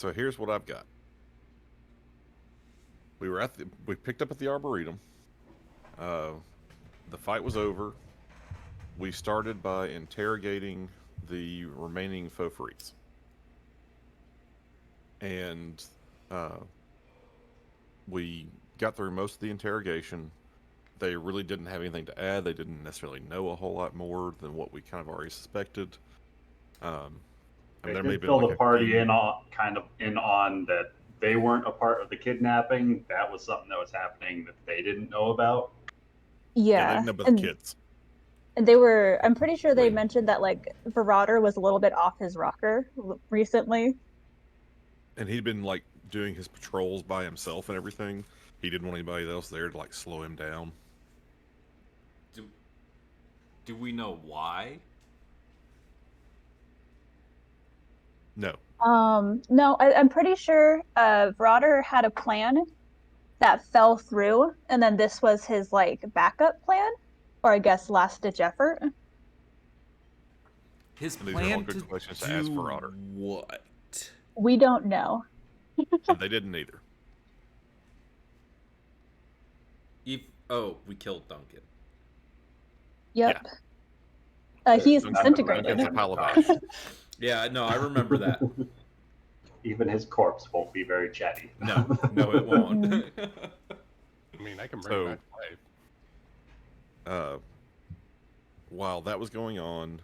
So here's what I've got. We picked up at the Arboretum. The fight was over. We started by interrogating the remaining Fofreets. And we got through most of the interrogation. They really didn't have anything to add. They didn't necessarily know a whole lot more than what we kind of already suspected. They did fill the party in on that they weren't a part of the kidnapping. That was something that was happening that they didn't know about. Yeah, they didn't know about the kids. And they were, I'm pretty sure they mentioned that, like, Verrader was a little bit off his rocker recently. And he'd been, like, doing his patrols by himself and everything. He didn't want anybody else there to, like, slow him down. Do we know why? No. No, I'm pretty sure Verrader had a plan that fell through, and then this was his, like, backup plan. Or I guess last-ditch effort. His and these plan are all good questions to ask Verrader. What? We don't know. And they didn't either. We killed Duncan. Yep. Yeah. He's disintegrated. Duncan's a pile of ash. Yeah, no, I remember that. Even his corpse won't be very chatty. No, it won't. I mean, I can bring it back to life. While that was going on,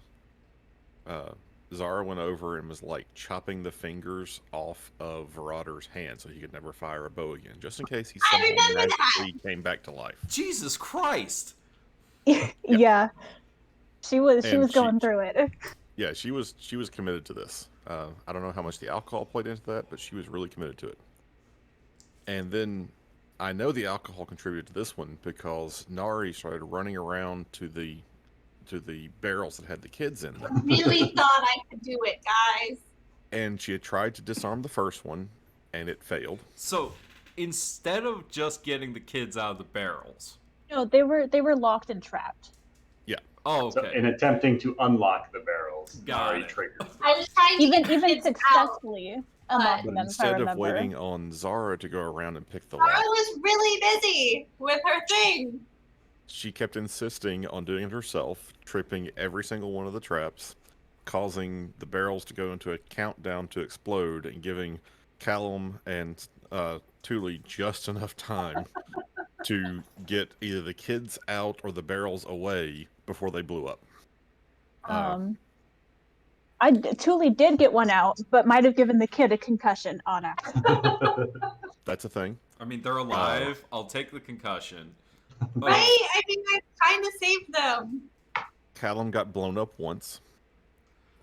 Zara went over and was like chopping the fingers off of Verrader's hand so he could never fire a bow again, just in case he somehow magically came back to life. Jesus Christ! Yeah, she was going through it. Yeah, she was committed to this. I don't know how much the alcohol played into that, but she was really committed to it. And then I know the alcohol contributed to this one because Nari started running around to the barrels that had the kids in them. I really thought I could do it, guys. And she had tried to disarm the first one, and it failed. So instead of just getting the kids out of the barrels, no, they were locked and trapped. Yeah. Oh, okay. So in attempting to unlock the barrels, Nari triggered. I was trying to even get successfully. But instead of waiting on Zara to go around and pick the lock, Zara was really busy with her thing. She kept insisting on doing it herself, tripping every single one of the traps, causing the barrels to go into a countdown to explode, and giving Callum and Thule just enough time to get either the kids out or the barrels away before they blew up. Thule did get one out, but might have given the kid a concussion on accident. That's a thing. I mean, they're alive. I'll take the concussion. Right? I mean, I kind of saved them. Callum got blown up once.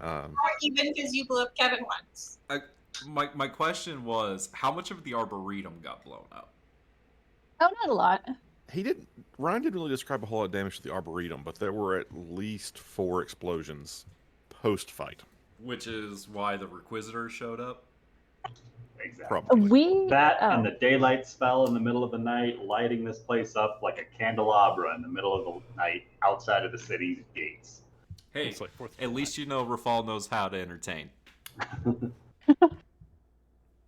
Or even because you blew up Kevin once. My question was, how much of the Arboretum got blown up? Oh, not a lot. Ryan didn't really describe a whole lot of damage to the Arboretum, but there were at least 4 explosions post-fight. Which is why the Requisitors showed up? Exactly. Probably. And the daylight spell in the middle of the night, lighting this place up like a candelabra in the middle of the night outside of the city's gates. Hey, at least you know Rafal knows how to entertain.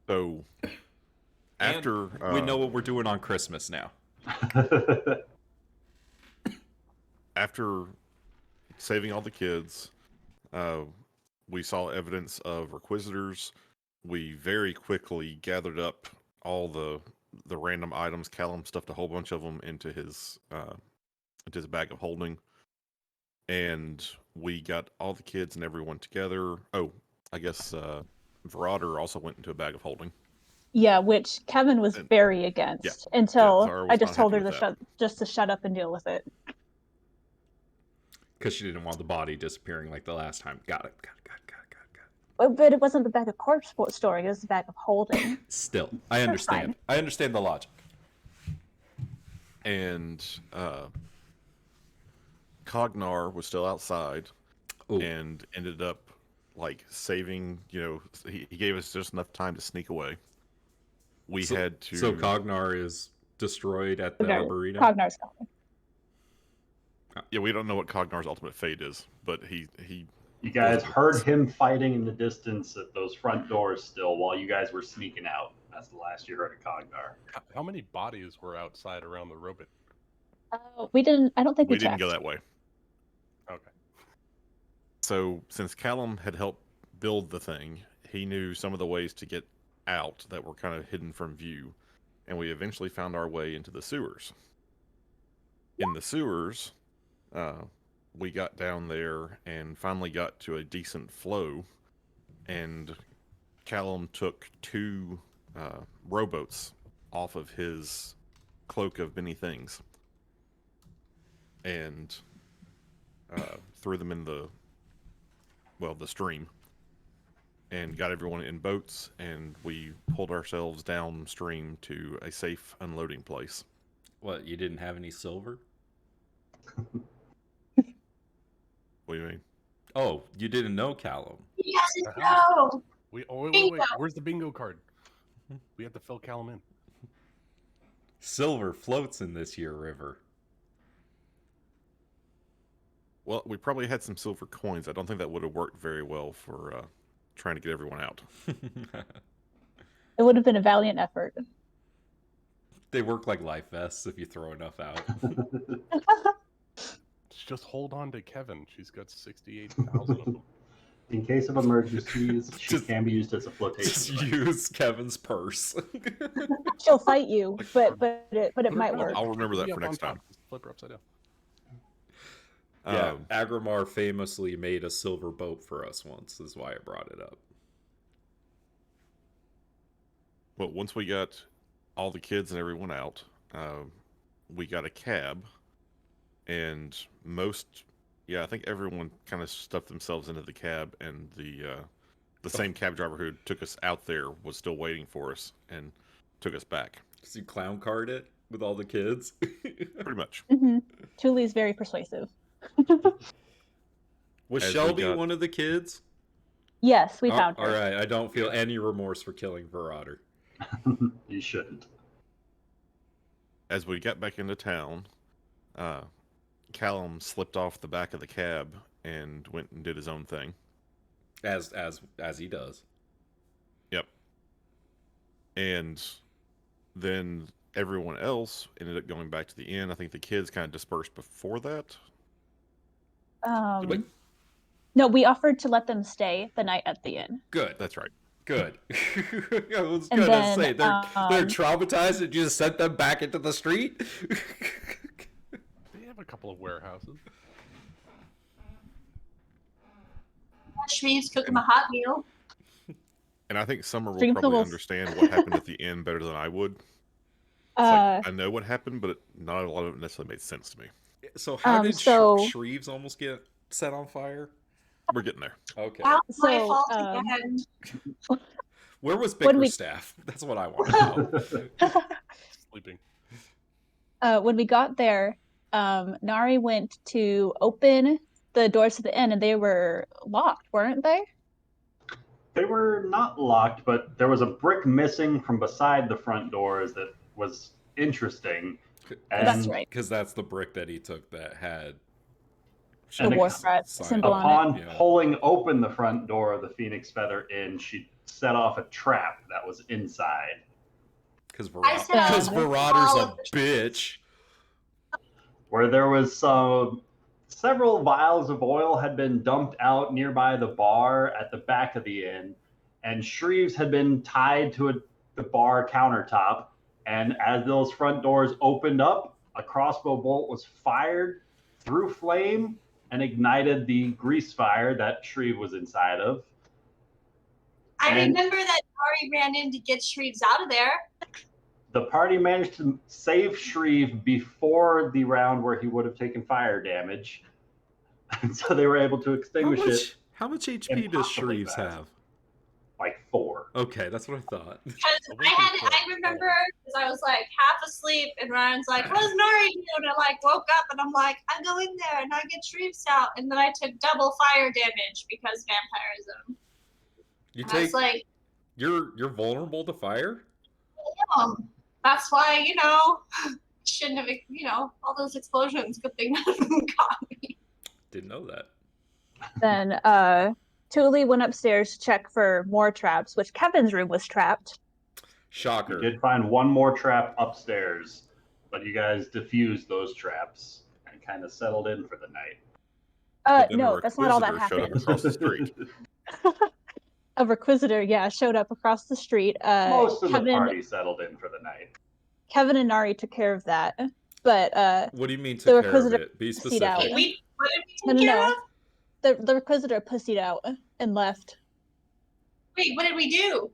So, after... we know what we're doing on Christmas now. After saving all the kids, we saw evidence of Requisitors. We very quickly gathered up all the random items. Callum stuffed a whole bunch of them into his bag of holding. And we got all the kids and everyone together. Oh, I guess Verrader also went into a bag of holding. Yeah, which Kevin was very against until I just told her to shut up and deal with it. Because she didn't want the body disappearing like the last time. Got it. But it wasn't the bag of corpse storing, it was the bag of holding. Still, I understand. I understand the logic. And Cognar was still outside and ended up like saving, he gave us just enough time to sneak away. So Cognar is destroyed at the Arboretum? Cognar's gone. Yeah, we don't know what Cognar's ultimate fate is, but he You guys heard him fighting in the distance at those front doors still while you guys were sneaking out. That's the last you heard of Cognar. How many bodies were outside around the robot? We didn't. I don't think we didn't checked. go that way. Okay. So since Callum had helped build the thing, he knew some of the ways to get out that were kind of hidden from view, and we eventually found our way into the sewers. In the sewers, we got down there and finally got to a decent flow, and Callum took 2 rowboats off of his cloak of many things and threw them in the stream, and got everyone in boats, and we pulled ourselves downstream to a safe unloading place. What, you didn't have any silver? What do you mean? Oh, you didn't know Callum. He doesn't know. Wait, Bingo. where's the bingo card? We have to fill Callum in. Silver floats in this here river. Well, we probably had some silver coins. I don't think that would have worked very well for trying to get everyone out. It would have been a valiant effort. They work like life vests if you throw enough out. Just hold on to Kevin. She's got 68,000 of them. In case of emergencies, she Just- can be used as a flotation Just device. use Kevin's purse. She'll fight you, but it might work. I'll remember that Be for up on next top. time. Just flip her upside down. Yeah, Agrimar famously made a silver boat for us once, is why I brought it up. Well, once we got all the kids and everyone out, we got a cab, and I think everyone kind of stuffed themselves into the cab, and the same cab driver who took us out there was still waiting for us and took us back. Did you clown card it with all the kids? Pretty much. Mm-hmm. Thule's very persuasive. Was As we Shelby got- one of the kids? Yes, we found her. All right, I don't feel any remorse for killing Verrader. You shouldn't. As we got back into town, Callum slipped off the back of the cab and went and did his own thing. As he does. Yep. And then everyone else ended up going back to the inn. I think the kids kind of dispersed before that. Wait. No, we offered to let them stay the night at the inn. Good. That's right. Good. I was And gonna then, say they're traumatized and you just sent them back into the street. They have a couple of warehouses. Shreves cook him a hot meal. And I think Summer will Springfield probably will- understand what happened at the inn better than I would. It's Uh, like, I know what happened, but not a lot of it necessarily made sense to me. So how did so- Shreves almost get set on fire? We're getting there. Okay. That was my So, fault um, again. Where was when we- Bickerstaff? That's what I want to know. Sleeping. when we got there, Nari went to open the doors to the inn, and they were locked, weren't they? They were not locked, but there was a brick missing from beside the front doors that was interesting. And That's right. Because that's the brick that he took that had The And war ex- threat sign. symbol on it. Upon Yeah. pulling open the front door of the Phoenix Feather Inn, she set off a trap that was inside. Because I said I was Verrader's all a of the- bitch. Where there was several vials of oil had been dumped out nearby the bar at the back of the inn, and Shreves had been tied to the bar countertop. And as those front doors opened up, a crossbow bolt was fired through flame and ignited the grease fire that Shreve was inside of. I And- remember that Ari ran in to get Shreves out of there. The party managed to save Shreve before the round where he would have taken fire damage. And so they were able to extinguish it How much HP does Impossibly Shreves fast. have? like 4. Okay, that's what I thought. Because Awaken Club. I remember because I was like half asleep and Ryan's like, "What does Nari do?" And I like woke up and I'm like, "I go in there and I get Shreves out," and then I took double fire damage because vampirism. You And I was take like, you're vulnerable to fire? that's why shouldn't have all those explosions. Good thing none of them got me. Didn't know that. Then Thule went upstairs to check for more traps, which Kevin's room was trapped. You Shocker. did find one more trap upstairs, but you guys diffused those traps and kind of settled in for the night. But then No, a that's not all that Requisitor showed up happened. across the street. A Requisitor, yeah, showed up across the street. Most of the party settled in for the night. Kevin and Nari took care of that, but What do you mean the took care of Requisitor it? Be pussied out. specific. What did we take care of? The Requisitor pussied out and left. Wait, what did we do?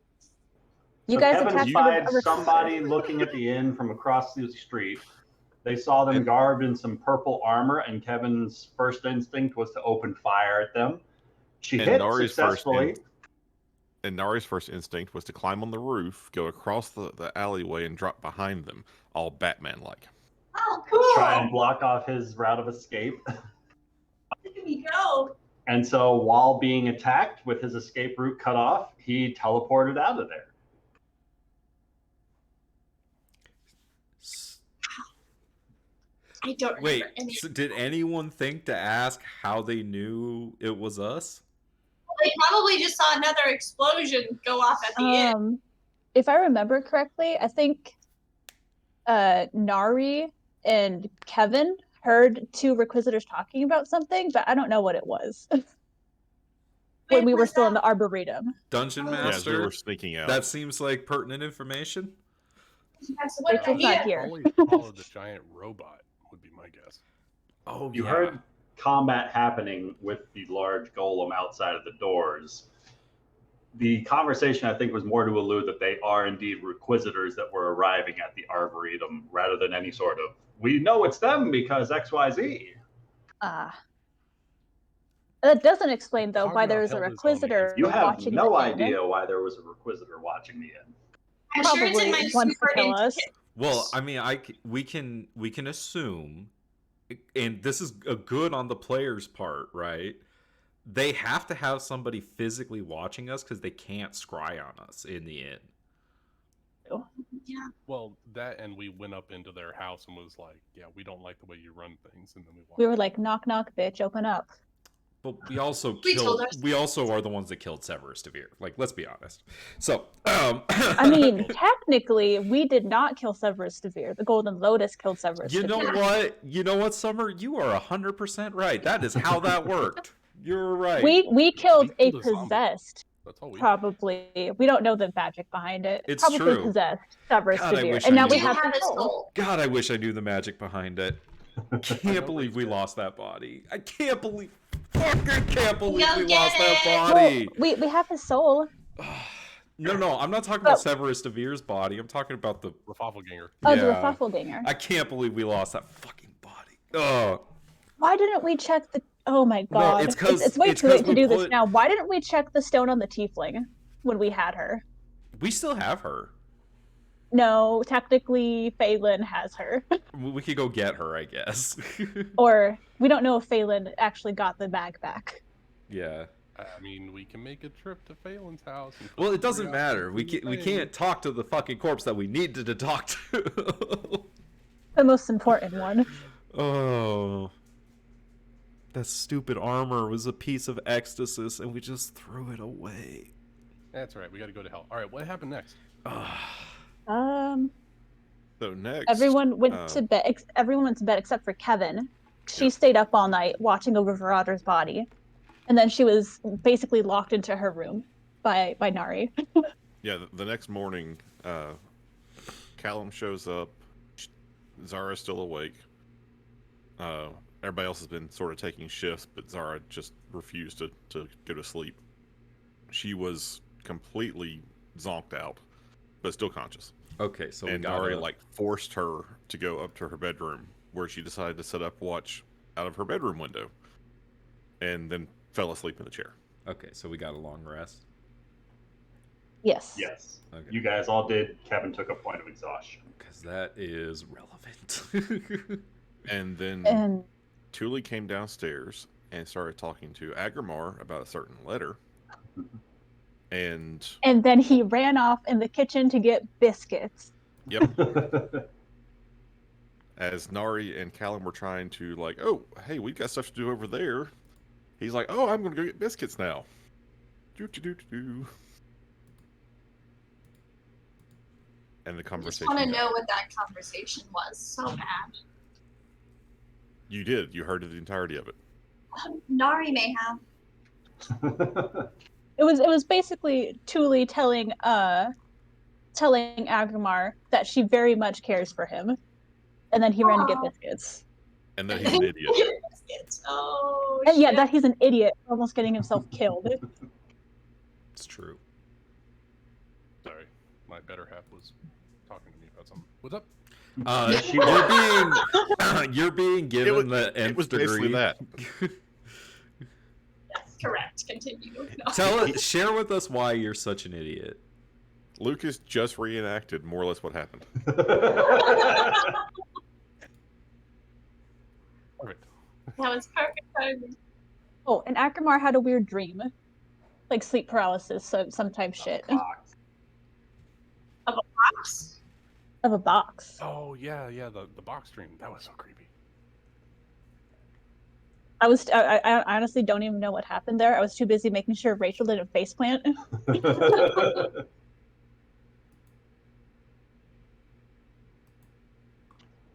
You So guys Kevin attacked spied a somebody looking at the inn from across the street. They saw them garbed in some purple armor, and Kevin's first instinct was to open fire at them. She hit successfully. And Nari's first instinct was to climb on the roof, go across the alleyway, and drop behind them, all Batman-like. Oh, cool. Try and block off his route of escape. Look at me go. And so while being attacked with his escape route cut off, he teleported out of there. I don't remember Wait, any. so did anyone think to ask how they knew it was us? They probably just saw another explosion go off at the end. If I remember correctly, I think Nari and Kevin heard two Requisitors talking about something, but I don't know what it was. When we were still in the Arboretum. Dungeon Yeah, as we Master? were sneaking out. That seems like pertinent information. That's what Rachel's not here. Probably followed the giant robot, would be my guess. Oh, You heard combat happening with the large golem outside of the doors. The conversation, I think, was more to allude that they are indeed Requisitors that were arriving at the Arboretum rather than any sort of, we know it's them because XYZ. That doesn't explain, though, Talk why about there was a hell is Requisitor You have watching no the inn. idea why there was a Requisitor watching the inn. I'm sure it's in my Probably wants to super kill us. Well, I mean, we can assume, and this is a good on the player's part, right? They have to have somebody physically watching us because they can't scry on us in the inn. Yeah. Well, that and we went up into their house and was like, yeah, we don't like the way you run things, and then we walked. We were like, knock, knock, bitch, open up. But we also We told killed. us. We also are the ones that killed Severus Devere. Like, let's be honest. So, I mean, technically, we did not kill Severus Devere. The Golden Lotus killed Severus you know Devere. what? You know what, Summer? You are 100% right. That is how that worked. You're right. We killed We a killed a zombie. possessed, That's all we did. probably. We don't know the magic behind it. It's probably true. possessed Severus God, I Devere. wish And I now knew we that. have have his his soul. soul. God, I wish I knew the magic behind it. I can't believe we lost that body. I can't believe we You'll lost get that it. body. Well, we have his soul. No, I'm not talking about Severus Devere's body. I'm talking about the. Raffaffelganger. Oh, the Yeah. Raffaffelganger. I can't believe we lost that fucking body. Oh, Why didn't we check the... Oh my No, god. it's 'cause- it's way it's too late 'cause to we do this put- now. Why didn't we check the stone on the tiefling when we had her? we still have her. No, technically, Phelan has her. We could go get her, I guess. Or we don't know if Phelan actually got the bag back. Yeah. I mean, we can make a trip to Phelan's house. And Well, it doesn't figure out matter. We who's we Phelan. can't talk to the fucking corpse that we needed to talk to. The most important one. Oh. That stupid armor was a piece of ecstasy, and we just threw it away. That's right. We got to go to hell. All right, what happened next? So next, Everyone went to bed. Everyone went to bed except for Kevin. She stayed up all night watching over Verader's body, and then she was basically locked into her room by Nari. Yeah, the next morning, Callum shows up. Zara's still awake. Everybody else has been sort of taking shifts, but Zara just refused to go to sleep. She was completely zonked out, but still conscious. Okay, so And Nari forced her to go up to her bedroom, where she decided to set up watch out of her bedroom window, and then fell asleep in the chair. Okay, so we got a long rest. Yes. Yes. Okay. You guys all did. Kevin took a point of exhaustion. Because that is relevant. And then And Thule came downstairs and started talking to Agrimar about a certain letter. And then he ran off in the kitchen to get biscuits. yep, as Nari and Callum were trying to oh, hey, we've got stuff to do over there. He's like, "Oh, I'm gonna go get biscuits now." Do. And the I just conversation. want to got- know what that conversation was. So bad. You did. You heard the entirety of it. Nari may have. It was basically Thule telling Agramar that she very much cares for him, and then he ran to get Aw. biscuits. And then he's an idiot. Oh, And yeah, shit. that he's an idiot, almost getting himself killed. It's true. Sorry, my better half was talking to me about something. What's up? You're being given the nth It was basically degree. that. Yes, correct. Continue. No. Share with us why you're such an idiot. Lucas just reenacted more or less what happened. Perfect. That was perfect timing. Oh, and Agramar had a weird dream, like sleep paralysis, so some type shit Box? of a box. Oh yeah, the box stream. That was so creepy. I honestly don't even know what happened there. I was too busy making sure Rachel didn't faceplant.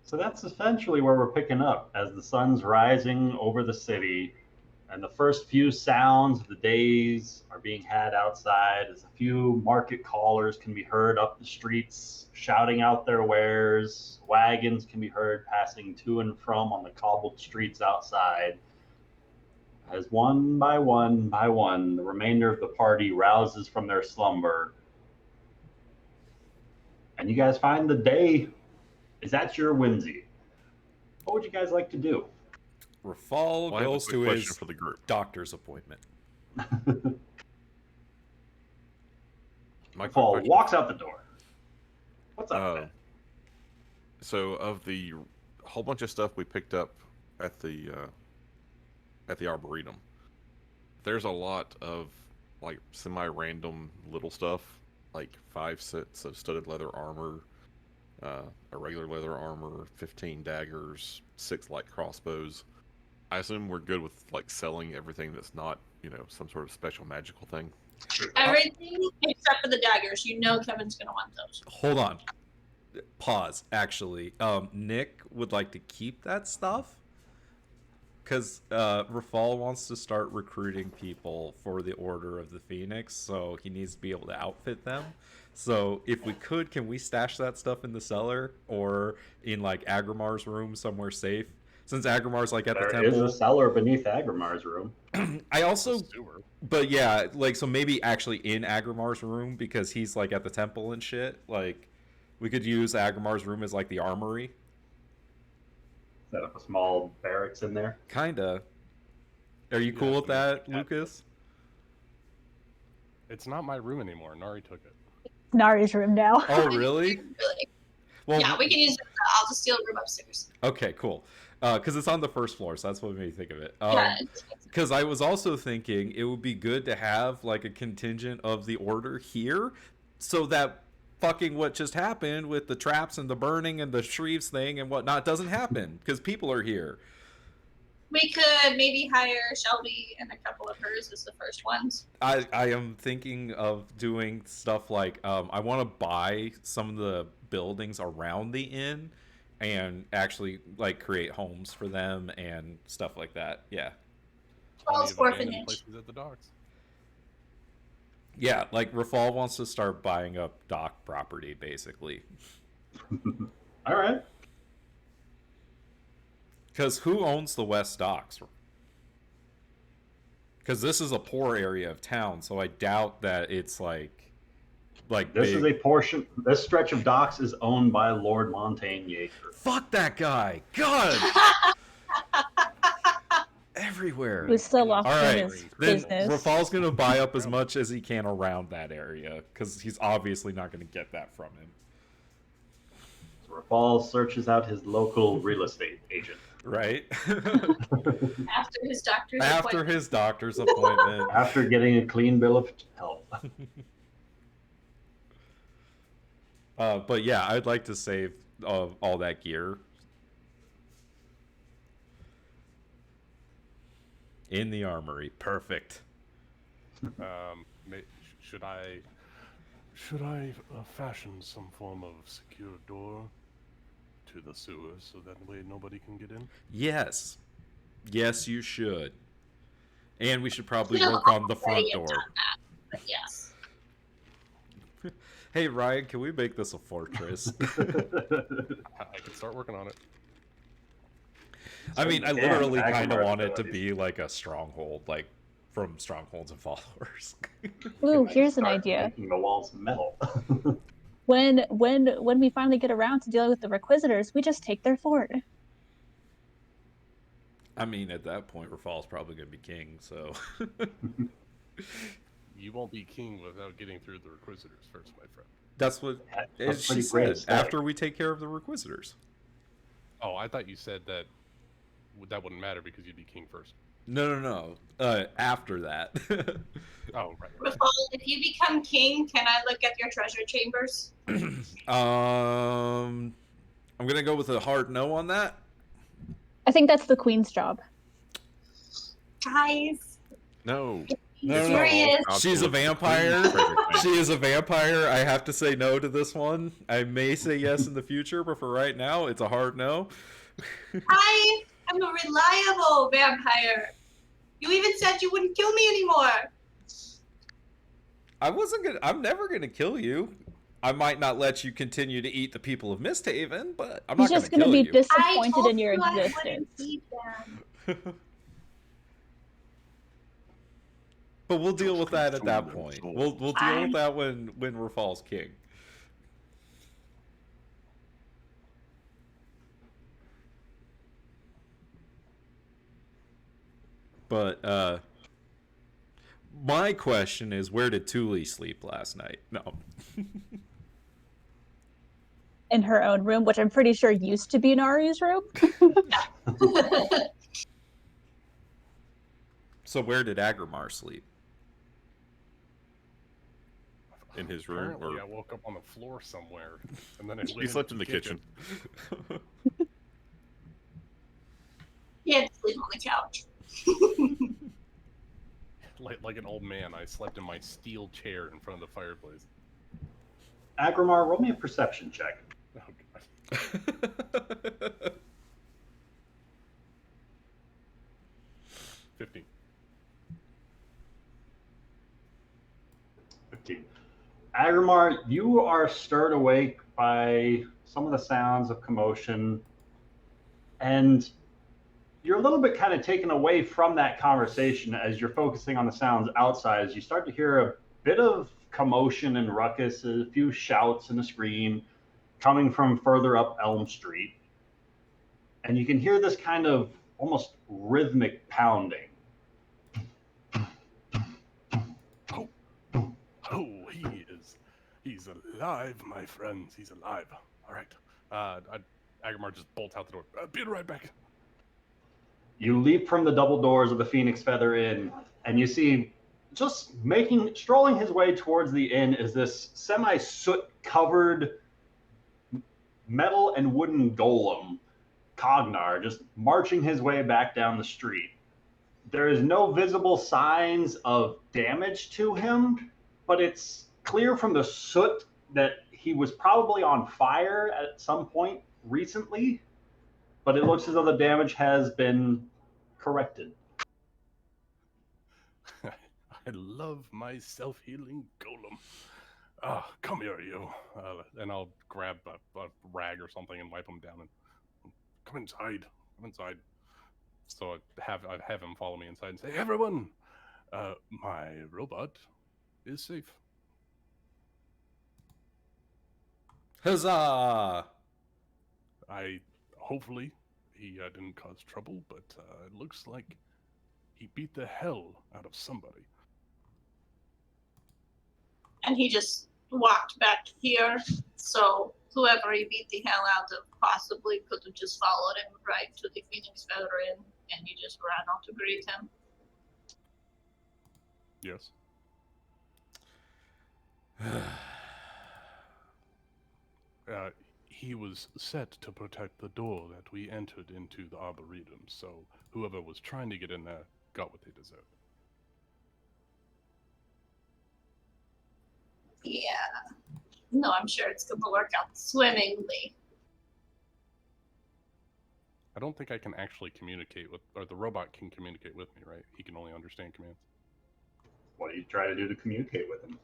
So that's essentially where we're picking up as the sun's rising over the city, and the first few sounds of the days are being had outside as a few market callers can be heard up the streets shouting out their wares. Wagons can be heard passing to and from on the cobbled streets outside. As one by one by one, the remainder of the party rouses from their slumber. And you guys find the day is at your whimsy. What would you guys like to do? Rafal Well, I have a goes quick to question his for the group. doctor's appointment. My quick Paul question- walks out the door. What's up, Ben? So of the whole bunch of stuff we picked up at the Arboretum, there's a lot of like semi-random little stuff, like 5 sets of studded leather armor, a regular leather armor, 15 daggers, 6 light crossbows. I assume we're good with like selling everything that's not, some sort of special magical thing. Everything except for the daggers. You know Kevin's gonna want those. Hold on. Pause. Actually, Nick would like to keep that stuff because Rafal wants to start recruiting people for the Order of the Phoenix, so he needs to be able to outfit them. So if we could, can we stash that stuff in the cellar or in like Agramar's room somewhere safe? Since Agramar's like at the There is temple. a cellar beneath Agramar's room. I also, Sewer. but yeah, like so maybe actually in Agramar's room because he's like at the temple and shit. Like we could use Agramar's room as like the armory. Set up a small barracks in there. Kinda. Are you cool Yeah, with that, like that. Lucas? It's not my room anymore. Nari took it. Nari's room now. Oh, really? Really? Well, Yeah, we can use it. I'll just steal a room upstairs. okay, cool. Because it's on the first floor, so that's what made me think of it. Yeah. Because I was also thinking it would be good to have like a contingent of the Order here, so that fucking what just happened with the traps and the burning and the Shreves thing and whatnot doesn't happen because people are here. We could maybe hire Shelby and a couple of hers as the first ones. I am thinking of doing stuff like I want to buy some of the buildings around the inn and actually like create homes for them and stuff like that. Yeah. Plenty of abandoned Orphanage. places at the docks. Yeah, like Rafal wants to start buying up dock property basically. All right. Because who owns the West Docks? Because this is a poor area of town, so I doubt that it's like This big. is a portion. This stretch of docks is owned by Lord Montaigne Yeager. Fuck that guy! God, everywhere. Who's still off All in right, his then business. Rafal's gonna buy up as much as he can around that area because he's obviously not gonna get that from him, So Rafal searches out his local real estate agent. right? After his doctor's After appointment. his doctor's appointment. After getting a clean bill of health. But yeah, I'd like to save all that gear. In the armory. Perfect. Should I fashion some form of secure door to the sewers so that way nobody can get in? Yes. Yes, you should. And we should probably Should've work on the already front door. done that, but yes. Hey, Ryan, can we make this a fortress? I can start working on it. I mean, I Yeah, literally kind of Aggremar's want it to abilities. be like a stronghold, like from Strongholds and Followers. Ooh, I here's an start idea. Making the walls metal. When we finally get around to dealing with the Requisitors, we just take their fort. I mean, at that point, Rafal's probably going to be king, so... You won't be king without getting through the Requisitors first, my friend. That's what That's she pretty great said, aesthetic. after we take care of the Requisitors. Oh, I thought you said that wouldn't matter because you'd be king first. No. After that. Oh, right. Rafal, if you become king, can I look at your treasure chambers? I'm going to go with a hard no on that. I think that's the Queen's job. Guys, No. No, It's no, not all serious? about She's a the vampire. treasure chest. She is a vampire. I have to say no to this one. I may say yes in the future, but for right now, it's a hard no. I am a reliable vampire. You even said you wouldn't kill me anymore. I'm never gonna kill you. I might not let you continue to eat the people of Misthaven, but I'm He's not just gonna gonna kill be you. disappointed told in your you I wouldn't existence. eat them. But we'll deal with that at that Consume them point. souls. We'll deal Fine. with that when Rafal's king. But my question is, where did Thule sleep last night? No. In her own room, which I'm pretty sure used to be Nari's room. So where did Agrimar sleep? In his room, Apparently, or I woke up on the floor somewhere, and then he slept in the kitchen. He had to sleep on the couch. Like an old man, I slept in my steel chair in front of the fireplace. Agrimar, roll me a perception check. Oh, God. 15. 15. Agrimar, you are stirred awake by some of the sounds of commotion, and you're a little bit kind of taken away from that conversation as you're focusing on the sounds outside. As you start to hear a bit of commotion and ruckus, a few shouts and a scream coming from further up Elm Street. And you can hear this kind of almost rhythmic pounding. Oh, he's alive, my friends. He's alive. All right. Agrimar just bolts out the door. Be right back. You leap from the double doors of the Phoenix Feather Inn, and you see, just strolling his way towards the inn is this semi-soot covered metal and wooden golem, Cognar, just marching his way back down the street. There is no visible signs of damage to him, but it's clear from the soot that he was probably on fire at some point recently, but it looks as though the damage has been corrected. I love my self-healing golem. Come here, you. And I'll grab a rag or something and wipe him down and come inside. Come inside. So I have him follow me inside and say, everyone, my robot is safe. Huzzah! Hopefully he didn't cause trouble, but it looks like he beat the hell out of somebody. And he just walked back here, so whoever he beat the hell out of possibly could have just followed him right to the Phoenix Feather Inn, and he just ran out to greet him. Yes. He was set to protect the door that we entered into the Arboretum, so whoever was trying to get in there got what they deserved. Yeah. No, I'm sure it's going to work out swimmingly. I don't think I can actually communicate with, or the robot can communicate with me, right? He can only understand commands. What do you try to do to communicate with him?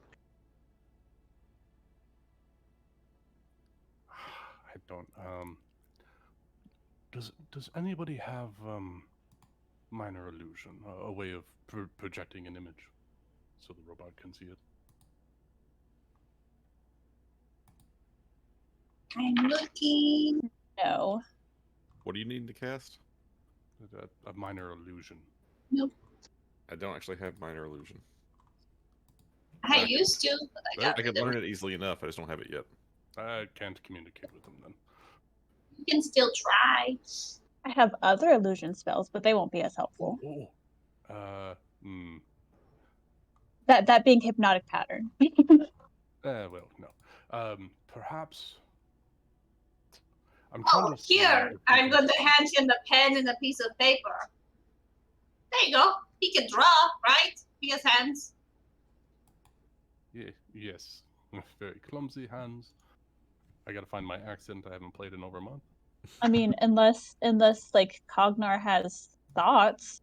I don't. Does anybody have minor illusion, a way of projecting an image, so the robot can see it? I'm looking. No. What do you need to cast? A minor illusion. Nope. I don't actually have minor illusion. I used to, but I got I rid can of learn it. it easily enough. I just don't have it yet. I can't communicate with him then. You can still try. I have other illusion spells, but they won't be as helpful. That being hypnotic pattern. Well, no. Perhaps. I'm Oh, trying to see here! if I'm we going can- to hand him a pen and a piece of paper. There you go. He can draw, right? He has hands. Yeah, yes. Very clumsy hands. I gotta find my accent. I haven't played in over a month. I mean, unless like Cognar has thoughts.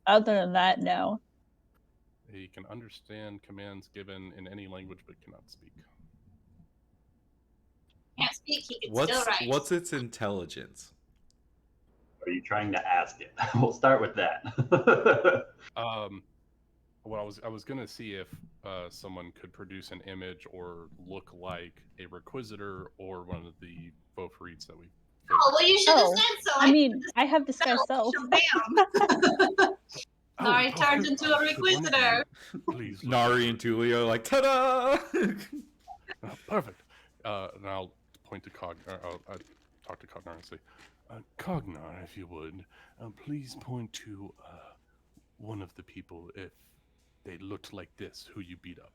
Other than that, no. He can understand commands given in any language but cannot speak. Can't speak, he can still write. What's its intelligence? Are you trying to ask it? We'll start with that. Well, I was gonna see if someone could produce an image or look like a Requisitor or one of the Beaufrites that we. Oh, well, you should have Oh, said so. I mean, I have disguise self. Bam! Nari perfect. turns into a Could one of Requisitor. you Please. look Nari and Tulio like, ta-da! Perfect. And I'll point to Cognar. I'll talk to Cognar and say, Cognar, if you would, please point to one of the people if they looked like this, who you beat up.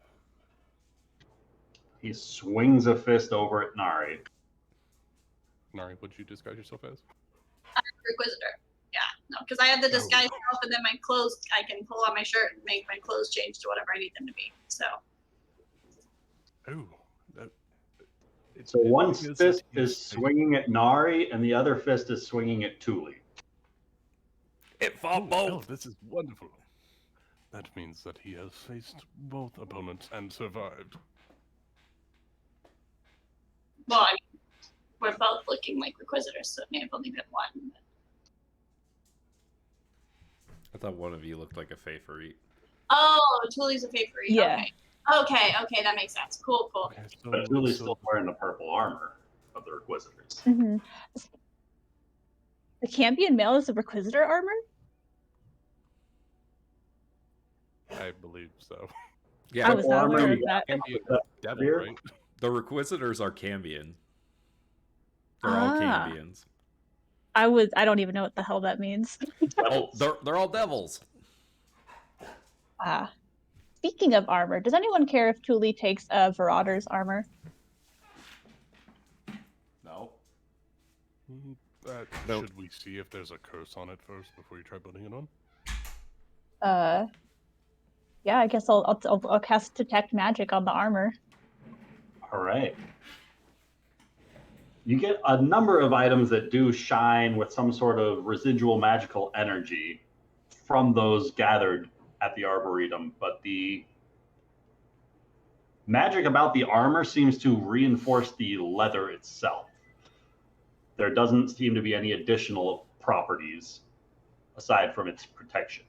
He swings a fist over at Nari. Nari, what'd you disguise yourself as? Requisitor. Yeah, no, because I have the disguise self, and then my clothes, I can pull on my shirt and make my clothes change to whatever I need them to be. So. Oh. So one fist is swinging at Nari, and the other fist is swinging at Tuli. It fought both. This is wonderful. That means that he has faced both opponents and survived. Well, I mean, we're both looking like Requisitors, so it may have only been one. But... I thought one of you looked like a Favorite. Oh, Tuli's a favorite. Yeah. Okay, that makes sense. Cool. Okay, so, But Tuli's still wearing the purple armor of the Requisitors. Mm-hmm. The Cambion male is a Requisitor armor? I believe so. Yeah, I was not armor, aware of yeah. that. Can be Uh, a devil, here? right? the Requisitors are Cambion. They're all Ah. Cambions. I don't even know what the hell that means. Oh, they're all devils. Speaking of armor, does anyone care if Tuli takes Virader's armor? No. Nope. Should we see if there's a curse on it first before you try putting it on? Yeah, I guess I'll cast Detect Magic on the armor. All right. You get a number of items that do shine with some sort of residual magical energy from those gathered at the Arboretum, but the magic about the armor seems to reinforce the leather itself. There doesn't seem to be any additional properties aside from its protection.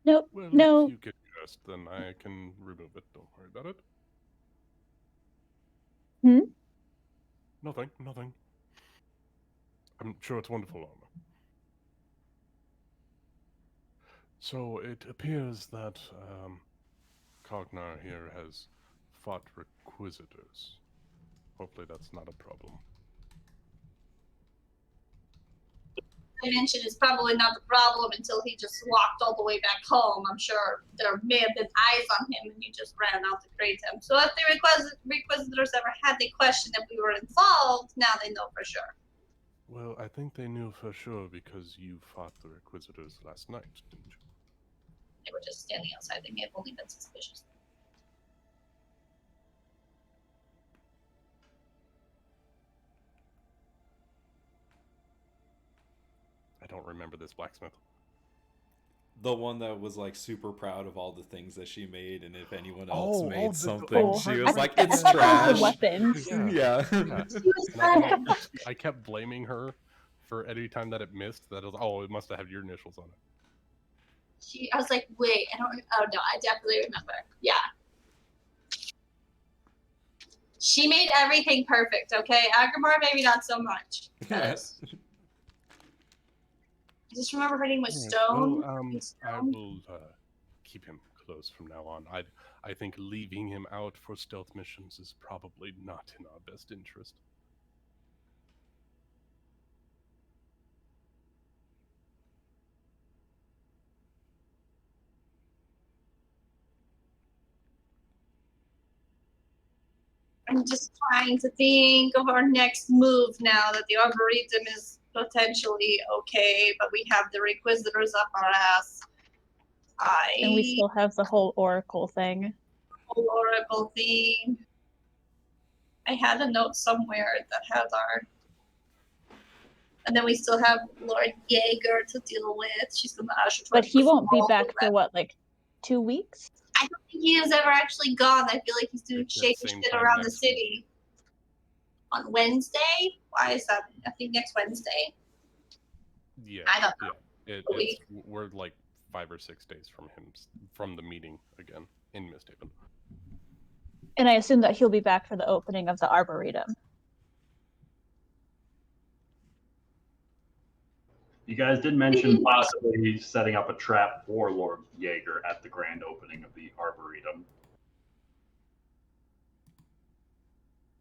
Nope. Well, No. if you get cursed, then I can remove it. Don't worry about it. Nothing. I'm sure it's wonderful armor. So it appears that Cognar here has fought Requisitors. Hopefully that's not a problem. Dimension is probably not the problem until he just walked all the way back home. I'm sure there may have been eyes on him and he just ran out to create him. So if the Requisitors ever had the question if we were involved, now they know for sure. Well, I think they knew for sure because you fought the Inquisitors last night, didn't you? They were just standing outside. They may have only been suspicious. I don't remember this blacksmith. The one that was like super proud of all the things that she made, and if anyone else made the- something, she was her- like, yeah, "It's yeah, trash." The weapons. Yeah. Yeah. Yeah. And I kept blaming her for every time that it missed. That it was, oh, it must have had your initials on it. I was like, wait, I don't. Oh no, I definitely remember. Yeah. She made everything perfect. Okay, Agrimar maybe not so much. 'Cause I just remember her name was Alright, Stone. well, I Stone. will keep him close from now on. I think leaving him out for stealth missions is probably not in our best interest. I'm just trying to think of our next move now that the Arboretum is potentially okay, but we have the Requisitors up our ass. And we still have the whole Oracle thing. Whole Oracle thing. I had a note somewhere that had our. And then we still have Lord Jaeger to deal with. She's gonna usher. But he won't be back for what, like 2 weeks? I don't think he has ever actually gone. I feel like he's doing It's that shaky same shit time around the next week. city. On Wednesday? Why is that? I think next Wednesday. Yeah. I don't know. Yeah. We're like 5 or 6 days from from the meeting again in Misthaven. And I assume that he'll be back for the opening of the Arboretum. You guys did mention possibly setting up a trap for Lord Jaeger at the grand opening of the Arboretum.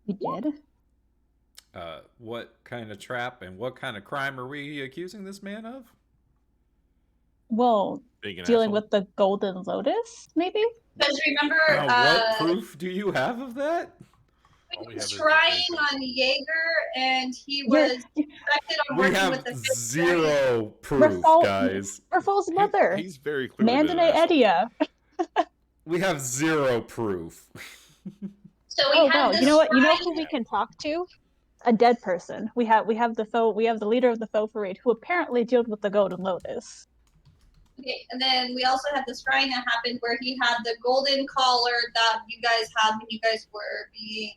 We did. What kind of trap and what kind of crime are we accusing this man of? Well, Being an dealing asshole. with the Golden Lotus, maybe? Because remember, What proof do you have of that? All we he was have is the trying basic. on Jaeger, and he You're- was suspected on We working have with the Fifth zero proof, Rafal- guys. Rafal's mother, He's very clearly been an Mandane asshole. Edia. We have zero proof. So we Oh had wow! this You know what? You know shrine- who we can talk to? A dead person. We have the leader of the Faux Parade, who apparently dealt with the Golden Lotus. Okay, and then we also had the shrine that happened where he had the golden collar that you guys had when you guys were being,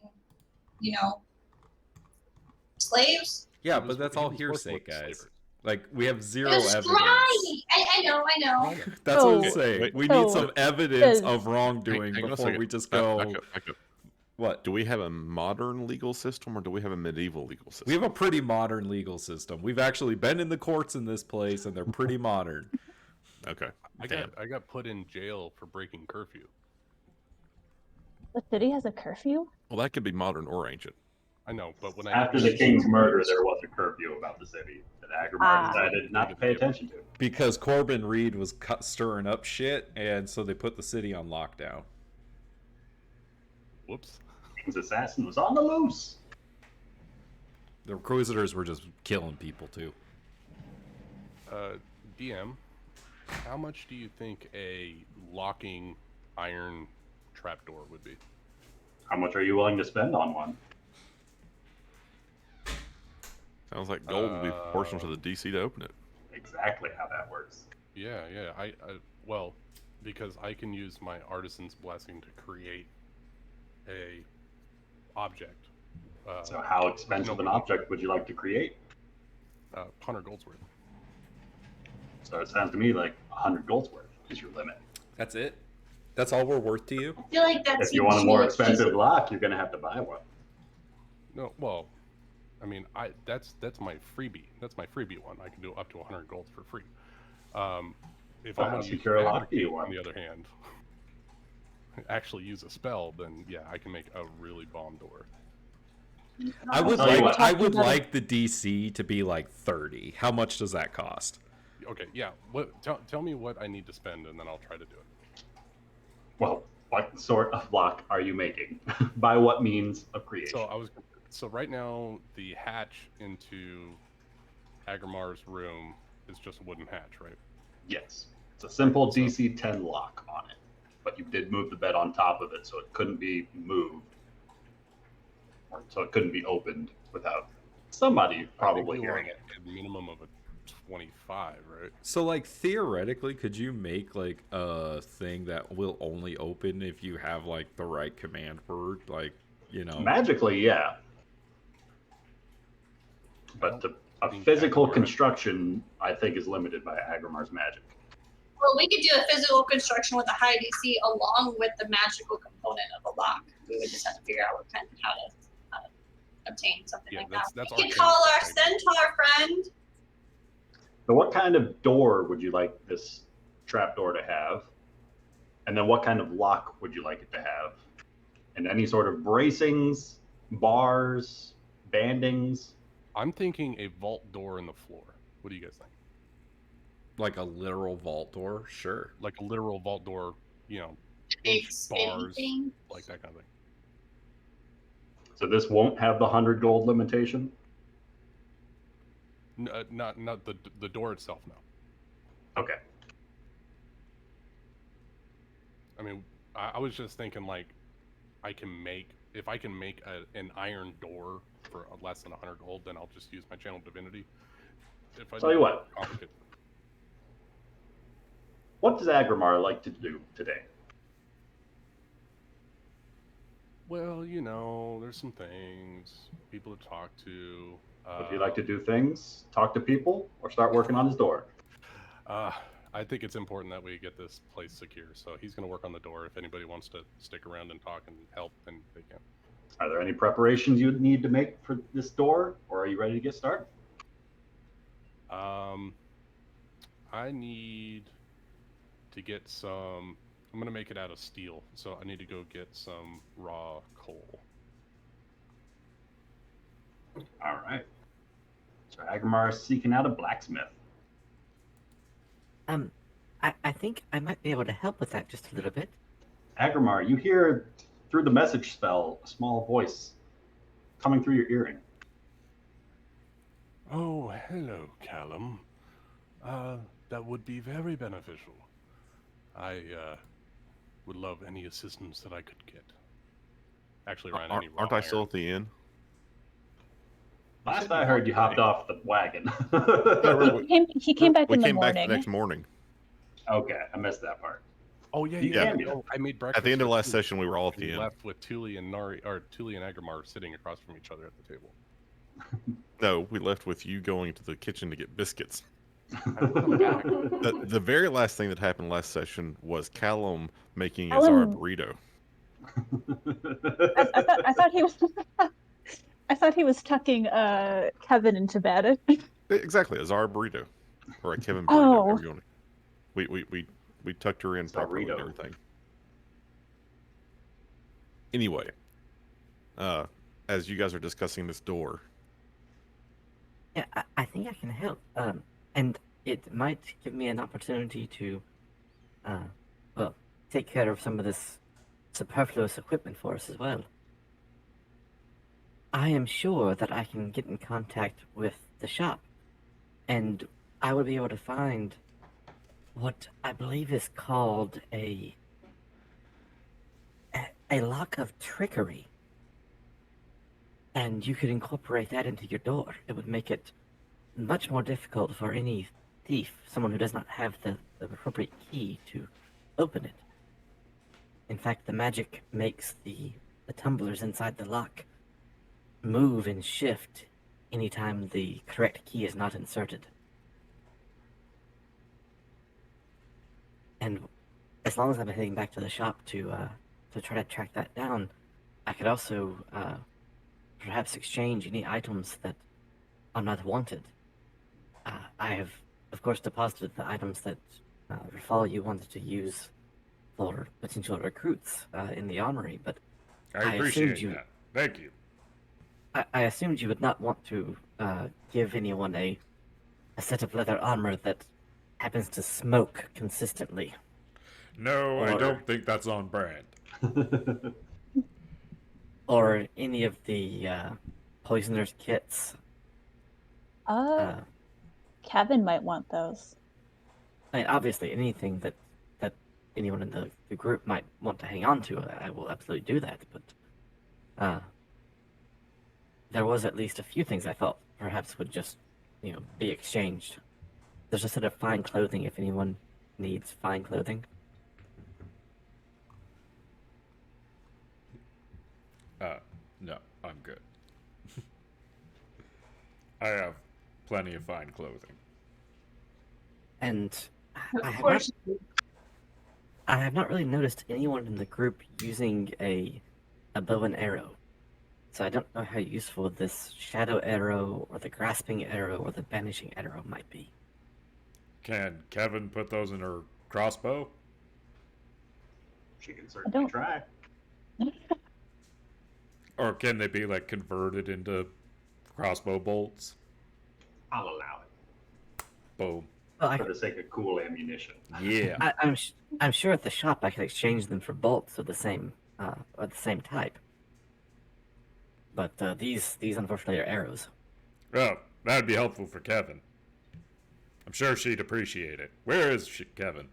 slaves. Yeah, He was- but that's he all was hearsay, working with the guys. slavers. Like, we have It zero was evidence. right. I know. That's what I'm So- saying. wait, We so need some evidence does- of wrongdoing Hang on a before second. we just Back go. up. What? Do we have a modern legal system or do we have a medieval legal system? We have a pretty modern legal system. We've actually been in the courts in this place, and they're pretty modern. Okay. I got put in jail for breaking curfew. The city has a curfew? Well, that could be modern or ancient. I know, but when After the king's murder, there was a curfew about the city that Agrimar decided not to pay attention to. Because Corbin Reed was stirring up shit, and so they put the city on lockdown. Whoops. King's assassin was on the loose. The Inquisitors were just killing people, too. DM, how much do you think a locking iron trapdoor would be? How much are you willing to spend on one? Sounds like gold would be proportional to the DC to open it. Exactly how that works. Yeah. Well, because I can use my artisan's blessing to create a object. So how expensive an object would you like to create? 100 gold's worth. So it sounds to me like 100 gold's worth is your limit. That's it? That's all we're worth to you? I feel like that's. If you want a more expensive lock, you're going to have to buy one. No, well, I mean, that's my freebie. That's my freebie one. I can do up to 100 gold for free. If Well, I how want to use secure a lock do you fabricate, want? on the other hand, actually use a spell, then yeah, I can make a really bomb door. I would tell you what. like the DC to be like 30. How much does that cost? Okay, yeah. Tell me what I need to spend, and then I'll try to do it. Well, what sort of lock are you making? By what means of creation? So right now the hatch into Agramar's room is just a wooden hatch, right? Yes. It's a simple DC 10 lock on it. But you did move the bed on top of it, so it couldn't be moved. Or so it couldn't be opened without somebody probably hearing it. A minimum of a 25, right? So, like, theoretically, could you make, like, a thing that will only open if you have, like, the right command word? Like, you know. Magically, yeah. But a physical construction, I think, is limited by Agramar's magic. Well, we could do a physical construction with a high DC along with the magical component of a lock. We would just have to figure out what kind of how to obtain something like that. We could call our centaur friend. So what kind of door would you like this trapdoor to have? And then what kind of lock would you like it to have? And any sort of bracings, bars, bandings? I'm thinking a vault door in the floor. What do you guys think? Like a literal vault door? Sure. Like a literal vault door, you know, bars, like that kind of thing. So this won't have the 100 gold limitation? Not the door itself, no. Okay. I mean, I was just thinking, like, if I can make an iron door for less than 100 gold, then I'll just use my channel divinity. If I tell you what, complicate. What does Agramar like to do today? Well, you know, there's some things, people to talk to. Would he like to do things, talk to people, or start working on his door? I think it's important that we get this place secure, so he's going to work on the door. If anybody wants to stick around and talk and help, then they can. Are there any preparations you would need to make for this door, or are you ready to get started? I need to get some... I'm going to make it out of steel, so I need to go get some raw coal. All right. So Agramar is seeking out a blacksmith. I think I might be able to help with that just a little bit. Agramar, you hear through the message spell a small voice coming through your earring. Oh, hello, Callum. That would be very beneficial. I would love any assistance that I could get. Actually, Ryan, aren't I still at the inn? Last I heard, you hopped off the wagon. He came back in the morning. We came back the next morning. Okay, I missed that part. Oh yeah, I made breakfast. At the end of last session, we were all at the inn. Left with Tuli and Agramar sitting across from each other at the table. No, we left with you going to the kitchen to get biscuits. The very last thing that happened last session was Callum making his burrito. I thought he was. I thought he was tucking Kevin into bed. Exactly, a Zara burrito or a Kevin burrito. We tucked her in properly and everything. Anyway, as you guys are discussing this door. Yeah, I think I can help. And it might give me an opportunity to, well, take care of some of this superfluous equipment for us as well. I am sure that I can get in contact with the shop, and I will be able to find what I believe is called a lock of trickery. And you could incorporate that into your door. It would make it much more difficult for any thief, someone who does not have the appropriate key, to open it. In fact, the magic makes the tumblers inside the lock move and shift anytime the correct key is not inserted. And as long as I'm heading back to the shop to try to track that down, I could also perhaps exchange any items that are not wanted. I have, of course, deposited the items that Rafal you wanted to use for potential recruits in the armory, but I appreciate that. Thank you. I assumed you would not want to give anyone a set of leather armor that happens to smoke consistently. No, I don't think that's on brand. Or any of the poisoner's kits. Kevin might want those. I mean, obviously, anything that anyone in the group might want to hang on to, I will absolutely do that. But there was at least a few things I thought perhaps would just, be exchanged. There's a set of fine clothing if anyone needs fine clothing. No, I'm good. I have plenty of fine clothing. And I Of have course. not really noticed anyone in the group using a bow and arrow. So I don't know how useful this shadow arrow or the grasping arrow or the banishing arrow might be. Can Kevin put those in her crossbow? She can certainly try. Or can they be like converted into crossbow bolts? I'll allow it Boom. Well, for the sake of cool ammunition. Yeah. I'm sure at the shop I could exchange them for bolts of the same type. But these unfortunately are arrows. Oh, that'd be helpful for Kevin. I'm sure she'd appreciate it. Where is she, Kevin?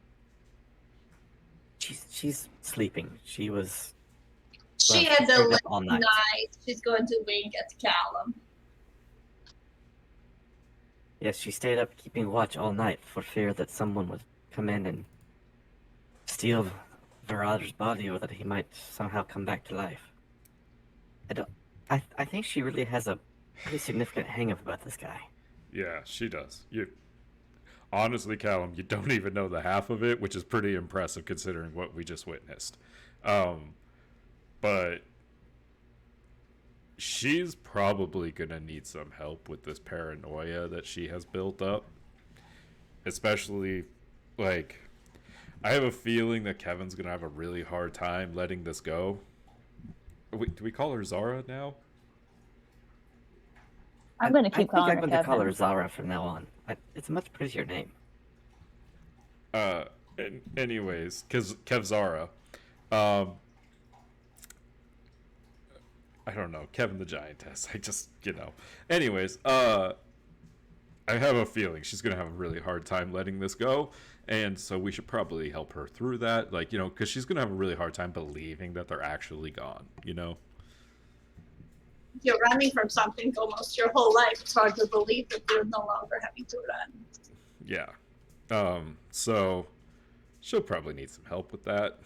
She's sleeping. She was. She Well, had stayed a up late all night. night. She's going to wink at Callum. Yes, she stayed up keeping watch all night for fear that someone would come in and steal Varader's body, or that he might somehow come back to life. I think she really has a pretty significant hang-up about this guy. Yeah, she does. Honestly, Callum, you don't even know the half of it, which is pretty impressive considering what we just witnessed. But she's probably gonna need some help with this paranoia that she has built up. Especially, like, I have a feeling that Kevin's gonna have a really hard time letting this go. Do we call her Zara now? I'm going to keep I calling think her I'm going to call her Kevin. Zara from now on. It's a much prettier name. Anyways, Kev Zara. I don't know, Kevin the Giantess. I just, Anyways, I have a feeling she's gonna have a really hard time letting this go, and so we should probably help her through that. Like, because she's gonna have a really hard time believing that they're actually gone. You're running from something almost your whole life. It's hard to believe that you're no longer having to run. Yeah. So she'll probably need some help with that.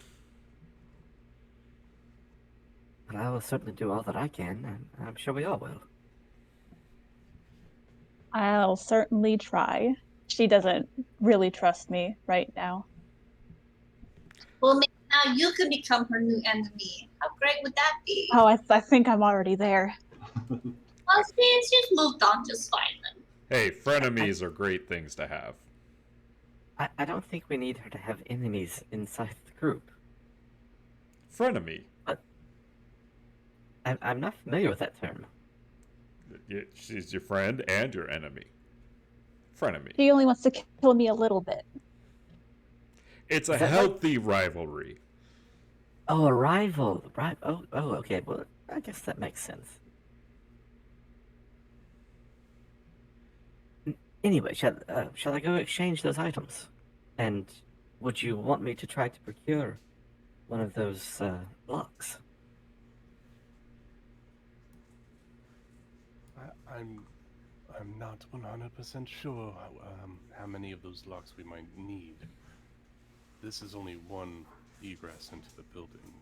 But I will certainly do all that I can, and I'm sure we all will. I'll certainly try. She doesn't really trust me right now. Well, maybe now you could become her new enemy. How great would that be? Oh, I think I'm already there. Well, see, she's moved on just fine then. Hey, frenemies are great things to have. I don't think we need her to have enemies inside the group. Frenemy. I'm not familiar with that term. She's your friend and your enemy. Frenemy. She only wants to kill me a little bit. It's a healthy rivalry. Oh, a rival. Right. Oh, okay. Well, I guess that makes sense. Anyway, shall I go exchange those items? And would you want me to try to procure one of those locks? I'm not 100% sure how many of those locks we might need. This is only one egress into the building.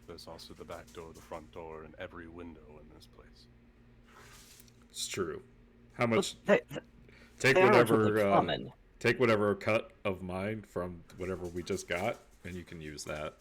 There's also the back door, the front door, and every window in this place. It's true. How much? Well, take they are whatever. relatively common. Take whatever cut of mine from whatever we just got, and you can use that.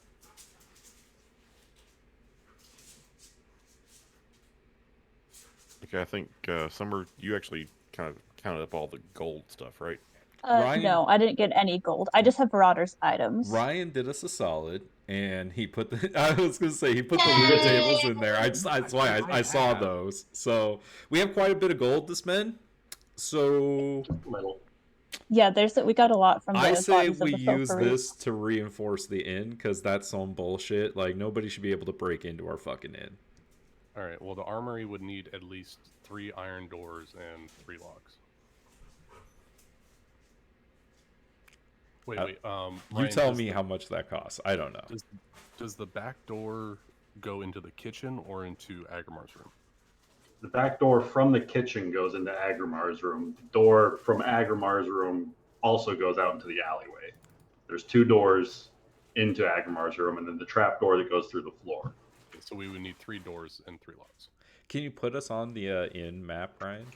Okay, I think Summer, you actually kind of counted up all the gold stuff, right? Ryan- No, I didn't get any gold. I just have Marauder's items. Ryan did us a solid, and he put the. I was gonna say he put the loot tables in there. That's why I saw those. So we have quite a bit of gold to spend. So Just a little. Yeah, we got a lot from the I say bodies of we the use Filkery. this to reinforce the inn, because that's some bullshit. Like, nobody should be able to break into our fucking inn. Alright, well, the armory would need at least 3 iron doors and 3 locks. Wait. You Ryan, tell does me the- how much that costs. I don't know. Does the back door go into the kitchen or into Agrimar's room? The back door from the kitchen goes into Agrimar's room. The door from Agrimar's room also goes out into the alleyway. There's 2 doors into Agrimar's room, and then the trap door that goes through the floor. Okay, so we would need 3 doors and 3 locks. Can you put us on the inn map, Ryan?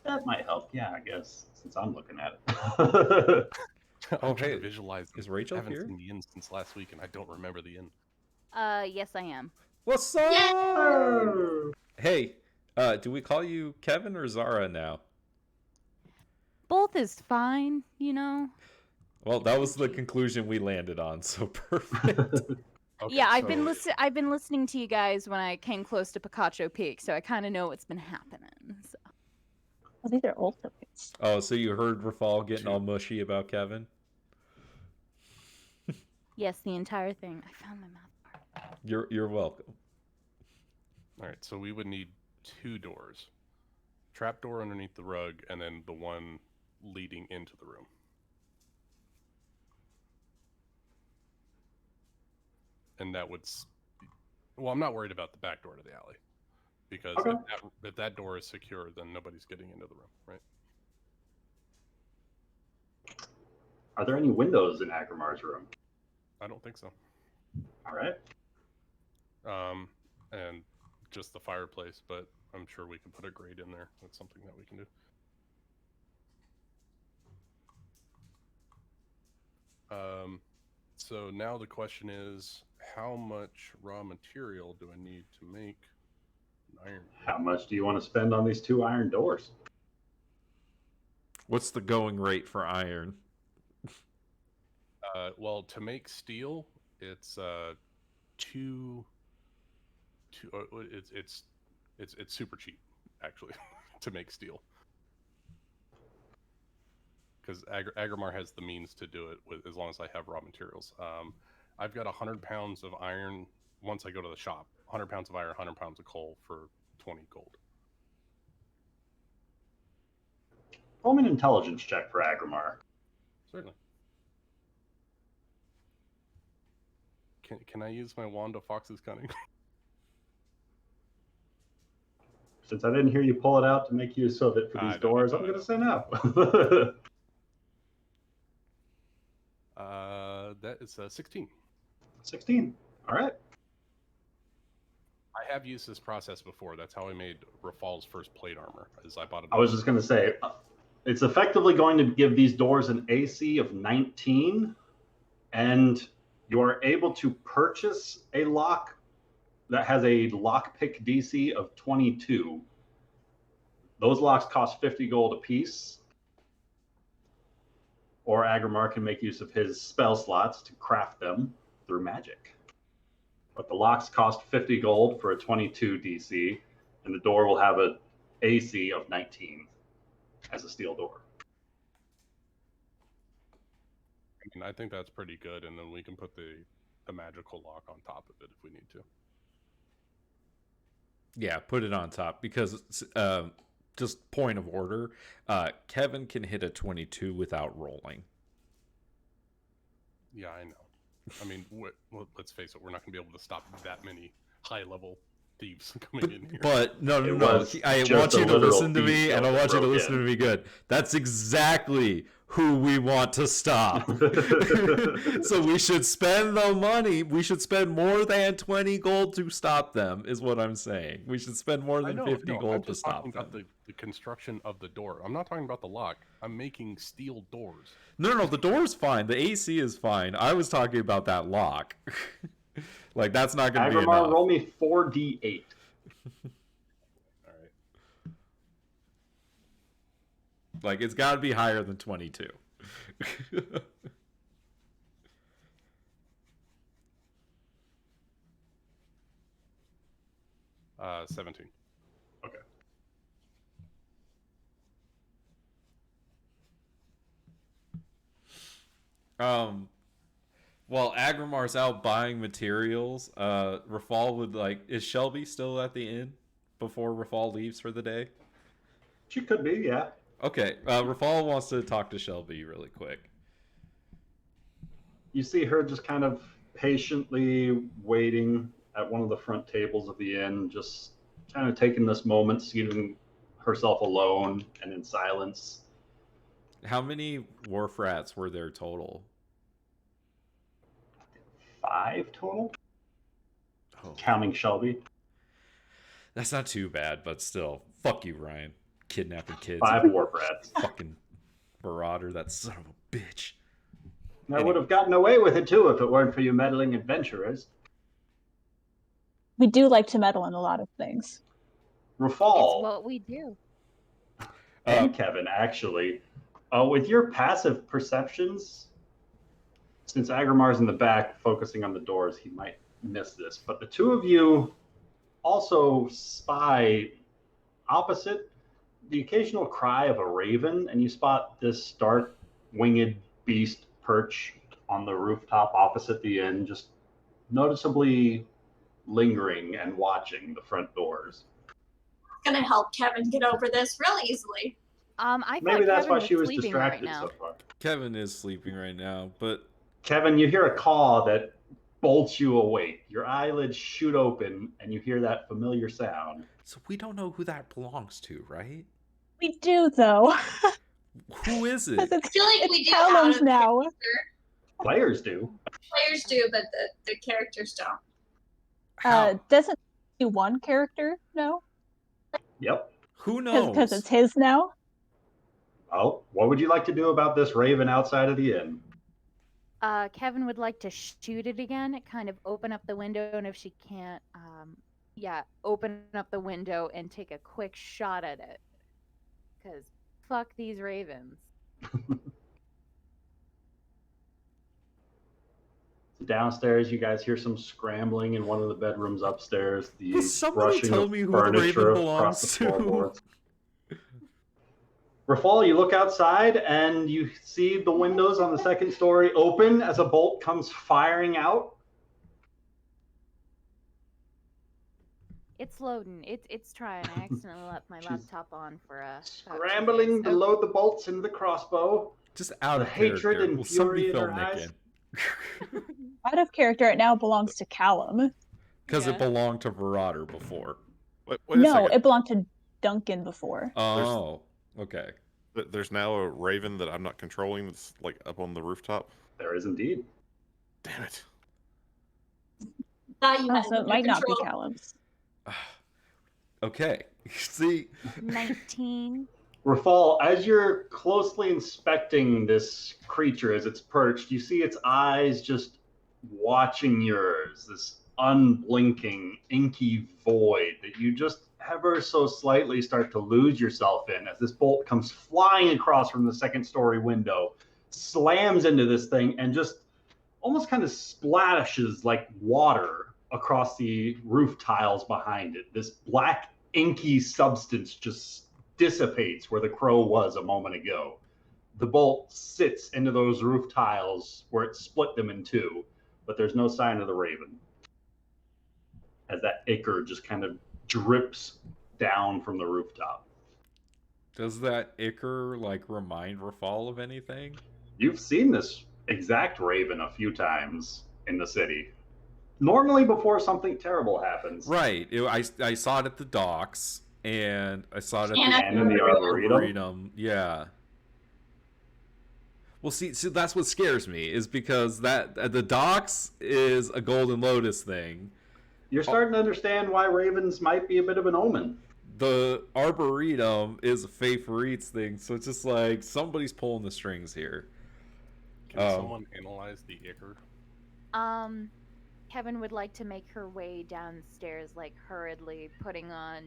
That might help, yeah, I guess, since I'm looking at it. I'm Oh, trying hey, to visualize. is Rachel I haven't here? seen the inn since last week, and I don't remember the inn. Yes, I am. What's up? Hey, do we call you Kevin or Zara now? Both is fine, you know. Well, that was the conclusion we landed on, so perfect. Okay, Yeah, so I've been listening to you guys when I came close to Picacho Peak, so I kind of know what's been happening. So. Well, these are old topics. Oh, so you heard Rafal getting all mushy about Kevin? Yes, the entire thing. I found my mouth part. You're welcome. All right, so we would need 2 doors. Trap door underneath the rug, and then the one leading into the room. And that would... Well, I'm not worried about the back door to the alley. Because Okay. if that door is secure, then nobody's getting into the room, right? Are there any windows in Agrimar's room? I don't think so. All right. And just the fireplace, but I'm sure we can put a grate in there. That's something that we can do. So now the question is, how much raw material do I need to make an iron? How much do you want to spend on these 2 iron doors? What's the going rate for iron? Well, to make steel, it's it's super cheap actually to make steel, because Agrimar has the means to do it with, as long as I have raw materials. I've got 100 pounds of iron once I go to the shop. 100 pounds of iron, 100 pounds of coal for 20 gold. Roll me an intelligence check for Agrimar. Certainly. Can I use my wand of Fox's Cunning? Since I didn't hear you pull it out to make use of it for I these don't doors, know. I'm going to say no. That is 16. 16. All right. I have used this process before. That's how I made Rafal's first plate armor. Is I bought it. I was just going to say, it's effectively going to give these doors an AC of 19, and you are able to purchase a lock that has a lockpick DC of 22. Those locks cost 50 gold apiece. Or Agrimar can make use of his spell slots to craft them through magic. But the locks cost 50 gold for a 22 DC, and the door will have an AC of 19 as a steel door. I think that's pretty good, and then we can put the magical lock on top of it if we need to. Yeah, put it on top because just point of order, Kevin can hit a 22 without rolling. Yeah, I know. I mean, let's face it, we're not going to be able to stop that many high-level thieves coming in here. But no. I just want a you to literal listen to thief me, and I that want you to broke listen in. to me good. That's exactly who we want to stop. So we should spend the money. We should spend more than 20 gold to stop them, is what I'm saying. We should spend more than 50 I'm gold to just stop talking them. about the construction of the door. I'm not talking about the lock. I'm making steel doors. No, the door's fine. The AC is fine. I was talking about that lock. Like, that's not going to be Agrimar, enough. roll me 4d8. All right. Like, it's got to be higher than 22. 17. Okay. While Agrimar's out buying materials, Rafal would is Shelby still at the inn before Rafal leaves for the day? She could be, yeah. Okay, Rafal wants to talk to Shelby really quick. You see her just kind of patiently waiting at one of the front tables of the inn, just kind of taking this moment, seating herself alone and in silence. How many wharf rats were there total? 5 total, Oh, counting Shelby. that's not too bad, but still, fuck you, Ryan. Kidnapping kids. 5 wharf rats. Fucking marauder, that son of a bitch. I would have gotten away with it too if it weren't for you meddling adventurers. We do like to meddle in a lot of things. Rafal It's what we do. and Kevin, actually, with your passive perceptions, since Agrimar's in the back focusing on the doors, he might miss this. But the two of you also spy opposite the occasional cry of a raven, and you spot this dark winged beast perch on the rooftop opposite the inn, just noticeably lingering and watching the front doors. Gonna help Kevin get over this real easily. I Maybe thought that's Kevin why she was sleeping right distracted now. so far. Kevin is sleeping right now, but Kevin, you hear a caw that bolts you awake. Your eyelids shoot open, and you hear that familiar sound. so we don't know who that belongs to, right? We do, though. Who is it? Because I feel like we it's do out Callum's of now. Players do. Players do, but the characters don't. How? Doesn't do one character know? Yep. Who knows? Because it's his now. Oh, what would you like to do about this raven outside of the inn? Kevin would like to shoot it again, kind of open up the window, and if she can't, open up the window and take a quick shot at it. Because fuck these ravens. Downstairs, you guys hear some scrambling in one of the bedrooms upstairs. The Will somebody brushing tell of me who the furniture raven across belongs the to? floorboards. Rafal, you look outside and you see the windows on the second story open as a bolt comes firing out. It's loading. It's trying. I accidentally left my She's laptop on for a Scrambling to load the bolts into the crossbow. Just out The of hatred character. and Will somebody fury in fill her Nick eyes. in? Out of character, it now belongs to Callum. Because Yeah. it belonged to Marauder before. Wait a No, second. it belonged to Duncan before. Oh, okay. There's now a raven that I'm not controlling that's like up on the rooftop. There is indeed. Damn it. Thought you Oh, had so it under might not be control. Callum's. Okay. See, 19. Rafal, as you're closely inspecting this creature as it's perched, you see its eyes just watching yours, this unblinking, inky void that you just ever so slightly start to lose yourself in as this bolt comes flying across from the second story window, slams into this thing, and just almost kind of splashes like water across the roof tiles behind it. This black, inky substance just dissipates where the crow was a moment ago. The bolt sits into those roof tiles where it split them in two, but there's no sign of the raven. As that ichor just kind of drips down from the rooftop. does that ichor like remind Rafal of anything? You've seen this exact raven a few times in the city. Normally before something terrible happens. Right. I saw it at the docks, and I saw it at And in the Arboretum. Yeah. Well, see, that's what scares me, is because that at the docks is a Golden Lotus thing. You're starting to understand why ravens might be a bit of an omen. The Arboretum is a Fae for Eats thing, so it's just like somebody's pulling the strings here. Can someone analyze the ichor? Kevin would like to make her way downstairs, like hurriedly, putting on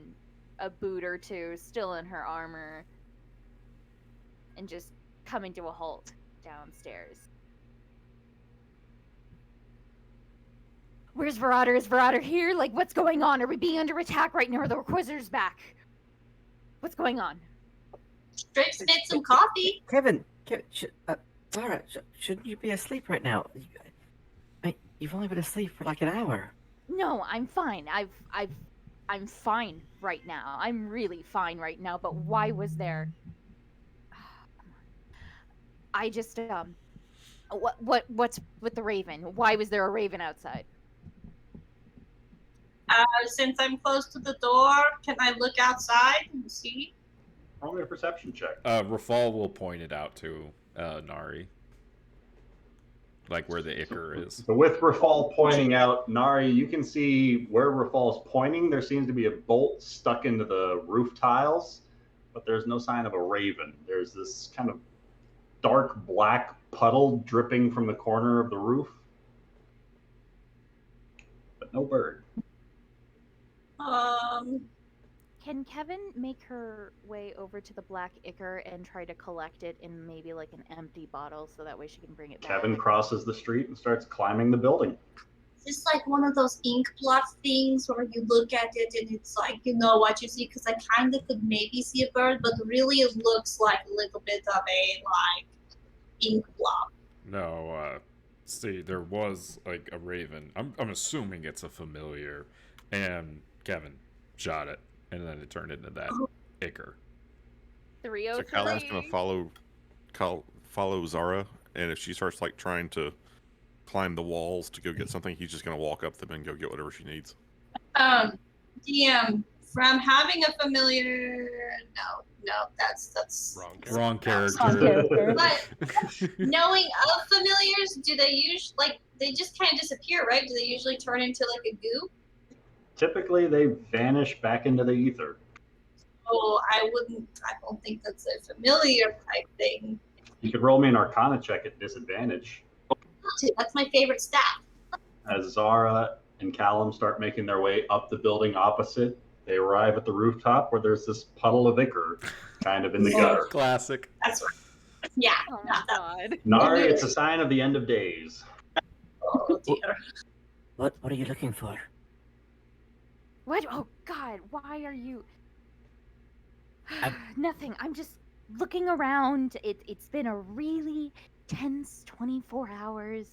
a boot or two, still in her armor, and just coming to a halt downstairs. Where's Verada? Is Verada here? Like, what's going on? Are we being under attack right now? Are the Inquisitors back? What's going on? Drake's made some coffee. Kevin, Zara, shouldn't you be asleep right now? You've only been asleep for like an hour. No, I'm fine. I'm fine right now. I'm really fine right now, but why was there... I just, What's with the raven? Why was there a raven outside? Since I'm close to the door, can I look outside and see? Roll me a perception check. Rafal will point it out to Nari. Like where the ichor is. So with Rafal pointing out, Nari, you can see where Rafal's pointing. There seems to be a bolt stuck into the roof tiles, but there's no sign of a raven. There's this kind of dark black puddle dripping from the corner of the roof, but no bird. Can Kevin make her way over to the black ichor and try to collect it in maybe like an empty bottle so that way she can bring it back? Kevin crosses the street and starts climbing the building. Is this like one of those ink blot things where you look at it and it's like, you know what you see? Because I kind of could maybe see a bird, but really it looks like a little bit of a, like, ink blot. No, see, there was like a raven. I'm assuming it's a familiar, and Kevin shot it, and then it turned into that ichor. 303. So Callum's gonna follow Zara, and if she starts like trying to climb the walls to go get something, he's just gonna walk up them and go get whatever she needs. DM, from having a familiar, no, that's wrong character. But knowing of familiars, do they usually, like, they just kind of disappear, right? Do they usually turn into like a goop? Typically, they vanish back into the ether. Oh, I don't think that's a familiar type thing. You could roll me an Arcana check at disadvantage. That's my favorite stat. As Zara and Callum start making their way up the building opposite, they arrive at the rooftop where there's this puddle of ichor kind of in the gutter. Classic. That's right. Yeah. Oh my god. Nari, it's a sign of the end of days. Oh dear. What are you looking for? What? Oh god, why are you... I'm- Nothing. I'm just looking around. It's been a really tense 24 hours,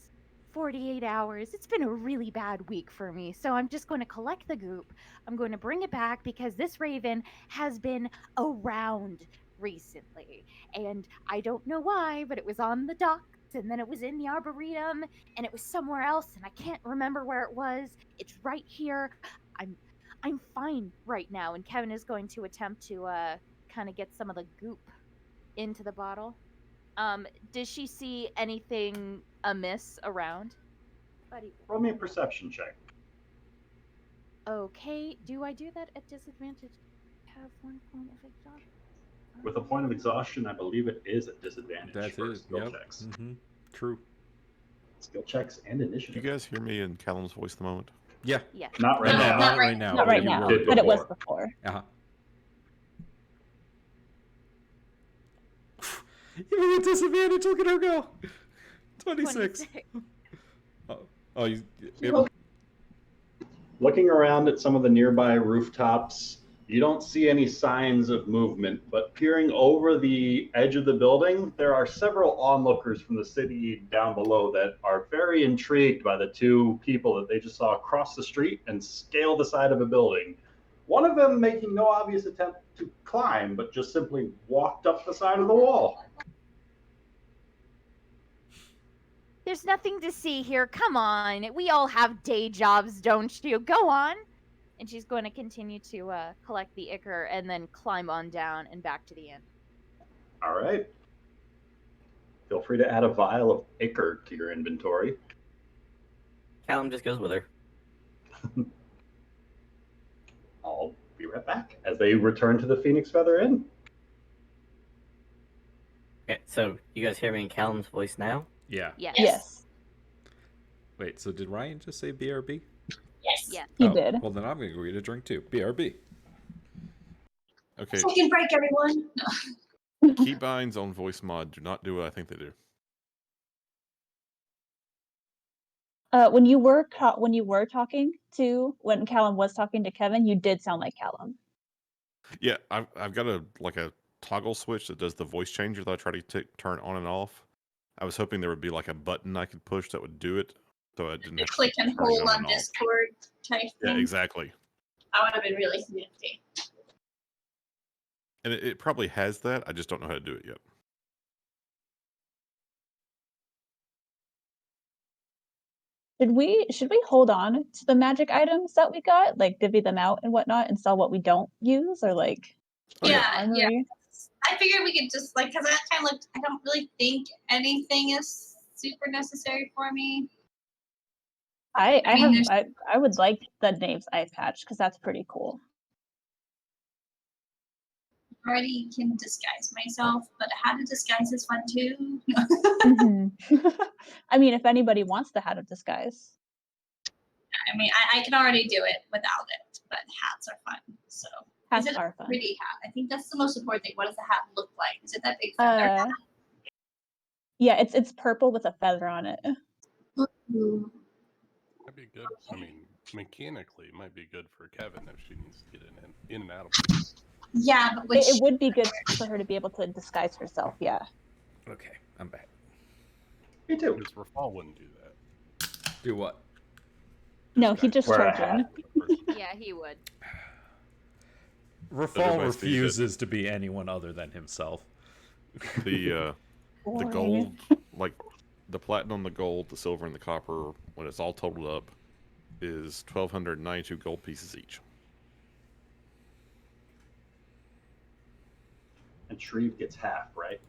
48 hours. It's been a really bad week for me. So I'm just going to collect the goop. I'm going to bring it back because this raven has been around recently. And I don't know why, but it was on the docks and then it was in the arboretum and it was somewhere else and I can't remember where it was. It's right here. I'm fine right now, and Kevin is going to attempt to kind of get some of the goop into the bottle. Does she see anything amiss around? Roll me a perception check. Okay, do I do that at disadvantage? Have 1 point of exhaustion. With a point of exhaustion, I believe it is at disadvantage That for is, skill yep. checks. Mm-hmm. True. Skill checks and Do initiative. you guys hear me in Callum's voice at the moment? Yeah. Yeah. Not right No, now. Not right now. Not right you now, were but it was before. before. Uh-huh. Even with disadvantage, look at her go. 26. Oh, Looking around at some of the nearby rooftops, you don't see any signs of movement, but peering over the edge of the building, there are several onlookers from the city down below that are very intrigued by the two people that they just saw cross the street and scale the side of a building. One of them making no obvious attempt to climb, but just simply walked up the side of the wall. There's nothing to see here. Come on. We all have day jobs, don't you? Go on. And she's going to continue to collect the ichor and then climb on down and back to the inn. All right. Feel free to add a vial of ichor to your inventory. Callum just goes with her. I'll be right back as they return to the Phoenix Feather Inn. Okay, so you guys hear me in Callum's voice now? yeah. Yes. Yes, Wait, so did Ryan just say BRB? Yes. Yeah. he Oh, did. Well, then I'm going to go get a drink too. BRB. Okay. Second break, everyone. No. Keybinds on voice mod do not do what I think they do. When you were talking to when Callum was talking to Kevin, you did sound like Callum. Yeah, I've got a toggle switch that does the voice changer that I try to turn on and off. I was hoping there would be like a button I could push that would do it, so I didn't have to Click and keep turning hold it on and off. Discord type Yeah, thing. exactly. That would have been really nifty. And it probably has that. I just don't know how to do it yet. Should we hold on to the magic items that we got, like divvy them out and whatnot, and sell what we don't use, or like Oh, yeah. armory? I figured we could just like, because I kind of looked. I don't really think anything is super necessary for me. I would like the Knave's eye patch because that's pretty cool. Already can disguise myself, but how to disguise is fun too. I mean, if anybody wants the hat of disguise. I mean, I can already do it without it, but hats are fun. So Hats is it are a fun. pretty hat? I think that's the most important thing. What does the hat look like? Is it that big feather hat? Yeah, it's purple with a feather on it. Ooh. That'd be good. I mean, mechanically, it might be good for Kevin if she needs to get in and out of it. Yeah, but It would be good for her to be able to disguise herself. Yeah. Okay, I'm back. Me too. Because Rafal wouldn't do that. Do what? No, he just Wear told a you. hat. Yeah, he would. Rafal Everybody sees it. refuses to be anyone other than himself. The Boring. gold, like the platinum, the gold, the silver, and the copper, when it's all totaled up, is 1,292 gold pieces each. And Shreve gets half, right?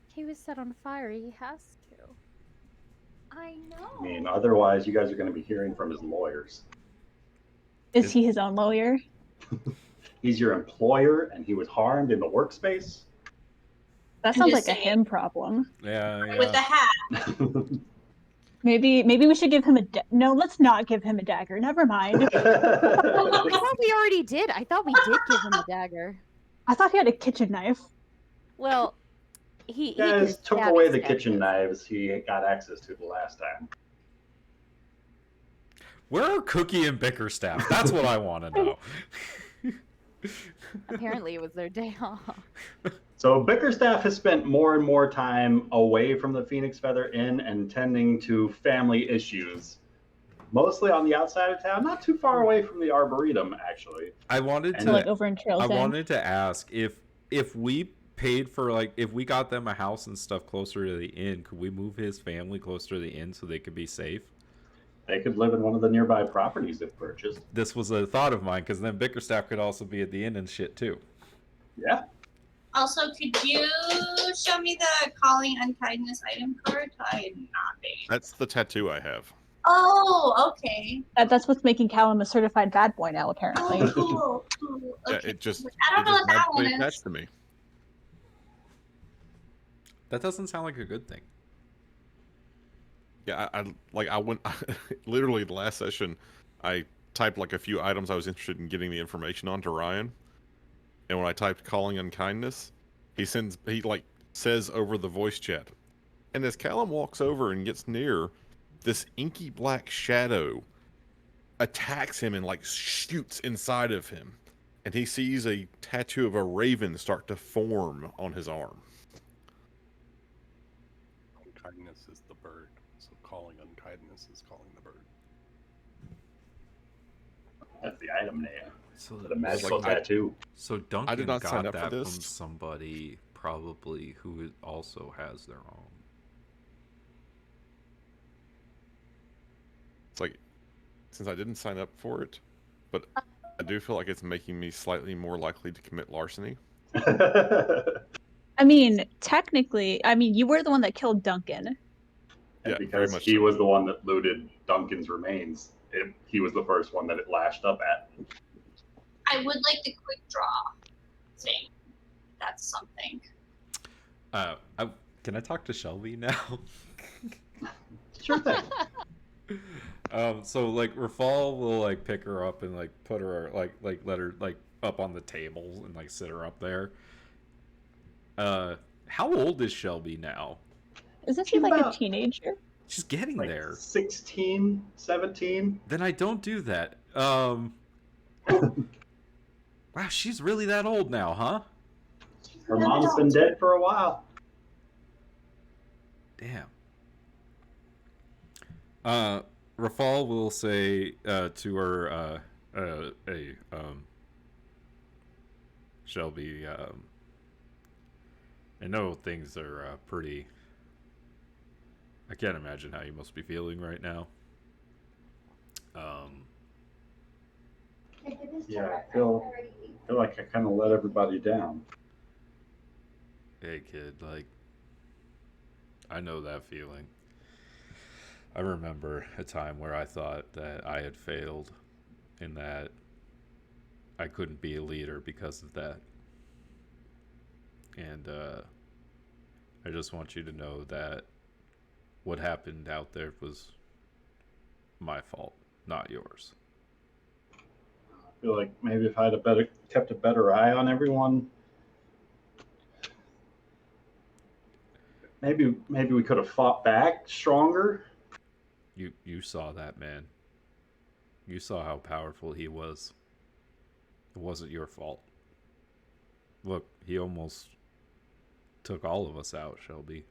He was set on fire. He has to. I know. I mean, otherwise, you guys are going to be hearing from his lawyers. Is he his own lawyer? He's your employer, and he was harmed in the workspace. That sounds like a him problem. Yeah. With the hat. Maybe we should give him no. Let's not give him a dagger. Never mind. I thought we already did. I thought we did give him a dagger. I thought he had a kitchen knife. Well, he guys can took stab away his the sketches. kitchen knives he got access to the last time. Where are Cookie and Bickerstaff? That's what I want to know. Apparently, it was their day off. So Bickerstaff has spent more and more time away from the Phoenix Feather Inn and tending to family issues, mostly on the outside of town, not too far away from the Arboretum, actually. I wanted And to like over in Trails I End. wanted to ask if we paid for, like, if we got them a house and stuff closer to the inn, could we move his family closer to the inn so they could be safe? They could live in one of the nearby properties if purchased. This was a thought of mine, because then Bickerstaff could also be at the inn and shit too. Yeah. Also, could you show me the calling unkindness item card? I am not big. That's the tattoo I have. Oh, okay. That's what's making Callum a certified bad boy now, apparently. Oh, cool. Yeah, Okay. it just I don't know what that magically one is. attached to me. That doesn't sound like a good thing. Yeah, I went literally the last session. I typed like a few items I was interested in getting the information on to Ryan, and when I typed calling unkindness, he says over the voice chat, and as Callum walks over and gets near, this inky black shadow attacks him and like shoots inside of him, and he sees a tattoo of a raven start to form on his arm. Unkindness is the bird, so calling unkindness is calling the bird. That's the item name. So The magical like, tattoo. So Duncan I did not sign got up for that this. from somebody probably who also has their own. It's like, since I didn't sign up for it, but I do feel like it's making me slightly more likely to commit larceny. I mean, technically, you were the one that killed Duncan. Yeah, very because much he so. was the one that looted Duncan's remains. He was the first one that it lashed up at. I would like the quick draw thing. That's something. Can I talk to Shelby now? Sure thing. So like Rafal will like pick her up and like put her like let her like up on the table and like sit her up there. How old is Shelby now? Isn't she like a About- teenager? She's getting Like there. 16, 17. Then I don't do that. Wow, she's really that old now, huh? Her mom's been dead for a while. Damn. Rafal will say to her, hey, Shelby, I know things are pretty I can't imagine how you must be feeling right now. Yeah, I feel like I kind of let everybody down. Hey, kid, like, I know that feeling. I remember a time where I thought that I had failed and that I couldn't be a leader because of that. And I just want you to know that what happened out there was my fault, not yours. I feel like maybe if I'd have kept a better eye on everyone, maybe we could have fought back stronger. You saw that, man. You saw how powerful he was. It wasn't your fault. Look, he almost took all of us out, Shelby.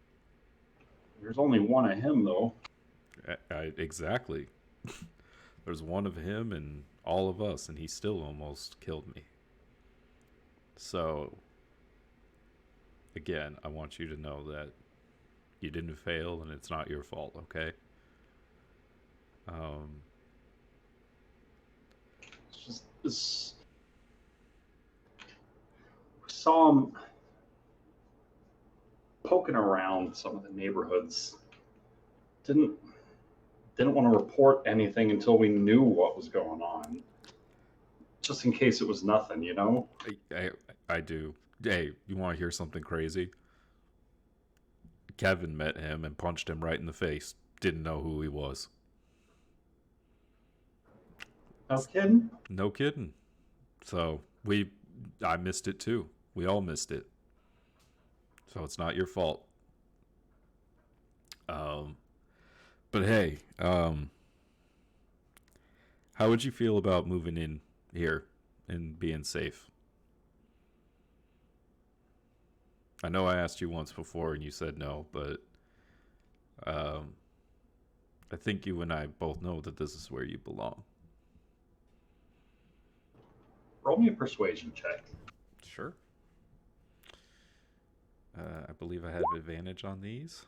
There's only one of him, though. Exactly. There's one of him and all of us, and he still almost killed me. So, again, I want you to know that you didn't fail, and it's not your fault, okay? It's just this. We saw him poking around some of the neighborhoods. Didn't want to report anything until we knew what was going on. Just in case it was nothing, you know? I do. Hey, you want to hear something crazy? Kevin met him and punched him right in the face. Didn't know who he was. No kidding? No kidding. So I missed it too. We all missed it. So it's not your fault. But hey, how would you feel about moving in here and being safe? I know I asked you once before and you said no, but I think you and I both know that this is where you belong. Roll me a persuasion check. Sure. I believe I have advantage on these.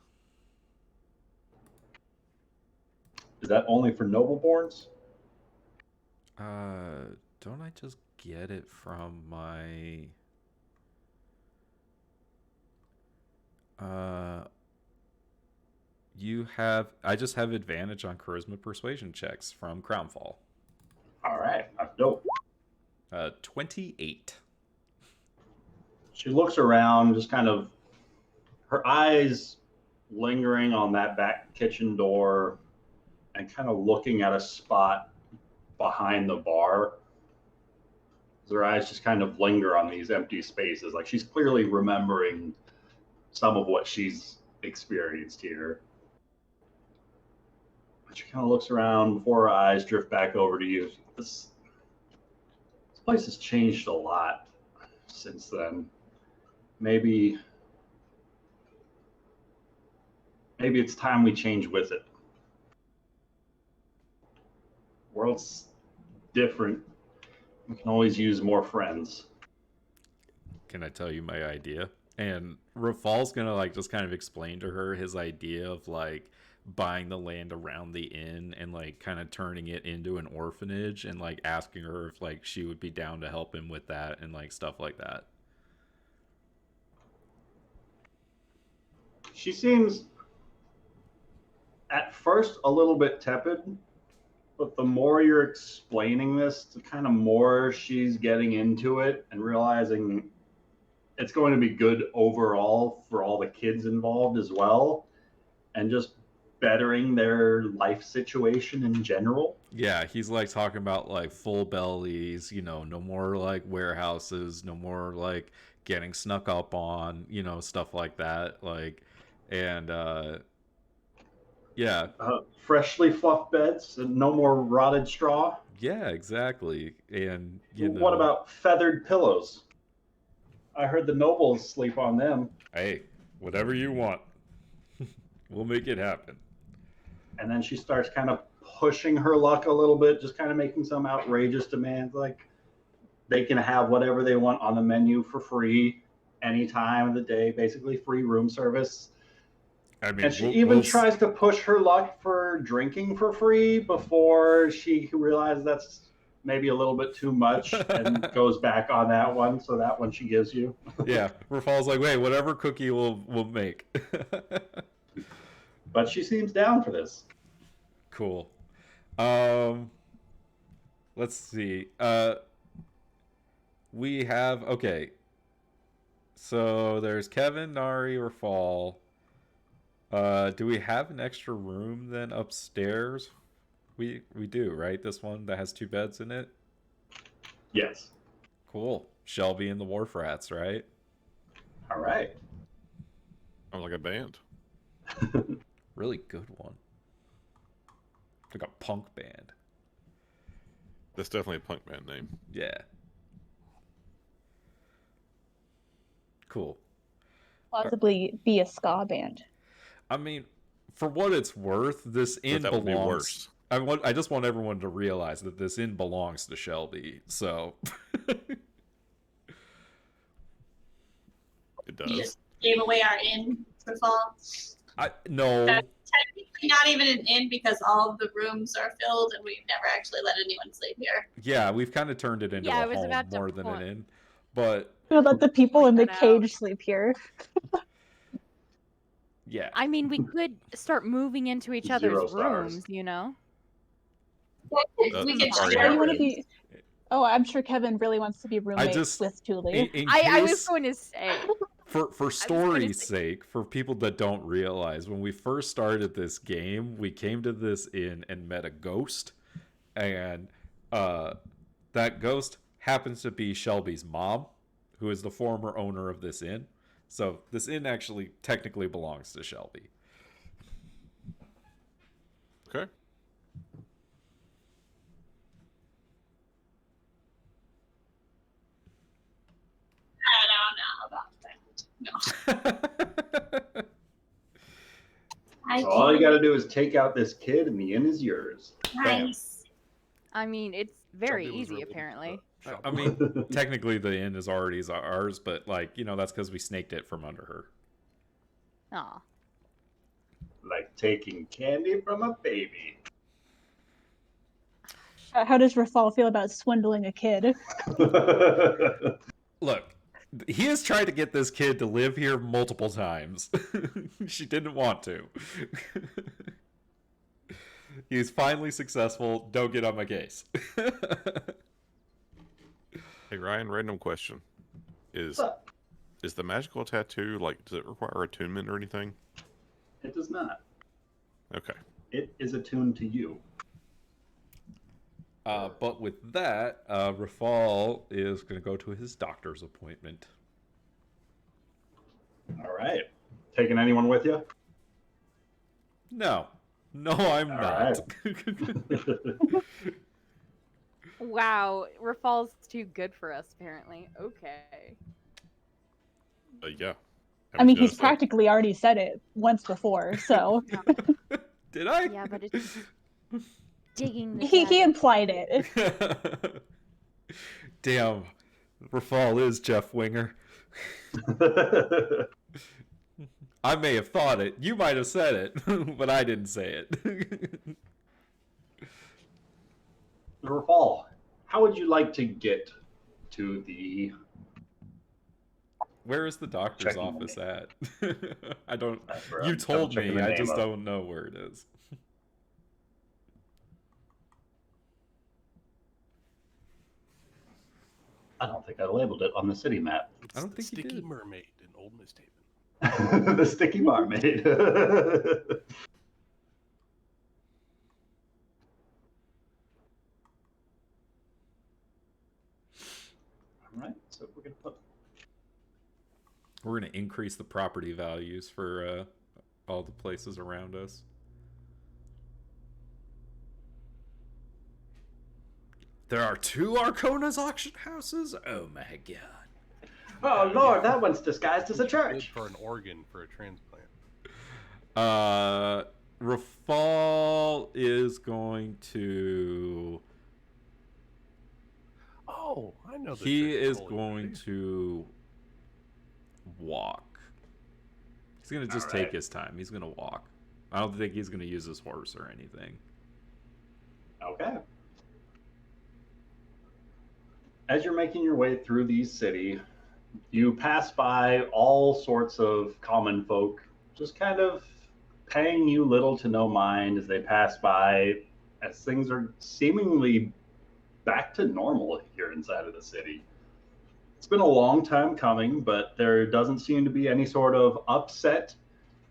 Is that only for nobleborns? Don't I just get it from my... I just have advantage on charisma persuasion checks from Crownfall. All right, that's dope. 28. She looks around, just kind of, her eyes lingering on that back kitchen door and kind of looking at a spot behind the bar. Her eyes just kind of linger on these empty spaces. Like she's clearly remembering some of what she's experienced here. She kind of looks around before her eyes drift back over to you. This place has changed a lot since then. Maybe it's time we change with it. World's different. We can always use more friends. Can I tell you my idea? And Rafal's gonna like just kind of explain to her his idea of like buying the land around the inn and like kind of turning it into an orphanage and like asking her if like she would be down to help him with that and like stuff like that. She seems at first a little bit tepid, but the more you're explaining this, the kind of more she's getting into it and realizing it's going to be good overall for all the kids involved as well, and just bettering their life situation in general. Yeah, he's like talking about like full bellies, you know, no more like warehouses, no more like getting snuck up on, you know, stuff like that. Like, and yeah. Freshly fluffed beds and no more rotted straw. Yeah, exactly. And you know, what about feathered pillows? I heard the nobles sleep on them. Hey, whatever you want. We'll make it happen. And then she starts kind of pushing her luck a little bit, just kind of making some outrageous demands, like they can have whatever they want on the menu for free any time of the day, basically free room service. I mean, And she even tries to push her luck for drinking for free before she realizes that's maybe a little bit too much and goes back on that one. So that one she gives you. Yeah, Rafal's like, wait, whatever cookie we'll make. But she seems down for this. Cool. Let's see. We have okay. So there's Kevin, Nari, Rafal. Do we have an extra room then upstairs? We do, right? This one that has 2 beds in it? Yes. Cool. Shelby and the Wharf Rats, right? All right. I'm like a band. Really good one. Like a punk band. That's definitely a punk band name. Yeah. Cool. Possibly be a ska band. I mean, for what it's worth, this inn that would be belongs. worse. I just want everyone to realize that this inn belongs to Shelby. So. It does. You just gave away our inn for fall. No. That's technically not even an inn because all of the rooms are filled and we've never actually let anyone sleep here. Yeah, we've kind of turned it into Yeah, I a was home about to more than an point. inn. But We'll let the people in the Point that cage out. sleep here. yeah. I mean, we could start moving into each 0 other's stars. rooms, you know? We can Sorry, share Why do you want to rooms. be? Oh, I'm sure Kevin really wants to be roommates just- with Thule. In I was case- going to say. For story's sake, for people that don't realize, when we first started this game, we came to this inn and met a ghost, and that ghost happens to be Shelby's mom, who is the former owner of this inn. So this inn actually technically belongs to Shelby. Okay. I don't know about that. No. I So all you got to do is take out this kid, and the inn is yours. Nice. I mean, it's very Shelby was easy, really apparently. I mean, technically the inn is already ours, but like, that's because we snaked it from under her. Aw. Like taking candy from a baby. How does Rafal feel about swindling a kid? Look, he has tried to get this kid to live here multiple times. She didn't want to. He's finally successful. Don't get on my case. Hey Ryan, random question: Is What's up? the magical tattoo does it require attunement or anything? It does not. Okay. It is attuned to you. But with that, Rafal is going to go to his doctor's appointment. All right. Taking anyone with you? No, I'm All not. Wow, Rafal's too good for us, apparently. Okay. Yeah. I mean, was he's gonna say, practically already said it once before, so Did I? Yeah, but it's digging the he dagger. implied it. Damn, Rafal is Jeff Winger. I may have thought it. You might have said it, but I didn't say it. Rafal, how would you like to get to the... Where is the doctor's Checking the office at? I don't. That's where You I'm told double-checking me. the I name just of. don't know where it is. I don't think I labeled it on the city map. I don't the think you Sticky did. Mermaid in Old Misthaven. The sticky marmaid. All right, so we're gonna put. We're gonna increase the property values for all the places around us. There are 2 Arcona's auction houses? Oh my god. Oh Lord, that one's disguised as a Good church. for an organ for a transplant. Rafal is going to... Oh, I know. He is going to walk. He's gonna just All take right. his time. He's gonna walk. I don't think he's gonna use his horse or anything. Okay. As you're making your way through the city, you pass by all sorts of common folk, just kind of paying you little to no mind as they pass by, as things are seemingly back to normal here inside of the city. It's been a long time coming, but there doesn't seem to be any sort of upset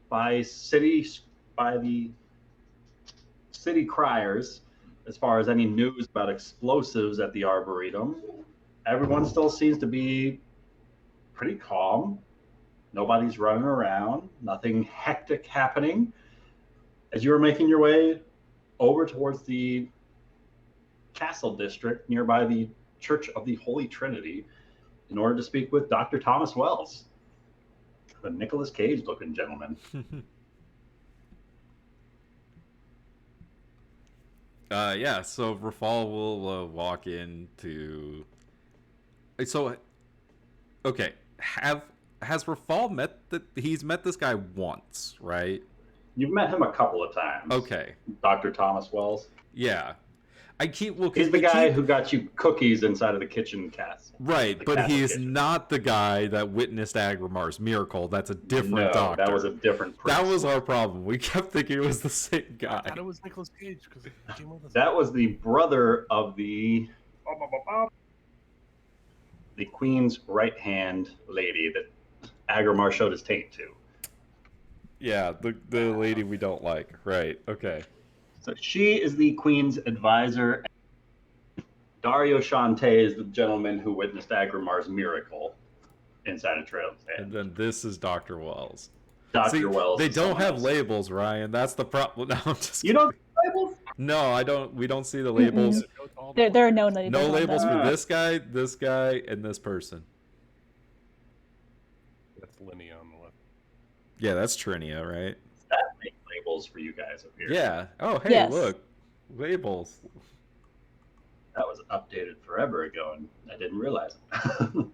by the city criers as far as any news about explosives at the Arboretum. Everyone still seems to be pretty calm. Nobody's running around, nothing hectic happening. As you are making your way over towards the castle district nearby the Church of the Holy Trinity in order to speak with Dr. Thomas Wells, the Nicolas Cage looking gentleman. Yeah, so Rafal will walk into. So, okay, has Rafal he's met this guy once, right? You've met him a couple of times. Okay. Dr. Thomas Wells. Yeah. He's the guy who got you cookies inside of the kitchen castle. Right, but he is not the guy that witnessed Agrimar's miracle. That's a different doctor. That was a different priest. That was our problem. We kept thinking it was the same guy. I thought it was Nicolas Cage because he came with us. That was the brother of the queen's right-hand lady that Agrimar showed his taint to. Yeah, the lady we don't like. Right, okay. So she is the queen's advisor. Dario Shante is the gentleman who witnessed Agrimar's miracle inside of Trail's head. And then this is Dr. Wells. Dr. Wells. They don't have labels, Ryan. That's the problem. No, I'm just You don't have labels? No, I don't. We don't see the labels. There are no labels. No on labels them. for this guy, and this person. That's Linnea on the left. Yeah, that's Trinia, right? That make labels for you guys up here. Yeah. Oh, hey, Yes. look. Labels. That was updated forever ago, and I didn't realize it.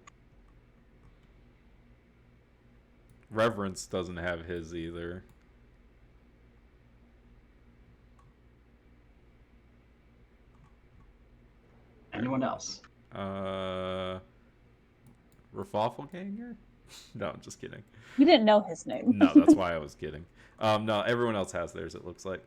Reverence doesn't have his either. Anyone else? Raffleganger? No, I'm just kidding. You didn't know his name. No, that's why I was kidding. No, everyone else has theirs, it looks like.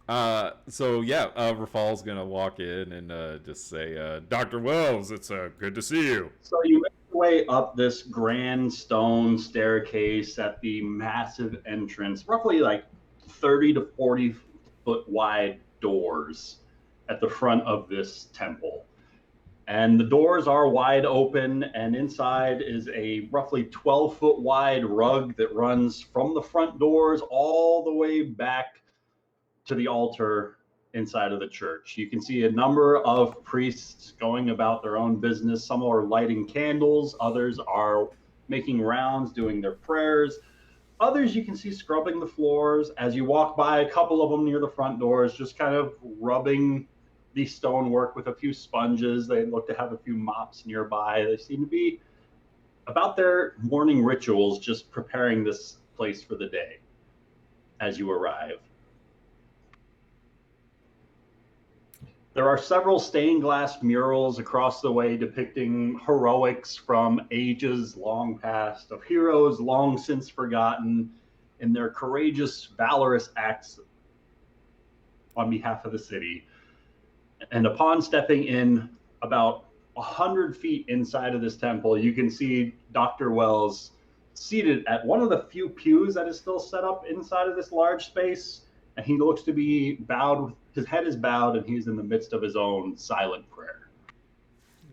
So yeah, Rafal's gonna walk in and just say, Dr. Wells, it's good to see you. So you make your way up this grand stone staircase at the massive entrance, roughly like 30 to 40 foot wide doors at the front of this temple. And the doors are wide open, and inside is a roughly 12-foot wide rug that runs from the front doors all the way back to the altar inside of the church. You can see a number of priests going about their own business. Some are lighting candles, others are making rounds, doing their prayers. Others you can see scrubbing the floors. As you walk by, a couple of them near the front doors, just kind of rubbing the stonework with a few sponges. They look to have a few mops nearby. They seem to be about their morning rituals, just preparing this place for the day as you arrive. There are several stained glass murals across the way depicting heroics from ages long past, of heroes long since forgotten in their courageous, valorous acts on behalf of the city. And upon stepping in about 100 feet inside of this temple, you can see Dr. Wells seated at one of the few pews that is still set up inside of this large space. And he looks to be bowed, his head is bowed, and he's in the midst of his own silent prayer.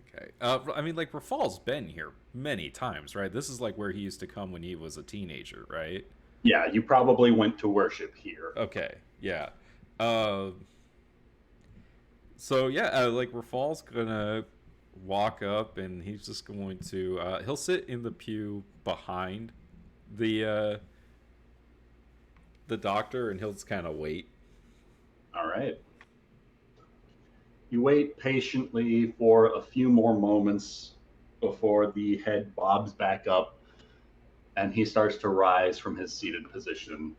Okay. I mean, like, Rafal's been here many times, right? This is like where he used to come when he was a teenager, right? Yeah, you probably went to worship here. Okay, yeah. So yeah, like Rafal's gonna walk up and he's just going to he'll sit in the pew behind the doctor, and he'll just kind of wait. All right. You wait patiently for a few more moments before the head bobs back up. and he starts to rise from his seated position.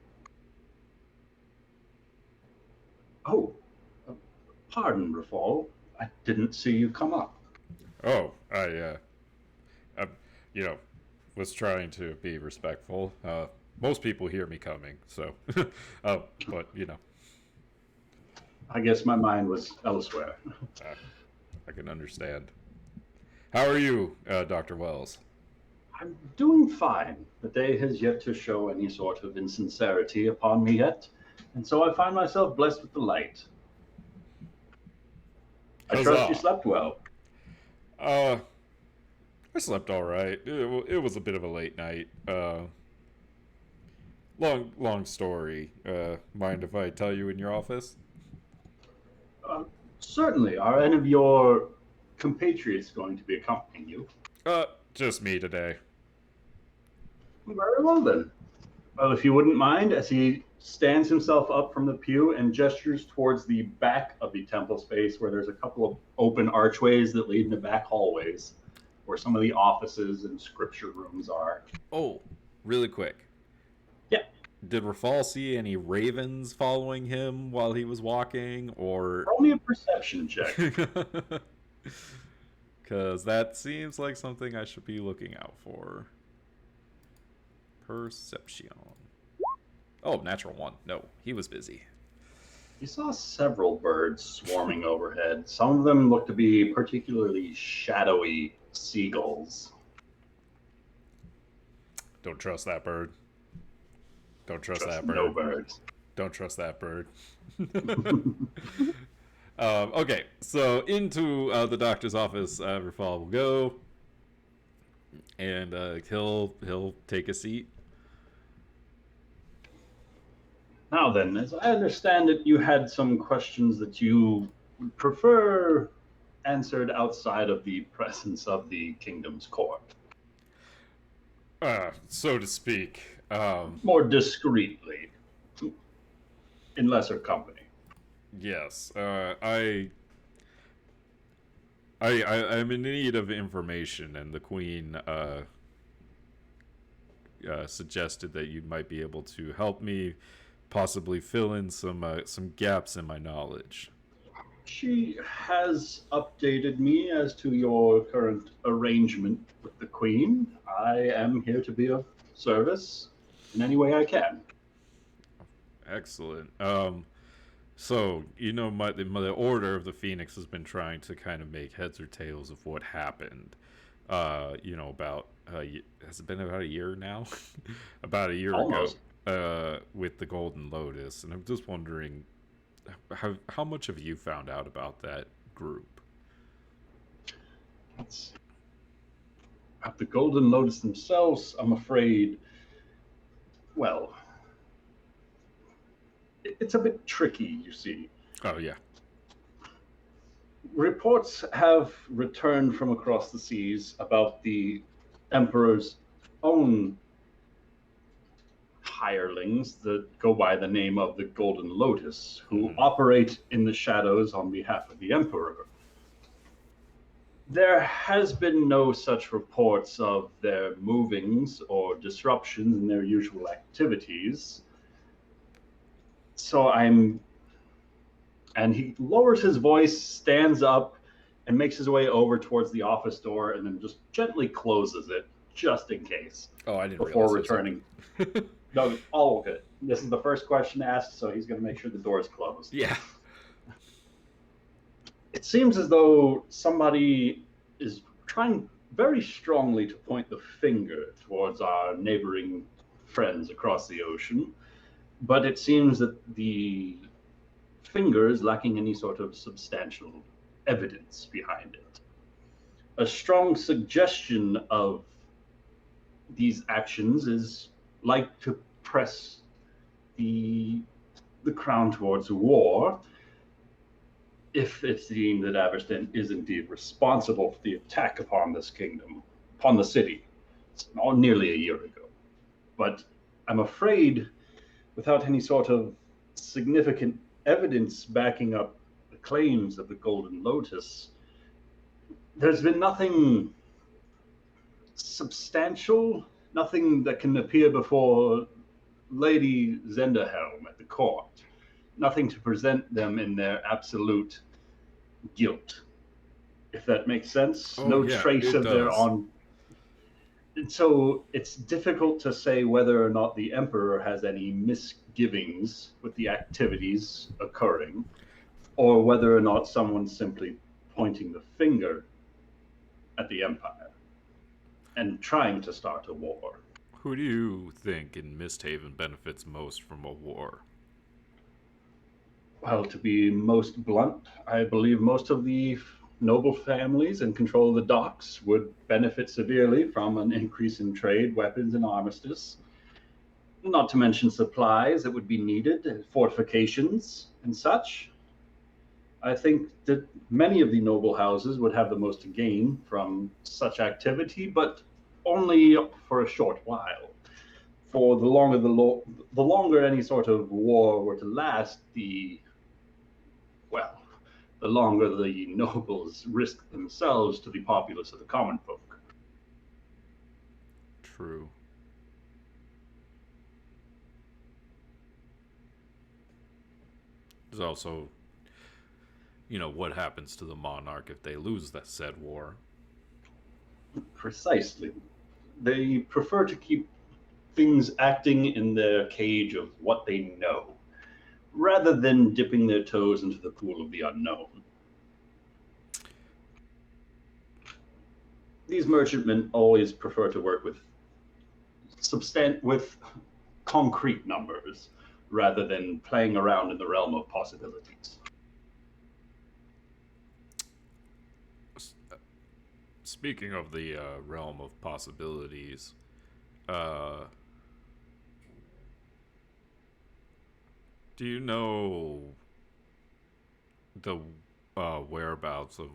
Oh, pardon, Rafal. I didn't see you come up. Oh, I was trying to be respectful. Most people hear me coming, so, but I guess my mind was elsewhere. I can understand. How are you, Dr. Wells? I'm doing fine. The day has yet to show any sort of insincerity upon me yet, and so I find myself blessed with the light. I trust you slept well. I slept all right. It was a bit of a late night. Long story. Mind if I tell you in your office? Certainly. Are any of your compatriots going to be accompanying you? Just me today. Very well then. Well, if you wouldn't mind, as he stands himself up from the pew and gestures towards the back of the temple space where there's a couple of open archways that lead into back hallways where some of the offices and scripture rooms are. Oh, really quick. Yeah. Did Rafal see any ravens following him while he was walking, or... Only a perception check. Because that seems like something I should be looking out for. Perception. Oh, natural 1. No, he was busy. You saw several birds swarming overhead. Some of them look to be particularly shadowy seagulls. Don't trust that bird. Don't trust that bird. No birds. Don't trust that bird. Okay, so into the doctor's office, Rafal will go, and he'll take a seat. Now then, as I understand it, you had some questions that you would prefer answered outside of the presence of the kingdom's court. So to speak. More discreetly, in lesser company. Yes, I'm in need of information, and the Queen suggested that you might be able to help me possibly fill in some gaps in my knowledge. She has updated me as to your current arrangement with the Queen. I am here to be of service in any way I can. Excellent. So, the Order of the Phoenix has been trying to kind of make heads or tails of what happened. About, has it been about a year now? About a year Almost. ago, with the Golden Lotus. And I'm just wondering, how much have you found out about that group? Let's see. About the Golden Lotus themselves, I'm afraid, well, it's a bit tricky, you see. Oh, yeah. Reports have returned from across the seas about the Emperor's own hirelings that go by the name of the Golden Lotus, who operate in the shadows on behalf of the Emperor. There has been no such reports of their movings or disruptions in their usual activities. So and he lowers his voice, stands up, and makes his way over towards the office door, and then just gently closes it, just in case. Oh, I didn't before realize returning. No, all good. This is the first question asked, so he's going to make sure the door is closed. Yeah. It seems as though somebody is trying very strongly to point the finger towards our neighboring friends across the ocean, but it seems that the finger is lacking any sort of substantial evidence behind it. A strong suggestion of these actions is like to press the crown towards war, if it's deemed that Aberstan is indeed responsible for the attack upon this kingdom, upon the city, nearly a year ago. But I'm afraid, without any sort of significant evidence backing up the claims of the Golden Lotus, there's been nothing substantial nothing that can appear before Lady Zenderhelm at the court. Nothing to present them in their absolute guilt, if that makes sense. Oh, No yeah, trace it of their does. on. And so it's difficult to say whether or not the Emperor has any misgivings with the activities occurring, or whether or not someone's simply pointing the finger at the Empire and trying to start a war. Who do you think in Misthaven benefits most from a war? Well, to be most blunt, I believe most of the noble families in control of the docks would benefit severely from an increase in trade, weapons, and armistice. Not to mention supplies that would be needed, fortifications, and such. I think that many of the noble houses would have the most to gain from such activity, but only for a short while. For the longer any sort of war were to last, the longer the nobles risk themselves to the populace of the common folk. True. There's also, what happens to the monarch if they lose that said war? Precisely. They prefer to keep things acting in their cage of what they know, rather than dipping their toes into the pool of the unknown. These merchantmen always prefer to work with concrete numbers rather than playing around in the realm of possibilities. Speaking of the realm of possibilities, do you know the whereabouts of,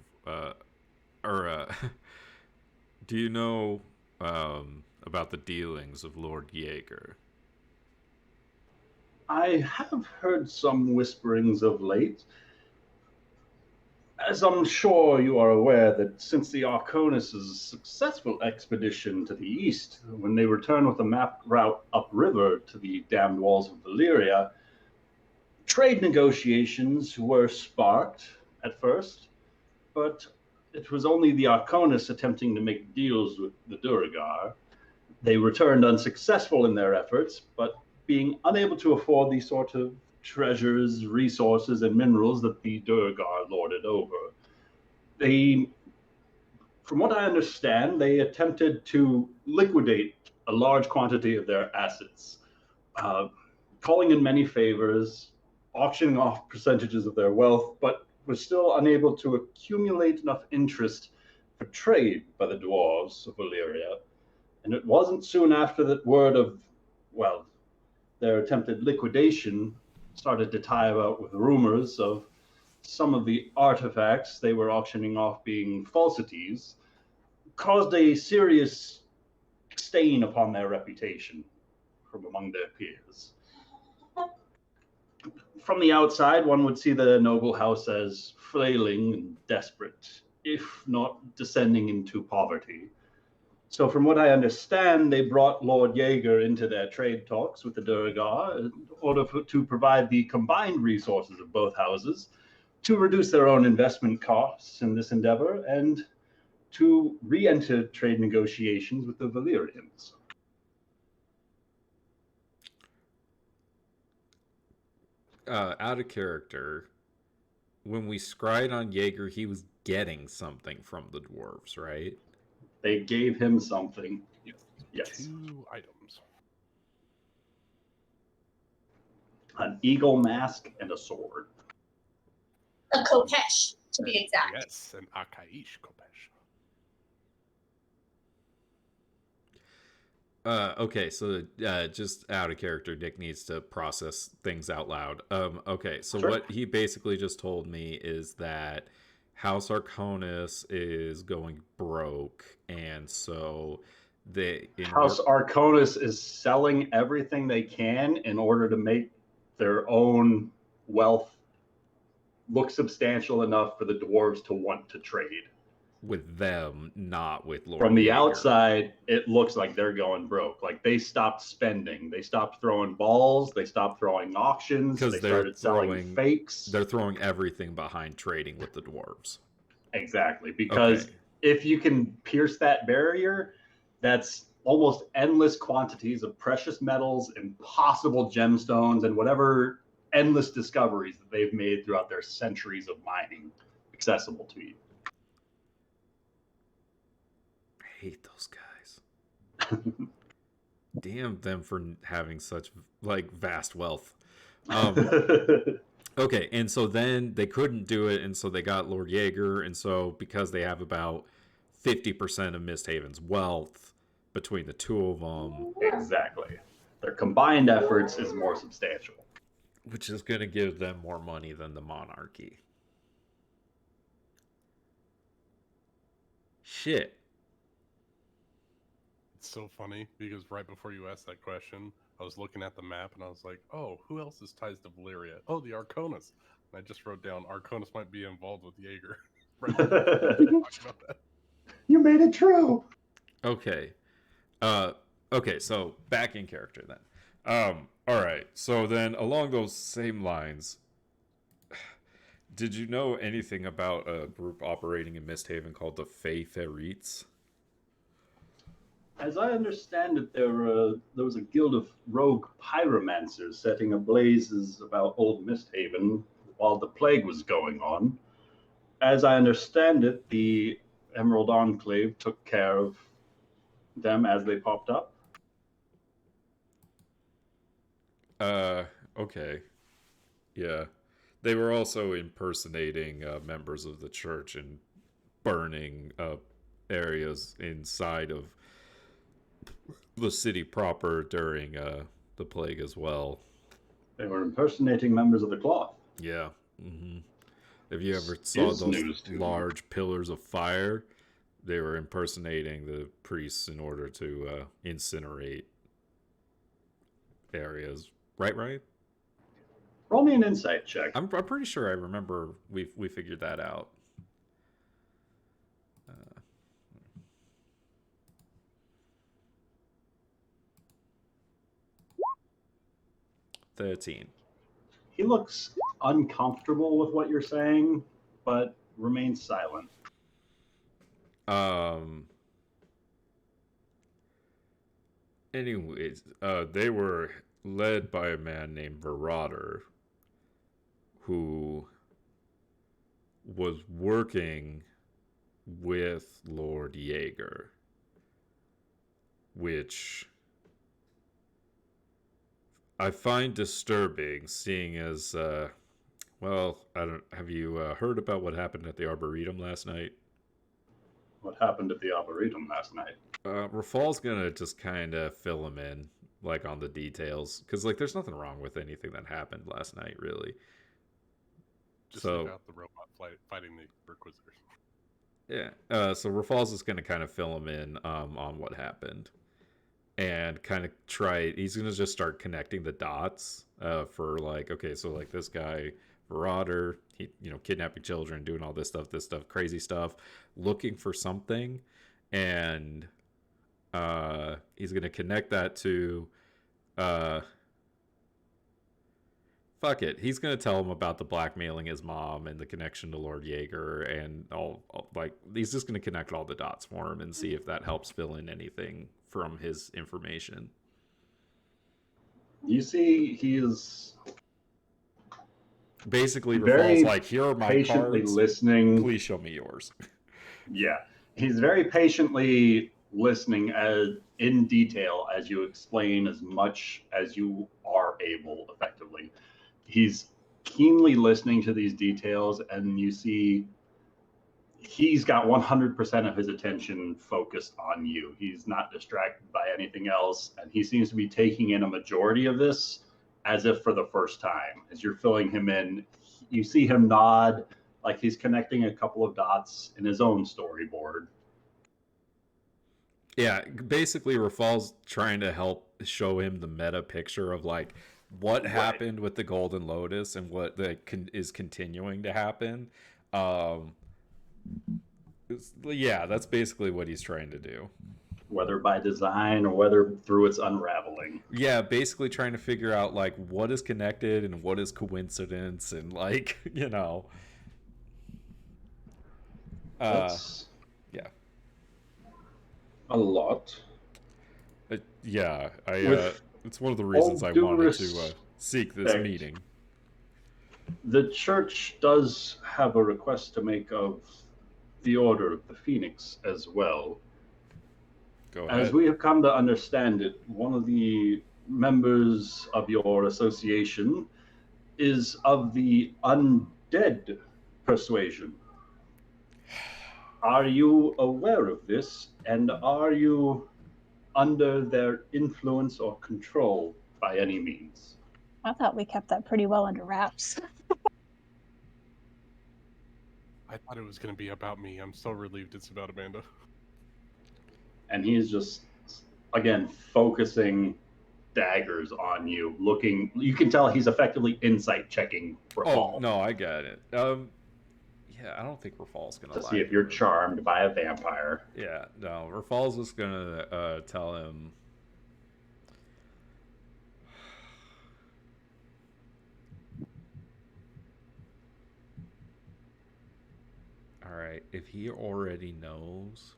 do you know about the dealings of Lord Yeager? I have heard some whisperings of late. As I'm sure you are aware that since the Arconis' successful expedition to the east, when they returned with a map route upriver to the dammed walls of Valyria, trade negotiations were sparked at first, but it was only the Arconis attempting to make deals with the Duragar. They returned unsuccessful in their efforts, but being unable to afford the sort of treasures, resources, and minerals that the Duragar lorded over. From what I understand, they attempted to liquidate a large quantity of their assets, calling in many favors, auctioning off percentages of their wealth, but was still unable to accumulate enough interest for trade by the dwarves of Valyria. And it wasn't soon after that word of, their attempted liquidation started to tie about with rumors of some of the artifacts they were auctioning off being falsities, caused a serious stain upon their reputation from among their peers. From the outside, one would see the noble house as flailing and desperate, if not descending into poverty. So from what I understand, they brought Lord Yeager into their trade talks with the Duragar in order to provide the combined resources of both houses to reduce their own investment costs in this endeavor and to re-enter trade negotiations with the Valyrians. Out of character, when we scried on Yeager, he was getting something from the dwarves, right? They gave him something. Yes. 2 items. An eagle mask and a sword. A kopesh, to be exact. Yes, an Akaish Kopesh. Okay, so just out of character, Nick needs to process things out loud. Okay, so Sure. what he basically just told me is that House Arconis is going broke, and so House Arconis is selling everything they can in order to make their own wealth look substantial enough for the dwarves to want to trade. with them, not with Lord From the Jaeger. outside, it looks like they're going broke. Like they stopped spending. They stopped throwing balls. They stopped throwing auctions. They started selling fakes. They're throwing everything behind trading with the dwarves. Exactly. Because if you can pierce that barrier, that's almost endless quantities of precious metals, impossible gemstones, and whatever endless discoveries that they've made throughout their centuries of mining accessible to you. I hate those guys. Damn them for having such like vast wealth. Okay, and so then they couldn't do it, and so they got Lord Jaeger, and so because they have about 50% of Misthaven's wealth between the two of them. Exactly. Their combined efforts is more substantial. Which is going to give them more money than the monarchy. Shit. It's so funny because right before you asked that question, I was looking at the map and I was like, oh, who else is ties to Valyria? Oh, the Arconis. And I just wrote down Arconis might be involved with Jaeger. Right about that. You made it true. Okay. Okay, so back in character then. All right. So then along those same lines, did you know anything about a group operating in Misthaven called the Fey Ferreets? As I understand it, there was a guild of rogue pyromancers setting ablazes about old Misthaven while the plague was going on. As I understand it, the Emerald Enclave took care of them as they popped up. Okay. Yeah. They were also impersonating members of the church and burning up areas inside of the city proper during the plague as well. They were impersonating members of the cloth. Yeah. Mm-hmm. If you ever saw those large pillars of fire, they were impersonating the priests in order to incinerate areas. Right? Roll me an insight check. I'm pretty sure I remember we figured that out. 13. He looks uncomfortable with what you're saying, but remains silent. Anyways, they were led by a man named Verrotter, who was working with Lord Jaeger, which I find disturbing, seeing as, well, have you heard about what happened at the Arboretum last night? What happened at the Arboretum last night? Rafal's gonna just kind of fill him in, like, on the details, because, like, there's nothing wrong with anything that happened last night, really. Just about the robot fighting the Requisitors. Yeah, so Rafal's just gonna kind of fill him in on what happened. And kind of he's going to just start connecting the dots for like, okay, so like this guy, Verrotter, he, kidnapping children, doing all this stuff, crazy stuff, looking for something. And he's going to connect that to, fuck it. He's going to tell him about the blackmailing his mom and the connection to Lord Jaeger and all like, he's just going to connect all the dots for him and see if that helps fill in anything from his information. You see, he is basically Rafal's like, here are my patiently cards. Listening. Please show me yours. Yeah, he's very patiently listening in detail as you explain as much as you are able effectively. He's keenly listening to these details, and you see he's got 100% of his attention focused on you. He's not distracted by anything else, and he seems to be taking in a majority of this as if for the first time. As you're filling him in, you see him nod like he's connecting a couple of dots in his own storyboard. Yeah, basically Rafal's trying to help show him the meta picture of like what happened with the Golden Lotus and what is continuing to happen. Yeah, that's basically what he's trying to do. Whether by design or whether through its unraveling. Yeah, basically trying to figure out like what is connected and what is coincidence, and like That's yeah, a lot. yeah. With It's one of the all reasons I due wanted to seek this respect, meeting. The church does have a request to make of the Order of the Phoenix as well. Go As ahead. we have come to understand it, one of the members of your association is of the undead persuasion. Are you aware of this, and are you under their influence or control by any means? I thought we kept that pretty well under wraps. I thought it was going to be about me. I'm so relieved it's about Amanda. And he's just, again, focusing daggers on you, looking. You can tell he's effectively insight checking Rafal. Oh no, I get it. Yeah, I don't think Rafal's gonna to lie see if you're charmed by a vampire. Yeah, no, Rafal's just gonna tell him. All right, if he already knows.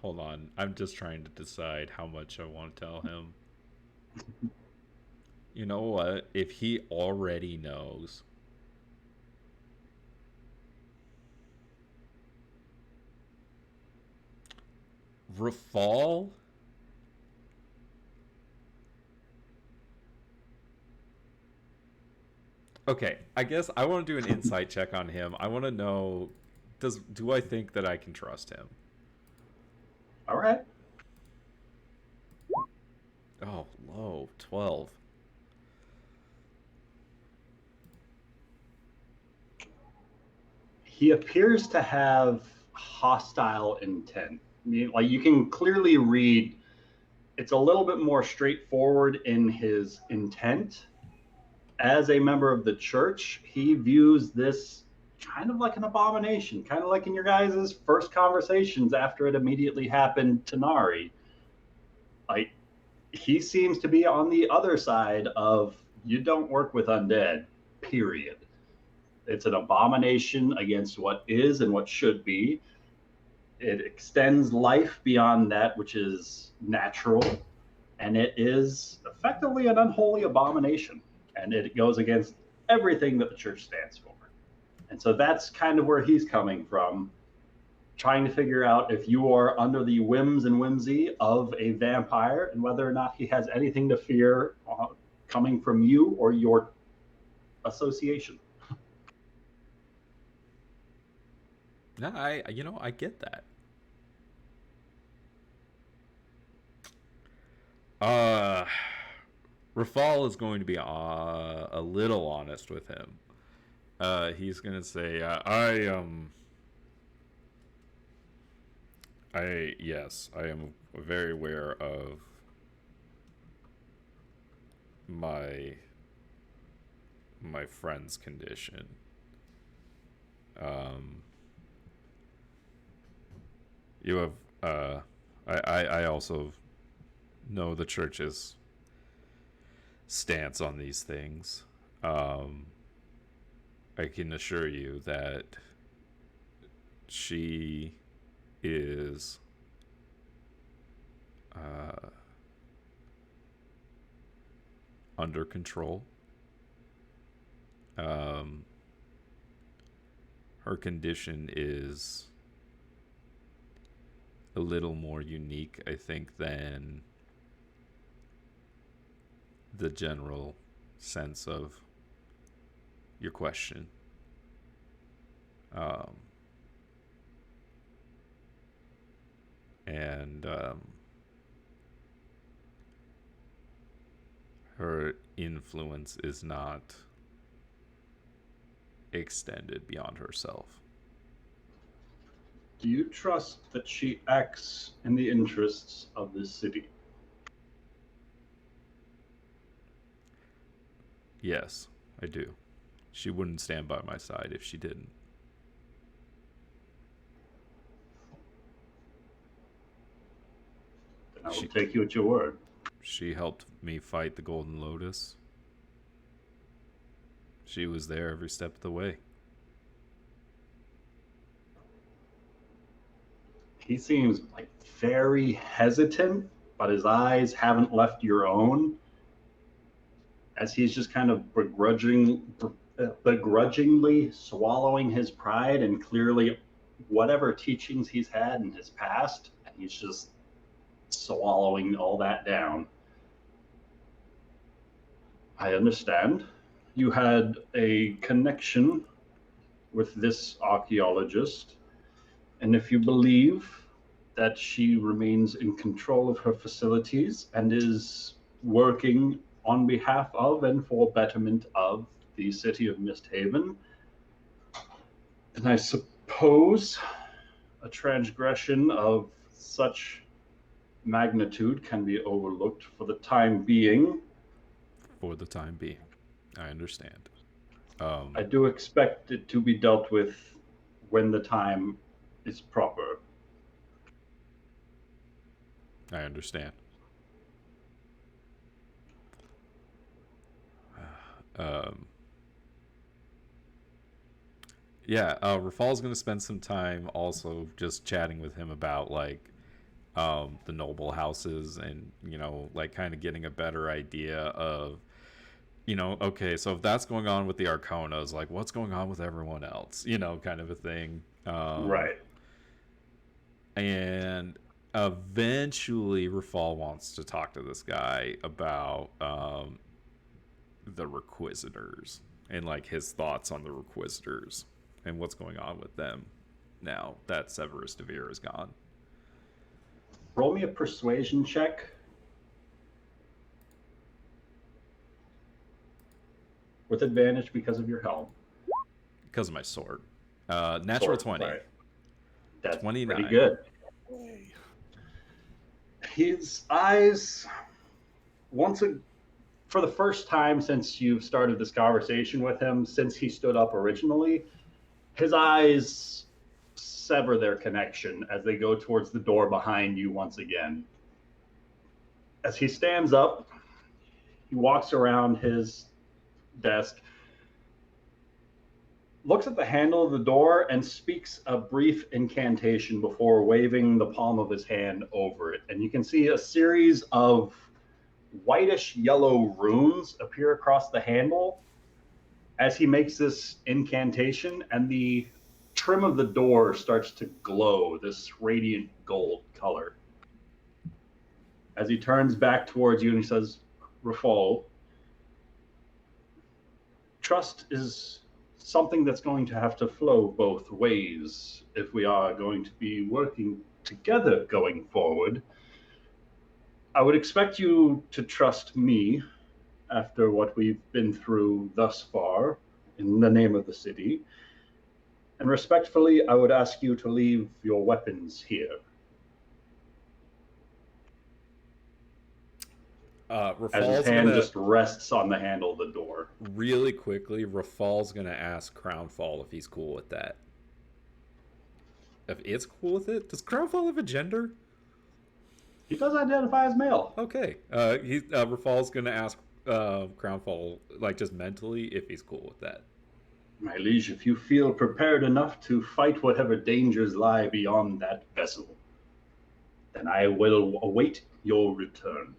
Hold on, I'm just trying to decide how much I want to tell him. You know what? If he already knows. Rafal? Okay, I guess I want to do an insight check on him. I want to know, do I think that I can trust him? All right. Oh, low, 12. He appears to have hostile intent. Like you can clearly read, it's a little bit more straightforward in his intent. As a member of the church, he views this kind of like an abomination, kind of like in your guys' first conversations after it immediately happened to Nari. Like, he seems to be on the other side of you don't work with undead, period. It's an abomination against what is and what should be. It extends life beyond that which is natural, and it is effectively an unholy abomination. And it goes against everything that the church stands for. And so that's kind of where he's coming from, trying to figure out if you are under the whims and whimsy of a vampire and whether or not he has anything to fear coming from you or your association. No, I get that. Rafal is going to be a little honest with him. He's gonna say, yes, I am very aware of my friend's condition. You have, I also know the church's stance on these things. I can assure you that she is under control. Her condition is a little more unique, I think, than the general sense of your question. And her influence is not extended beyond herself. Do you trust that she acts in the interests of this city? Yes, I do. She wouldn't stand by my side if she didn't. Then I will take you at your word. She helped me fight the Golden Lotus. She was there every step of the way. He seems like very hesitant, but his eyes haven't left your own, as he's just kind of begrudgingly swallowing his pride and clearly whatever teachings he's had in his past, and he's just swallowing all that down. I understand. You had a connection with this archaeologist, and if you believe that she remains in control of her facilities and is working on behalf of and for betterment of the city of Misthaven, then I suppose a transgression of such magnitude can be overlooked for the time being. For the time being. I understand. I do expect it to be dealt with when the time is proper. I understand. Yeah, Rafal's going to spend some time also just chatting with him about like the noble houses and, you know, like kind of getting a better idea of, you know, okay, so if that's going on with the Arconas, like what's going on with everyone else, you know, kind of a thing. Right. And eventually Rafal wants to talk to this guy about the Requisitors and like his thoughts on the Requisitors and what's going on with them now that Severus DeVere is gone. Roll me a persuasion check. With advantage because of your helm. Because of my sword. Natural Sword, 20. right. That's 29. pretty good. His eyes, for the first time since you've started this conversation with him, since he stood up originally, his eyes sever their connection as they go towards the door behind you once again. As he stands up, he walks around his desk, looks at the handle of the door, and speaks a brief incantation before waving the palm of his hand over it. And you can see a series of whitish yellow runes appear across the handle as he makes this incantation, and the trim of the door starts to glow this radiant gold color. As he turns back towards you and he says, Rafal, trust is something that's going to have to flow both ways if we are going to be working together going forward. I would expect you to trust me after what we've been through thus far in the name of the city. And respectfully, I would ask you to leave your weapons here. As his hand just rests on the handle of the door. Really quickly, Rafal's going to ask Crownfall if he's cool with that. If it's cool with it? Does Crownfall have a gender? He does identify as male. Okay. Rafal's going to ask Crownfall, like just mentally, if he's cool with that. My liege, if you feel prepared enough to fight whatever dangers lie beyond that vessel, then I will await your return.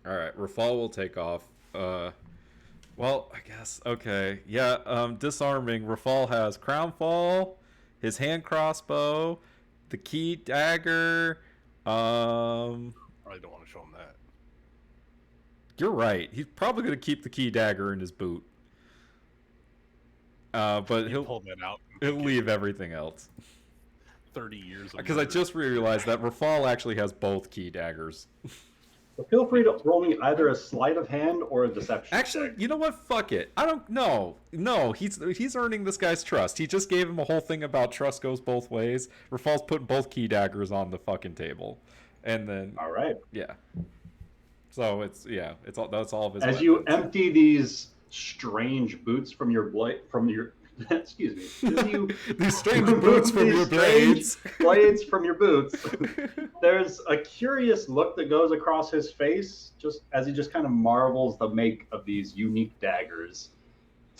All right, Rafal will take off. Well, I guess, okay. Yeah, disarming. Rafal has Crownfall, his hand crossbow, the key dagger. I don't want to show him that. You're right. He's probably going to keep the key dagger in his boot. But he'll pull that out. He'll leave everything else. 30 years. Because I just realized that Rafal actually has both key daggers. So feel free to roll me either a sleight of hand or a deception. Actually, check. you know what? Fuck it. I don't know. No, he's earning this guy's trust. He just gave him a whole thing about trust goes both ways. Rafal's putting both key daggers on the fucking table, and then All right. yeah. So that's all of his. As weapons. you empty these strange boots from your excuse me. As you These strange boots from these your strange blades. blades from your boots. There's a curious look that goes across his face, just as he just kind of marvels the make of these unique daggers,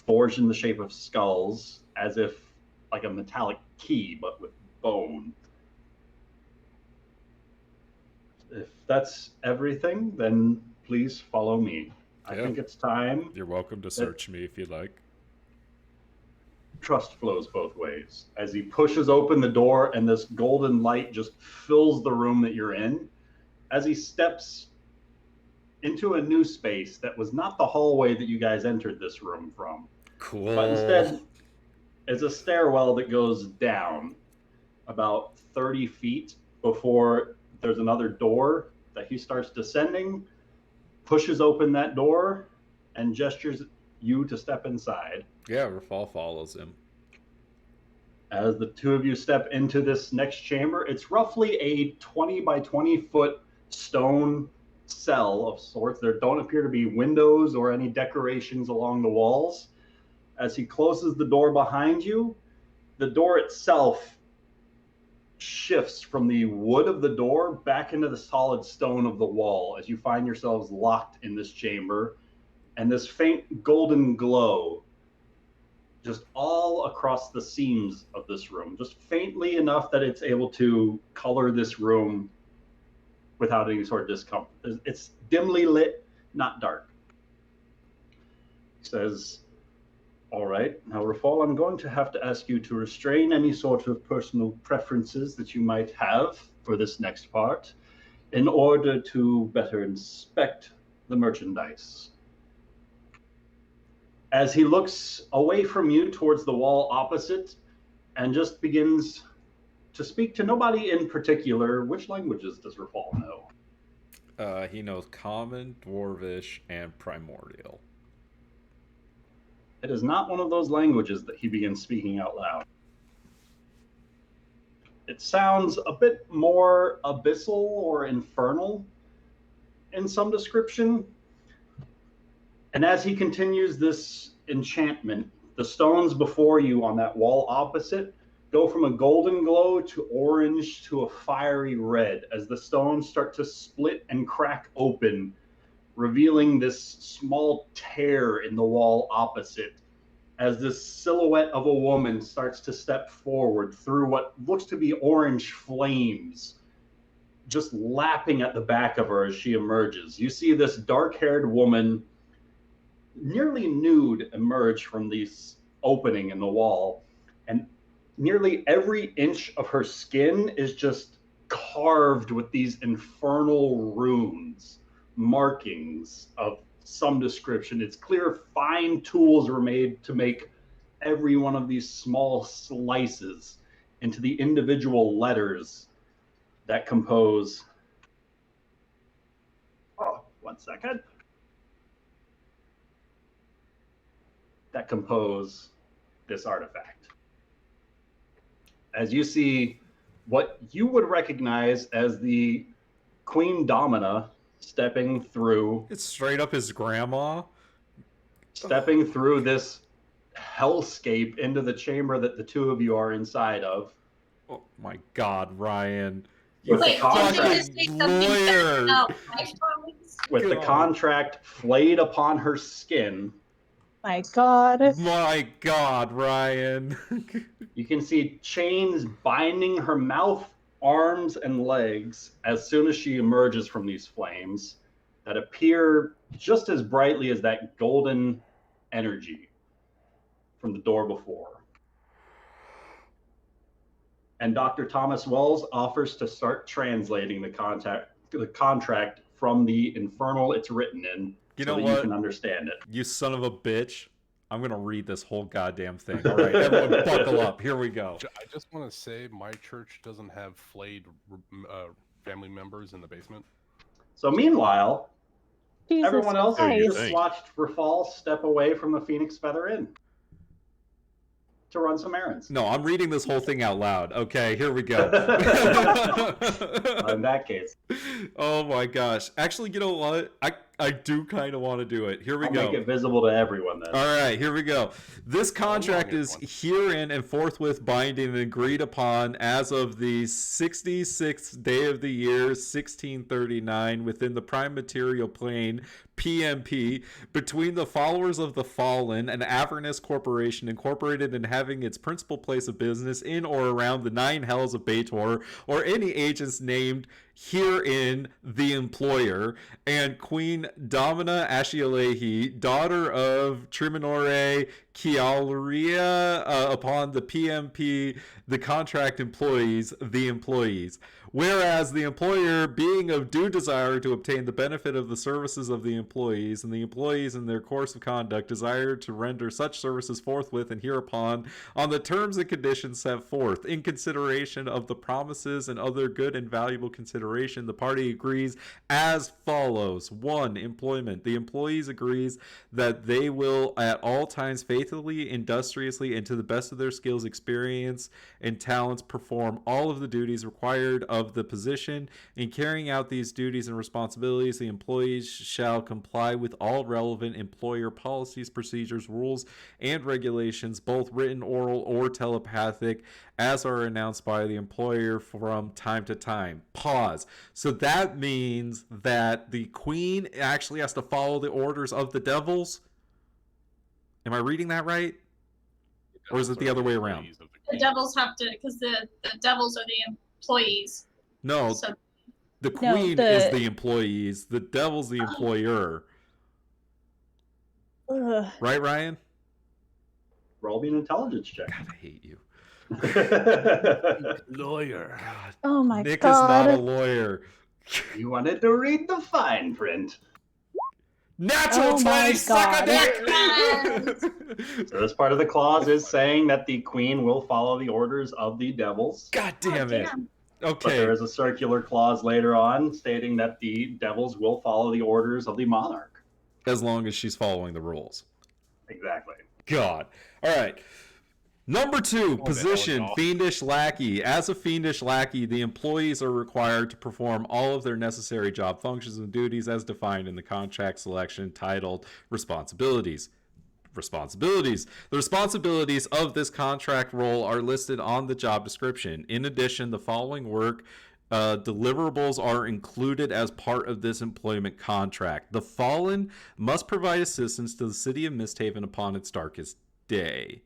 forged in the shape of skulls, as if like a metallic key, but with bone. If that's everything, then please follow me. I Yeah. think it's time. You're welcome to search me if you'd like. Trust flows both ways. As he pushes open the door and this golden light just fills the room that you're in, as he steps into a new space that was not the hallway that you guys entered this room from. Cool. But instead, it's a stairwell that goes down about 30 feet before there's another door that he starts descending, pushes open that door, and gestures you to step inside. Yeah, Rafal follows him. As the two of you step into this next chamber, it's roughly a 20 by 20 foot stone cell of sorts. There don't appear to be windows or any decorations along the walls. As he closes the door behind you, the door itself shifts from the wood of the door back into the solid stone of the wall as you find yourselves locked in this chamber, and this faint golden glow just all across the seams of this room, just faintly enough that it's able to color this room without any sort of discomfort. It's dimly lit, not dark. He says, all right, now Rafal, I'm going to have to ask you to restrain any sort of personal preferences that you might have for this next part in order to better inspect the merchandise. As he looks away from you towards the wall opposite and just begins to speak to nobody in particular, which languages does Rafal know? He knows Common, Dwarvish, and Primordial. It is not one of those languages that he begins speaking out loud. It sounds a bit more abyssal or infernal in some description. And as he continues this enchantment, the stones before you on that wall opposite go from a golden glow to orange to a fiery red as the stones start to split and crack open, revealing this small tear in the wall opposite as this silhouette of a woman starts to step forward through what looks to be orange flames, just lapping at the back of her as she emerges. You see this dark-haired woman, nearly nude, emerge from this opening in the wall, and nearly every inch of her skin is just carved with these infernal runes, markings of some description. It's clear fine tools were made to make every one of these small slices into the individual letters that compose. Oh, 1 second. That compose this artifact. As you see what you would recognize as the Queen Domina stepping through. It's straight up his grandma. Stepping through this hellscape into the chamber that the two of you are inside of. Oh my God, Ryan. With Wait, the did you contract, just say something lawyer. about lifetimes? with the God. contract flayed upon her skin, My God. My God, Ryan. you can see chains binding her mouth, arms, and legs as soon as she emerges from these flames that appear just as brightly as that golden energy from the door before. And Dr. Thomas Wells offers to start translating the contract from the infernal it's written in, You so know that you what? can understand it. You son of a bitch. I'm going to read this whole goddamn thing. All right, everyone buckle up. Here we go. I just want to say my church doesn't have flayed family members in the basement. So meanwhile, Jesus everyone else Christ. just Thanks. watched Rafal step away from the Phoenix Feather Inn to run some errands. No, I'm reading this whole thing out loud. Okay, here we go. In that case, Oh my gosh. Actually, you know what? I do kind of want to do it. Here we I'll go. make it visible to everyone then. All right, here we go. This contract is everyone. herein and forthwith binding and agreed upon as of the 66th day of the year, 1639, within the prime material plane, PMP, between the followers of the Fallen, an Avernus corporation incorporated and having its principal place of business in or around the nine hells of Baator, or any agents named herein the employer, and Queen Domina Ashialehi, daughter of Triminore Kialria, upon the PMP, the contract employees, the employees. Whereas the employer, being of due desire to obtain the benefit of the services of the employees, and the employees in their course of conduct desire to render such services forthwith and hereupon on the terms and conditions set forth, in consideration of the promises and other good and valuable consideration, the party agrees as follows. 1. Employment. The employees agrees that they will at all times faithfully, industriously, and to the best of their skills, experience, and talents perform all of the duties required of the position. In carrying out these duties and responsibilities, the employees shall comply with all relevant employer policies, procedures, rules, and regulations, both written, oral, or telepathic, as are announced by the employer from time to time. Pause. So that means that the queen actually has to follow the orders of the devils? Am I reading that right? Or is it the other way around? The devils have to, because the devils are the employees. No, So the queen the- is the employees. The devil's the employer. Ugh. Right, Ryan? Roll me an intelligence check. God, I hate you. Lawyer. God. Oh my Nick god. is not a lawyer. You wanted to read the fine print. Natural Oh my 20, suck a God. dick! So this part of the clause is saying that the queen will follow the orders of the devils. God damn it. damn. But Okay. there is a circular clause later on stating that the devils will follow the orders of the monarch. As long as she's following the rules. Exactly. God. All right. Number 2, Oh, position, man. fiendish lackey. As a fiendish lackey, the employees are required to perform all of their necessary job functions and duties as defined in the contract selection titled Responsibilities. The responsibilities of this contract role are listed on the job description. In addition, the following work deliverables are included as part of this employment contract. The Fallen must provide assistance to the city of Misthaven upon its darkest day.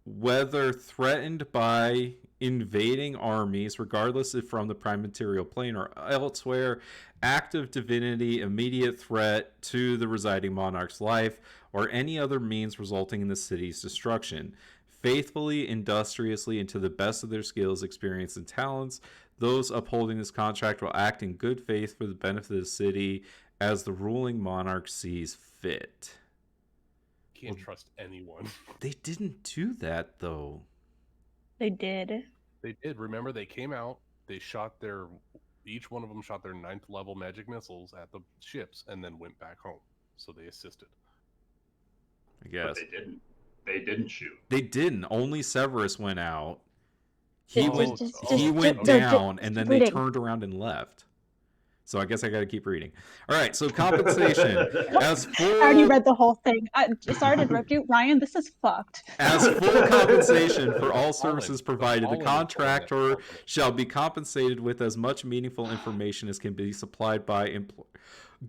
Whether threatened by invading armies, regardless if from the prime material plane or elsewhere, act of divinity, immediate threat to the residing monarch's life, or any other means resulting in the city's destruction. Faithfully, industriously, and to the best of their skills, experience, and talents, those upholding this contract will act in good faith for the benefit of the city as the ruling monarch sees fit. Can't trust anyone. They didn't do that, though. They did. They did. Remember, they came out. They shot each one of them shot their 9th level magic missiles at the ships, and then went back home. So they assisted. I guess. But they didn't. They didn't shoot. They didn't. Only Severus went out. He Just- went, just- he just- went no, down, just and then keep they reading. turned around and left. So I guess I got to keep reading. All right. So compensation as I already full read the whole thing. Sorry to interrupt you, Ryan. This is fucked. as full compensation for all services The provided. The Fallen is contractor the one that- shall be compensated with as much meaningful information as can be supplied by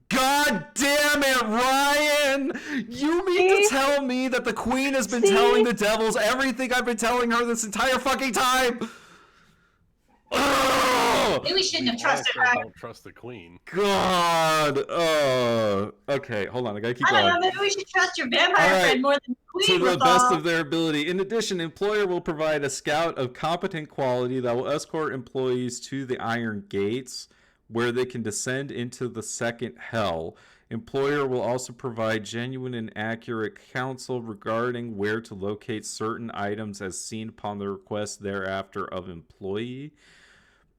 God damn it, Ryan! You mean to tell me that the queen has been telling the devils everything I've been telling her this entire fucking time? Ugh! Maybe we shouldn't have That's why I trusted said her. Don't trust the queen. God. Okay, hold on. I gotta keep I going. don't know. Maybe we should trust your vampire All right. friend more than the To queen. the with best all. of their ability. In addition, employer will provide a scout of competent quality that will escort employees to the Iron Gates, where they can descend into the second hell. Employer will also provide genuine and accurate counsel regarding where to locate certain items as seen upon the request thereafter of employee.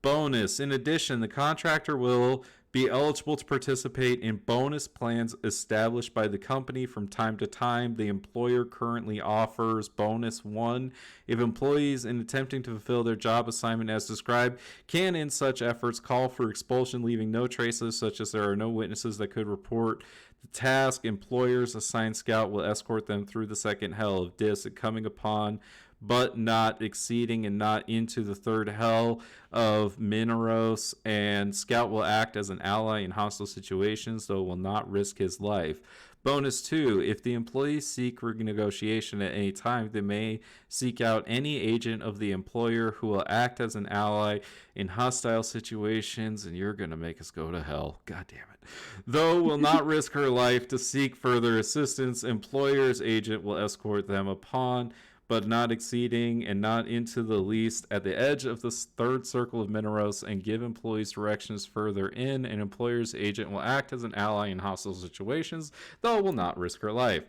Bonus. In addition, the contractor will be eligible to participate in bonus plans established by the company from time to time. The employer currently offers bonus 1 if employees, in attempting to fulfill their job assignment as described, can in such efforts call for expulsion, leaving no traces, such as there are no witnesses that could report the task. Employers assigned Scout will escort them through the second hell of Dis, coming upon but not exceeding and not into the third hell of Mineros, and Scout will act as an ally in hostile situations, though will not risk his life. Bonus 2, if the employees seek renegotiation at any time, they may seek out any agent of the employer who will act as an ally in hostile situations, and you're going to make us go to hell. God damn it. Though will not risk her life to seek further assistance, employer's agent will escort them upon but not exceeding and not into the least at the edge of the third circle of Mineros, and give employees directions further in. An employer's agent will act as an ally in hostile situations, though will not risk her life.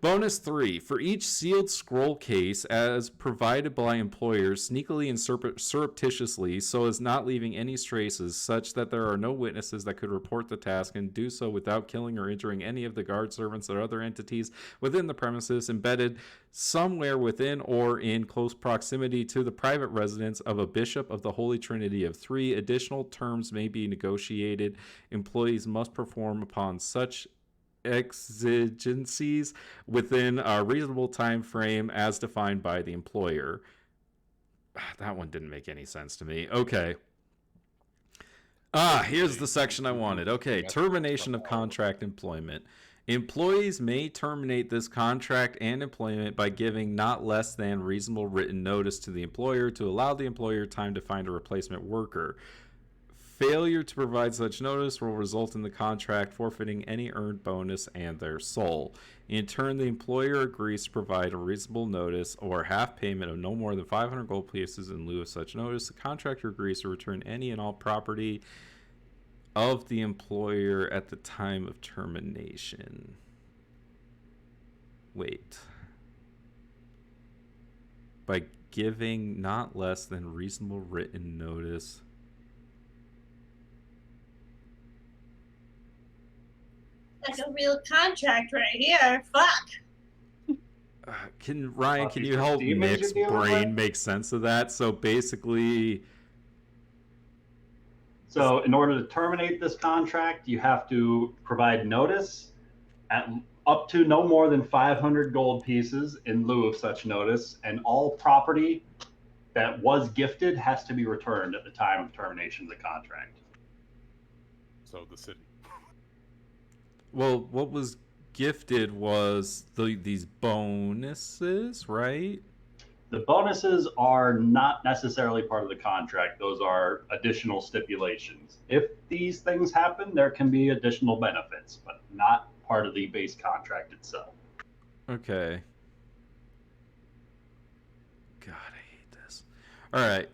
Bonus 3, for each sealed scroll case as provided by employers sneakily and surreptitiously, so as not leaving any traces, such that there are no witnesses that could report the task, and do so without killing or injuring any of the guard servants or other entities within the premises, embedded somewhere within or in close proximity to the private residence of a bishop of the Holy Trinity of 3. Additional terms may be negotiated. Employees must perform upon such exigencies within a reasonable time frame as defined by the employer. That one didn't make any sense to me. Okay. Here's the section I wanted. Okay, termination of contract employment. Employees may terminate this contract and employment by giving not less than reasonable written notice to the employer to allow the employer time to find a replacement worker. Failure to provide such notice will result in the contract forfeiting any earned bonus and their soul. In turn, the employer agrees to provide a reasonable notice or half payment of no more than 500 gold pieces in lieu of such notice. The contractor agrees to return any and all property of the employer at the time of termination. Wait. By giving not less than reasonable written notice. Like a real contract right here. Fuck. Can Ryan, can you help Demons Nick's you're dealing brain with? make sense of that? So basically, So in order to terminate this contract, you have to provide notice at up to no more than 500 gold pieces in lieu of such notice, and all property that was gifted has to be returned at the time of termination of the contract. So the city. well, what was gifted was these bonuses, right? The bonuses are not necessarily part of the contract. Those are additional stipulations. If these things happen, there can be additional benefits, but not part of the base contract itself. Okay. God, I hate this. All right.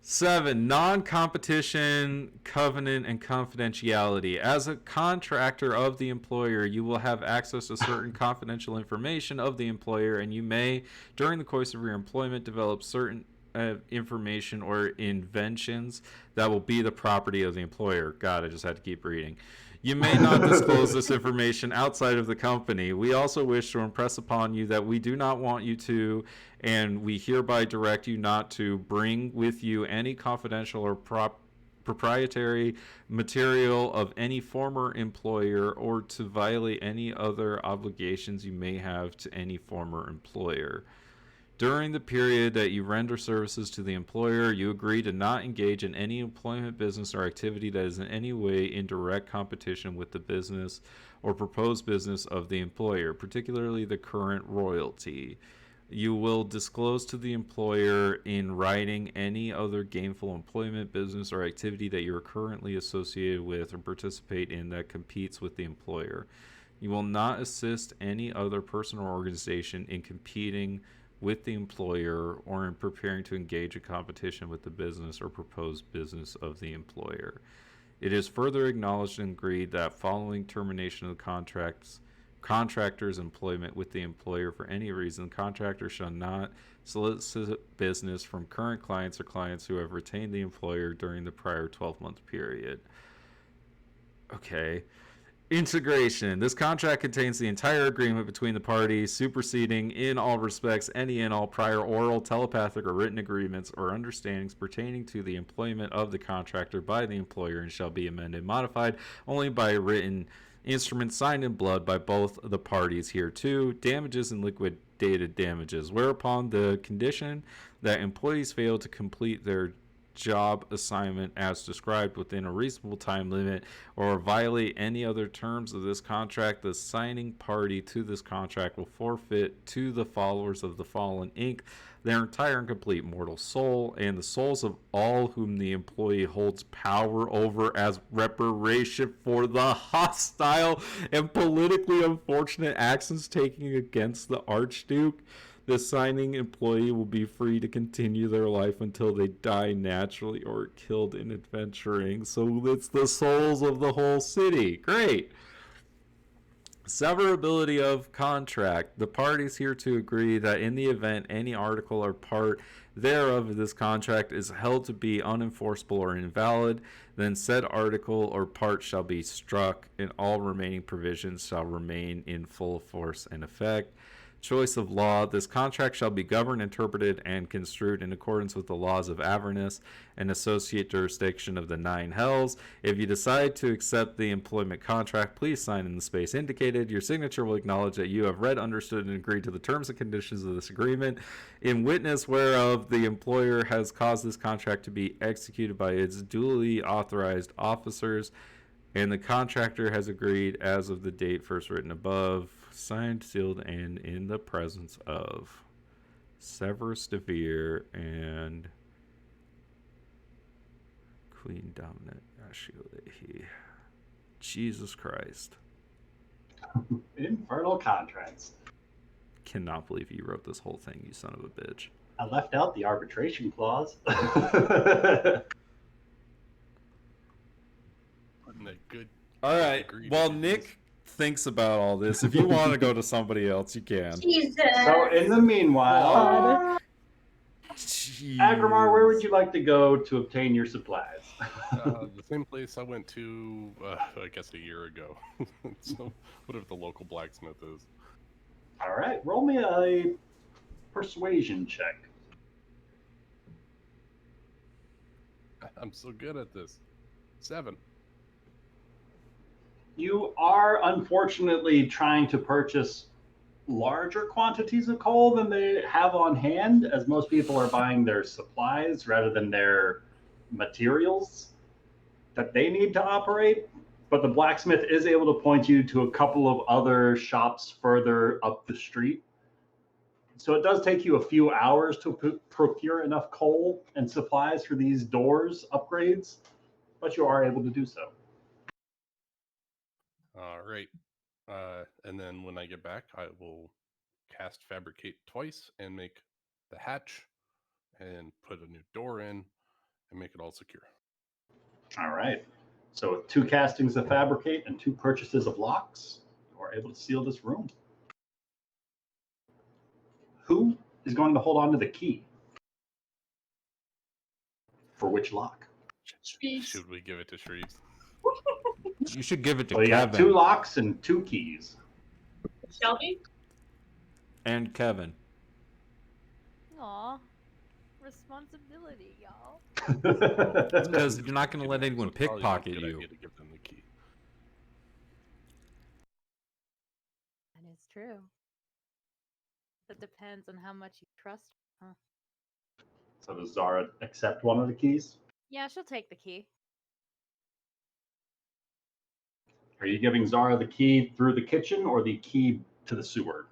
7, non-competition, covenant, and confidentiality. As a contractor of the employer, you will have access to certain confidential information of the employer, and you may, during the course of your employment, develop certain information or inventions that will be the property of the employer. God, I just had to keep reading. You may not disclose this information outside of the company. We also wish to impress upon you that we do not want you to, and we hereby direct you not to, bring with you any confidential or proprietary material of any former employer, or to violate any other obligations you may have to any former employer. During the period that you render services to the employer, you agree to not engage in any employment, business, or activity that is in any way in direct competition with the business or proposed business of the employer, particularly the current royalty. You will disclose to the employer in writing any other gainful employment, business, or activity that you are currently associated with or participate in that competes with the employer. You will not assist any other person or organization in competing with the employer or in preparing to engage in competition with the business or proposed business of the employer. It is further acknowledged and agreed that following termination of the contractor's employment with the employer for any reason, the contractor shall not solicit business from current clients or clients who have retained the employer during the prior 12-month period. Okay. Integration. This contract contains the entire agreement between the parties, superseding in all respects any and all prior oral, telepathic, or written agreements or understandings pertaining to the employment of the contractor by the employer, and shall be amended, modified only by written instrument signed in blood by both the parties hereto. Damages and liquidated damages. Whereupon the condition that employees fail to complete their job assignment as described within a reasonable time limit or violate any other terms of this contract, the signing party to this contract will forfeit to the followers of the Fallen Inc. their entire and complete mortal soul and the souls of all whom the employee holds power over as reparation for the hostile and politically unfortunate actions taken against the Archduke. The signing employee will be free to continue their life until they die naturally or killed in adventuring. So it's the souls of the whole city. Great. Severability of contract. The parties here to agree that in the event any article or part thereof of this contract is held to be unenforceable or invalid, then said article or part shall be struck, and all remaining provisions shall remain in full force and effect. Choice of law. This contract shall be governed, interpreted, and construed in accordance with the laws of Avernus and associate jurisdiction of the Nine Hells. If you decide to accept the employment contract, please sign in the space indicated. Your signature will acknowledge that you have read, understood, and agreed to the terms and conditions of this agreement, in witness whereof the employer has caused this contract to be executed by its duly authorized officers, and the contractor has agreed as of the date first written above. Signed, sealed, and in the presence of Severus DeVere and Queen Dominant Ashilehi. Jesus Christ. Infernal contracts. Cannot believe you wrote this whole thing, you son of a bitch. I left out the arbitration clause. Putting a good. All right. Well, Nick thinks about all this. If you want to go to somebody else, you can. Jesus. So in the meanwhile, Agramar, where would you like to go to obtain your supplies? The same place I went to, I guess, a year ago. So, whatever the local blacksmith is. All right, roll me a persuasion check. I'm so good at this. 7. You are unfortunately trying to purchase larger quantities of coal than they have on hand, as most people are buying their supplies rather than their materials that they need to operate. But the blacksmith is able to point you to a couple of other shops further up the street. So it does take you a few hours to procure enough coal and supplies for these doors upgrades, but you are able to do so. All right. And then when I get back, I will cast Fabricate twice and make the hatch and put a new door in and make it all secure. All right. So with 2 castings of Fabricate and 2 purchases of locks, you are able to seal this room. Who is going to hold on to the key? For which lock? Should we give it to Shreves? You should give it to Well, you Kevin. got 2 locks and 2 keys. Shelby? And Kevin. Aw. Responsibility, y'all. Because you're not going to let anyone So it's probably not a pickpocket good you. idea to give them the key. That is true. That depends on how much you trust her. Huh? So does Zara accept one of the keys? Yeah, she'll take the key. Are you giving Zara the key through the kitchen or the key to the sewer?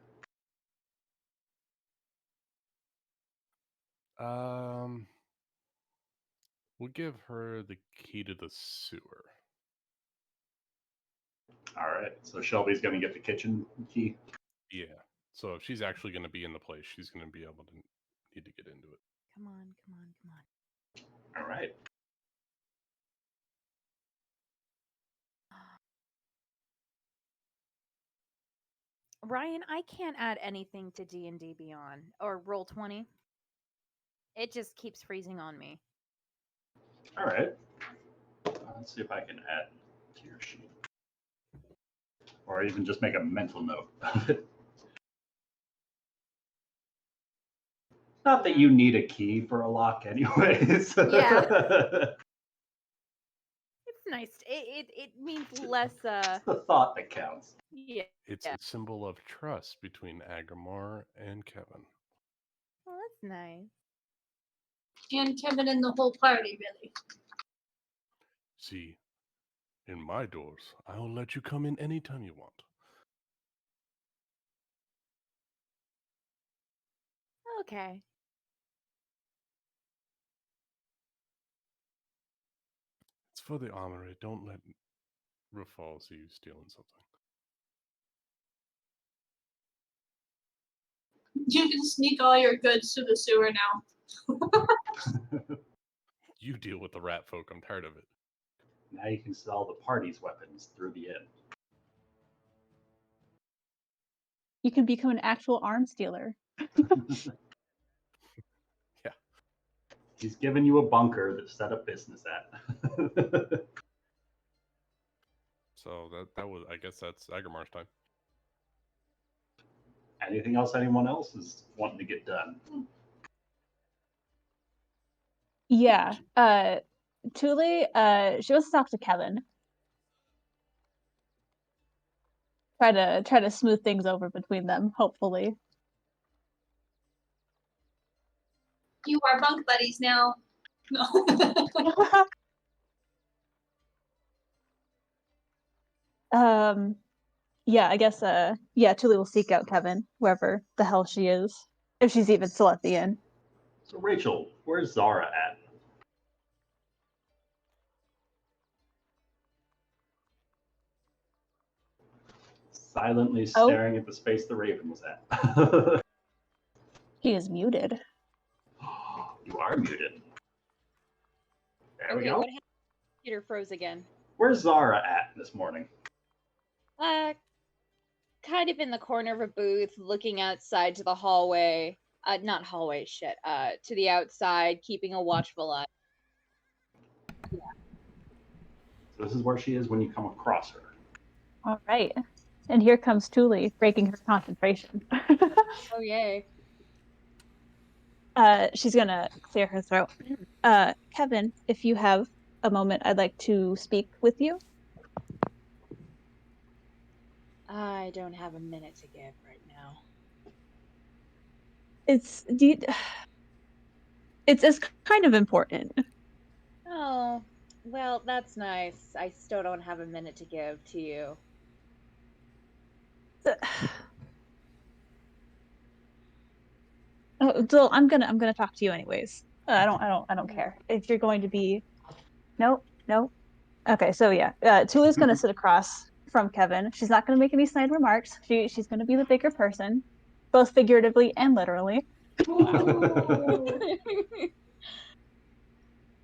We'll give her the key to the sewer. All right. So Shelby's going to get the kitchen key. Yeah. So if she's actually going to be in the place, she's going to be able to need to get into it. Come on, come on, come on. All right. Ryan, I can't add anything to D&D Beyond or Roll20. It just keeps freezing on me. All right. Let's see if I can add He or she. Or even just make a mental note of it. Not that you need a key for a lock anyways. Yeah. It's nice. It means less. It's the thought that counts. Yeah. It's a symbol of trust between Agrimar and Kevin. Well, that's nice. And Kevin and the whole party, really. See, in my doors, I'll let you come in anytime you want. Okay. It's for the armory. Don't let Rafal see you stealing something. You can sneak all your goods to the sewer now. You deal with the rat folk. I'm tired of it. Now you can sell the party's weapons through the inn. You can become an actual arms dealer. Yeah. He's given you a bunker to set up business at. So that was, I guess that's Agrimar's time. Anything else anyone else is wanting to get done? Yeah. Tuli, she wants to talk to Kevin. Try to smooth things over between them, hopefully. You are bunk buddies now. No. Yeah, I guess yeah, Tuli will seek out Kevin, wherever the hell she is. If she's even still at the inn. So Rachel, where's Zara at? Silently staring at the space the raven was at. He is muted. You are muted. There we Okay, go. what happened? Peter froze again. Where's Zara at this morning? Kind of in the corner of a booth, looking outside to the hallway. Not hallway, shit. To the outside, keeping a watchful eye. So this is where she is when you come across her. All right. And here comes Tuli, breaking her concentration. Oh, yay. She's gonna clear her throat. Kevin, if you have a moment, I'd like to speak with you. I don't have a minute to give right now. It's kind of important. Oh, well, that's nice. I still don't have a minute to give to you. So I'm gonna talk to you anyways. I don't care if you're going to be. Nope. Okay, so yeah, Tuli's gonna sit across from Kevin. She's not gonna make any snide remarks. She's gonna be the bigger person, both figuratively and literally.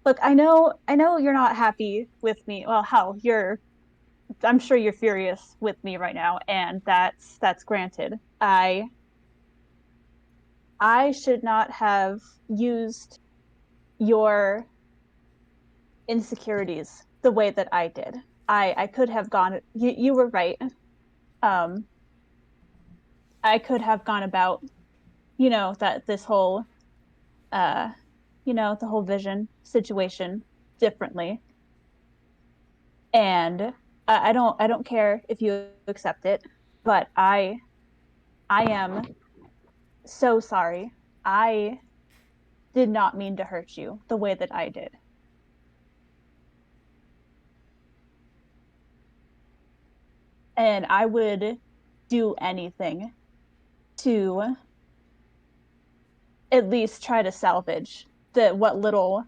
Look, I know you're not happy with me. Well, hell, I'm sure you're furious with me right now, and that's granted. I should not have used your insecurities the way that I did. I could have gone. You were right. I could have gone about, that this whole, the whole vision situation differently. And I don't care if you accept it, but I am so sorry. I did not mean to hurt you the way that I did. And I would do anything to at least try to salvage what little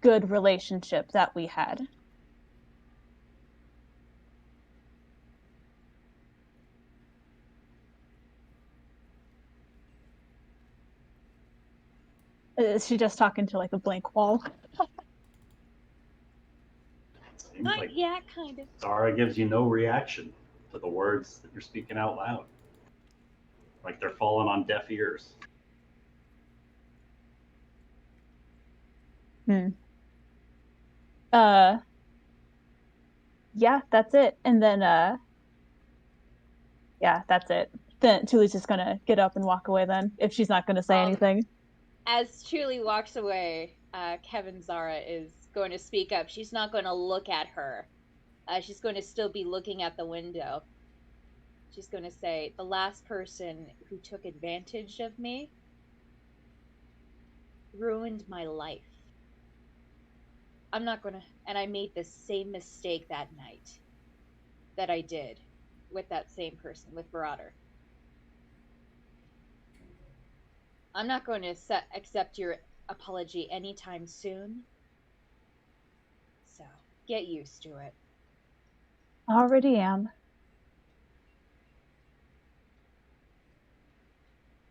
good relationship that we had. Is she just talking to like a blank wall? Seems like Yeah, kind of. Zara gives you no reaction to the words that you're speaking out loud. Like they're falling on deaf ears. yeah, that's it. And then, yeah, that's it. Then Tuli's just gonna get up and walk away then, if she's not gonna say anything. As Chuli walks away, Kevin Zara is going to speak up. She's not going to look at her. She's going to still be looking at the window. She's going to say, the last person who took advantage of me ruined my life. I'm not going to... And I made the same mistake that night that I did with that same person, with Marauder. I'm not going to accept your apology anytime soon. So, get used to it. Already am.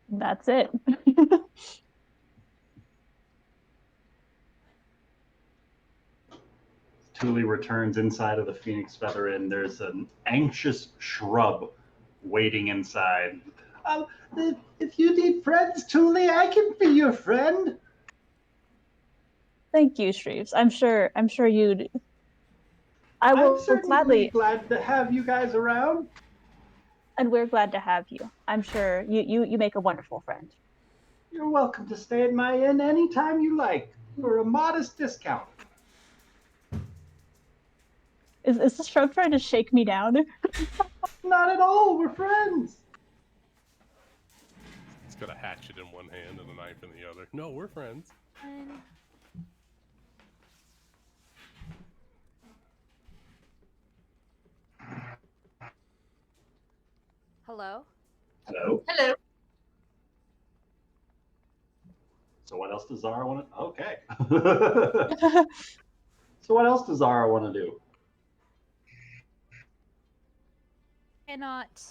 That's it. Tuli returns inside of the Phoenix Feather Inn. There's an anxious shrub waiting inside. If you need friends, Tuli, I can be your friend. Thank you, Shreves. I'm sure you'd. I will I'm certainly gladly. glad to have you guys around. And we're glad to have you. I'm sure you make a wonderful friend. You're welcome to stay at my inn anytime you like for a modest discount. Is this shrub trying to shake me down? Not at all. We're friends. He's got a hatchet in one hand and a knife in the other. No, we're friends. Hello? Hello. Hello. So what else does Zara want to... Okay. So what else does Zara want to do? Cannot.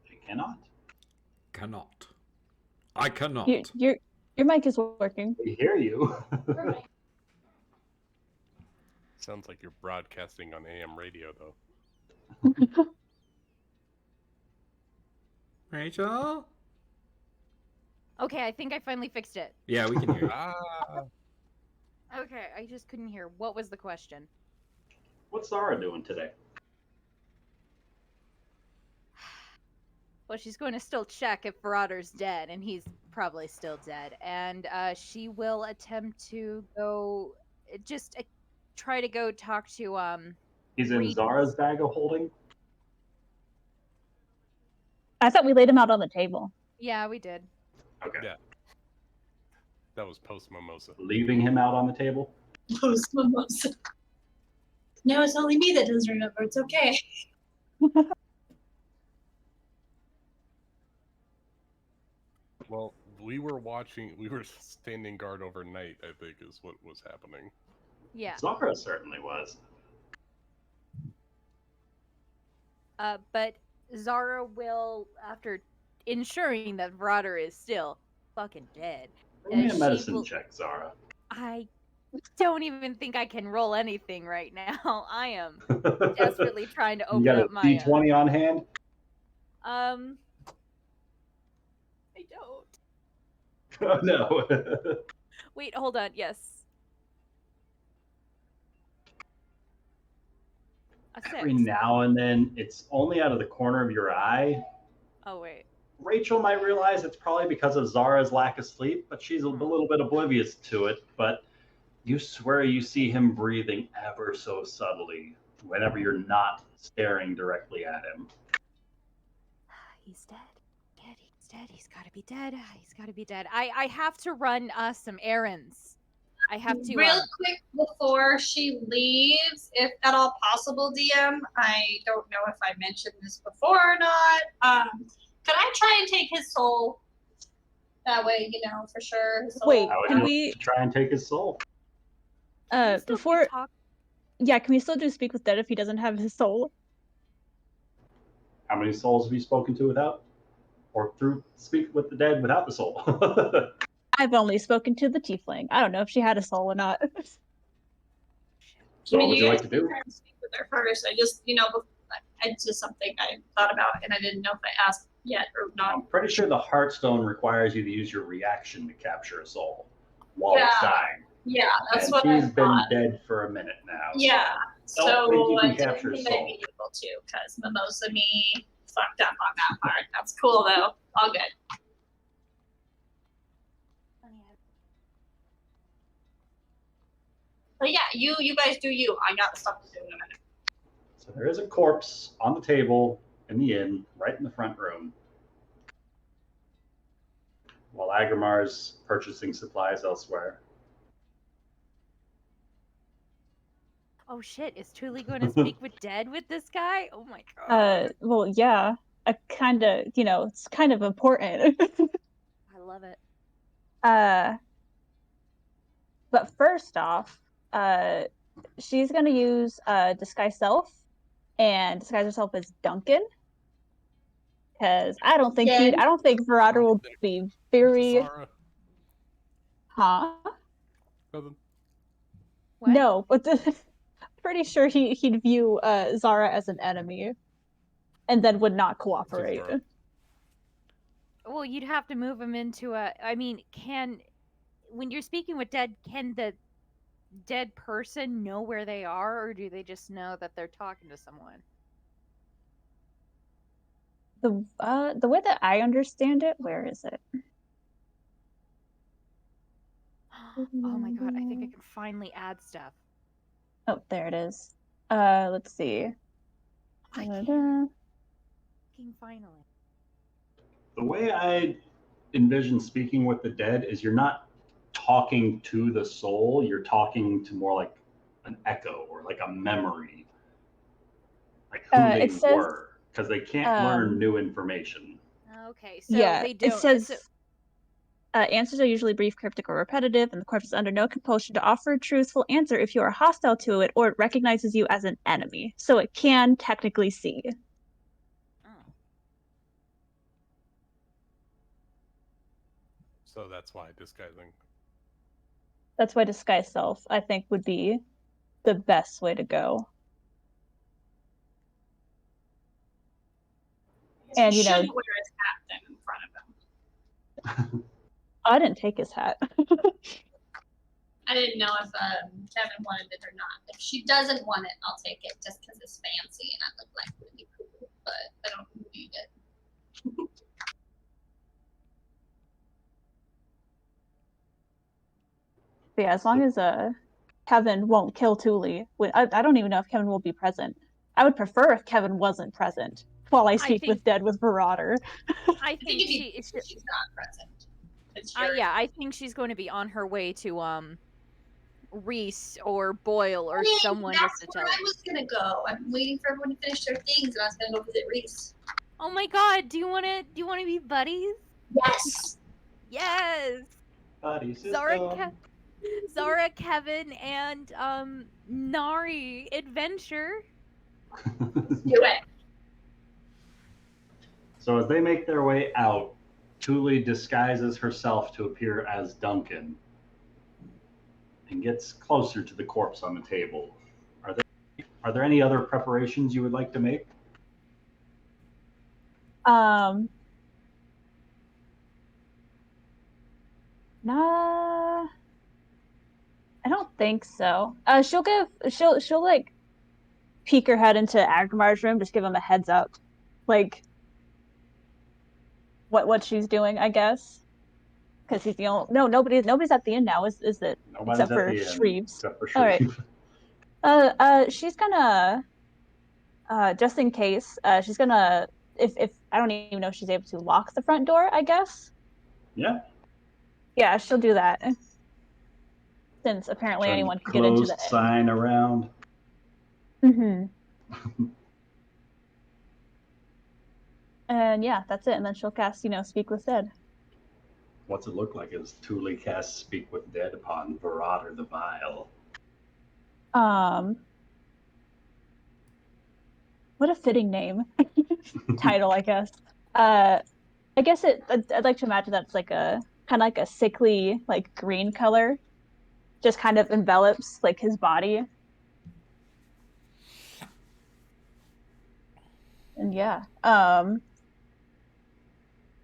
She cannot. Cannot. I cannot. Your mic is working. We hear you. Sounds like you're broadcasting on AM radio, though. Rachel? Okay, I think I finally fixed it. Yeah, we can hear you. Okay, I just couldn't hear. What was the question? What's Zara doing today? Well, she's going to still check if Marauder's dead, and he's probably still dead. And she will attempt to go, just try to go talk to He's in Zara's bag of holding? I thought we laid him out on the table. Yeah, we did. Okay. Yeah. That was post mimosa. Leaving him out on the table? Post mimosa. No, it's only me that doesn't remember. It's okay. Well, we were standing guard overnight, I think, is what was happening. Yeah. Zara certainly was. But Zara will, after ensuring that Marauder is still fucking dead. Give me a she medicine will- check, Zara. I don't even think I can roll anything right now. I am desperately trying to You open got a up my. D20 on hand? I don't. Oh, no. Wait, hold on. Yes. A 6. Every now and then, it's only out of the corner of your eye. Oh, wait. Rachel might realize it's probably because of Zara's lack of sleep, but she's a little bit oblivious to it. But you swear you see him breathing ever so subtly whenever you're not staring directly at him. He's dead. He's dead. He's got to be dead. He's got to be dead. I have to run some errands. I have to. Real quick before she leaves, if at all possible, DM, I don't know if I mentioned this before or not. Could I try and take his soul? That way, you know, for sure. His soul. Wait, How would can you we? like to try and take his soul? Before. Yeah, can we still do speak with dead if he doesn't have his soul? How many souls have you spoken to without? Or through speak with the dead without the soul? I've only spoken to the tiefling. I don't know if she had a soul or not. So what would you like guys to do? can try and speak with her first. I just, you know, it's just something I thought about, and I didn't know if I asked yet or not. I'm pretty sure the Heartstone requires you to use your reaction to capture a soul while it's Yeah. dying. Yeah, that's and what he's I been thought. dead for a minute now. Yeah, Don't so think you can I didn't capture think soul. I'd be able to, because Mimosa me fucked up on that part. That's cool though. All good. But yeah, you guys do you. I got stuff to do in a minute. So there is a corpse on the table in the inn, right in the front room, while Agramar's purchasing supplies elsewhere. Oh shit, is Tuli going to speak with Dead with this guy? Oh my god. Well, yeah. I kind of, it's kind of important. I love it. But first off, she's gonna use disguise self and disguise herself as Duncan, because I don't think Verada will be very. Zara, Huh? cousin. What? No, but pretty sure he'd view Zara as an enemy, and then would not cooperate. Zara. Well, you'd have to move him into a. I mean, when you're speaking with Dead, can the dead person know where they are, or do they just know that they're talking to someone? The way that I understand it, where is it? Oh my god, I think I can finally add stuff. Oh, there it is. Let's see. I can. Finally. The way I envision speaking with the dead is you're not talking to the soul, you're talking to more like an echo or like a memory, like who they were, because they can't learn new information. Okay, so they don't. It says answers are usually brief, cryptic, or repetitive, and the corpse is under no compulsion to offer a truthful answer if you are hostile to it or it recognizes you as an enemy. So it can technically see. So that's why disguising. That's why disguise self, I think, would be the best way to go. And he shouldn't wear his hat then in front of him. I didn't take his hat. I didn't know if Kevin wanted it or not. If she doesn't want it, I'll take it just because it's fancy and I look like really cool. But I don't need it. But yeah, as long as Kevin won't kill Tuli. I don't even know if Kevin will be present. I would prefer if Kevin wasn't present while I speak with Dead with Marauder. I think she's not present. Yeah, I think she's going to be on her way to Reese or Boyle or someone just to tell I was gonna go. I'm waiting for everyone to finish their things, and I was gonna go visit Reese. Oh my god, do you wanna be buddies? Yes. Yes. Buddies. Zara, Kevin, and Nari adventure. Do it. So as they make their way out, Tuli disguises herself to appear as Duncan and gets closer to the corpse on the table. Are there any other preparations you would like to make? Nah, I don't think so. She'll like peek her head into Agmar's room, just give him a heads up, like what she's doing, I guess. Because he's the only nobody's at the inn now, is it? Nobody's except for Shreves. All right. She's gonna just in case, she's gonna if I don't even know if she's able to lock the front door, I guess. Yeah. Yeah, she'll do that. Since apparently anyone can get into the inn. Sign around. Mm-hmm. And yeah, that's it. And then she'll cast, Speak with Dead. What's it look like as Tuli casts Speak with Dead upon Verada the Vile? What a fitting name. Title, I guess. I guess I'd like to imagine that's like a kind of like a sickly, like green color. Just kind of envelops like his body. And yeah.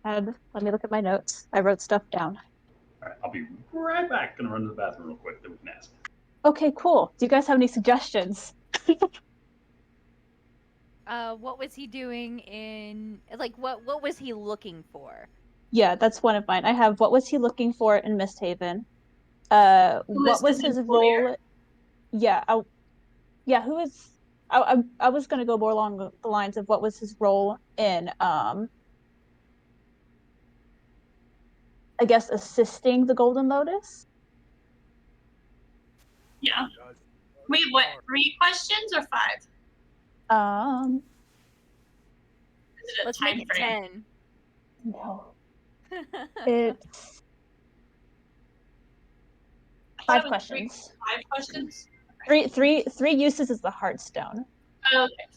Let me look at my notes. I wrote stuff down. All right, I'll be right back. Gonna run to the bathroom real quick, then we can ask. Okay, cool. Do you guys have any suggestions? What was he doing in like what was he looking for? Yeah, that's one of mine. I have what was he looking for in Misthaven? Who What is was the his employer? role? Yeah, who is? I was gonna go more along the lines of what was his role in I guess assisting the Golden Lotus. Yeah. Wait, what? 3 questions or 5? Um, Is it a Let's time make it frame? 10. no, it's I thought 5 it was questions. 5 questions. Three uses is the Heartstone, Oh, okay.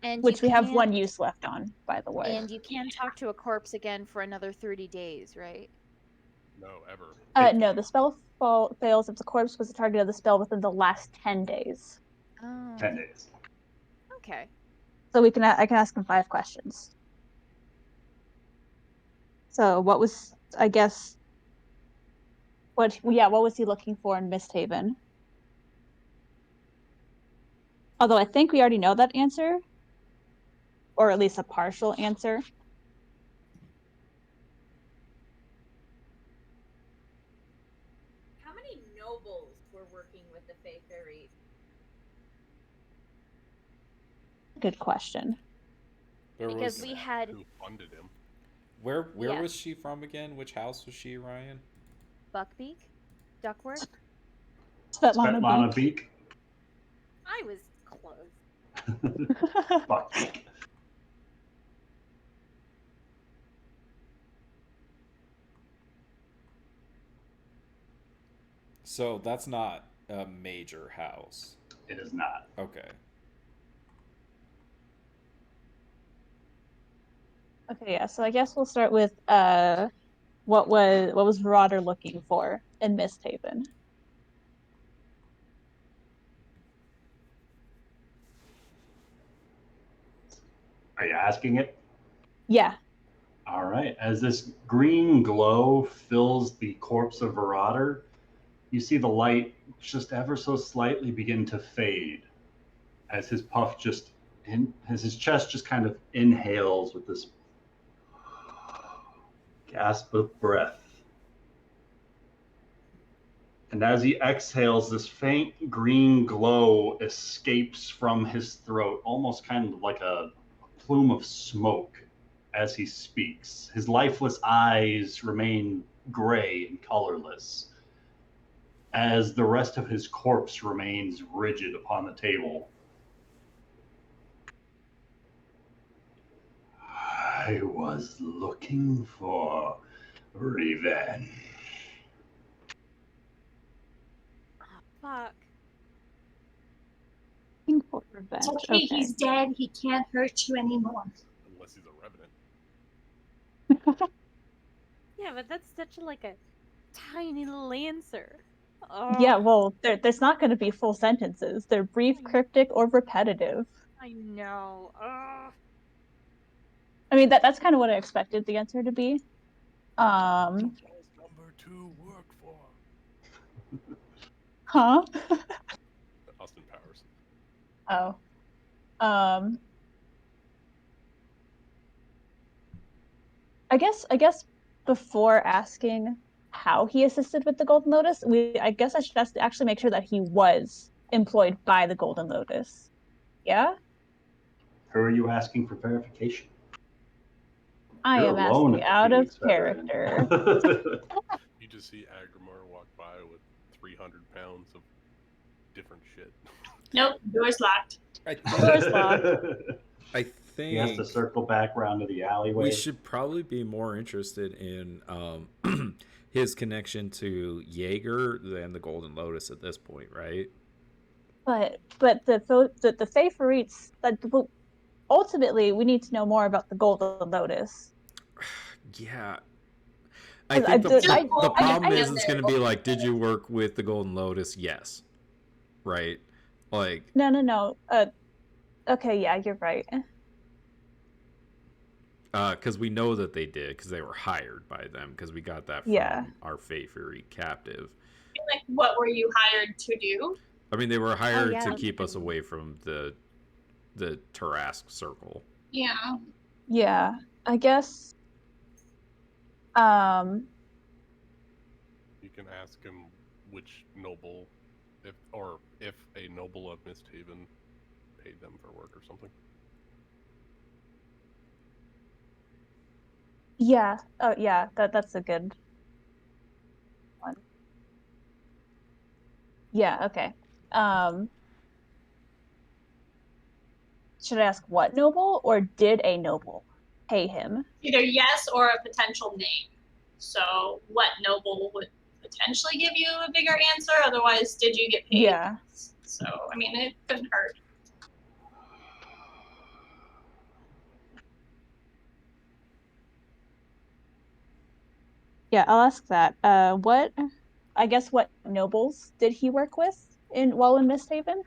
And which you we have can't, 1 use left on, by the way. and you can talk to a corpse again for another 30 days, right? No, ever. No, the spell fails if the corpse was the target of the spell within the last 10 days. Oh, 10 days. okay. So I can ask him 5 questions. So what was, I guess, what was he looking for in Misthaven? Although I think we already know that answer, or at least a partial answer. How many nobles were working with the Fae Fairy? Good question. Because we had Who funded him? Where Yeah. was she from again? Which house was she, Ryan? Buckbeak, Duckworth. Svetlana Beak. Beak. I was close. Fuck. So that's not a major house. It is not. Okay. Okay, yeah. So I guess we'll start with what was Marauder looking for in Misthaven? Are you asking it? Yeah. All right. As this green glow fills the corpse of Marauder, you see the light just ever so slightly begin to fade as his as his chest just kind of inhales with this gasp of breath. And as he exhales, this faint green glow escapes from his throat, almost kind of like a plume of smoke as he speaks. His lifeless eyes remain gray and colorless, as the rest of his corpse remains rigid upon the table. I was looking for revenge. Oh, fuck. Looking for revenge. It's okay, he's dead. He can't hurt you anymore. Unless he's a revenant. Yeah, but that's such a tiny little answer. Oh, Yeah, well, there's not going to be full sentences. They're brief, cryptic, or repetitive. I know. Oh. I mean, that's kind of what I expected the answer to be. What does number 2 work for? Huh? Austin Powers. Oh. I guess before asking how he assisted with the Golden Lotus, I guess I should actually make sure that he was employed by the Golden Lotus. Yeah? Who are you asking for verification? I You're am alone asking at the out of Phoenix Veteran. character. You just see Agrimar walk by with 300 pounds of different shit. Nope, door's locked. Door's locked. I He has to think circle back around to the alleyway. we should probably be more interested in his connection to Jaeger than the Golden Lotus at this point, right? But the favorites that ultimately we need to know more about the Golden Lotus. Yeah. I think the problem I is get it's going to be like, did you work with the Golden Lotus? Yes. Right? Like, No. Okay, yeah, you're right. Because we know that they did, because they were hired by them, because we got that from Yeah. our Fae Fury captive. Like, what were you hired to do? I mean, they were hired yeah, to that's keep us true. away from the Tarask circle. Yeah. Yeah, I guess. You can ask him which noble, if a noble of Misthaven paid them for work or something. Yeah. Oh, yeah. That's a good one. Yeah. Okay. Should I ask what noble, or did a noble pay him? Either yes or a potential name. So, what noble would potentially give you a bigger answer? Otherwise, did you get paid? Yeah. So, I mean, it couldn't hurt. Yeah, I'll ask that. What nobles did he work with while in Misthaven?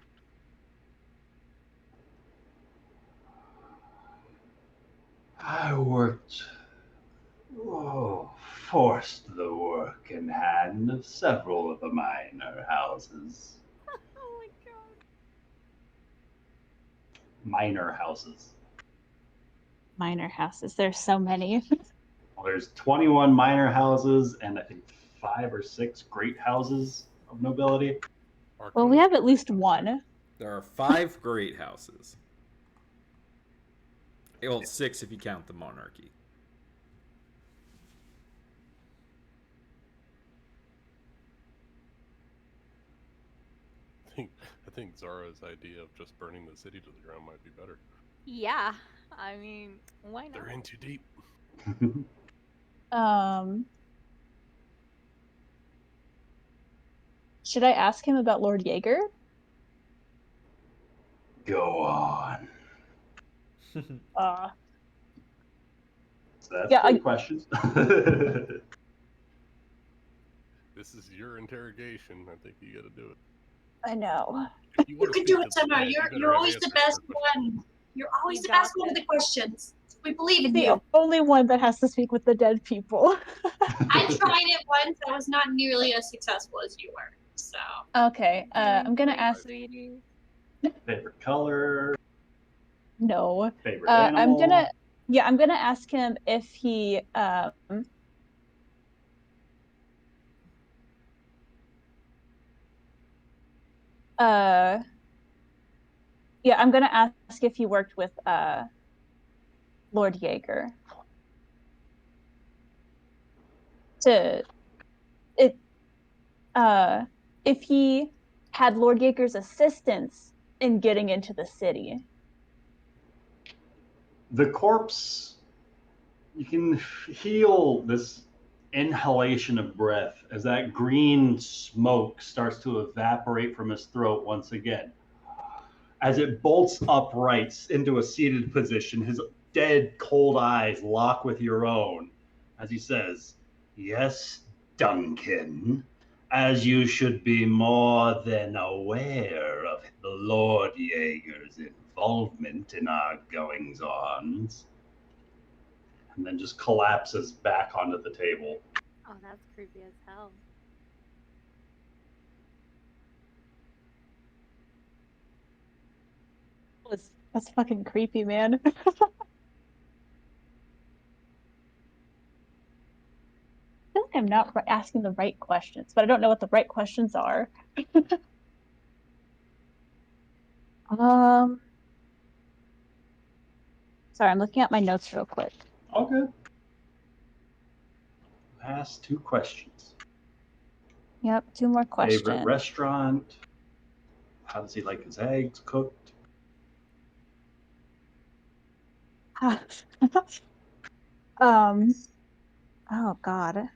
I forced the work in hand of several of the minor houses. Oh my god. Minor houses. Minor houses. There's so many. Well, there's 21 minor houses and I think 5 or 6 great houses of nobility. Well, we have at least one. There are 5 great houses. Well, 6 if you count the monarchy. I think Zara's idea of just burning the city to the ground might be better. Yeah, I mean, why not? They're in too deep. Should I ask him about Lord Jaeger? Go on. So that's Yeah, 3 questions. This is your interrogation. I think you got to do it. I know. If You wanna can speak do to it, the Summer. dead, you better You're have always the answers best for questions. one. You're always You the best got one with this. the questions. We believe in The you. only one that has to speak with the dead people. I tried it once. I was not nearly as successful as you were. So. Okay. I'm gonna Great, ask. sweetie. Favorite color? No. Favorite I'm animal? gonna ask him if he I'm gonna ask if he worked with Lord Jaeger. If he had Lord Jaeger's assistance in getting into the city. The corpse, you can feel this inhalation of breath as that green smoke starts to evaporate from his throat once again. As it bolts upright into a seated position, his dead, cold eyes lock with your own as he says, "Yes, Duncan, as you should be more than aware of the Lord Jaeger's involvement in our goings-ons." And then just collapses back onto the table. Oh, that's creepy as hell. That's fucking creepy, man. I feel like I'm not asking the right questions, but I don't know what the right questions are. Sorry, I'm looking at my notes real quick. Okay. Last 2 questions. Yep, 2 more questions. Favorite restaurant? How does he like his eggs cooked? Oh god.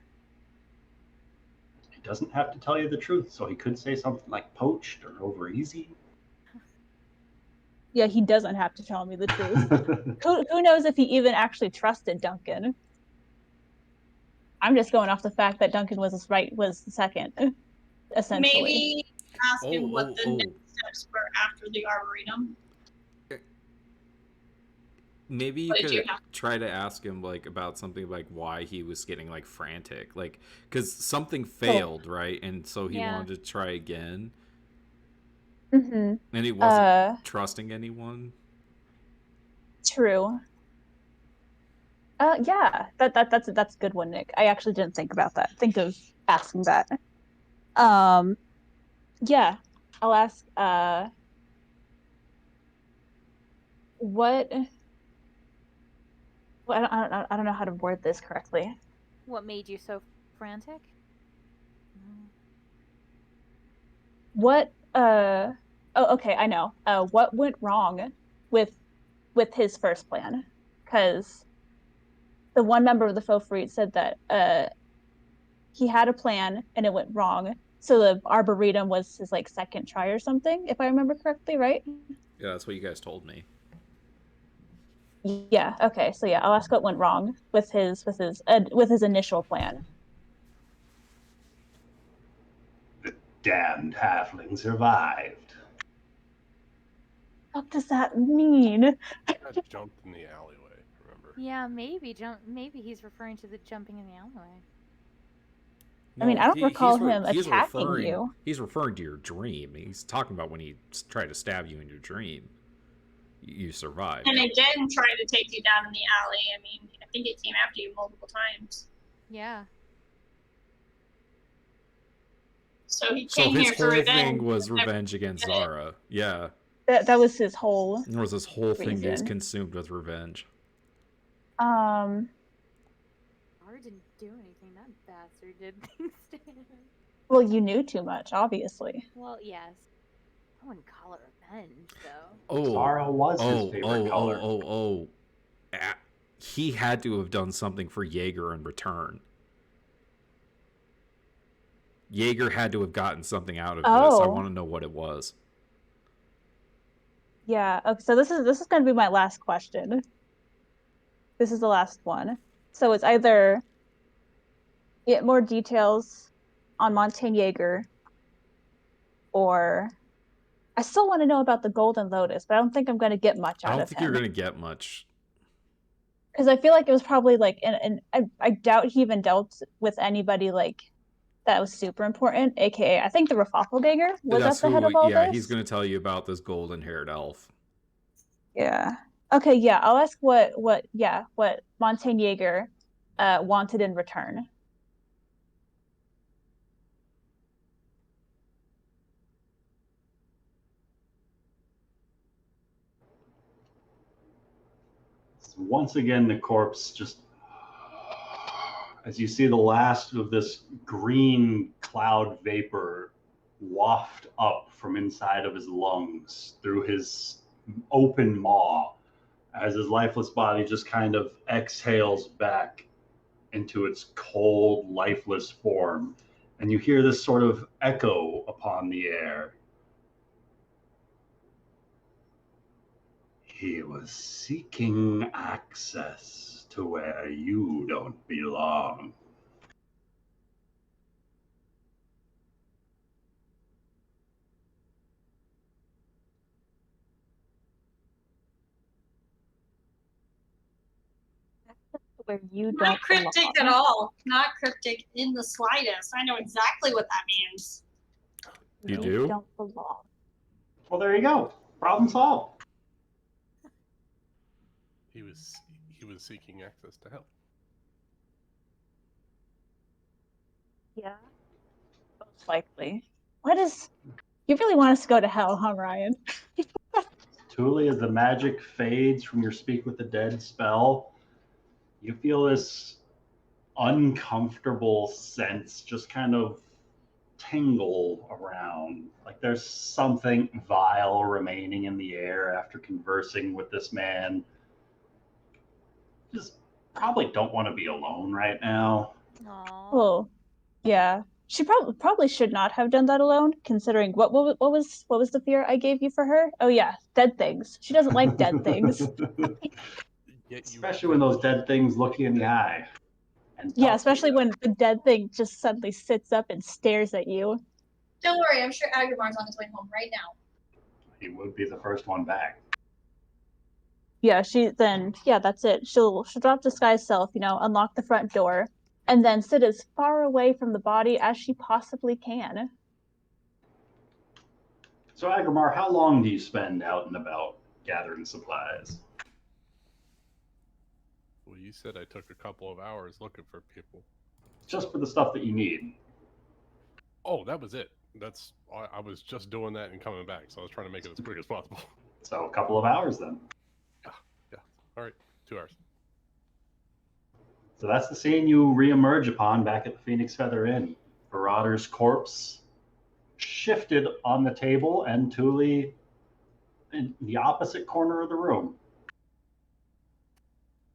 He doesn't have to tell you the truth, so he could say something like poached or over easy. Yeah, he doesn't have to tell me the truth. Who knows if he even actually trusted Duncan? I'm just going off the fact that Duncan was the second, essentially. Maybe ask him what the next steps were after the Arboretum. Maybe you What did you could have? try to ask him like about something like why he was getting like frantic, like because something failed, right? And so he Yeah. wanted to try again, Mm-hmm. and he wasn't trusting anyone. True. Yeah, that's a good one, Nick. I actually didn't think about that. Think of asking that. Yeah, I'll ask. What? Well, I don't know how to word this correctly. What made you so frantic? What? Oh, okay, I know. What went wrong with his first plan? Because the one member of the Faux Fruit said that he had a plan and it went wrong. So the Arboretum was his like second try or something, if I remember correctly, right? Yeah, that's what you guys told me. Yeah. Okay. So yeah, I'll ask what went wrong with his initial plan. The damned halfling survived. What does that mean? I jumped in the alleyway, remember? Yeah, maybe he's referring to the jumping in the alleyway. I mean, I don't recall him he's attacking you. He's referring to your dream. He's talking about when he tried to stab you in your dream. You survived. And it did try to take you down in the alley. I mean, I think it came after you multiple times. Yeah. So he So came his here for whole revenge. thing was revenge against Zara. Yeah. That was his whole. It was this whole thing is reason. consumed with revenge. Zara didn't do anything. That bastard did things to him. Well, you knew too much, obviously. Well, yes. I wouldn't call it revenge, though. Oh, Zara was his favorite color. He had to have done something for Jaeger in return. Jaeger had to have gotten something out of this. I want to know what it was. Yeah. Okay. So this is going to be my last question. This is the last one. So it's either get more details on Montaigne Jaeger, or I still want to know about the Golden Lotus, but I don't think I'm going to get much out of him. I don't think you're going to get much. Because I feel like it was probably like, and I doubt he even dealt with anybody like that was super important, aka I think the Raffalfaldager was at the head of all this. Yeah, he's going to tell you about this golden-haired elf. Yeah. Okay, yeah, I'll ask what Montaigne Jaeger wanted in return. Once again, the corpse just, as you see the last of this green cloud vapor waft up from inside of his lungs through his open maw, as his lifeless body just kind of exhales back into its cold, lifeless form. And you hear this sort of echo upon the air. He was seeking access to where you don't belong. Where you Not don't cryptic belong. at all. Not cryptic in the slightest. I know exactly what that means. You do? Don't belong. Well, there you go. Problem solved. He was seeking access to hell. Yeah. Most likely. You really want us to go to hell, huh, Ryan? Truly, as the magic fades from your Speak with the Dead spell, you feel this uncomfortable sense just kind of tingle around. Like there's something vile remaining in the air after conversing with this man. Just probably don't want to be alone right now. Aww. Well, yeah. She probably should not have done that alone, considering what was the fear I gave you for her? Oh yeah, dead things. She doesn't like dead things. Especially when those dead things look you in the eye. And Yeah, talk to especially you. when the dead thing just suddenly sits up and stares at you. Don't worry, I'm sure Agrimar's on his way home right now. He would be the first one back. Yeah, that's it. She'll drop disguise self, unlock the front door, and then sit as far away from the body as she possibly can. So, Agramar, how long do you spend out and about gathering supplies? Well, you said I took a couple of hours looking for people. Just for the stuff that you need. Oh, that was it. I was just doing that and coming back, so I was trying to make it as quick as possible. So, a couple of hours then. Yeah. All right, 2 hours. So that's the scene you reemerge upon back at the Phoenix Feather Inn. Marauder's corpse shifted on the table, and Thule in the opposite corner of the room.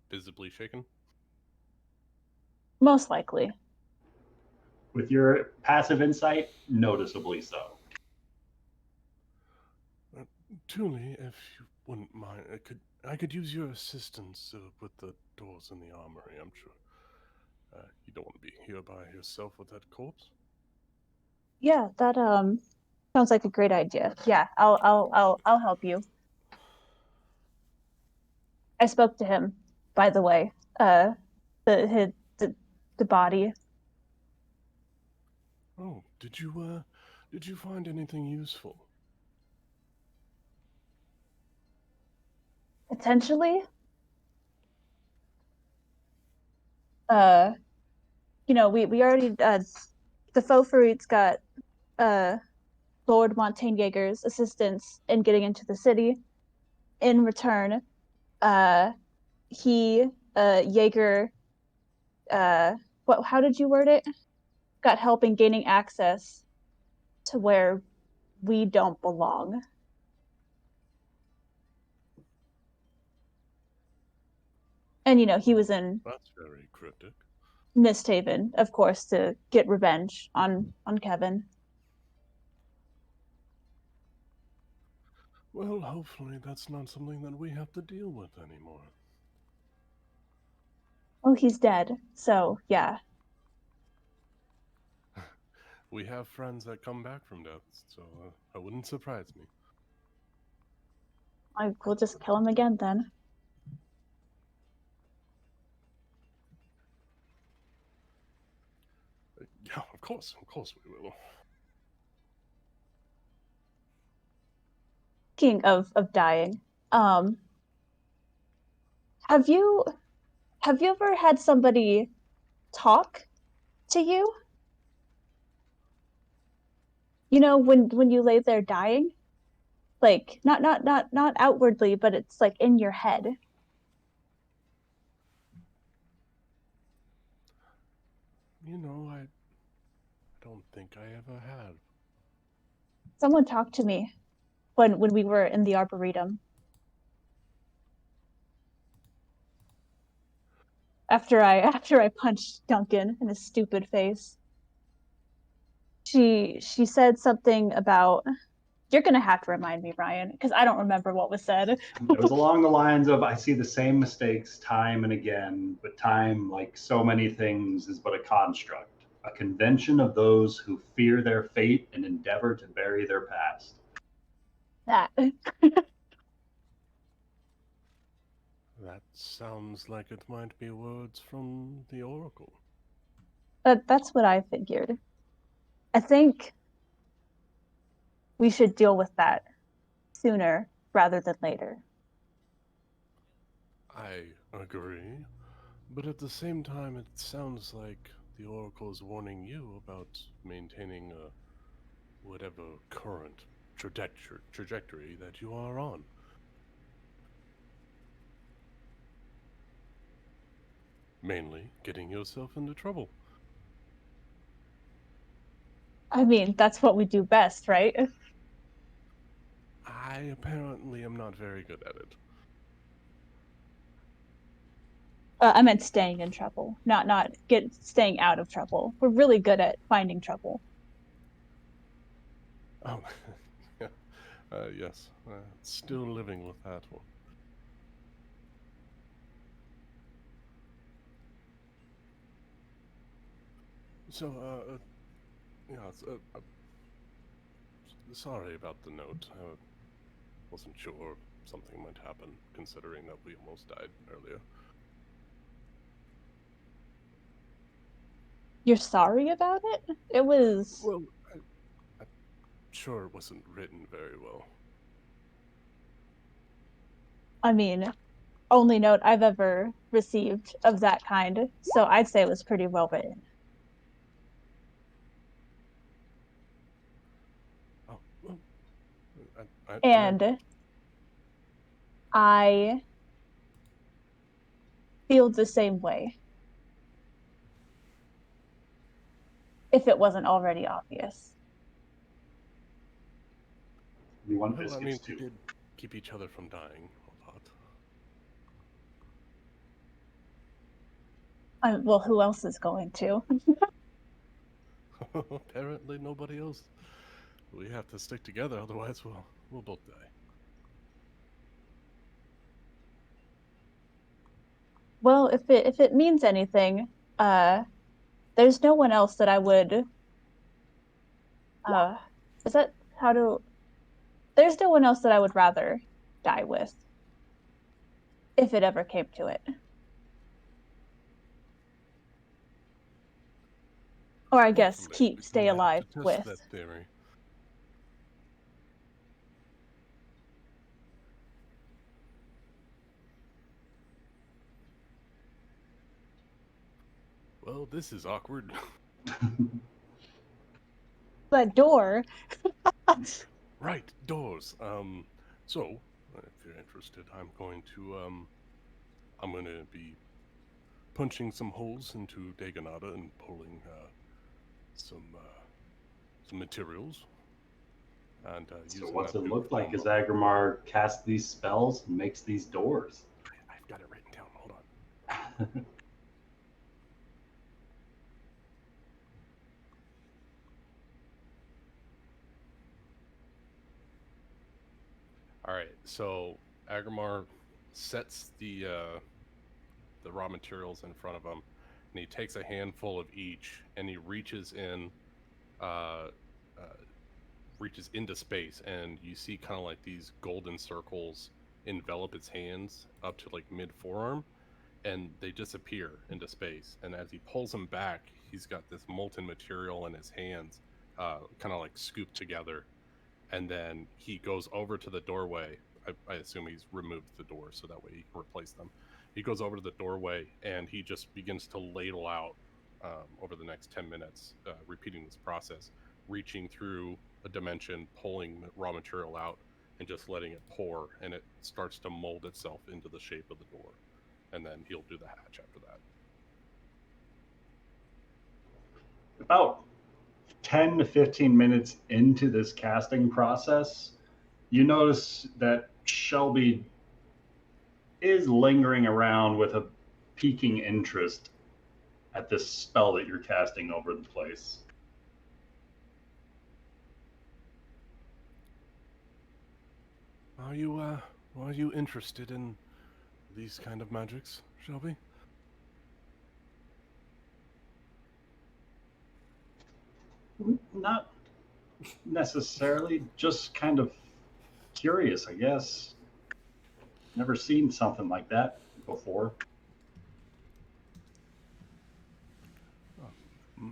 Visibly shaken. Most likely. With your passive insight, noticeably so. Thule, if you wouldn't mind, I could use your assistance with the doors in the armory. I'm sure you don't want to be here by yourself with that corpse. Yeah, that sounds like a great idea. Yeah, I'll help you. I spoke to him, by the way. The body. Oh, did you find anything useful? Potentially. We already the faux fruits got Lord Montaigne's assistance in getting into the city. In return, Jaeger, how did you word it? Got help in gaining access to where we don't belong. And he was in That's very cryptic. Misthaven, of course, to get revenge on Kevin. Well, hopefully that's not something that we have to deal with anymore. Well, he's dead, so yeah. We have friends that come back from death, so it wouldn't surprise me. We'll just kill him again then. Yeah, of course we will. Speaking of dying, have you ever had somebody talk to you? When you lay there dying, like not outwardly, but it's like in your head. I don't think I ever have. Someone talked to me when we were in the Arboretum. After I punched Duncan in his stupid face. She said something about, you're gonna have to remind me, Ryan, because I don't remember what was said. It was along the lines of, I see the same mistakes time and again, but time, like so many things, is but a construct, a convention of those who fear their fate and endeavor to bury their past. That. That sounds like it might be words from the Oracle. That's what I figured. I think we should deal with that sooner rather than later. I agree, but at the same time, it sounds like the Oracle is warning you about maintaining whatever current trajectory that you are on. Mainly getting yourself into trouble. I mean, that's what we do best, right? I apparently am not very good at it. I meant staying in trouble, not staying out of trouble. We're really good at finding trouble. Oh, yeah. Yes. Still living with that one. So, yeah, sorry about the note. I wasn't sure. something might happen, considering that we almost died earlier. You're sorry about it? It was. Well, I'm sure it wasn't written very well. I mean, only note I've ever received of that kind, so I'd say it was pretty well written. Oh, well, And I feel the same way. If it wasn't already obvious. You want well, I biscuits mean, too. we did keep each other from dying a lot. Well, who else is going to? Apparently nobody else. We have to stick together, otherwise we'll both die. Well, if it means anything, there's no one else that I would. Is that how to? There's no one else that I would rather die with, if it ever came to it. Or I guess Hopefully, stay we have alive to test with. that theory. Well, this is awkward. The door. Right, doors. So if you're interested, I'm going to be punching some holes into Daganada and pulling some materials. And So using what's that it to look like form as Agrimar casts these spells and makes these doors? I've got it written down. Hold on. All right, so Agrimar sets the raw materials in front of him, and he takes a handful of each, and he reaches into space, and you see kind of like these golden circles envelop his hands up to like mid forearm, and they disappear into space. And as he pulls them back, he's got this molten material in his hands, kind of like scooped together. And then he goes over to the doorway. I assume he's removed the door so that way he can replace them. He goes over to the doorway and he just begins to ladle out over the next 10 minutes, repeating this process, reaching through a dimension, pulling raw material out, and just letting it pour. And it starts to mold itself into the shape of the door. And then he'll do the hatch after that. About 10 to 15 minutes into this casting process, you notice that Shelby is lingering around with a piquing interest at this spell that you're casting over the place. Are you interested in these kind of magics, Shelby? Not necessarily, just kind of curious, I guess. Never seen something like that before.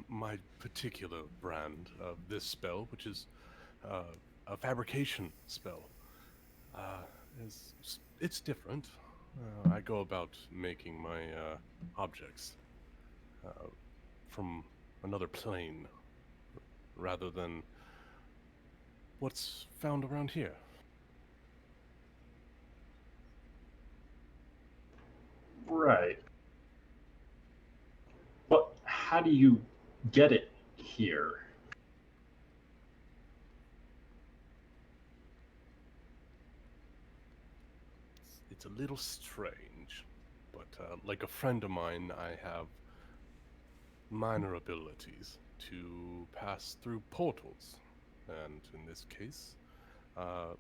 My particular brand of this spell, which is a fabrication spell, it's different. I go about making my objects from another plane rather than what's found around here. Right. But how do you get it here? It's a little strange, but like a friend of mine, I have minor abilities to pass through portals. And in this case,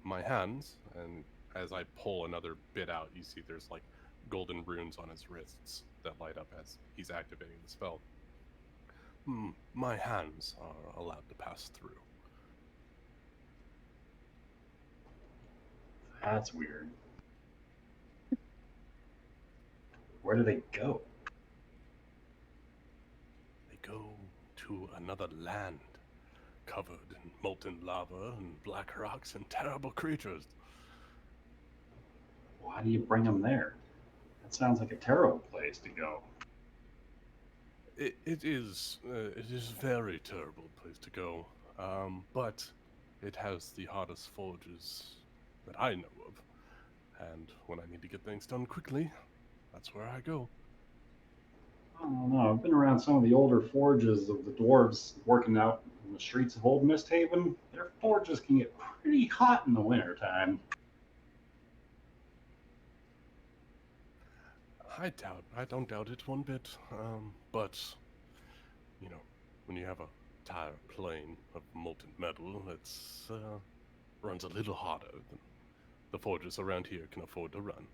my hands, and as I pull another bit out, you see there's like golden runes on his wrists that light up as he's activating the spell. My hands are allowed to pass through. That's weird. Where do they go? They go to another land, covered in molten lava and black rocks and terrible creatures. Why do you bring them there? That sounds like a terrible place to go. It is a very terrible place to go, but it has the hottest forges that I know of. And when I need to get things done quickly, that's where I go. I don't know. I've been around some of the older forges of the dwarves working out in the streets of Old Misthaven. Their forges can get pretty hot in the wintertime. I don't doubt it one bit. But, you know, when you have a tire plane of molten metal, it's, runs a little hotter than the forges around here can afford to run.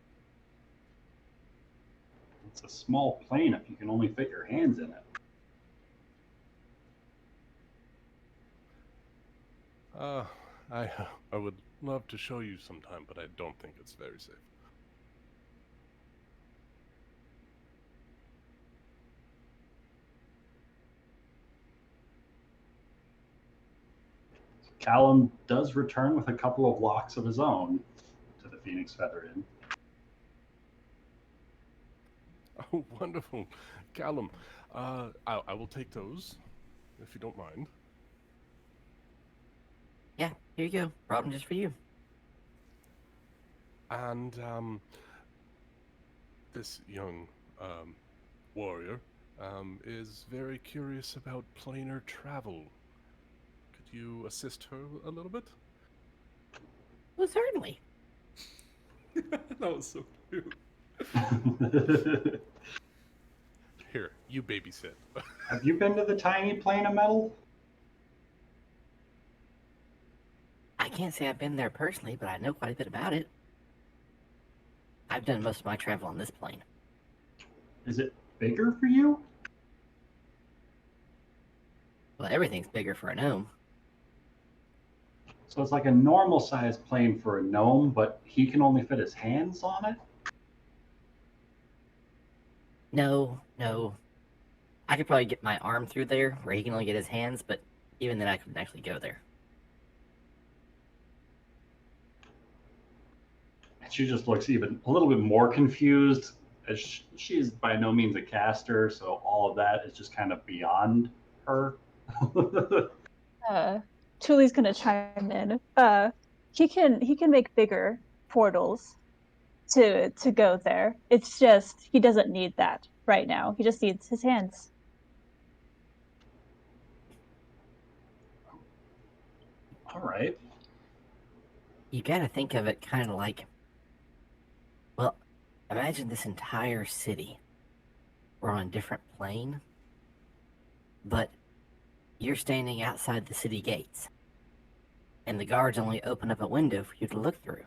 It's a small plane if you can only fit your hands in it. I would love to show you sometime, but I don't think it's very safe. Callum does return with a couple of locks of his own to the Phoenix Feather Inn. Oh, wonderful. Callum, I will take those, if you don't mind. Yeah, here you go. Brought them just for you. And, this young, warrior, is very curious about planar travel. Could you assist her a little bit? Well, certainly. That was so cute. Here, you babysit. Have you been to the tiny plane of metal? I can't say I've been there personally, but I know quite a bit about it. I've done most of my travel on this plane. Is it bigger for you? Well, everything's bigger for a gnome. So it's like a normal sized plane for a gnome, but he can only fit his hands on it? No. I could probably get my arm through there where he can only get his hands, but even then I couldn't actually go there. She just looks even a little bit more confused, as she's by no means a caster, so all of that is just kind of beyond her. Tuli's gonna chime in. He can make bigger portals to go there. It's just he doesn't need that right now. He just needs his hands. All right. You gotta think of it kind of like, well, imagine this entire city. We're on a different plane, but you're standing outside the city gates, and the guards only open up a window for you to look through.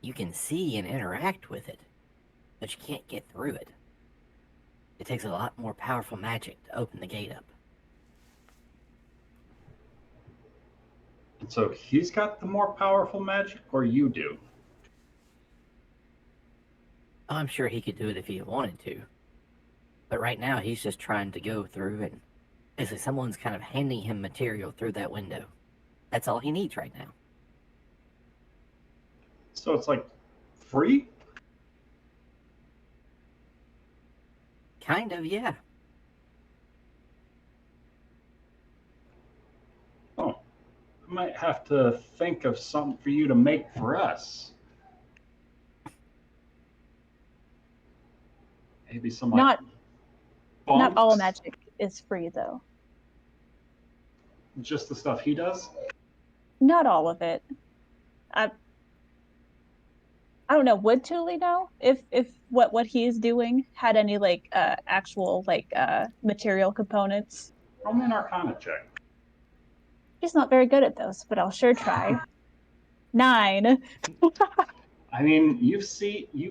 You can see and interact with it, but you can't get through it. It takes a lot more powerful magic to open the gate up. So he's got the more powerful magic, or you do? I'm sure he could do it if he wanted to. But right now, he's just trying to go through, and basically someone's kind of handing him material through that window. That's all he needs right now. So it's like free? Kind of, yeah. Oh, I might have to think of something for you to make for us. Maybe some like Not all bunks? magic is free though. Just the stuff he does? Not all of it. I don't know. Would Tuli know if what he's doing had any like actual like material components? Roll me an Arcana check. He's not very good at those, but I'll sure try. 9. I mean, you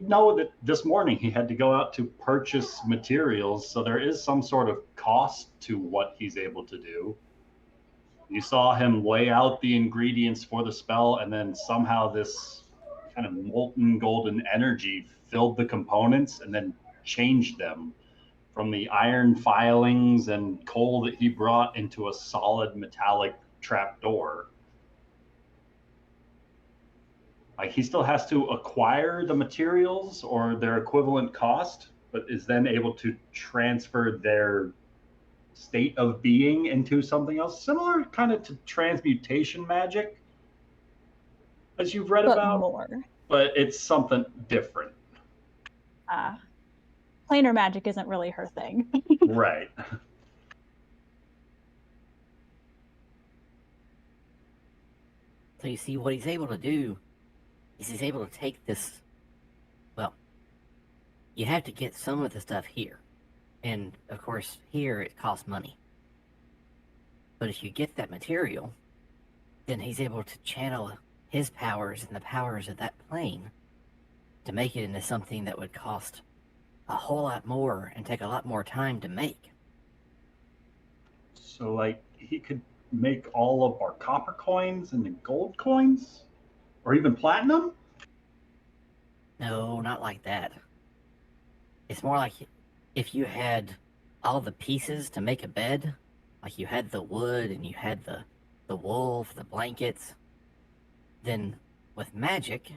know that this morning he had to go out to purchase materials, so there is some sort of cost to what he's able to do. You saw him lay out the ingredients for the spell, and then somehow this kind of molten golden energy filled the components and then changed them from the iron filings and coal that he brought into a solid metallic trapdoor. Like, he still has to acquire the materials or their equivalent cost, but is then able to transfer their state of being into something else, similar kind of to transmutation magic, as you've read But about, more. but it's something different. Planar magic isn't really her thing. Right. So you see, what he's able to do is he's able to take this. Well, you have to get some of the stuff here. And, of course, here it costs money. But if you get that material, then he's able to channel his powers and the powers of that plane to make it into something that would cost a whole lot more and take a lot more time to make. So, like, he could make all of our copper coins and the gold coins? Or even platinum? No, not like that. It's more like if you had all the pieces to make a bed, like you had the wood and you had the wool for the blankets, then with magic,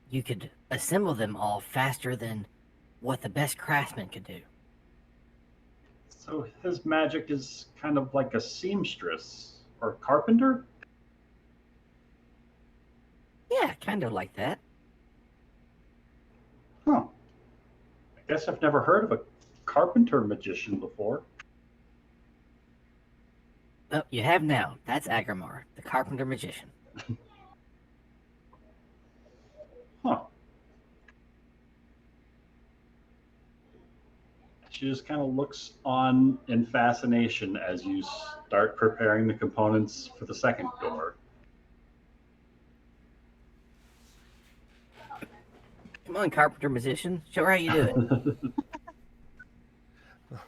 you could assemble them all faster than what the best craftsman could do. So his magic is kind of like a seamstress or carpenter? Yeah, kind of like that. Huh. I guess I've never heard of a carpenter magician before. Well, you have now. That's Agrimar, the carpenter magician. Huh. She just kind of looks on in fascination as you start preparing the components for the second door. Come on, carpenter magician. Show her how you do it.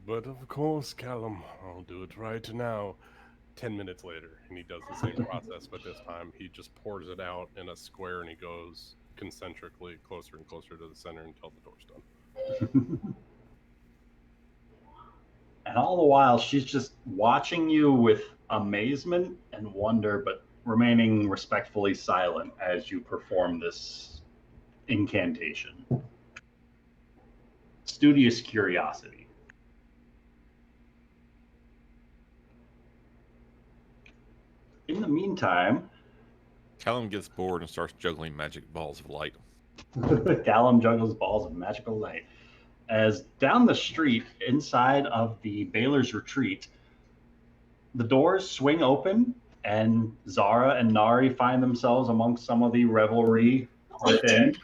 But of course, Callum, I'll do it right now. 10 minutes later, and he does the same process, but this time he just pours it out in a square and he goes concentrically closer and closer to the center until the door's done. And all the while, she's just watching you with amazement and wonder, but remaining respectfully silent as you perform this incantation. Studious curiosity. In the meantime, Callum gets bored and starts juggling magic balls of light. Callum juggles balls of magical light. As down the street, inside of the Baylor's retreat, the doors swing open, and Zara and Nari find themselves amongst some of the revelry within.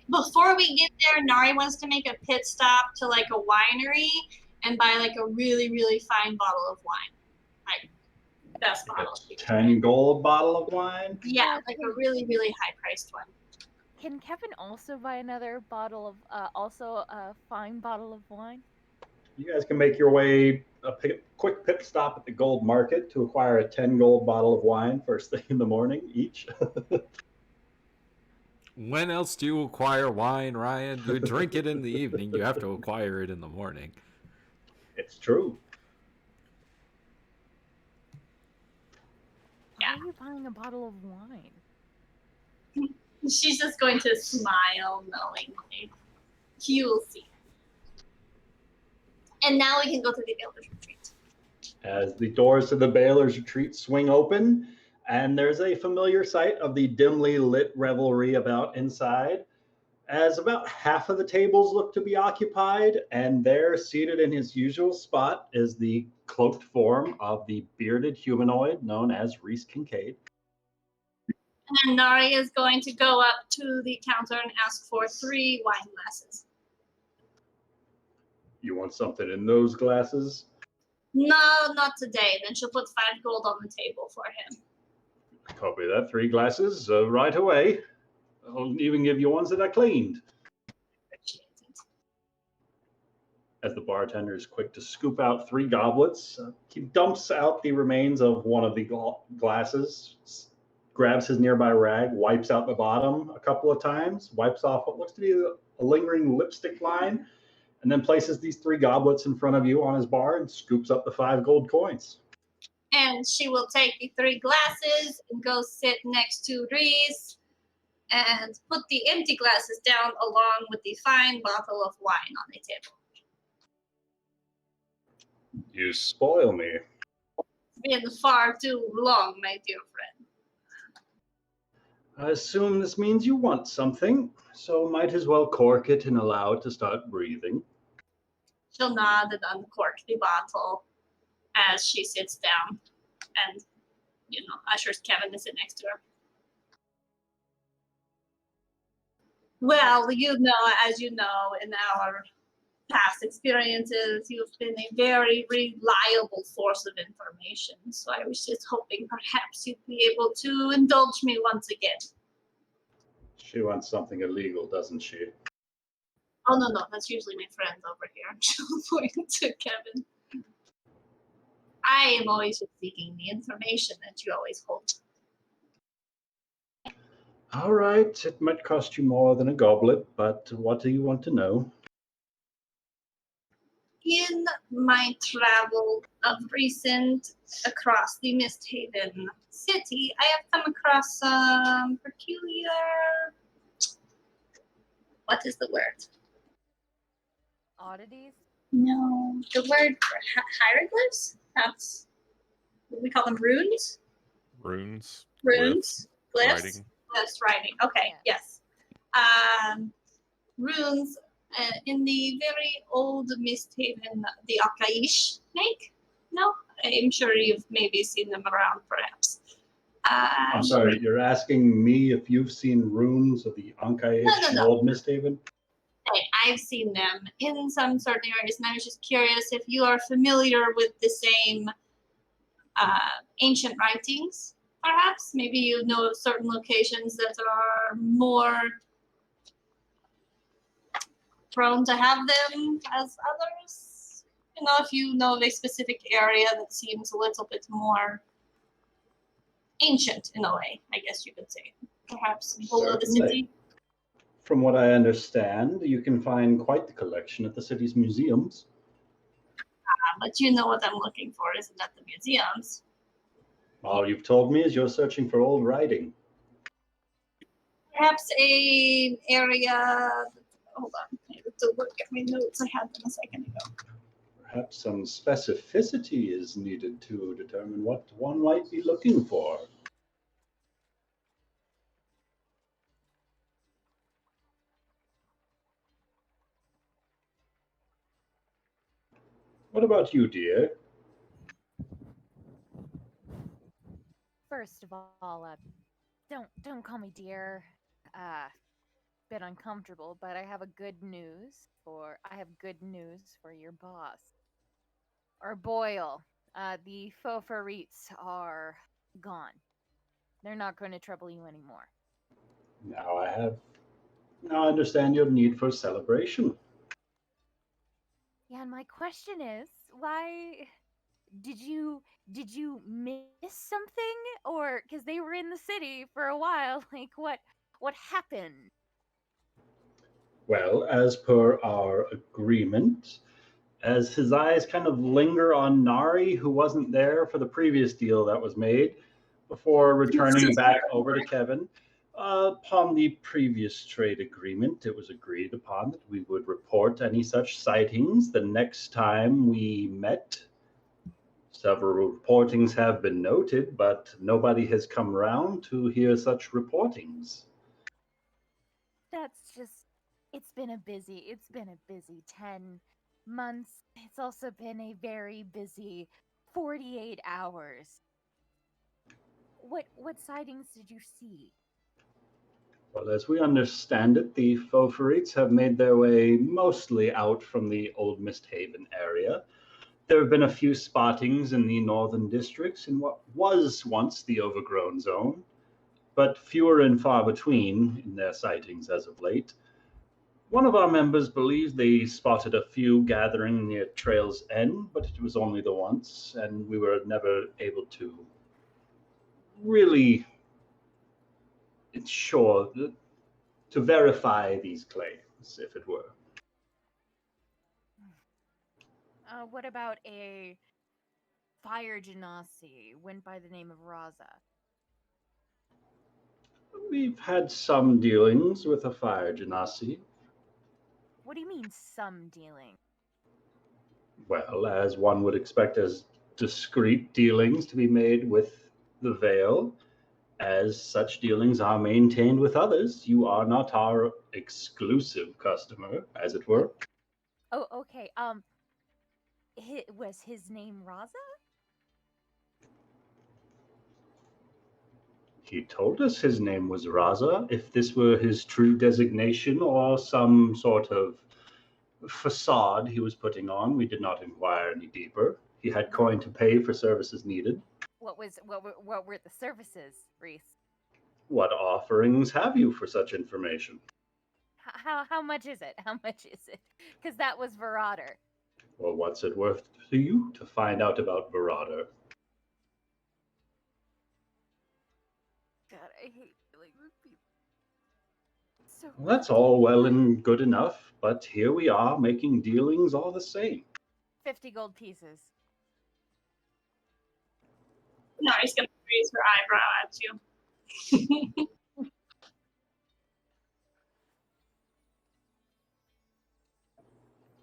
Before we get there, Nari wants to make a pit stop to like a winery and buy like a really, really fine bottle of wine. Like best bottle. 10 gold bottle of wine? Yeah, like a really, really high priced one. Can Kevin also buy another bottle of, also a fine bottle of wine? You guys can make your way quick pit stop at the gold market to acquire a 10 gold bottle of wine first thing in the morning each. When else do you acquire wine, Ryan? You drink it in the evening. You have to acquire it in the morning. It's true. Why are you buying a bottle of wine? She's just going to smile knowingly. You will see. And now we can go to the Baylor's retreat. As the doors to the Baylor's retreat swing open, and there's a familiar sight of the dimly lit revelry about inside, as about half of the tables look to be occupied, and there, seated in his usual spot, is the cloaked form of the bearded humanoid known as Reese Kincaid. And Nari is going to go up to the counter and ask for 3 wine glasses. You want something in those glasses? No, not today. Then she'll put 5 gold on the table for him. Copy that. 3 glasses right away. I'll even give you ones that I cleaned. As the bartender is quick to scoop out 3 goblets, he dumps out the remains of one of the glasses, grabs his nearby rag, wipes out the bottom a couple of times, wipes off what looks to be a lingering lipstick line, and then places these 3 goblets in front of you on his bar and scoops up the 5 gold coins. And she will take the 3 glasses and go sit next to Reese and put the empty glasses down along with the fine bottle of wine on the table. You spoil me. It's been far too long, my dear friend. I assume this means you want something, so might as well cork it and allow it to start breathing. She'll nod and uncork the bottle as she sits down and, ushers Kevin to sit next to her. Well, as you know, in our past experiences, you've been a very reliable source of information. So I was just hoping perhaps you'd be able to indulge me once again. She wants something illegal, doesn't she? Oh, no, that's usually my friend over here. She'll point to Kevin. I am always just seeking the information that you always hold. All right, it might cost you more than a goblet, but what do you want to know? In my travel of recent across the Misthaven city, I have come across some peculiar... What is the word? Oddities? No, the word for hieroglyphs? That's what we call them, runes? Runes. Runes? Glyphs? Writing. Glyphs, writing. Okay, yes. Runes in the very old Misthaven, the Akaish snake? No? I'm sure you've maybe seen them around, perhaps. I'm sorry, you're asking me if you've seen runes of the Ankaish in Old Misthaven? I've seen them in some certain areas, and I was just curious if you are familiar with the same ancient writings, perhaps? Maybe you know of certain locations that are more prone to have them as others. If you know of a specific area that seems a little bit more ancient in a way, I guess you could say. Perhaps below the city. From what I understand, you can find quite the collection at the city's museums. But you know what I'm looking for, isn't at the museums? All you've told me is you're searching for old writing. Perhaps an area... Hold on, I have to look at my notes. I had them a second ago. Perhaps some specificity is needed to determine what one might be looking for. What about you, dear? First of all, don't call me dear. Bit uncomfortable, but I have good news for your boss. Or Boyle. The Fofarites are gone. They're not going to trouble you anymore. Now I understand your need for celebration. Yeah, and my question is, why did you miss something? Or because they were in the city for a while, like what happened? Well, as per our agreement, as his eyes kind of linger on Nari, who wasn't there for the previous deal that was made, before returning back over to Kevin, upon the previous trade agreement, it was agreed upon that we would report any such sightings the next time we met. Several reportings have been noted, but nobody has come around to hear such reportings. It's been a busy 10 months. It's also been a very busy 48 hours. What sightings did you see? Well, as we understand it, the Fofarites have made their way mostly out from the Old Misthaven area. There have been a few spottings in the northern districts in what was once the Overgrown Zone, but fewer and far between in their sightings as of late. One of our members believes they spotted a few gathering near Trail's End, but it was only the once, and we were never able to really sure, to verify these claims, if it were. What about a fire genasi went by the name of Raza? We've had some dealings with a fire genasi. What do you mean some dealing? Well, as one would expect, as discreet dealings to be made with the Veil, as such dealings are maintained with others. You are not our exclusive customer, as it were. Oh, okay. Was his name Raza? He told us his name was Raza. If this were his true designation or some sort of facade he was putting on, we did not inquire any deeper. He had coin to pay for services needed. What were the services, Reese? What offerings have you for such information? How much is it? How much is it? Because that was Virader. Well, what's it worth to you to find out about Virader? God, I hate dealing with people. So Well, that's all well and good enough, but here we are making dealings all the same. 50 gold pieces. Nari's gonna raise her eyebrow at you.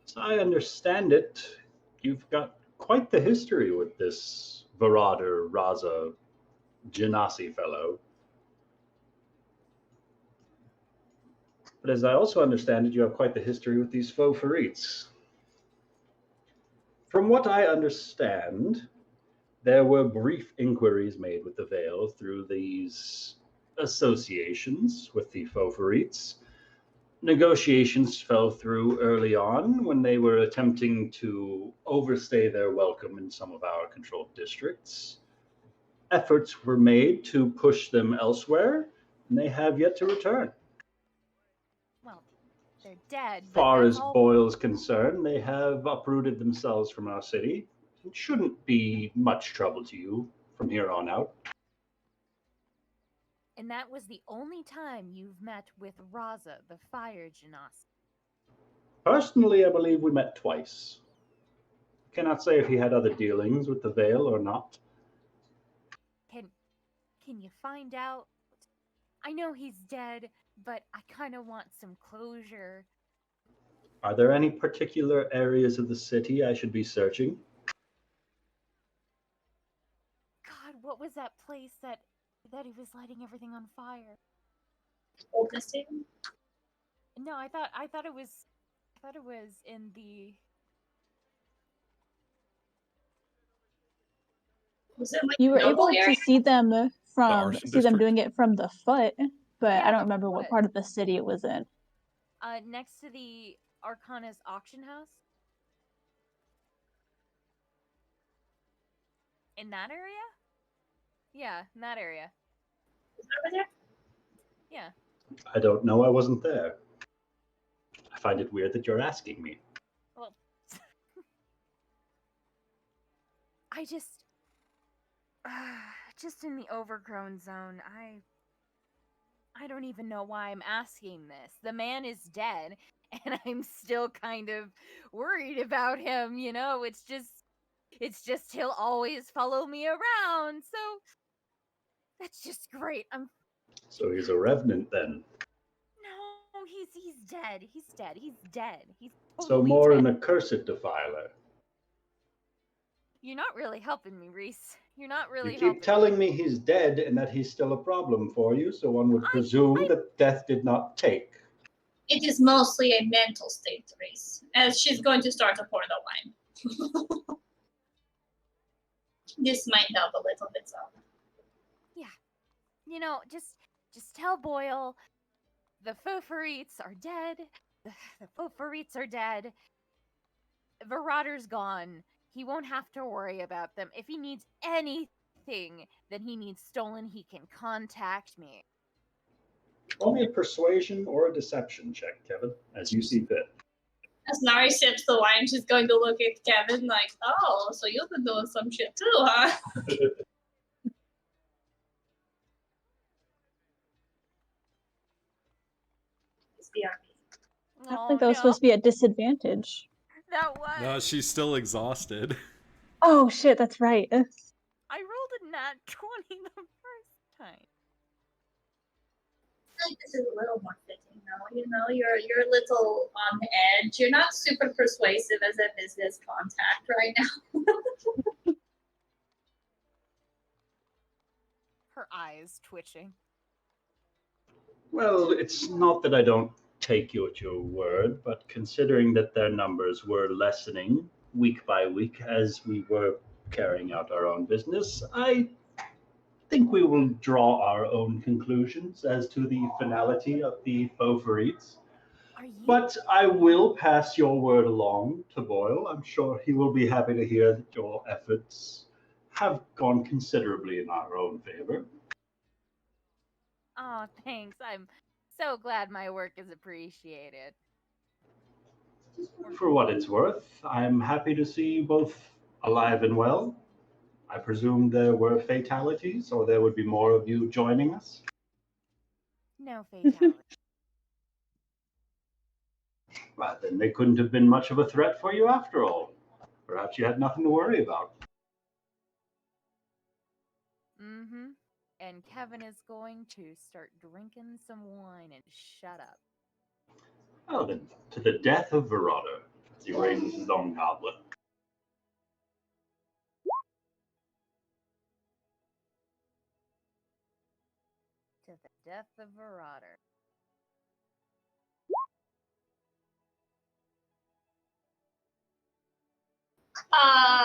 As I understand it, you've got quite the history with this Virader Raza Genasi fellow. But as I also understand it, you have quite the history with these faux Farites. From what I understand, there were brief inquiries made with the Veil through these associations with the faux Farites. Negotiations fell through early on when they were attempting to overstay their welcome in some of our controlled districts. Efforts were made to push them elsewhere, and they have yet to return. Well, they're dead. As But far that's as all... Boyle's concerned, they have uprooted themselves from our city. It shouldn't be much trouble to you from here on out. And that was the only time you've met with Raza, the fire genasi. Personally, I believe we met twice. Cannot say if he had other dealings with the Veil or not. Can you find out? I know he's dead, but I kind of want some closure. Are there any particular areas of the city I should be searching? God, what was that place that he was lighting everything on fire? Old Mistaken? No, I thought it was in the... Was it like You were Noble able area? to see them arson see them district? doing it from the foot, but Yeah, I don't the remember what foot. part of the city it was in. Next to the Arcana's auction house? In that area? Yeah, in that area. Is it over there? Yeah. I don't know. I wasn't there. I find it weird that you're asking me. Well, I just in the overgrown zone, I don't even know why I'm asking this. The man is dead, and I'm still kind of worried about him, you know? It's just he'll always follow me around. So that's just great. So he's a revenant then. No, he's dead. He's dead. He's dead. He's So totally more dead. an accursed defiler. You're not really helping me, Reese. You're not really You helping keep telling me he's dead and that he's still a problem for you, so one would presume that death did not take. It is mostly a mental state, Reese, as she's going to start to pour the wine. This might help a little bit, so. Yeah. You know, just tell Boyle the Foforites are dead. The Foforites are dead. Virader's gone. He won't have to worry about them. If he needs anything that he needs stolen, he can contact me. Roll me a persuasion or a deception check, Kevin, as you see fit. As Nari sips the wine, she's going to look at Kevin like, oh, so you've been doing some shit too, huh? I Oh, think that was no. supposed to be a disadvantage. That was. No, she's still exhausted. Oh shit, that's right. I rolled a nat 20 the first time. I feel like this is a little more fitting, though. You know, you're a little on edge. You're not super persuasive as a business contact right now. Her eyes twitching. Well, it's not that I don't take you at your word, but considering that their numbers were lessening week by week as we were carrying out our own business, I think we will draw our own conclusions as to the finality of the Beauforts. Are you? But I will pass your word along to Boyle. I'm sure he will be happy to hear that your efforts have gone considerably in our own favor. Oh, thanks. I'm so glad my work is appreciated. For what it's worth, I'm happy to see you both alive and well. I presume there were fatalities, or there would be more of you joining us. No fatality. Well, then they couldn't have been much of a threat for you after all. Perhaps you had nothing to worry about. Mm-hmm. And Kevin is going to start drinking some wine and shut up. Oh, then, to the death of Verada, as he raises his own goblet. To the death of Verada.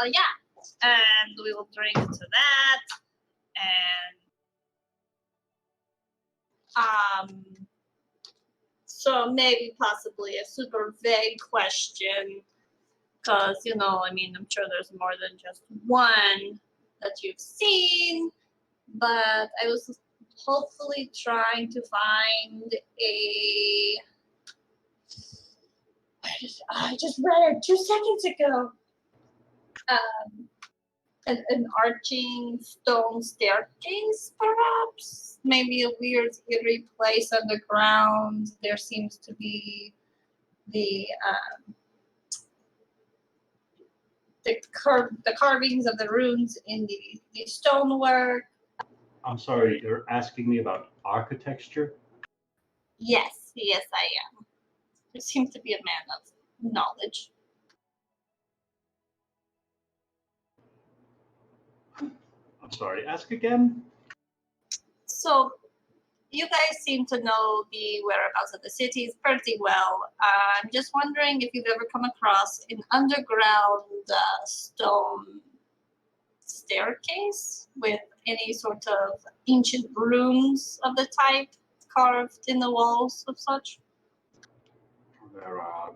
Yeah. And we will drink to that. And so maybe possibly a super vague question, because I mean, I'm sure there's more than just one that you've seen, but I was hopefully trying to find I just read it 2 seconds ago. An arching stone staircase, perhaps? Maybe a weird, eerie place underground. There seems to be the carvings of the runes in the stonework. I'm sorry, you're asking me about architecture? Yes, I am. You seem to be a man of knowledge. I'm sorry, ask again? So, you guys seem to know the whereabouts of the cities pretty well. I'm just wondering if you've ever come across an underground stone staircase with any sort of ancient runes of the type carved in the walls of such. There are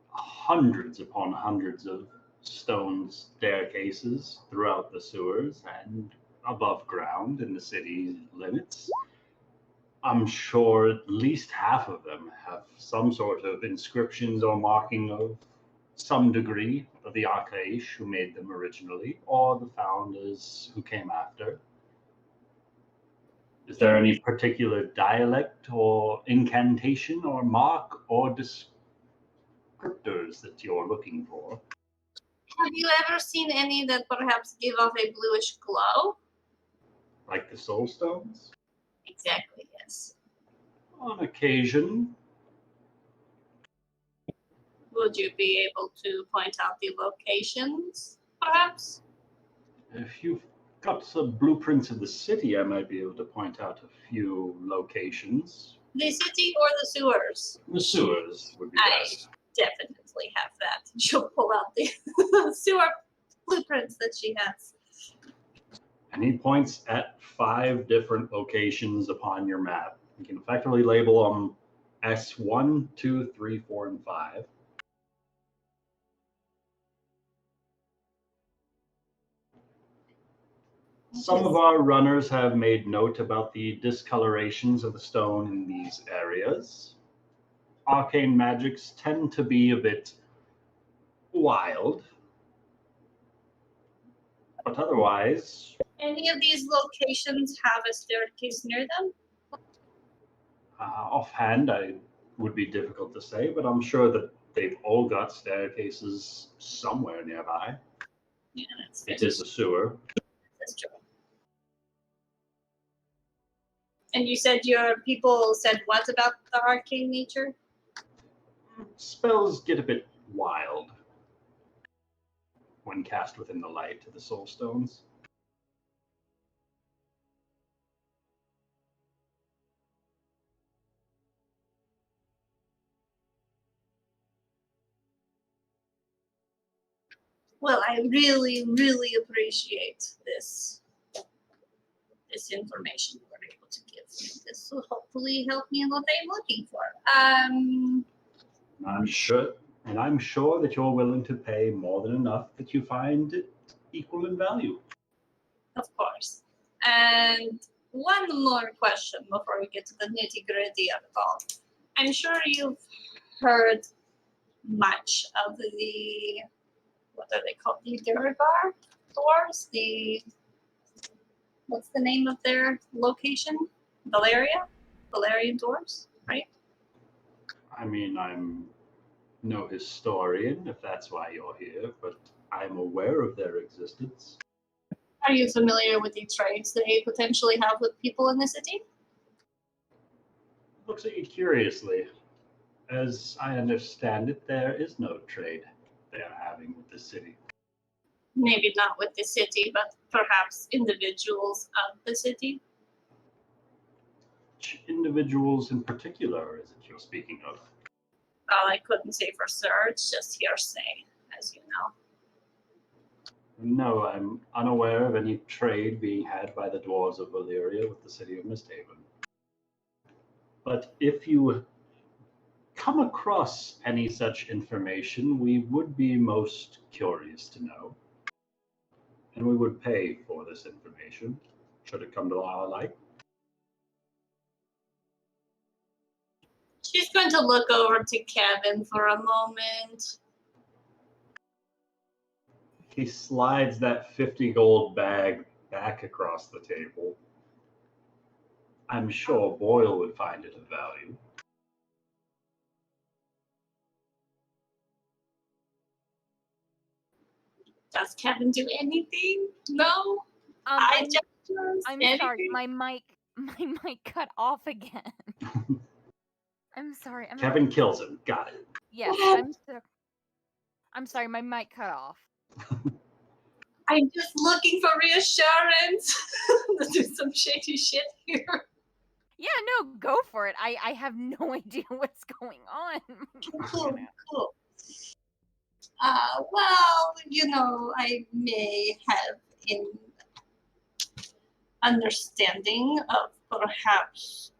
hundreds upon hundreds of stone staircases throughout the sewers and above ground in the city limits. I'm sure at least half of them have some sort of inscriptions or marking of some degree of the Archaish who made them originally, or the founders who came after. Is there any particular dialect or incantation or mark or descriptors that you're looking for? Have you ever seen any that perhaps give off a bluish glow? Like the soul stones? Exactly, yes. On occasion. Would you be able to point out the locations, perhaps? If you've got some blueprints of the city, I might be able to point out a few locations. The city or the sewers? The sewers would be I best. definitely have that. She'll pull out the sewer blueprints that she has. And he points at 5 different locations upon your map. You can effectively label them S1, 2, 3, 4, and 5. Some of our runners have made note about the discolorations of the stone in these areas. Arcane magics tend to be a bit wild, but otherwise, Any of these locations have a staircase near them? offhand, I would be difficult to say, but I'm sure that they've all got staircases somewhere nearby. Yeah, It is a sewer. that's true. And you said your people said what about the arcane nature? Spells get a bit wild when cast within the light of the soul stones. Well, I really, really appreciate this information you were able to give me. This will hopefully help me in what I'm looking for. I'm sure that you're willing to pay more than enough that you find it equal in value. Of course. And one more question before we get to the nitty-gritty of it all. I'm sure you've heard much of the, what are they called? The Durgar doors? What's the name of their location? Valerian doors, right? I mean, I'm no historian, if that's why you're here, but I'm aware of their existence. Are you familiar with the trades they potentially have with people in the city? Looks at you curiously. As I understand it, there is no trade they are having with the city. Maybe not with the city, but perhaps individuals of the city. Which individuals in particular is it you're speaking of? Well, I couldn't say for sure. It's just hearsay, as you know. No, I'm unaware of any trade being had by the dwarves of Valyria with the city of Misthaven. But if you come across any such information, we would be most curious to know. And we would pay for this information, should it come to our light. She's going to look over to Kevin for a moment. He slides that 50 gold bag back across the table. I'm sure Boyle would find it of value. Does Kevin do anything? No? I'm anything? sorry, my mic cut off again. I'm sorry. Kevin kills him. Got it. Yes, I'm sorry, my mic cut off. I'm just looking for reassurance. Let's do some shady shit here. Yeah, no, go for it. I have no idea what's going on. Cool. Well, you know, I may have an understanding of perhaps.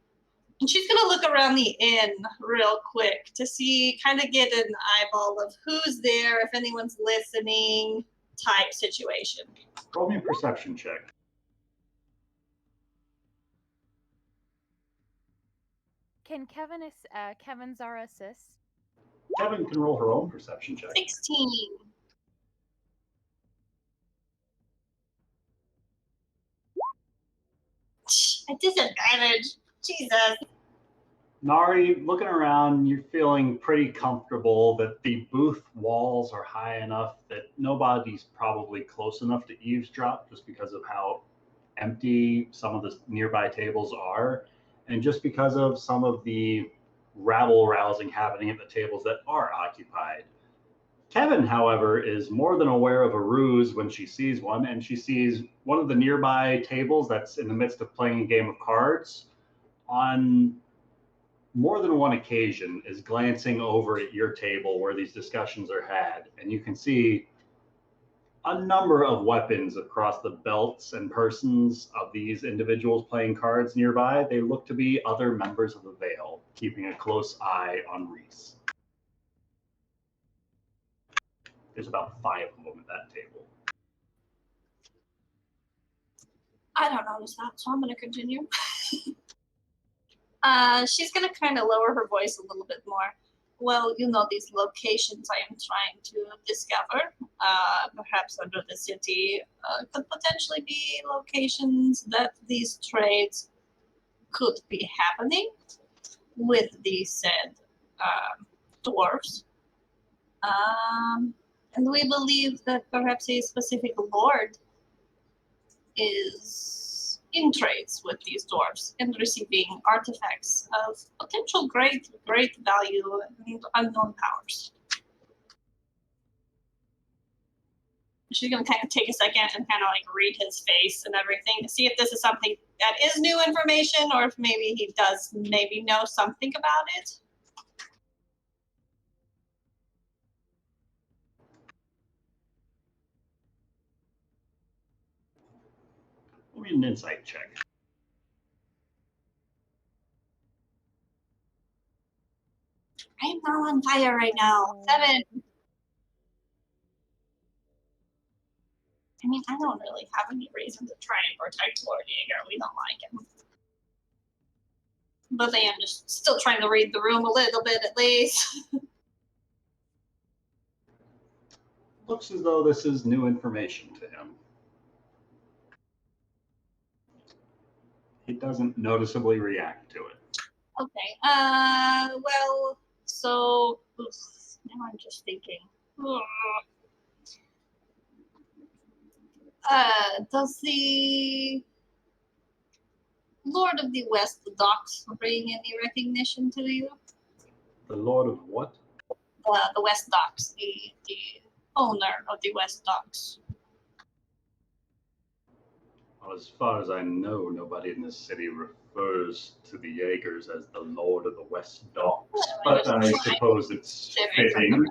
And she's gonna look around the inn real quick to see, kind of get an eyeball of who's there, if anyone's listening, type situation. Roll me a perception check. Can Kevin Zara assist? Kevin can roll her own perception check. 16. At disadvantage. Jesus. Nari, looking around, you're feeling pretty comfortable that the booth walls are high enough that nobody's probably close enough to eavesdrop just because of how empty some of the nearby tables are, and just because of some of the rabble-rousing happening at the tables that are occupied. Kevin, however, is more than aware of a ruse when she sees one, and she sees one of the nearby tables that's in the midst of playing a game of cards on more than one occasion is glancing over at your table where these discussions are had, and you can see a number of weapons across the belts and persons of these individuals playing cards nearby. They look to be other members of the Vale, keeping a close eye on Reese. There's about 5 of them at that table. I don't notice that, so I'm going to continue. She's going to kind of lower her voice a little bit more. Well, you know, these locations I am trying to discover, perhaps under the city, could potentially be locations that these trades could be happening. With the said dwarves. And we believe that perhaps a specific lord is in trades with these dwarves and receiving artifacts of potential great value and unknown powers. She's going to kind of take a second and kind of like read his face and everything to see if this is something that is new information or if maybe he does maybe know something about it. Give me an insight check. I'm not on fire right now. 7. I mean, I don't really have any reason to try and protect Lord Jaeger. We don't like him. But I am just still trying to read the room a little bit at least. Looks as though this is new information to him. He doesn't noticeably react to it. Okay. Well, so now I'm just thinking. Does the Lord of the West Docks bring any recognition to you? The Lord of what? The West Docks, the owner of the West Docks. Well, as far as I know, nobody in this city refers to the Jaegers as the Lord of the West Docks. But I suppose it's fitting,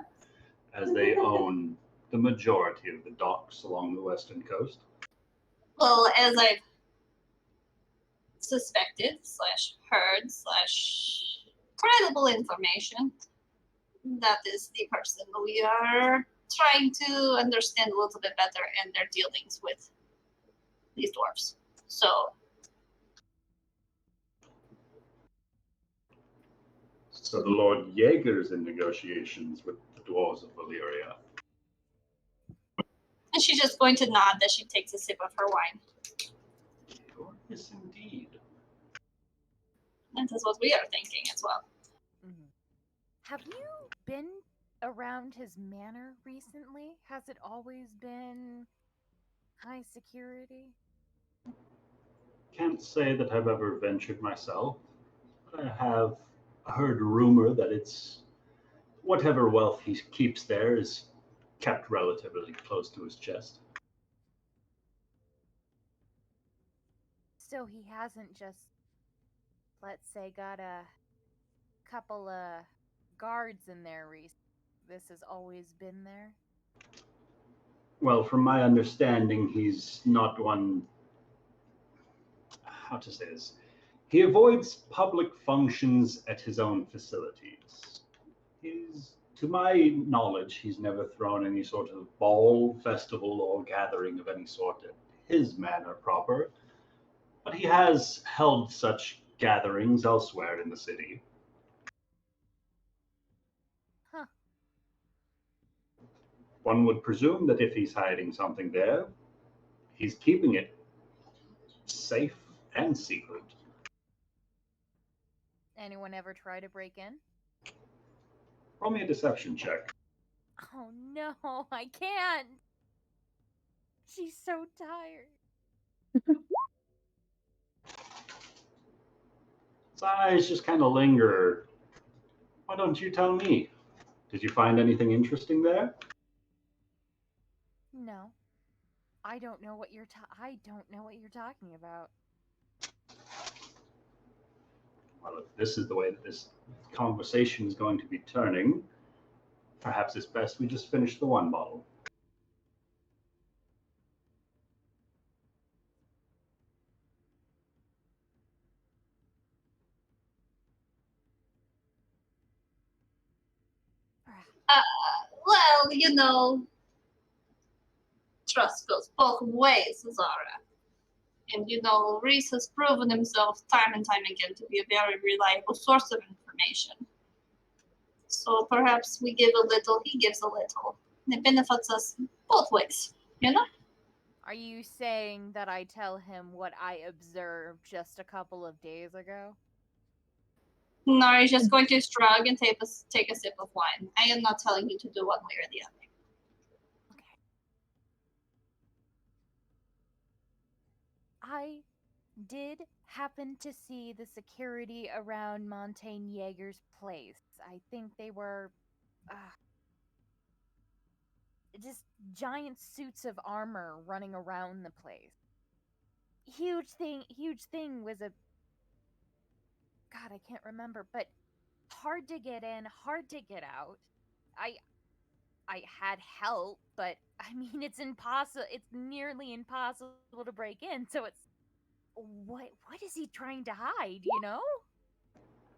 as they own the majority of the docks along the western coast. Well, as I've suspected, /heard, credible information, that is the person we are trying to understand a little bit better in their dealings with these dwarves. So the Lord Jaeger's in negotiations with the dwarves of Valyria. and she's just going to nod as she takes a sip of her wine. Yes, indeed. That is what we are thinking as well. Have you been around his manor recently? Has it always been high security? Can't say that I've ever ventured myself, but I have heard rumor that it's whatever wealth he keeps there is kept relatively close to his chest. So he hasn't just, let's say, got a couple of guards in there recently. This has always been there? Well, from my understanding, he's not one. How to say this? He avoids public functions at his own facilities. To my knowledge, he's never thrown any sort of ball, festival, or gathering of any sort at his manor proper, but he has held such gatherings elsewhere in the city. Huh. One would presume that if he's hiding something there, he's keeping it safe and secret. Anyone ever try to break in? Roll me a deception check. Oh no, I can't. She's so tired. His eyes just kind of linger. Why don't you tell me? Did you find anything interesting there? No. I don't know what you're talking about. Well, if this is the way that this conversation is going to be turning, perhaps it's best we just finish the one bottle. Well, you know, trust goes both ways, Zara. And you know, Reese has proven himself time and time again to be a very reliable source of information. So perhaps we give a little, he gives a little. It benefits us both ways, you know? Are you saying that I tell him what I observed just a couple of days ago? Nari's just going to shrug and take a sip of wine. I am not telling you to do one way or the other. I did happen to see the security around Montaigne Jaeger's place. I think they were just giant suits of armor running around the place. Huge thing was a God, I can't remember, but hard to get in, hard to get out. I had help, but I mean it's impossible. It's nearly impossible to break in. So it's what is he trying to hide, you know?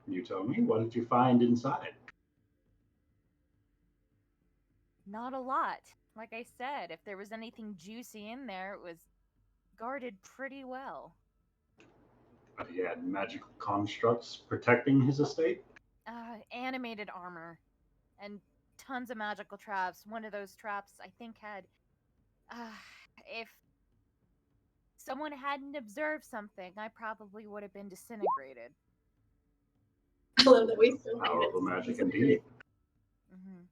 You tell me, what did you find inside? Not a lot. Like I said, if there was anything juicy in there, it was guarded pretty well. But he had magical constructs protecting his estate? Animated armor and tons of magical traps. One of those traps I think had if someone hadn't observed something, I probably would have been disintegrated. I love that we still Powerful magic indeed. Mm-hmm.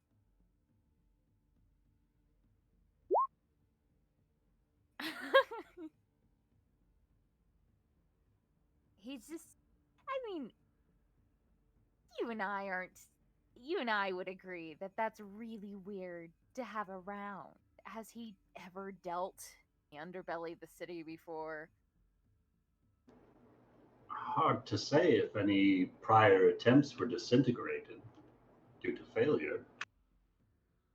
He's just, I mean, you and I would agree that that's really weird to have around. Has he ever dealt the underbelly of the city before? Hard to say if any prior attempts were disintegrated due to failure.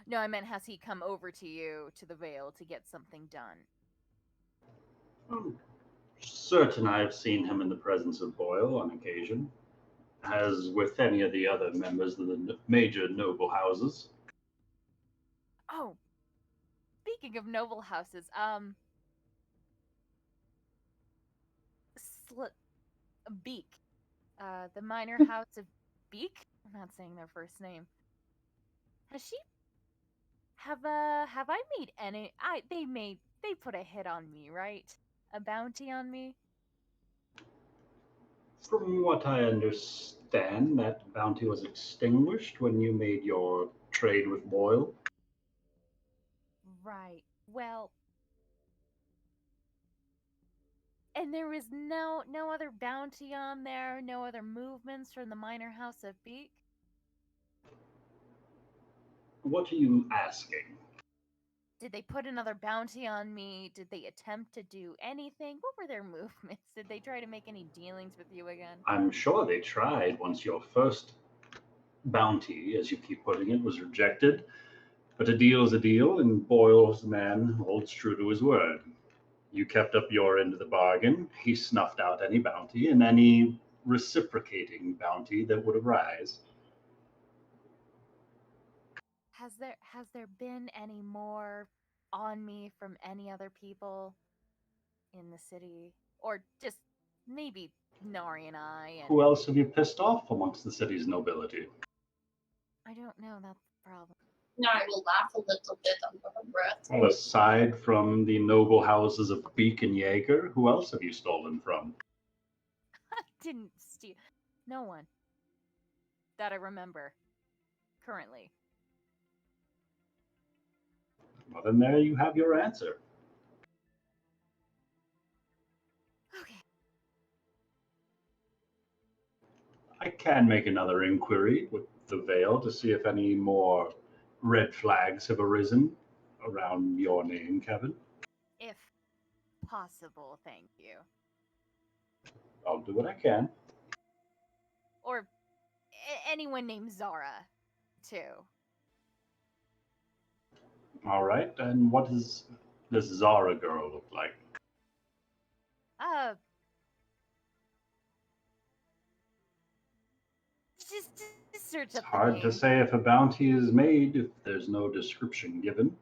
No, I meant has he come over to you, to the Vale, to get something done? I'm certain I have seen him in the presence of Boyle on occasion, as with any of the other members of the major noble houses. Oh, speaking of noble houses, Beak, the minor house of Beak. I'm not saying their first name. Has she? Have I made any? They put a hit on me, right? A bounty on me. From what I understand, that bounty was extinguished when you made your trade with Boyle. Right. Well, and there was no other bounty on there, no other movements from the minor house of Beak. What are you asking? Did they put another bounty on me? Did they attempt to do anything? What were their movements? Did they try to make any dealings with you again? I'm sure they tried once your first bounty, as you keep putting it, was rejected. But a deal is a deal, and Boyle's man holds true to his word. You kept up your end of the bargain. He snuffed out any bounty and any reciprocating bounty that would arise. Has there been any more on me from any other people in the city, or just maybe Nari and I? And Who else have you pissed off amongst the city's nobility? I don't know. That's the problem. Nari will laugh a little bit under her breath. Well, aside from the noble houses of Beak and Jaeger, who else have you stolen from? I didn't steal. No one that I remember currently. Well, then there you have your answer. Okay. I can make another inquiry with the Vale to see if any more red flags have arisen around your name, Kevin. If possible, thank you. I'll do what I can. Or anyone named Zara, too. All right, and what does this Zara girl look like? Just search It's up the hard name. to say if a bounty is made if there's no description given.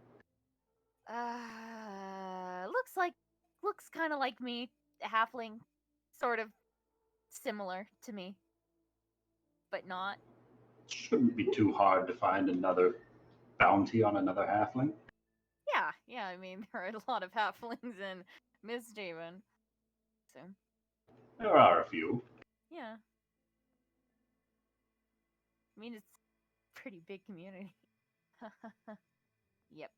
Looks kind of like me, a halfling, sort of similar to me, but not. Shouldn't be too hard to find another bounty on another halfling. Yeah. I mean, there are a lot of halflings in Misthaven, so There are a few. yeah. I mean, it's a pretty big community. Yep.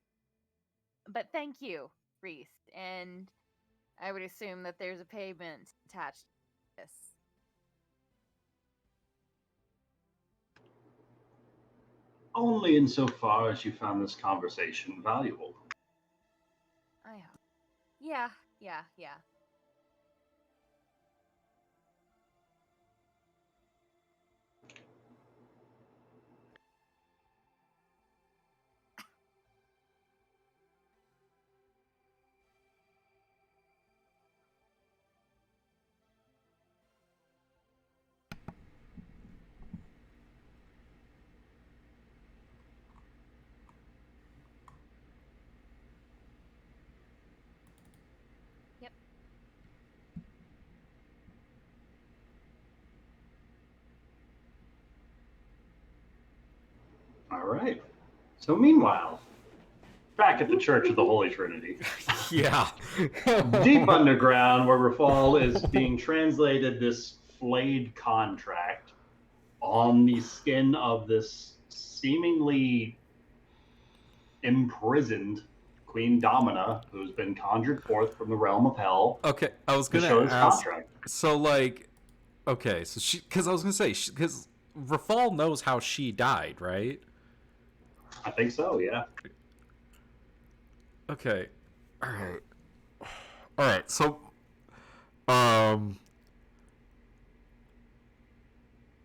But thank you, Reese. And I would assume that there's a payment attached to this. Only insofar as you found this conversation valuable. I hope. Yeah. Yep. All right. So meanwhile, back at the Church of the Holy Trinity, Yeah. deep underground, where Rafal is being translated this flayed contract on the skin of this seemingly imprisoned Queen Domina, who's been conjured forth from the realm of hell. Okay, I was to gonna show this ask. contract. So, like, okay, so because I was gonna say, because Rafal knows how she died, right? I think so, yeah. Okay, all right. So, um,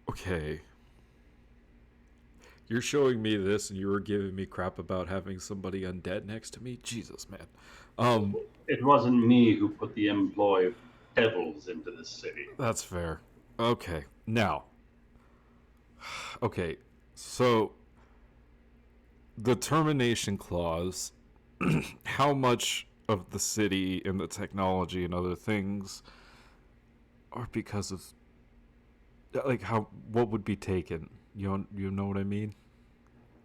okay. You're showing me this, and you were giving me crap about having somebody undead next to me. Jesus, man. It wasn't me who put the employ of devils into this city. That's fair. Okay, now. Okay, so the termination clause. How much of the city and the technology and other things are because of, like, what would be taken? You know what I mean?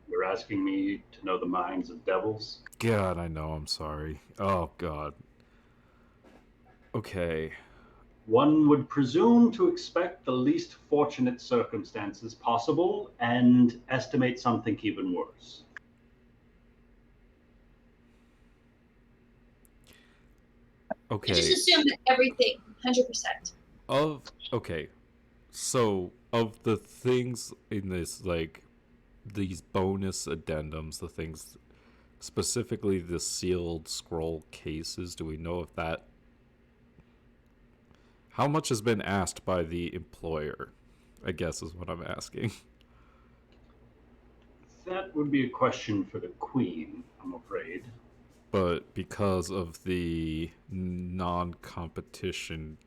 You're asking me to know the minds of devils? God, I know. I'm sorry. Oh God. Okay. One would presume to expect the least fortunate circumstances possible and estimate something even worse. Okay. I just assume that everything, 100%. Okay. So of the things in this, like these bonus addendums, the things specifically the sealed scroll cases, do we know if that, how much has been asked by the employer, I guess is what I'm asking. That would be a question for the Queen, I'm afraid. But because of the non-competition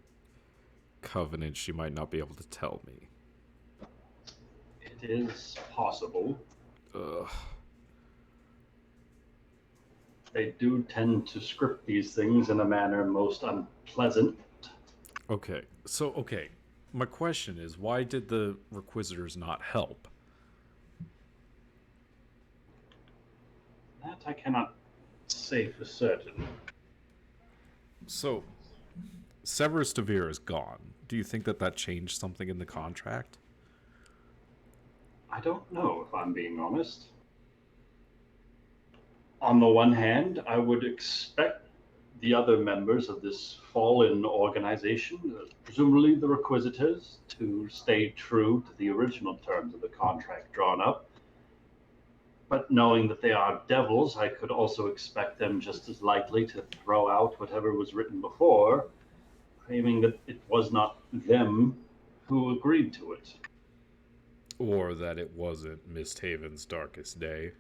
covenant, she might not be able to tell me. It is possible. Ugh. They do tend to script these things in a manner most unpleasant. Okay, my question is, why did the Requisitors not help? That I cannot say for certain. So, Severus DeVere is gone. Do you think that changed something in the contract? I don't know, if I'm being honest. On the one hand, I would expect the other members of this fallen organization, presumably the Requisitors, to stay true to the original terms of the contract drawn up. But knowing that they are devils, I could also expect them just as likely to throw out whatever was written before, claiming that it was not them who agreed to it. Or that it wasn't Misthaven's darkest day?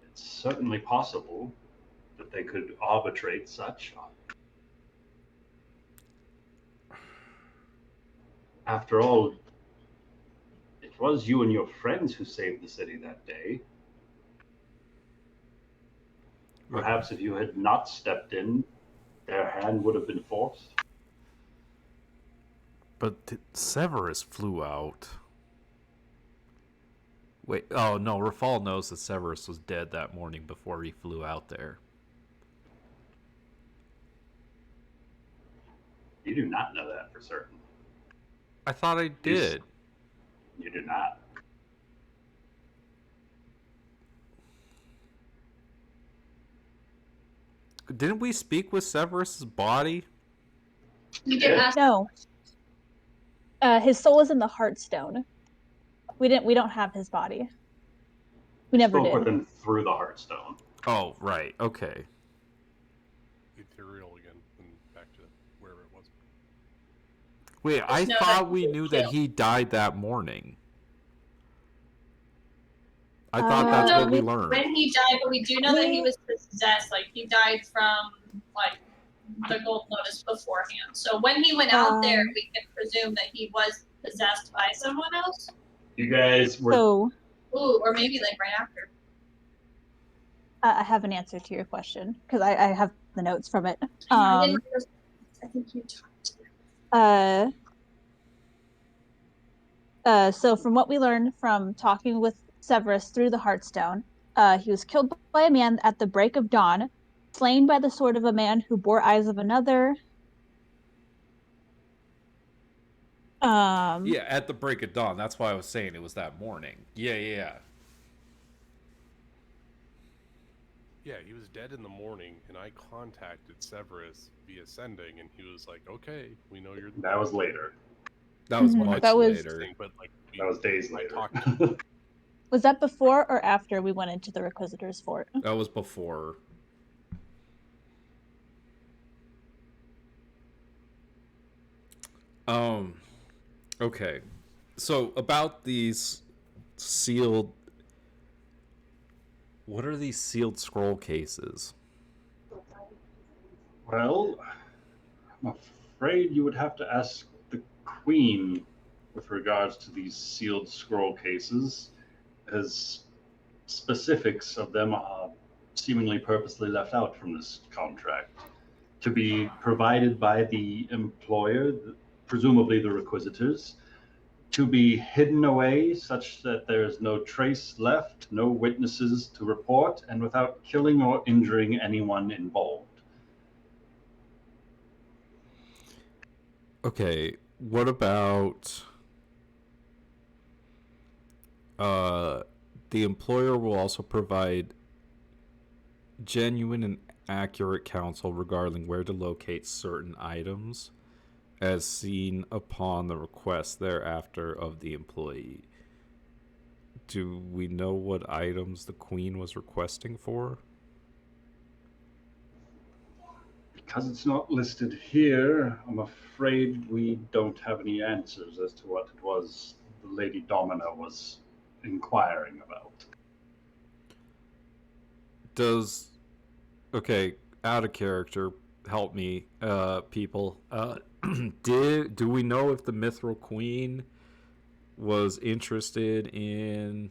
It's certainly possible that they could arbitrate such. After all, it was you and your friends who saved the city that day. Perhaps if you had not stepped in, their hand would have been forced. But Severus flew out. Wait, oh no, Rafal knows that Severus was dead that morning before he flew out there. You do not know that for certain. I thought I did. You do not. Didn't we speak with Severus's body? You didn't ask. No. His soul is in the Heartstone. We don't have his body. We never Spoke did. with him through the Heartstone. Oh, right. Okay. Ethereal again, and back to wherever it was. Wait, I know thought that we he knew was that killed. he died that morning. I thought that's know what we learned. when he died, but we do know that he was possessed. Like, he died from, like, the Gold Lotus beforehand. So when he went out there, we can presume that he was possessed by someone else. You guys were. So Ooh, or maybe, like, right after. I have an answer to your question because I have the notes from it. I think you talked to So from what we learned from talking with Severus through the Heartstone, he was killed by a man at the break of dawn, slain by the sword of a man who bore eyes of another. Yeah, at the break of dawn. That's why I was saying it was that morning. Yeah. Yeah, he was dead in the morning, and I contacted Severus via sending, and he was like, "Okay, we know you're." That was later. That was Mhm. much That was- later. But like, That was days I later. talked. Was that before or after we went into the Requisitor's Fort? That was before. Okay. So about these sealed. What are these sealed scroll cases? Well, I'm afraid you would have to ask the Queen with regards to these sealed scroll cases, as specifics of them are seemingly purposely left out from this contract. To be provided by the employer, presumably the Requisitors, to be hidden away such that there is no trace left, no witnesses to report, and without killing or injuring anyone involved. Okay, what about the employer will also provide genuine and accurate counsel regarding where to locate certain items as seen upon the request thereafter of the employee. Do we know what items the Queen was requesting for? Because it's not listed here, I'm afraid we don't have any answers as to what it was the Lady Domina was inquiring about. Okay, out of character, help me, people. Do we know if the Mithril Queen was interested in...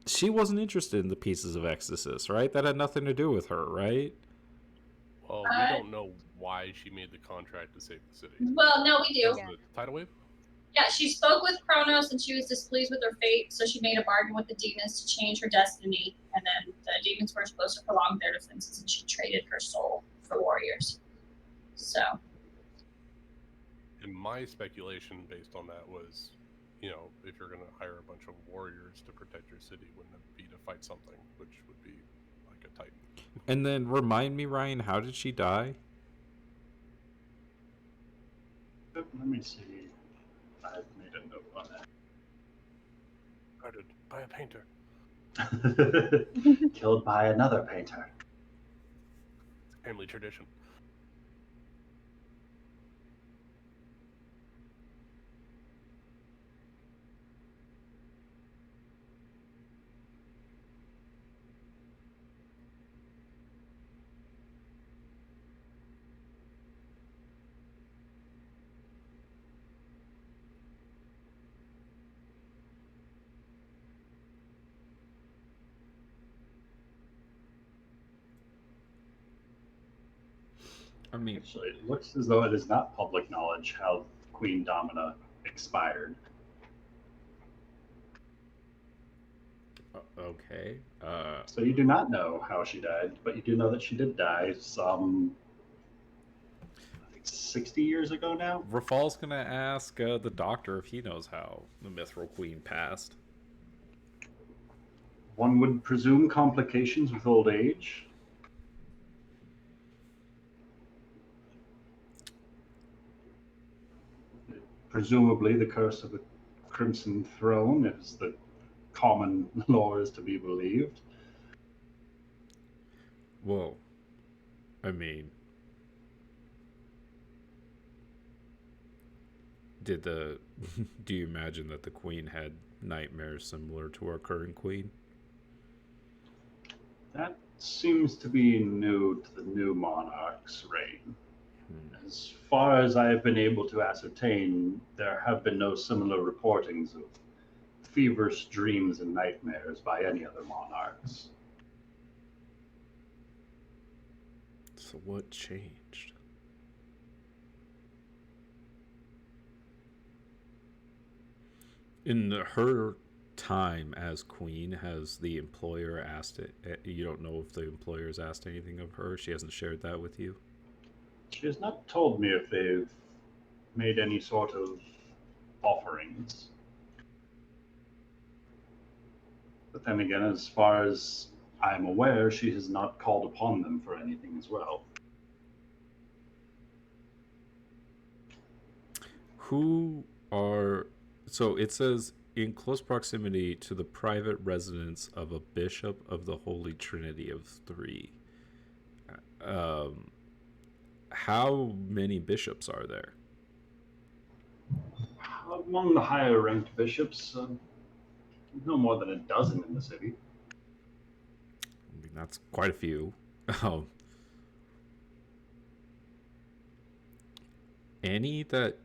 She wasn't interested in the pieces of Exodus, right? That had nothing to do with her, right? Well, we don't know why she made the contract to save the city. Well, no, we do. Was it the tidal wave? Yeah, she spoke with Kronos and she was displeased with her fate, so she made a bargain with the demons to change her destiny. And then the demons were supposed to prolong their defenses, and she traded her soul for warriors. So. And my speculation based on that was, you know, if you're going to hire a bunch of warriors to protect your city, wouldn't it be to fight something, which would be like a titan? And then remind me, Ryan, how did she die? Let me see. I've made a note on Murdered by a painter. that. Killed by another painter. It's family tradition. I mean, Actually, it looks as though it is not public knowledge how Queen Domina expired. okay. So you do not know how she died, but you do know that she did die some, I think 60 years ago now. Rafal's gonna ask the doctor if he knows how the Mithril Queen passed. One would presume complications with old age. Presumably the curse of the Crimson Throne, if the common lore is to be believed. Well, I mean, do you imagine that the queen had nightmares similar to our current queen? That seems to be new to the new monarch's reign. As far as I have been able to ascertain, there have been no similar reportings of feverish dreams and nightmares by any other monarchs. So what changed? In her time as queen, has the employer asked it? You don't know if the employer's asked anything of her? She hasn't shared that with you? She has not told me if they've made any sort of offerings. But then again, as far as I'm aware, she has not called upon them for anything as well. So it says, in close proximity to the private residence of a bishop of the Holy Trinity of Three. How many bishops are there? Among the higher ranked bishops, no more than a dozen in the city. I mean, that's quite a few. Any that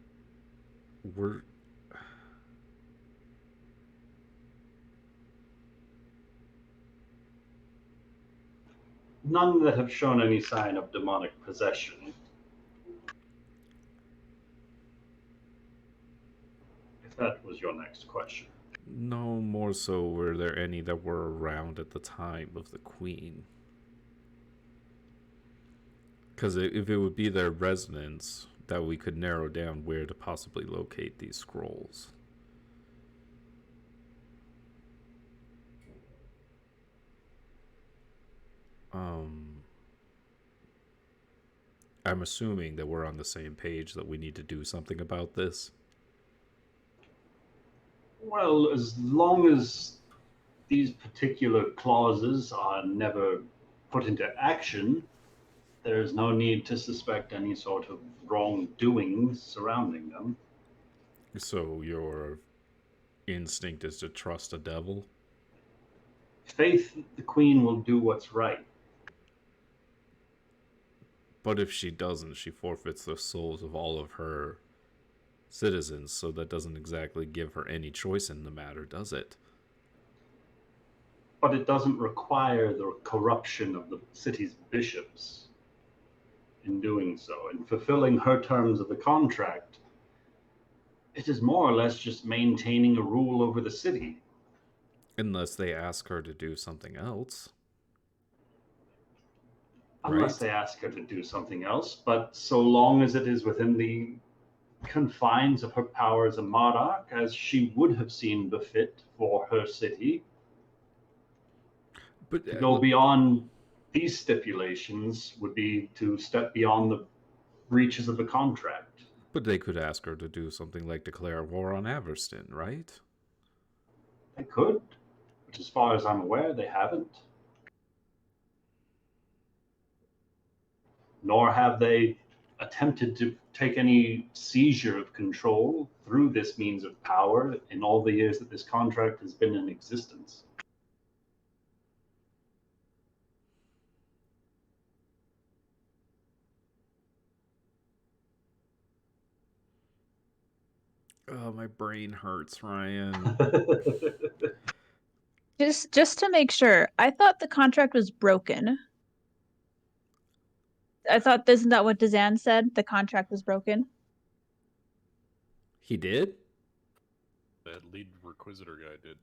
were... None that have shown any sign of demonic possession. If that was your next question. No, more so, were there any that were around at the time of the queen? Because if it would be their residence, that we could narrow down where to possibly locate these scrolls. I'm assuming that we're on the same page that we need to do something about this. Well, as long as these particular clauses are never put into action, there's no need to suspect any sort of wrongdoing surrounding them. So your instinct is to trust a devil? Faith that the queen will do what's right. But if she doesn't, she forfeits the souls of all of her citizens, so that doesn't exactly give her any choice in the matter, does it? But it doesn't require the corruption of the city's bishops in doing so. In fulfilling her terms of the contract, it is more or less just maintaining a rule over the city. Unless they ask her to do something else. Unless they ask her to do something else, but so long as it is within the confines of her power as a monarch, as she would have seen befit for her city. But to go beyond these stipulations would be to step beyond the breaches of the contract. But they could ask her to do something like declare war on Averston, right? They could, but as far as I'm aware, they haven't. Nor have they attempted to take any seizure of control through this means of power in all the years that this contract has been in existence. Oh, my brain hurts, Ryan. Just to make sure, I thought the contract was broken. I thought, isn't that what Dazan said? The contract was broken? He did? That lead Requisitor guy did.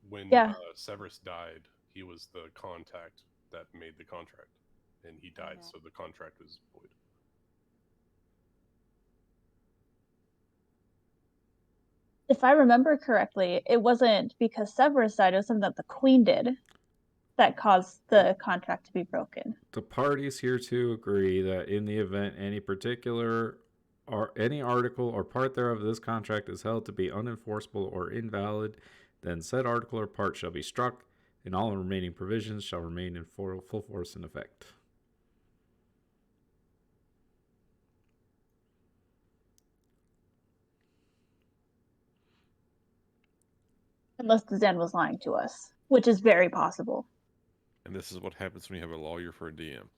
When Yeah. Severus died, he was the contact that made the contract. And he died, so the contract was void. if I remember correctly, it wasn't because Severus died, it was something that the Queen did that caused the contract to be broken. The parties hereto agree that in the event any particular or any article or part thereof of this contract is held to be unenforceable or invalid, then said article or part shall be struck, and all remaining provisions shall remain in full force and effect. Unless the Zen was lying to us, which is very possible. And this is what happens when you have a lawyer for a DM.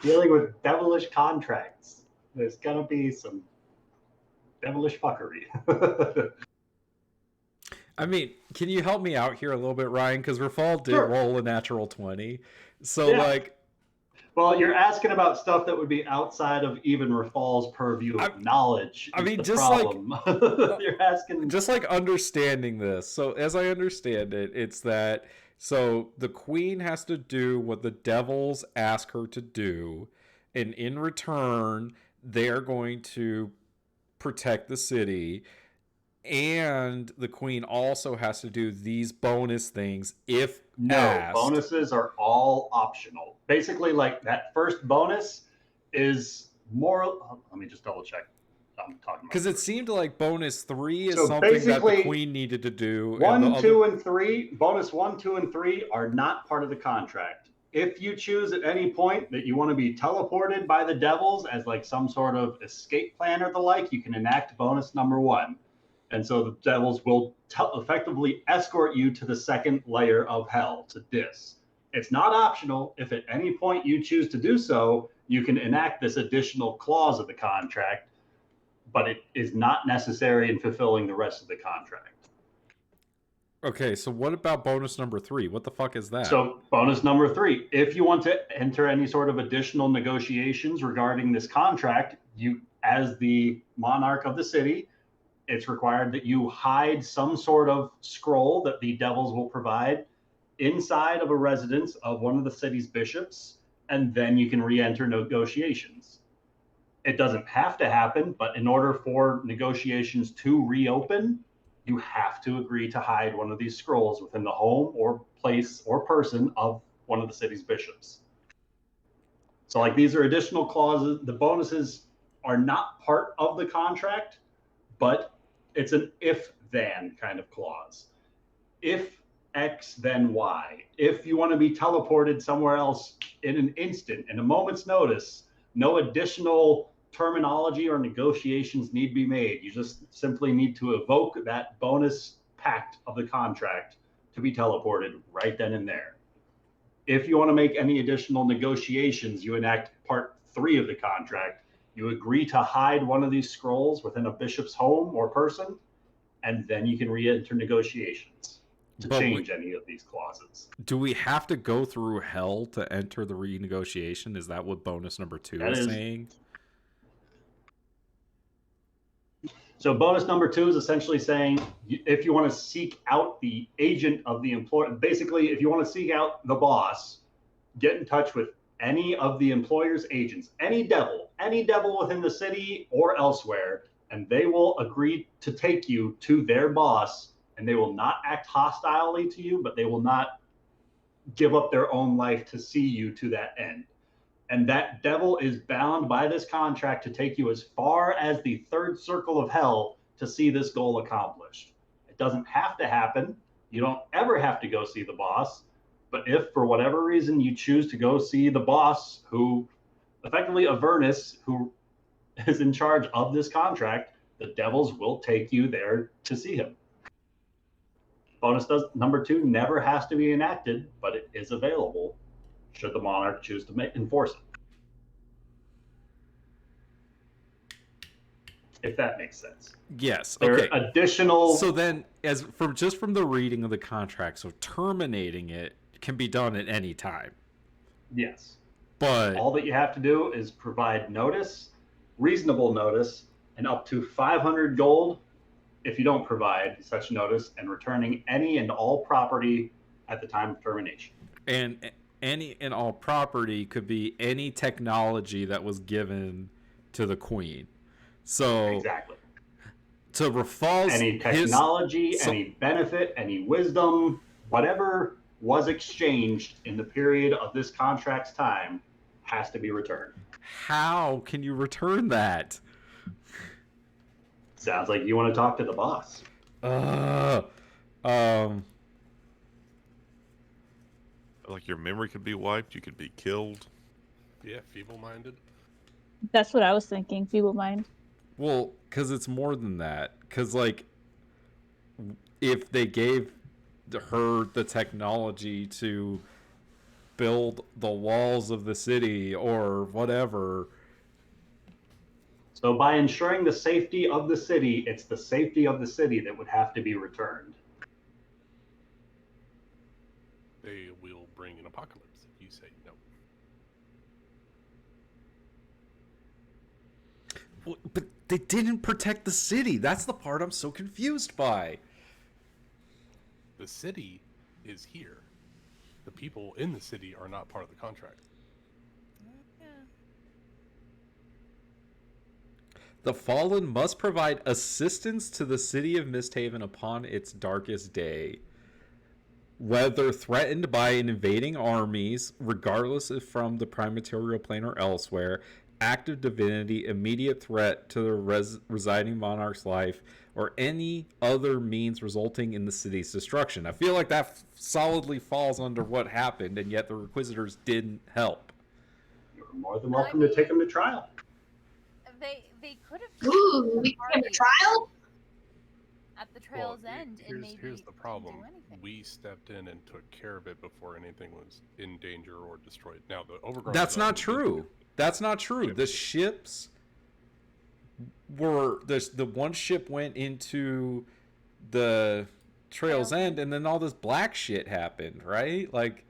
Dealing with devilish contracts. There's gonna be some devilish fuckery. I mean, can you help me out here a little bit, Ryan? Because Rafal did roll a natural 20. So, Well, you're asking about stuff that would be outside of even Rafal's purview of knowledge. I mean, just problem. You're asking. Just like understanding this. So, as I understand it, it's that so the Queen has to do what the devils ask her to do, and in return, they're going to protect the city. And the Queen also has to do these bonus things if asked. Bonuses are all optional. Basically, like that first bonus is more. Let me just double check. I'm talking because it seemed like bonus 3 is so something that the Queen needed to do. 1, 2, and 3. Bonus 1, 2, and 3 are not part of the contract. If you choose at any point that you want to be teleported by the devils as like some sort of escape plan or the like, you can enact bonus number 1. And so the devils will effectively escort you to the second layer of hell, to Dis. It's not optional. If at any point you choose to do so, you can enact this additional clause of the contract, but it is not necessary in fulfilling the rest of the contract. Okay, so what about bonus number 3? What the fuck is that? So bonus number 3, if you want to enter any sort of additional negotiations regarding this contract, you, as the monarch of the city, it's required that you hide some sort of scroll that the devils will provide inside of a residence of one of the city's bishops, and then you can re-enter negotiations. It doesn't have to happen, but in order for negotiations to reopen, you have to agree to hide one of these scrolls within the home or place or person of one of the city's bishops. So like these are additional clauses. The bonuses are not part of the contract, but it's an if-then kind of clause. If X, then Y. If you want to be teleported somewhere else in an instant, in a moment's notice, no additional terminology or negotiations need be made. You just simply need to evoke that bonus pact of the contract to be teleported right then and there. If you want to make any additional negotiations, you enact part 3 of the contract. You agree to hide one of these scrolls within a bishop's home or person, and then you can re-enter negotiations to change any of these clauses. Do we have to go through hell to enter the renegotiation? Is that what bonus number 2 is saying? So bonus number 2 is essentially saying if you want to seek out the agent of the employer, basically if you want to seek out the boss, get in touch with any of the employer's agents, any devil within the city or elsewhere, and they will agree to take you to their boss, and they will not act hostilely to you, but they will not give up their own life to see you to that end. And that devil is bound by this contract to take you as far as the third circle of hell to see this goal accomplished. It doesn't have to happen. You don't ever have to go see the boss. But if for whatever reason you choose to go see the boss, who effectively Avernus, who is in charge of this contract, the devils will take you there to see him. Bonus number 2 never has to be enacted, but it is available should the monarch choose to enforce it. If that makes sense. Yes. There Okay. are additional. So then, from the reading of the contract, so terminating it can be done at any time. Yes. But all that you have to do is provide notice, reasonable notice, and up to 500 gold if you don't provide such notice, and returning any and all property at the time of termination. And any and all property could be any technology that was given to the Queen. So exactly. So Rafal's Any technology, any benefit, any wisdom, whatever was exchanged in the period of this contract's time has to be returned. How can you return that? Sounds like you want to talk to the boss. Like your memory could be wiped, you could be killed. Yeah, feeble-minded. That's what I was thinking. Feeble mind. Well, because it's more than that. Because, like, if they gave her the technology to build the walls of the city or whatever. So by ensuring the safety of the city, it's the safety of the city that would have to be returned. They will bring an apocalypse if you say no. But they didn't protect the city. That's the part I'm so confused by. The city is here. The people in the city are not part of the contract. The Fallen must provide assistance to the city of Misthaven upon its darkest day. Whether threatened by an invading armies, regardless if from the prime material plane or elsewhere, active divinity, immediate threat to the residing monarch's life, or any other means resulting in the city's destruction. I feel like that solidly falls under what happened, and yet the Requisitors didn't help. You're more than welcome to take them to trial. They could have. Ooh, we can have a trial? At the trail's end, and maybe here's the problem. do anything. We stepped in and took care of it before anything was in danger or destroyed. Now the overgrown. That's not true. That's not true. The ships were the one ship went into the trail's end, and then all this black shit happened, right? Like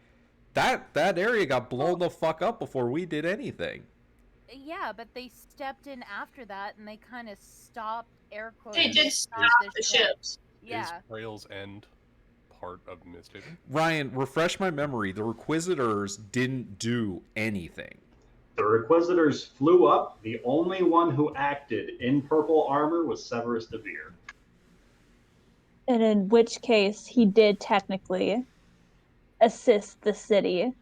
that area got blown the fuck up before we did anything. Yeah, but they stepped in after that, and they kind of stopped air quotes. They did stop the ships. Yeah. Is Trail's End part of Misthaven? Ryan, refresh my memory. The Requisitors didn't do anything. The Requisitors flew up. The only one who acted in purple armor was Severus DeVere. And in which case, he did technically assist the city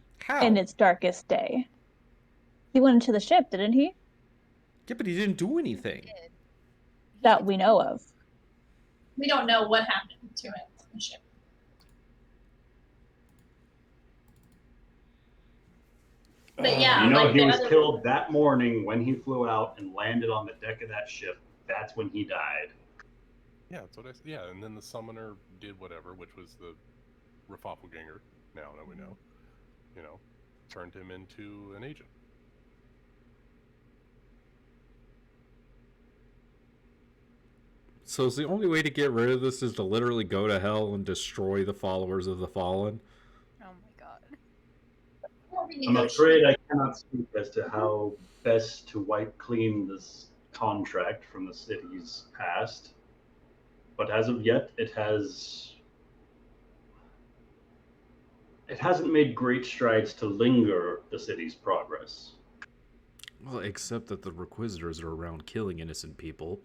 in its darkest day. He went into the ship, didn't he? Yeah, but he didn't do anything. That we know of. We don't know what happened to it on the ship. But yeah, you know, like he the was other... killed that morning when he flew out and landed on the deck of that ship. That's when he died. Yeah, that's what I said. Yeah, and then the summoner did whatever, which was the Rafafelganger, now that we know, turned him into an agent. So is the only way to get rid of this is to literally go to hell and destroy the followers of the Fallen? Oh my god. I'm afraid I cannot speak as to how best to wipe clean this contract from the city's past. But as of yet, it hasn't made great strides to linger the city's progress. Well, except that the Requisitors are around killing innocent people.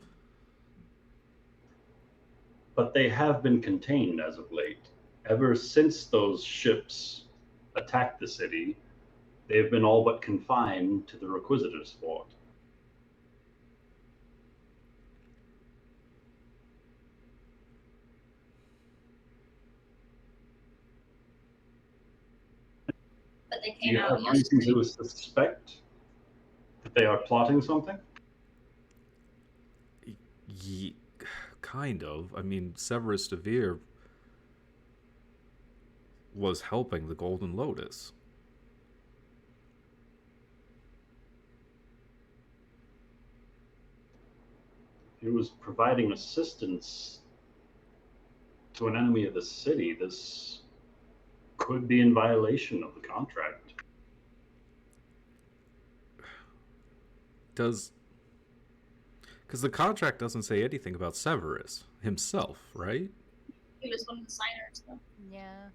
But they have been contained as of late. Ever since those ships attacked the city, they've been all but confined to the Requisitors' fort. But they Do came you out have reason yesterday. to suspect that they are plotting something? Kind of. I mean, Severus DeVere was helping the Golden Lotus. He was providing assistance to an enemy of the city. This could be in violation of the contract. Because the contract doesn't say anything about Severus himself, right? He was one of the signers, though. Yeah.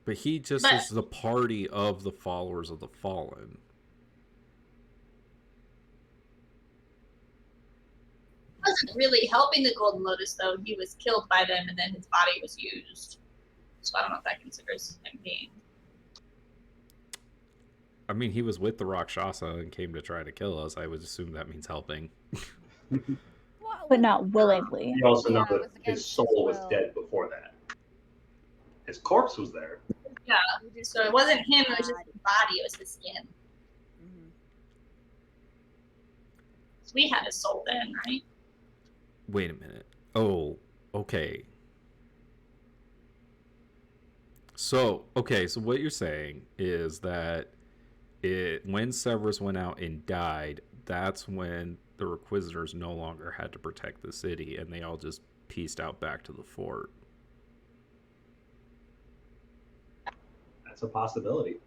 But he just is the party of the followers of the Fallen. wasn't really helping the Golden Lotus, though. He was killed by them, and then his body was used. So I don't know if that considers him being. I mean, he was with the Rakshasa and came to try to kill us. I would assume that means helping. But not willingly. You also know Yeah, it that was against his soul was his will. dead before that. His corpse was there. Yeah. So it wasn't him. It was just his body. It was his skin. Mhm. So we had his soul then, right? Wait a minute. Oh, okay. So what you're saying is that when Severus went out and died, that's when the Requisitors no longer had to protect the city, and they all just pieced out back to the fort. That's a possibility.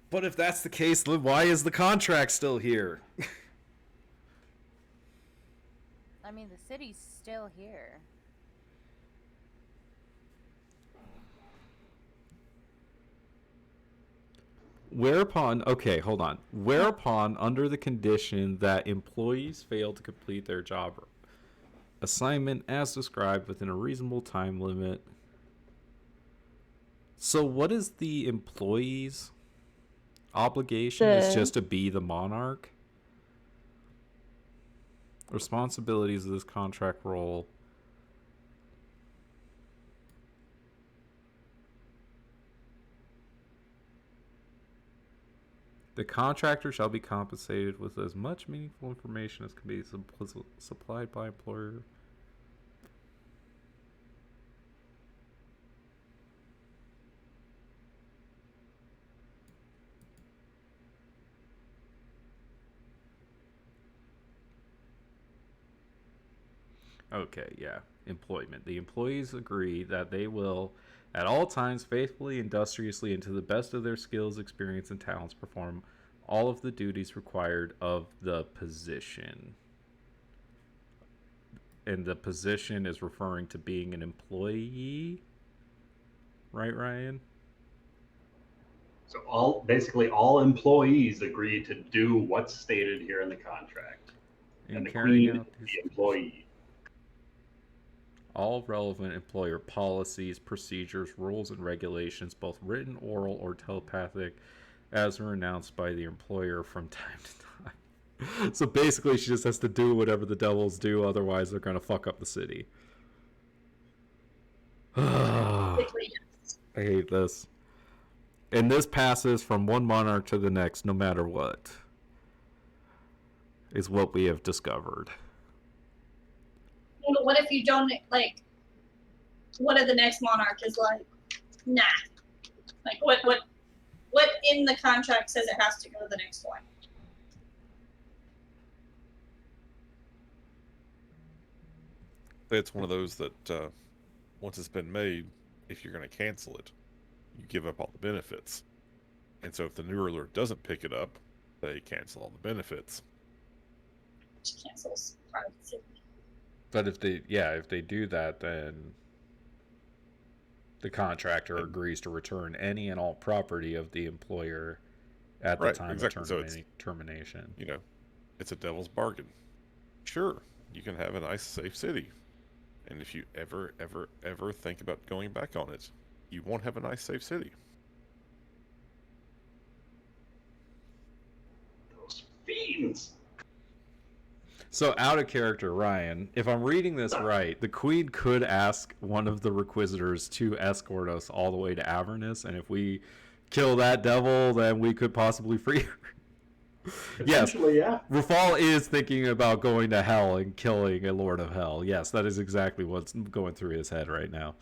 But if that's the case, then why is the contract still here? I mean, the city's still here. Whereupon, under the condition that employees fail to complete their job assignment as described within a reasonable time limit. So what is the employee's obligation? Is just to be the monarch? Responsibilities of this contract role. The contractor shall be compensated with as much meaningful information as can be supplied by employer. Okay, yeah. Employment. The employees agree that they will, at all times, faithfully, industriously, and to the best of their skills, experience, and talents, perform all of the duties required of the position. And the position is referring to being an employee? Right, Ryan? So basically all employees agree to do what's stated here in the contract. And the carrying queen out is the employee. All relevant employer policies, procedures, rules, and regulations, both written, oral, or telepathic, as are announced by the employer from time to time. So basically, she just has to do whatever the devils do, otherwise they're going to fuck up the city. I hate this. And this passes from one monarch to the next, no matter what, is what we have discovered. But what if you don't, like, what if the next monarch is like, nah. Like, what in the contract says it has to go to the next one? It's one of those that once it's been made, if you're going to cancel it, you give up all the benefits. And so if the new ruler doesn't pick it up, they cancel all the benefits. Which cancels part of the city. But if they do that, then the contractor agrees to return any and all property of the employer at the time of termination. You know, it's a devil's bargain. Sure, you can have a nice, safe city. And if you ever think about going back on it, you won't have a nice, safe city. Those fiends! So out of character, Ryan, if I'm reading this right, the queen could ask one of the Requisitors to escort us all the way to Avernus, and if we kill that devil, then we could possibly free her. Yes, Yeah. Rafal is thinking about going to hell and killing a Lord of Hell. Yes, that is exactly what's going through his head right now.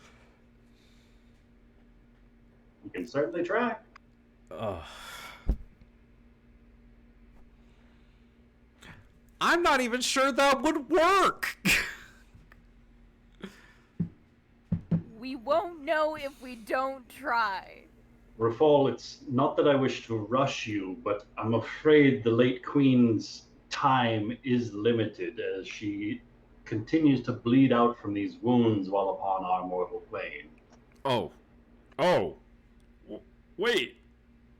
You can certainly try. I'm not even sure that would work. We won't know if we don't try. Rafal, it's not that I wish to rush you, but I'm afraid the late queen's time is limited as she continues to bleed out from these wounds while upon our mortal plane. Oh. Wait.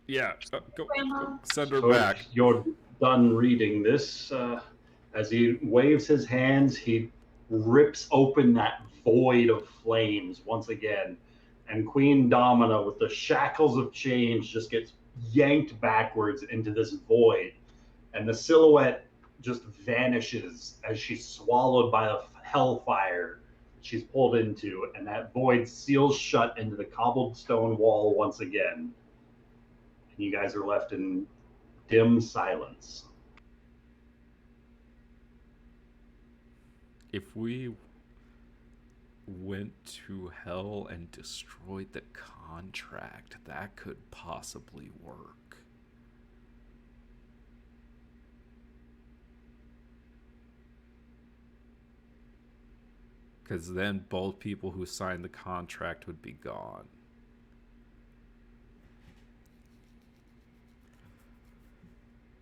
Yeah. Go. Grandma. Send her So back. if you're done reading this, as he waves his hands, he rips open that void of flames once again, and Queen Domina, with the shackles of change, just gets yanked backwards into this void, and the silhouette just vanishes as she's swallowed by the hellfire she's pulled into, and that void seals shut into the cobblestone wall once again. And you guys are left in dim silence. If we went to hell and destroyed the contract, that could possibly work. Because then both people who signed the contract would be gone.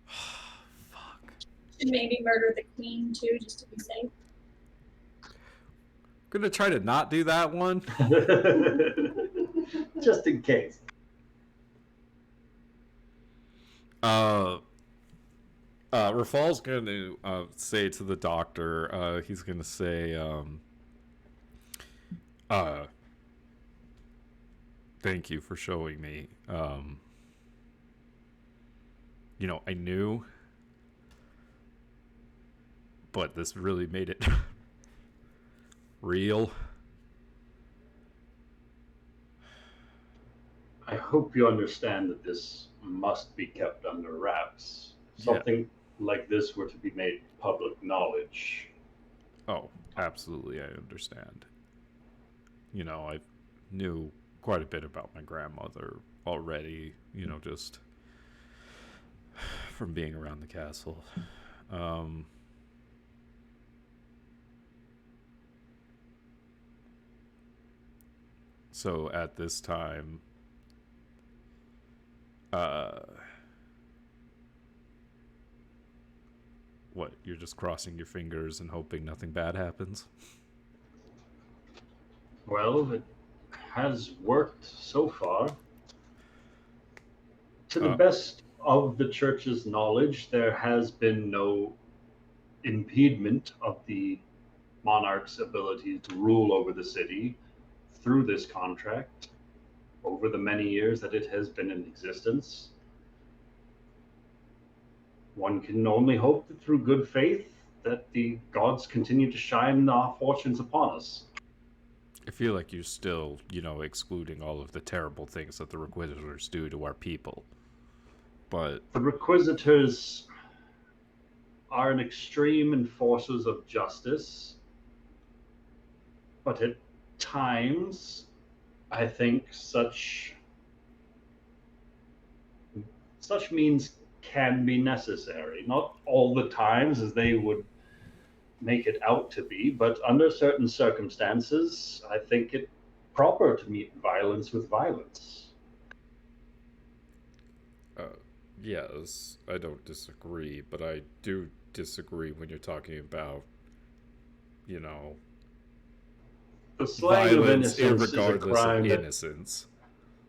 Fuck. Should maybe murder the queen too, just to be safe. Gonna try to not do that one. Just in case. Rafal's gonna say to the doctor, he's gonna say, thank you for showing me. You know, I knew, but this really made it real. I hope you understand that this must be kept under wraps. Something like this were to be made public knowledge. Oh, absolutely, I understand. You know, I knew quite a bit about my grandmother already, you know, just from being around the castle. So at this time, what, you're just crossing your fingers and hoping nothing bad happens? Well, it has worked so far. To the best of the church's knowledge, there has been no impediment of the monarch's ability to rule over the city through this contract over the many years that it has been in existence. One can only hope that through good faith that the gods continue to shine our fortunes upon us. I feel like you're still, you know, excluding all of the terrible things that the Requisitors do to our people. But the Requisitors are an extreme enforcers of justice, but at times, I think such means can be necessary. Not all the times as they would make it out to be, but under certain circumstances, I think it proper to meet violence with violence. Yes, I don't disagree, but I do disagree when you're talking about, you know, The slaying of violence innocence is a irregardless crime of that innocence.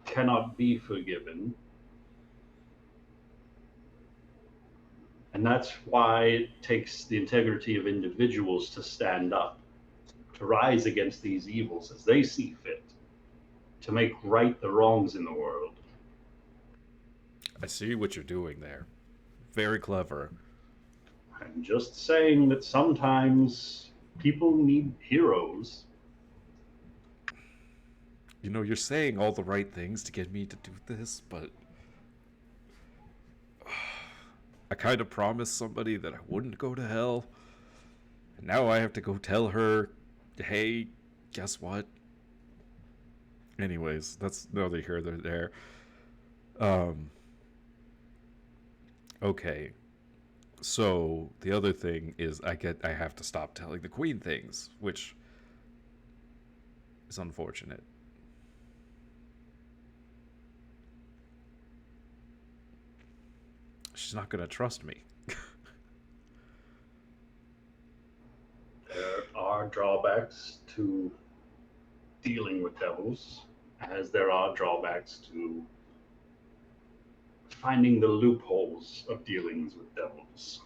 cannot be forgiven. And that's why it takes the integrity of individuals to stand up, to rise against these evils as they see fit, to make right the wrongs in the world. I see what you're doing there. Very clever. I'm just saying that sometimes people need heroes. You know, you're saying all the right things to get me to do this, but I kind of promised somebody that I wouldn't go to hell. And now I have to go tell her, hey, guess what? Anyways, that's neither here nor there. Okay. So the other thing is I have to stop telling the queen things, which is unfortunate. She's not going to trust me. There are drawbacks to dealing with devils, as there are drawbacks to finding the loopholes of dealings with devils.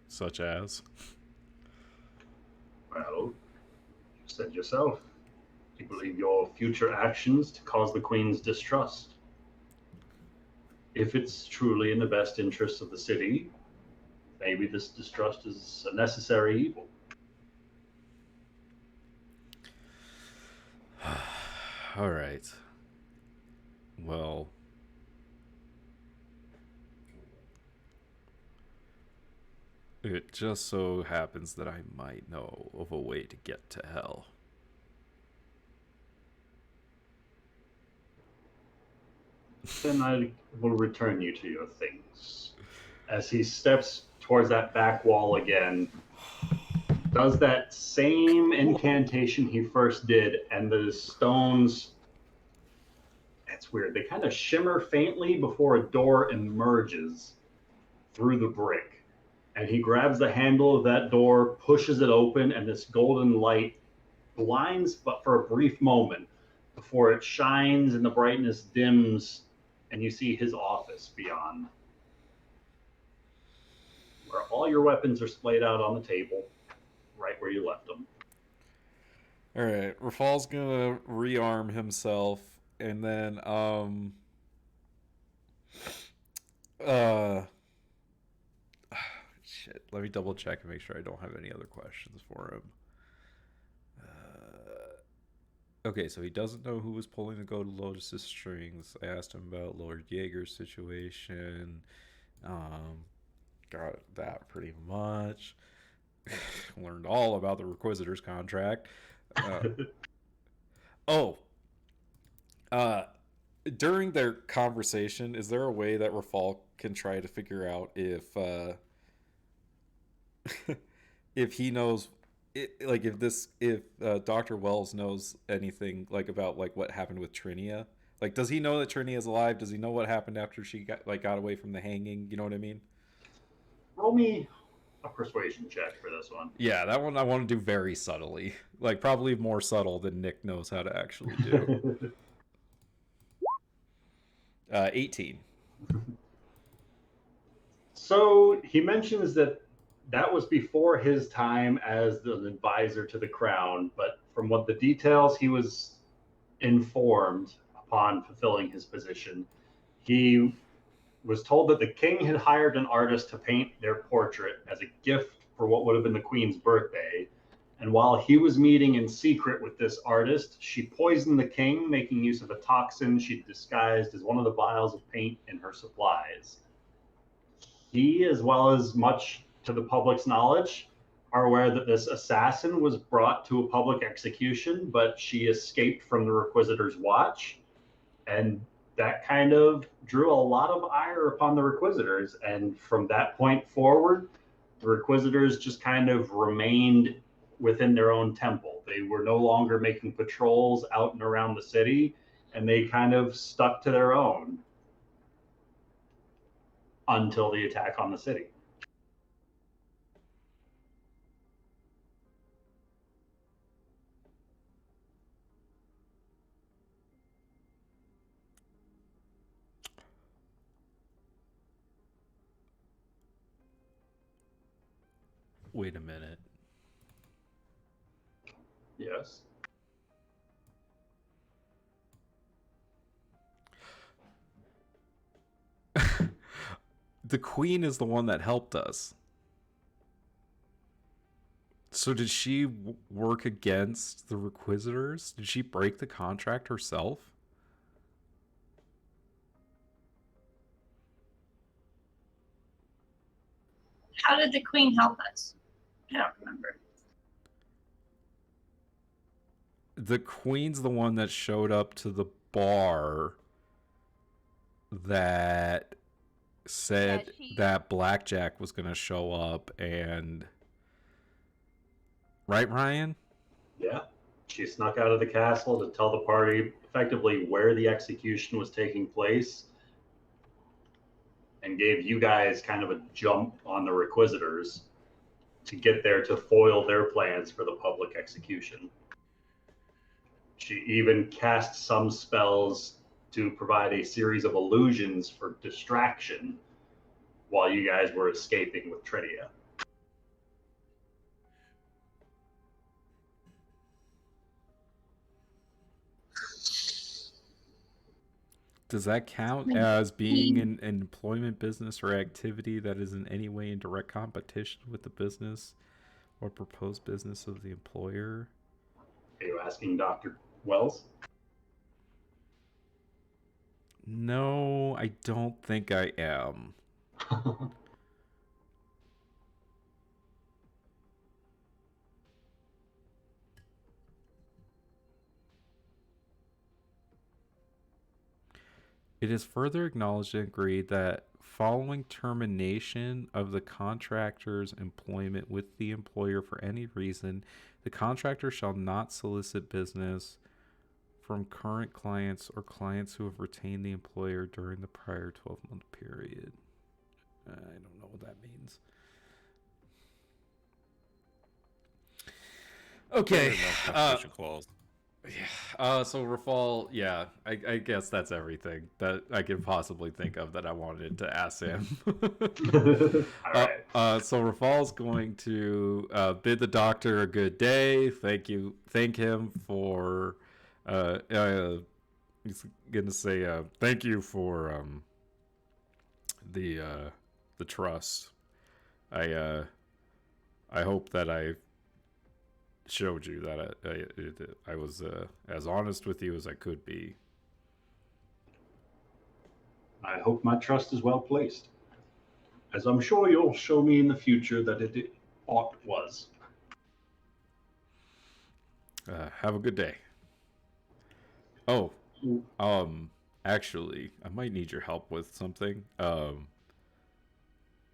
Such as? Well, you said yourself. You believe your future actions to cause the Queen's distrust. If it's truly in the best interest of the city, maybe this distrust is a necessary evil. All right. Well, it just so happens that I might know of a way to get to hell. Then I will return you to your things. As he steps towards that back wall again, does that same incantation he first did, and the stones, it's weird, they kind of shimmer faintly before a door emerges through the brick. And he grabs the handle of that door, pushes it open, and this golden light blinds, but for a brief moment, before it shines and the brightness dims, and you see his office beyond, where all your weapons are splayed out on the table, right where you left them. All right, Rafal's gonna rearm himself, and then shit. Let me double check and make sure I don't have any other questions for him. Okay, so he doesn't know who was pulling the Golden Lotus's strings. I asked him about Lord Jaeger's situation. Got that pretty much. Learned all about the Requisitor's contract. During their conversation, is there a way that Rafal can try to figure out if if he knows, if Dr. Wells knows anything about what happened with Trinia? Like, does he know that Trinia's alive? Does he know what happened after she got away from the hanging? You know what I mean? Roll me a persuasion check for this one. Yeah, that one I want to do very subtly. Probably more subtle than Nick knows how to actually do. 18. So he mentions that was before his time as an advisor to the crown, but from what the details he was informed upon fulfilling his position, he was told that the king had hired an artist to paint their portrait as a gift for what would have been the queen's birthday. And while he was meeting in secret with this artist, she poisoned the king, making use of a toxin she'd disguised as one of the vials of paint in her supplies. He, as well as much to the public's knowledge, are aware that this assassin was brought to a public execution, but she escaped from the Requisitor's watch. And that kind of drew a lot of ire upon the Requisitors. And from that point forward, the Requisitors just kind of remained within their own temple. They were no longer making patrols out and around the city, and they kind of stuck to their own until the attack on the city. Wait a minute. Yes. The queen is the one that helped us. So did she work against the Requisitors? Did she break the contract herself? How did the queen help us? I don't remember. The queen's the one that showed up to the bar that said that Blackjack was going to show up, and... Right, Ryan? Yeah. She snuck out of the castle to tell the party effectively where the execution was taking place, and gave you guys kind of a jump on the Requisitors to get there to foil their plans for the public execution. She even cast some spells to provide a series of illusions for distraction while you guys were escaping with Tridia. Does that count as being an employment business or activity that is in any way in direct competition with the business or proposed business of the employer? Are you asking Dr. Wells? No, I don't think I am. It is further acknowledged and agreed that following termination of the contractor's employment with the employer for any reason, the contractor shall not solicit business from current clients or clients who have retained the employer during the prior 12-month period. I don't know what that means. Okay. Non-competition clause. Yeah. So Rafal, yeah, I guess that's everything that I could possibly think of that I wanted to ask him. All right. So Rafal's going to bid the doctor a good day. Thank him for. He's gonna say thank you for the trust. I hope that I showed you that I was as honest with you as I could be. I hope my trust is well placed, as I'm sure you'll show me in the future that it ought was. Have a good day. Oh, actually, I might need your help with something.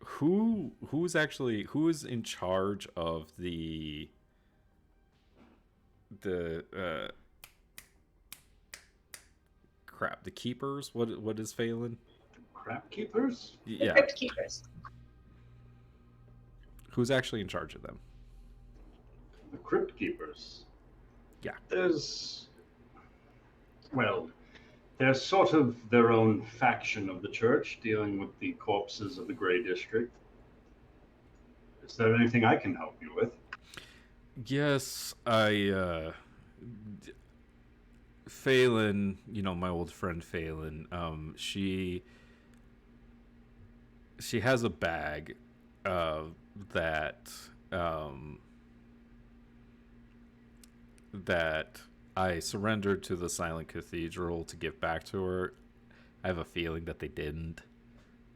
Who is in charge of the crap, the keepers? What is Phelan? Crap keepers? The Yeah. Crypt Keepers. Who's actually in charge of them? The crypt keepers. Yeah. They're sort of their own faction of the church, dealing with the corpses of the Grey District. Is there anything I can help you with? Yes, Phelan, my old friend Phelan, she has a bag that I surrendered to the Silent Cathedral to give back to her. I have a feeling that they didn't,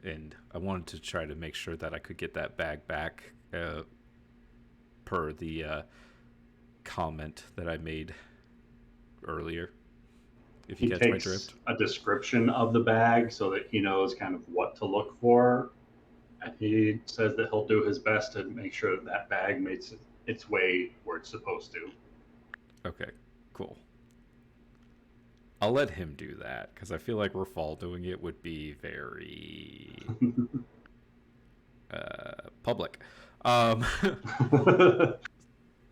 and I wanted to try to make sure that I could get that bag back per the comment that I made earlier. If you He catch my takes drift. a description of the bag so that he knows kind of what to look for, and he says that he'll do his best to make sure that that bag makes its way where it's supposed to. Okay, cool. I'll let him do that because I feel like Rafal doing it would be very public.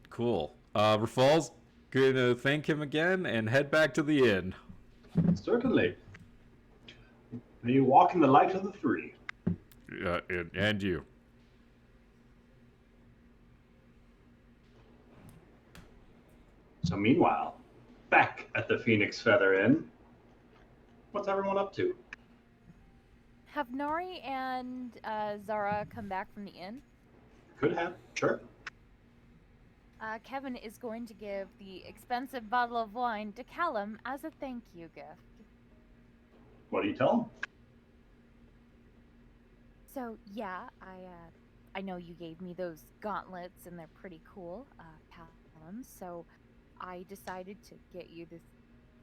Cool. Rafal's gonna thank him again and head back to the inn. Certainly. May you walk in the light of the three. And you. So meanwhile, back at the Phoenix Feather Inn, what's everyone up to? Have Nari and Zara come back from the inn? Could have, sure. Kevin is going to give the expensive bottle of wine to Callum as a thank you gift. What do you tell him? So yeah, I know you gave me those gauntlets and they're pretty cool, Callum. So I decided to get you this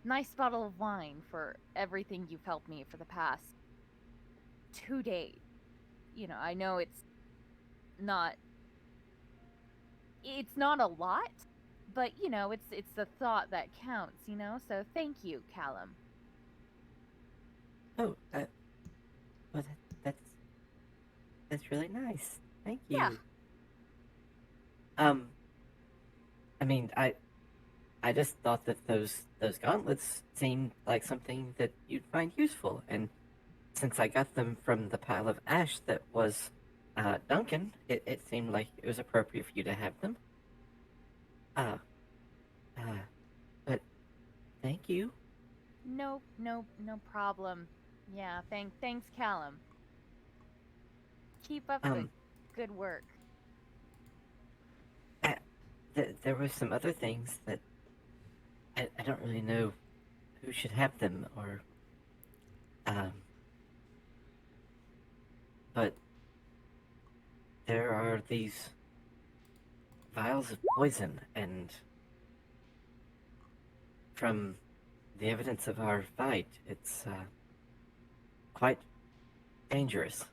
nice bottle of wine for everything you've helped me for the past 2 days. I know it's not a lot, but it's the thought that counts, So thank you, Callum. Oh, well, that's really nice. Thank you. Yeah. I mean, I I just thought that those gauntlets seemed like something that you'd find useful, and since I got them from the pile of ash that was Duncan, it seemed like it was appropriate for you to have them. But thank you. No problem. Yeah, thanks, Callum. Keep up the good work. There were some other things that I don't really know who should have them, or but there are these vials of poison, and from the evidence of our fight, it's quite dangerous.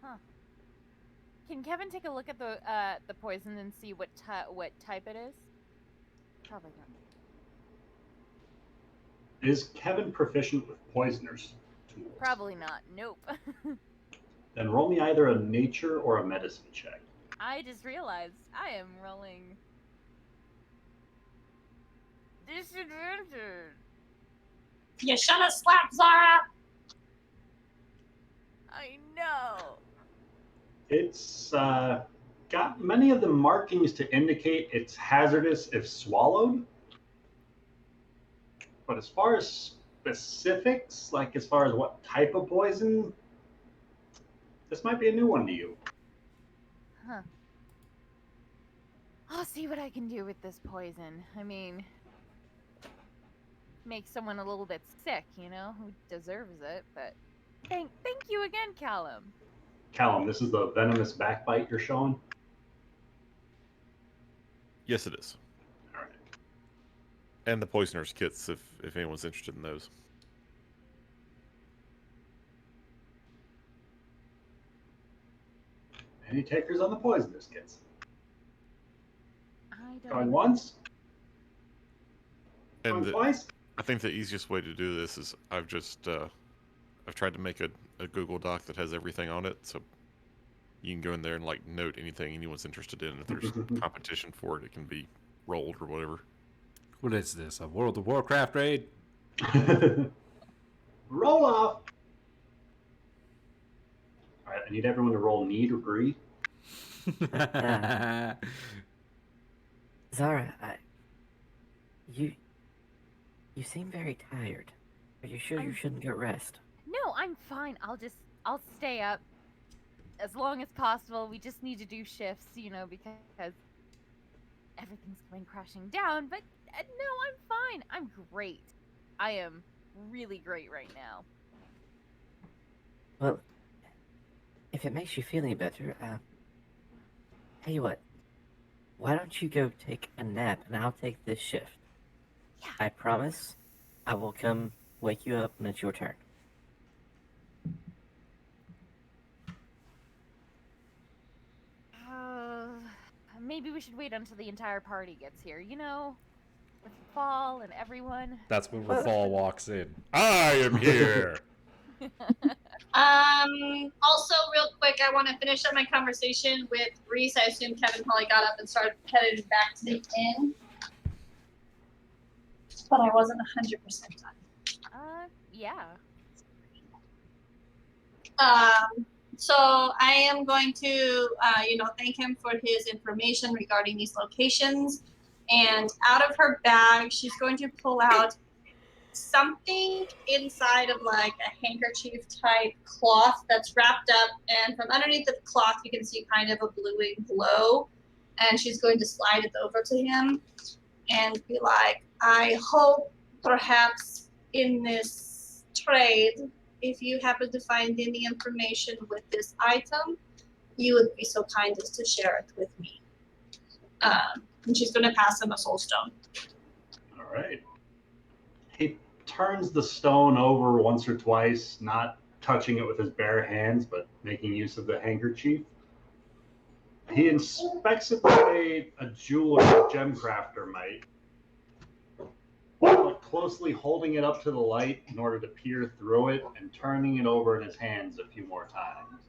Huh. Can Kevin take a look at the poison and see what type it is? Probably not. Is Kevin proficient with poisoners tools? Probably not. Nope. Then roll me either a nature or a medicine check. I just realized I am rolling disadvantage. You should have slapped Zara. I know. It's got many of the markings to indicate it's hazardous if swallowed. But as far as specifics, like as far as what type of poison, this might be a new one to you. Huh. I'll see what I can do with this poison. I mean, make someone a little bit sick, you know, who deserves it, but thank you again, Callum. Callum, this is the venomous backbite you're showing? Yes, it is. All right. And the poisoner's kits, if anyone's interested in those. Any takers on the poisonous kits? I don't Going once? And Going twice? I think the easiest way to do this is I've just I've tried to make a Google Doc that has everything on it, so you can go in there and like note anything anyone's interested in. If there's competition for it, it can be rolled or whatever. What is this? A World of Warcraft raid? Roll off! All right, I need everyone to roll need or greed. Zara, you seem very tired. Are you sure you shouldn't get rest? No, I'm fine. I'll stay up as long as possible. We just need to do shifts, you know, because everything's going crashing down. But no, I'm fine. I'm great. I am really great right now. Well, if it makes you feel any better, tell you what, why don't you go take a nap and I'll take this shift. Yeah. I promise I will come wake you up when it's your turn. Maybe we should wait until the entire party gets here, you know? With Fall and everyone. That's when Rafal walks in. I am here! Also, real quick, I want to finish up my conversation with Reese. I assume Kevin probably got up and started headed back to the inn. But I wasn't 100% done. Yeah. So I am going to, thank him for his information regarding these locations. And out of her bag, she's going to pull out something inside of like a handkerchief type cloth that's wrapped up. And from underneath the cloth, you can see kind of a bluing glow. And she's going to slide it over to him and be like, I hope perhaps in this trade, if you happen to find any information with this item, you would be so kind as to share it with me. And she's going to pass him a soul stone. All right. He turns the stone over once or twice, not touching it with his bare hands, but making use of the handkerchief. He inspects it the way a jeweler or gem crafter might, but closely holding it up to the light in order to peer through it and turning it over in his hands a few more times.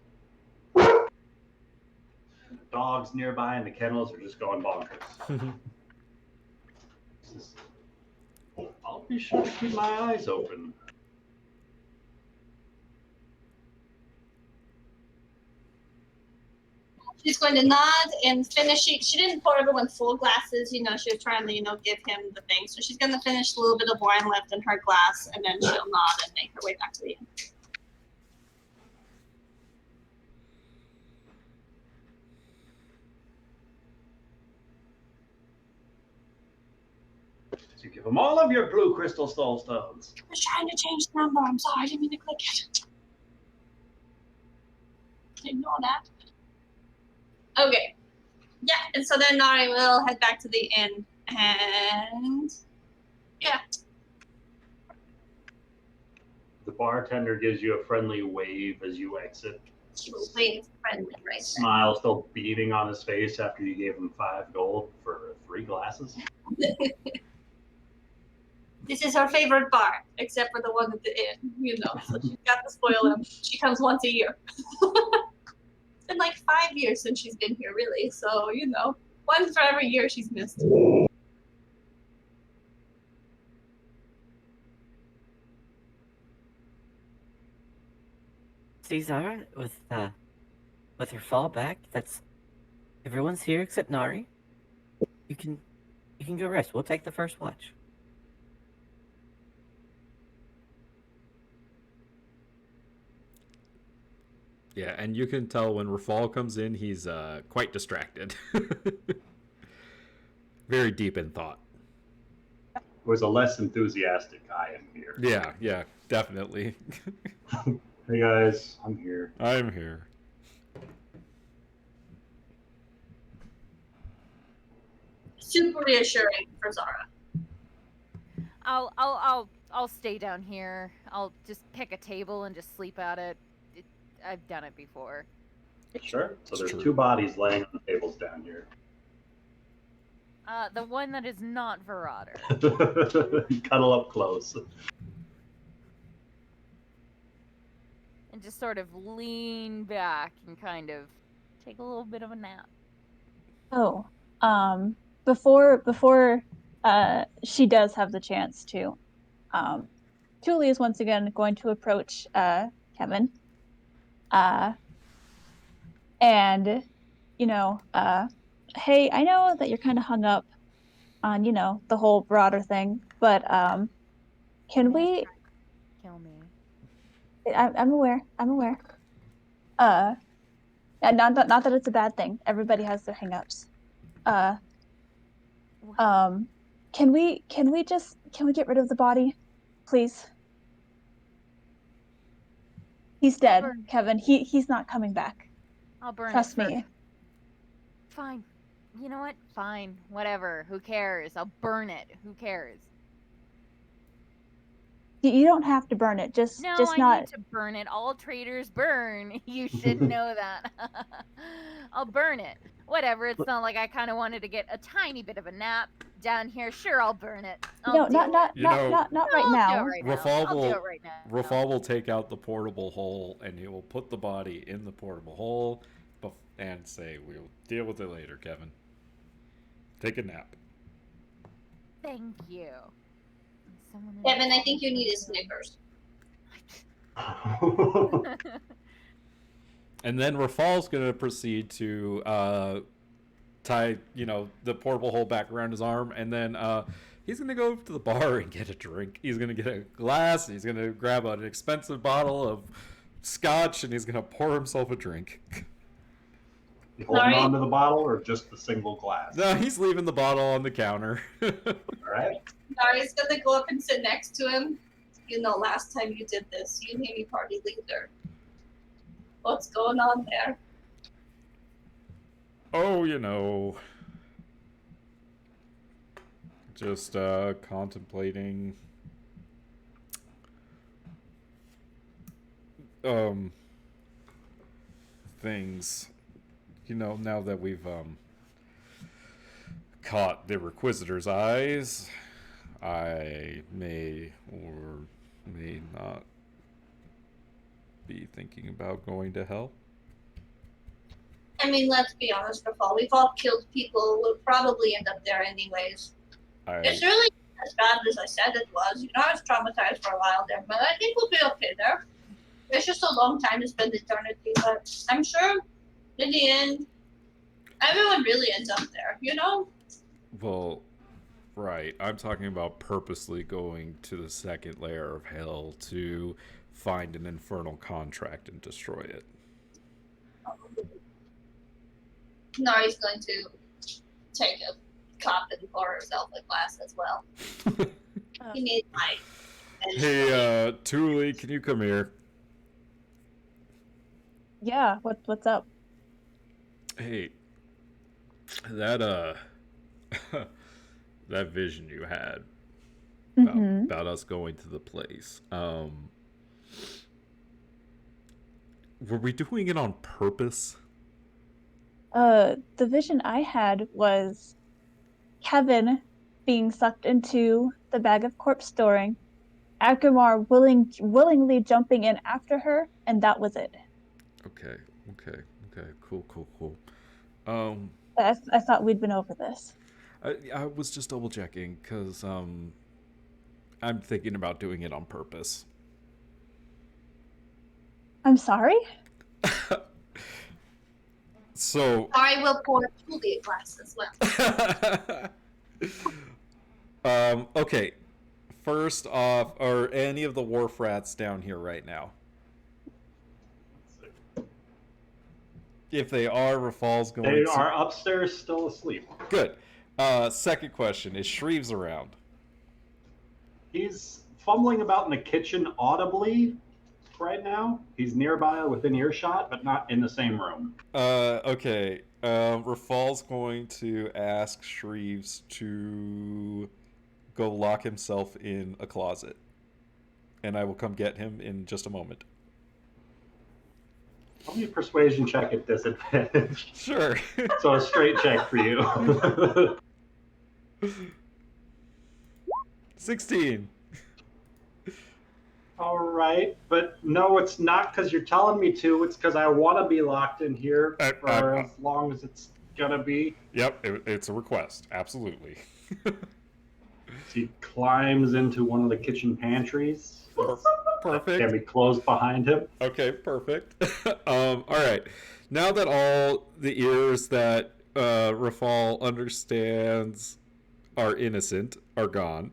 The dogs nearby and the kennels are just going bonkers. I'll be sure to keep my eyes open. She's going to nod and finish. She didn't pour everyone full glasses. You know, she was trying to, give him the thing. So she's going to finish a little bit of wine left in her glass, and then she'll nod and make her way back to the inn. You give them all of your blue crystal soul stones. I was trying to change the number. I'm sorry, I didn't mean to click it. Ignore that. Okay. Yeah, and so then Nari will head back to the inn, and yeah. The bartender gives you a friendly wave as you exit. He will wave friendly right there. Smile still beating on his face after you gave him 5 gold for 3 glasses. This is her favorite bar, except for the one at the inn, So she's got to spoil him. She comes once a year. It's been like 5 years since she's been here, really. So, one for every year she's missed. See, Zara, with her fallback, that's everyone's here except Nari. You can go rest. We'll take the first watch. Yeah, and you can tell when Rafal comes in, he's quite distracted. Very deep in thought. It was a less enthusiastic I am here. Yeah, definitely. Hey guys, I'm here. I'm here. Super reassuring for Zara. I'll stay down here. I'll just pick a table and just sleep at it. I've done it before. Sure. So there's True. 2 bodies laying on the tables down here. The one that is not Verada. Cuddle up close. And just sort of lean back and kind of take a little bit of a nap. Oh, before she does have the chance to, Julie is once again going to approach Kevin. And, hey, I know that you're kind of hung up on, the whole broader thing, but can we? Kill me. I'm aware. And not that it's a bad thing. Everybody has their hang-ups. Can we get rid of the body, please? He's dead, Kevin. He's not coming back. I'll burn Trust it first. me. Fine. You know what? Fine. Whatever. Who cares? I'll burn it. Who cares? You don't have to burn it. Just No, I not. need to burn it. All traitors burn. You should know that. I'll burn it. Whatever. It's not like I kind of wanted to get a tiny bit of a nap down here. Sure, I'll burn it. No, not right now. Rafal will take out the portable hole and he will put the body in the portable hole and say, "We'll deal with it later, Kevin. Take a nap." Thank you. Kevin, I think you need a Snickers. And then Rafal's going to proceed to tie, the portable hole back around his arm, and then he's going to go to the bar and get a drink. He's going to get a glass, and he's going to grab an expensive bottle of scotch, and he's going to pour himself a drink. You holding on to the bottle or just the single glass? No, he's leaving the bottle on the counter. All right. Nari's gonna go up and sit next to him. Last time you did this, you made me party leader. What's going on there? Oh, just contemplating things. Now that we've caught the Requisitor's eyes, I may or may not be thinking about going to hell. I mean, let's be honest, Rafal. We've all killed people. We'll probably end up there anyways. It's really as bad as I said it was. You know, I was traumatized for a while there, but I think we'll be okay there. It's just a long time to spend eternity, but I'm sure in the end, everyone really ends up there, you know? Well, right. I'm talking about purposely going to the second layer of hell to find an infernal contract and destroy it. Nari's going to take a cup and pour herself a glass as well. You need light. Hey, Thule, can you come here? Yeah, what's up? Hey, that that vision you had about us going to the place. Were we doing it on purpose? The vision I had was Kevin being sucked into the bag of corpse storing, Akramar willingly jumping in after her, and that was it. Okay, cool. I thought we'd been over this. I was just double checking because I'm thinking about doing it on purpose. I'm sorry? So I will pour Julie a glass as well. Okay. First off, are any of the wharf rats down here right now? If they are, Rafal's going They to... are upstairs still asleep. Good. Second question, is Shreves around? He's fumbling about in the kitchen audibly right now. He's nearby within earshot, but not in the same room. Okay. Rafal's going to ask Shreves to go lock himself in a closet. And I will come get him in just a moment. Tell me a persuasion check at disadvantage. Sure. So a straight check for you. 16. All right, but no, it's not because you're telling me to. It's because I want to be locked in here for as long as it's gonna be. Yep, it's a request. Absolutely. He climbs into one of the kitchen pantries. Perfect. Can be closed behind him. Okay, perfect. All right. Now that all the ears that Rafal understands are innocent are gone.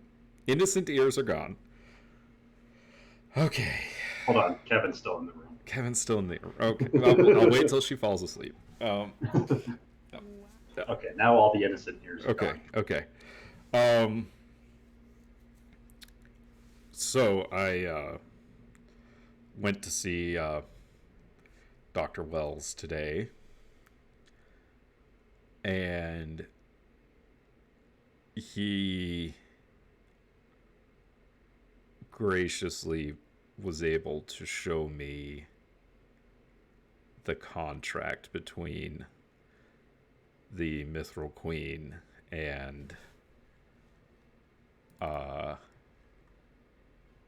Innocent ears are gone. Okay. Hold on, Kevin's still in the room. Kevin's still in the room. Okay. I'll wait till she falls asleep. Okay, now all the innocent ears are gone. Okay. So I went to see Dr. Wells today, and he graciously was able to show me the contract between the Mithril Queen and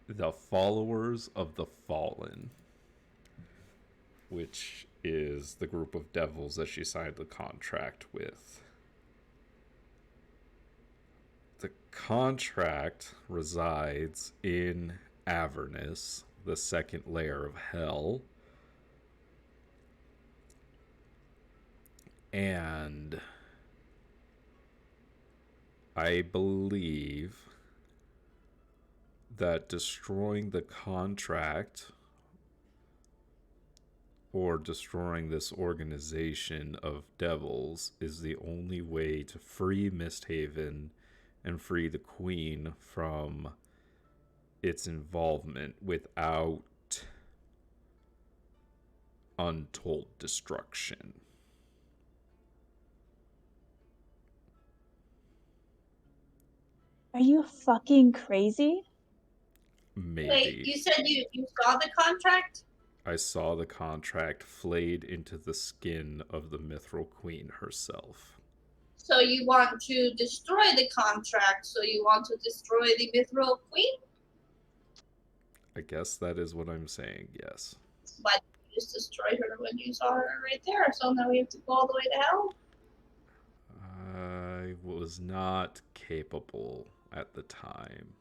the Followers of the Fallen, which is the group of devils that she signed the contract with. The contract resides in Avernus, the second layer of hell, and I believe that destroying the contract or destroying this organization of devils is the only way to free Misthaven and free the Queen from its involvement without untold destruction. Are you fucking crazy? Maybe. Wait, you said you saw the contract? I saw the contract flayed into the skin of the Mithril Queen herself. So you want to destroy the contract, so you want to destroy the Mithril Queen? I guess that is what I'm saying, yes. But just destroyed her when you saw her right there. So now we have to go all the way to hell. I was not capable at the time.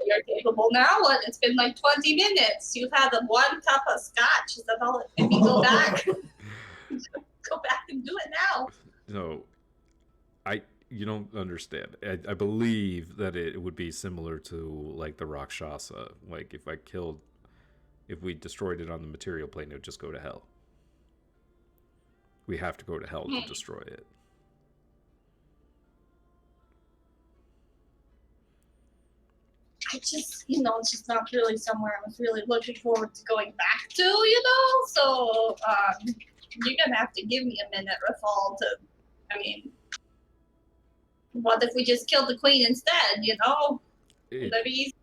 You're capable now. What? It's been like 20 minutes. You've had one cup of scotch. Is that all? Maybe go back. Go back and do it now. No, you don't understand. I believe that it would be similar to like the Rakshasa. Like if we destroyed it on the material plane, it would just go to hell. We have to go to hell to destroy it. I just, it's just not really somewhere I was really looking forward to going back to, So, you're gonna have to give me a minute, Rafal, what if we just killed the queen instead, Would that be easy?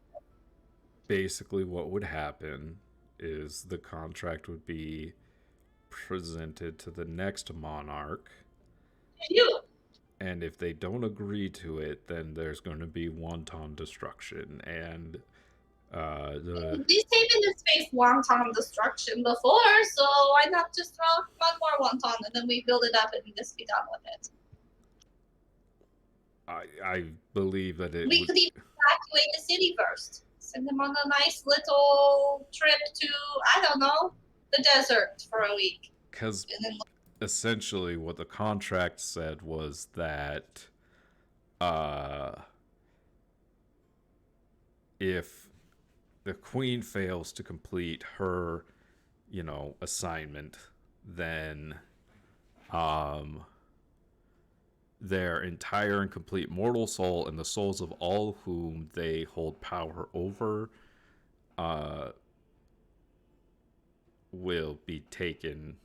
Basically, what would happen is the contract would be presented to the next monarch. You. And if they don't agree to it, then there's going to be wanton destruction. And These Haven has faced wonton destruction before, so why not just throw one more wonton and then we build it up and just be done with it? I believe that We could even evacuate the city first. Send them on a nice little trip to, I don't know, the desert for a week. Because essentially what the contract said was that if the queen fails to complete her, assignment, then their entire and complete mortal soul and the souls of all whom they hold power over will be taken.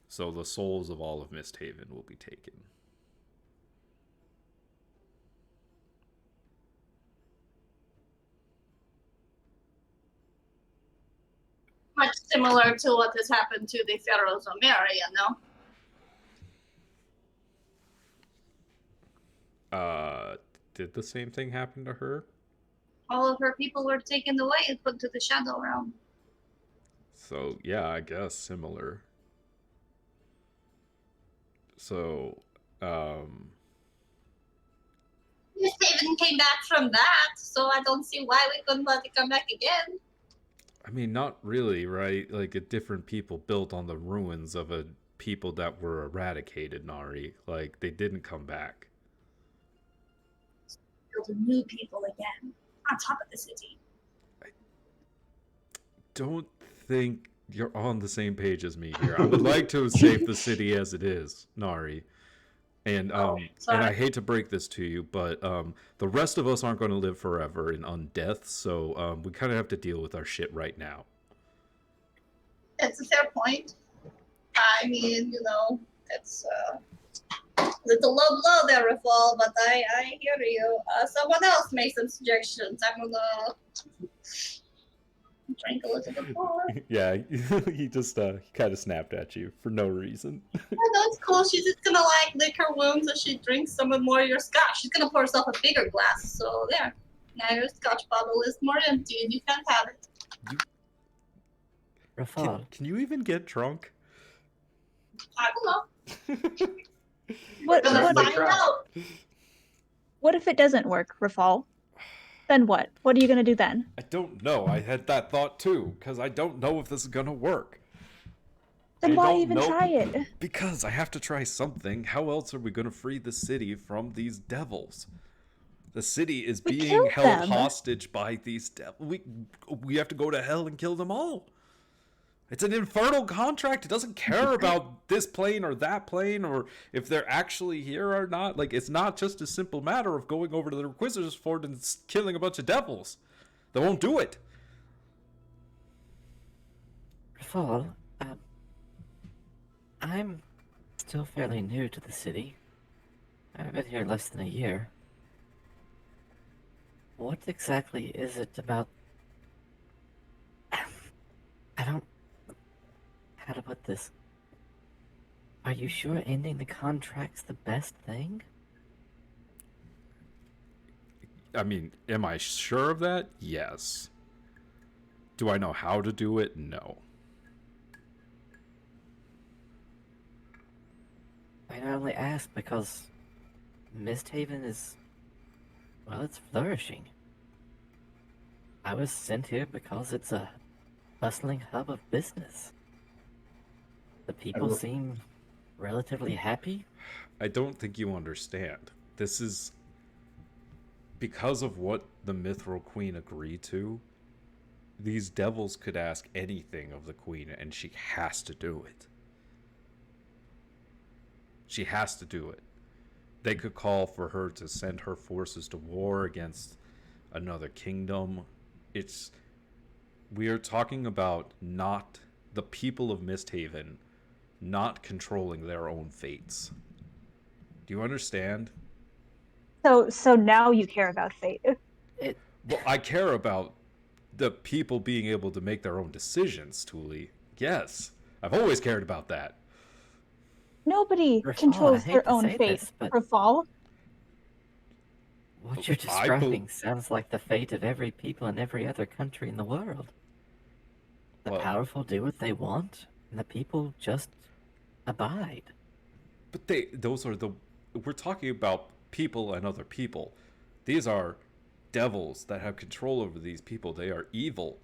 So the souls of all of Misthaven will be taken. Much similar to what has happened to the pharaohs of Meria, no? Did the same thing happen to her? All of her people were taken away and put to the Shadow Realm. So, yeah, I guess similar. So, Misthaven came back from that, so I don't see why we couldn't let it come back again. I mean, not really, right? Like, a different people built on the ruins of a people that were eradicated, Nari. Like, they didn't come back. Build new people again, on top of the city. I don't think you're on the same page as me here. I would like to save the city as it is, Nari. And and I hate to break this to you, but the rest of us aren't going to live forever in undeath, so we kind of have to deal with our shit right now. It's a fair point. I mean, it's a little low blow there, Rafal, but I hear you. Someone else make some suggestions. I'm gonna drink a little bit more. Yeah, he just kind of snapped at you for no reason. Yeah, that's cool. She's just gonna lick her wounds as she drinks some more of your scotch. She's gonna pour herself a bigger glass. So there, now your scotch bottle is more empty, and you can't have it. Rafal, can you even get drunk? I don't know. What Find out. What if it doesn't work, Rafal? Then what? What are you gonna do then? I don't know. I had that thought too, because I don't know if this is gonna work. Then why even try it? Because I have to try something. How else are we gonna free the city from these devils? The city is being held hostage by these devils. We have to go to hell and kill them all. It's an infernal contract. It doesn't care about this plane or that plane or if they're actually here or not. Like, it's not just a simple matter of going over to the Inquisitor's Fort and killing a bunch of devils. They won't do it. Rafal, I'm still fairly new to the city. I've been here less than a year. What exactly is it about... I don't... How to put this? Are you sure ending the contract's the best thing? I mean, am I sure of that? Yes. Do I know how to do it? No. I only ask because Misthaven is, well, it's flourishing. I was sent here because it's a bustling hub of business. The people seem relatively happy. I don't think you understand. This is because of what the Mithril Queen agreed to. These devils could ask anything of the Queen, and she has to do it. She has to do it. They could call for her to send her forces to war against another kingdom. We are talking about not the people of Misthaven not controlling their own fates. Do you understand? So now you care about fate. Well, I care about the people being able to make their own decisions, Thule. Yes, I've always cared about that. Nobody Rafal, I controls hate their to own say fate. this, but- Rafal. What you're describing sounds like the fate of every people in every other country in the world. The powerful do what they want, and the people just abide. But we're talking about people and other people. These are devils that have control over these people. They are evil.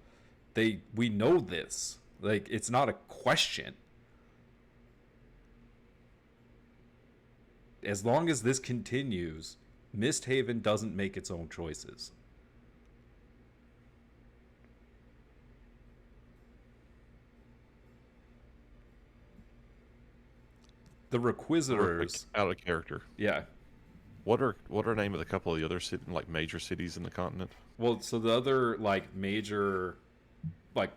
We know this. Like, it's not a question. As long as this continues, Misthaven doesn't make its own choices. The Requisitors out of character. Yeah. What are the name of the couple of the other major cities in the continent? Well, so the other major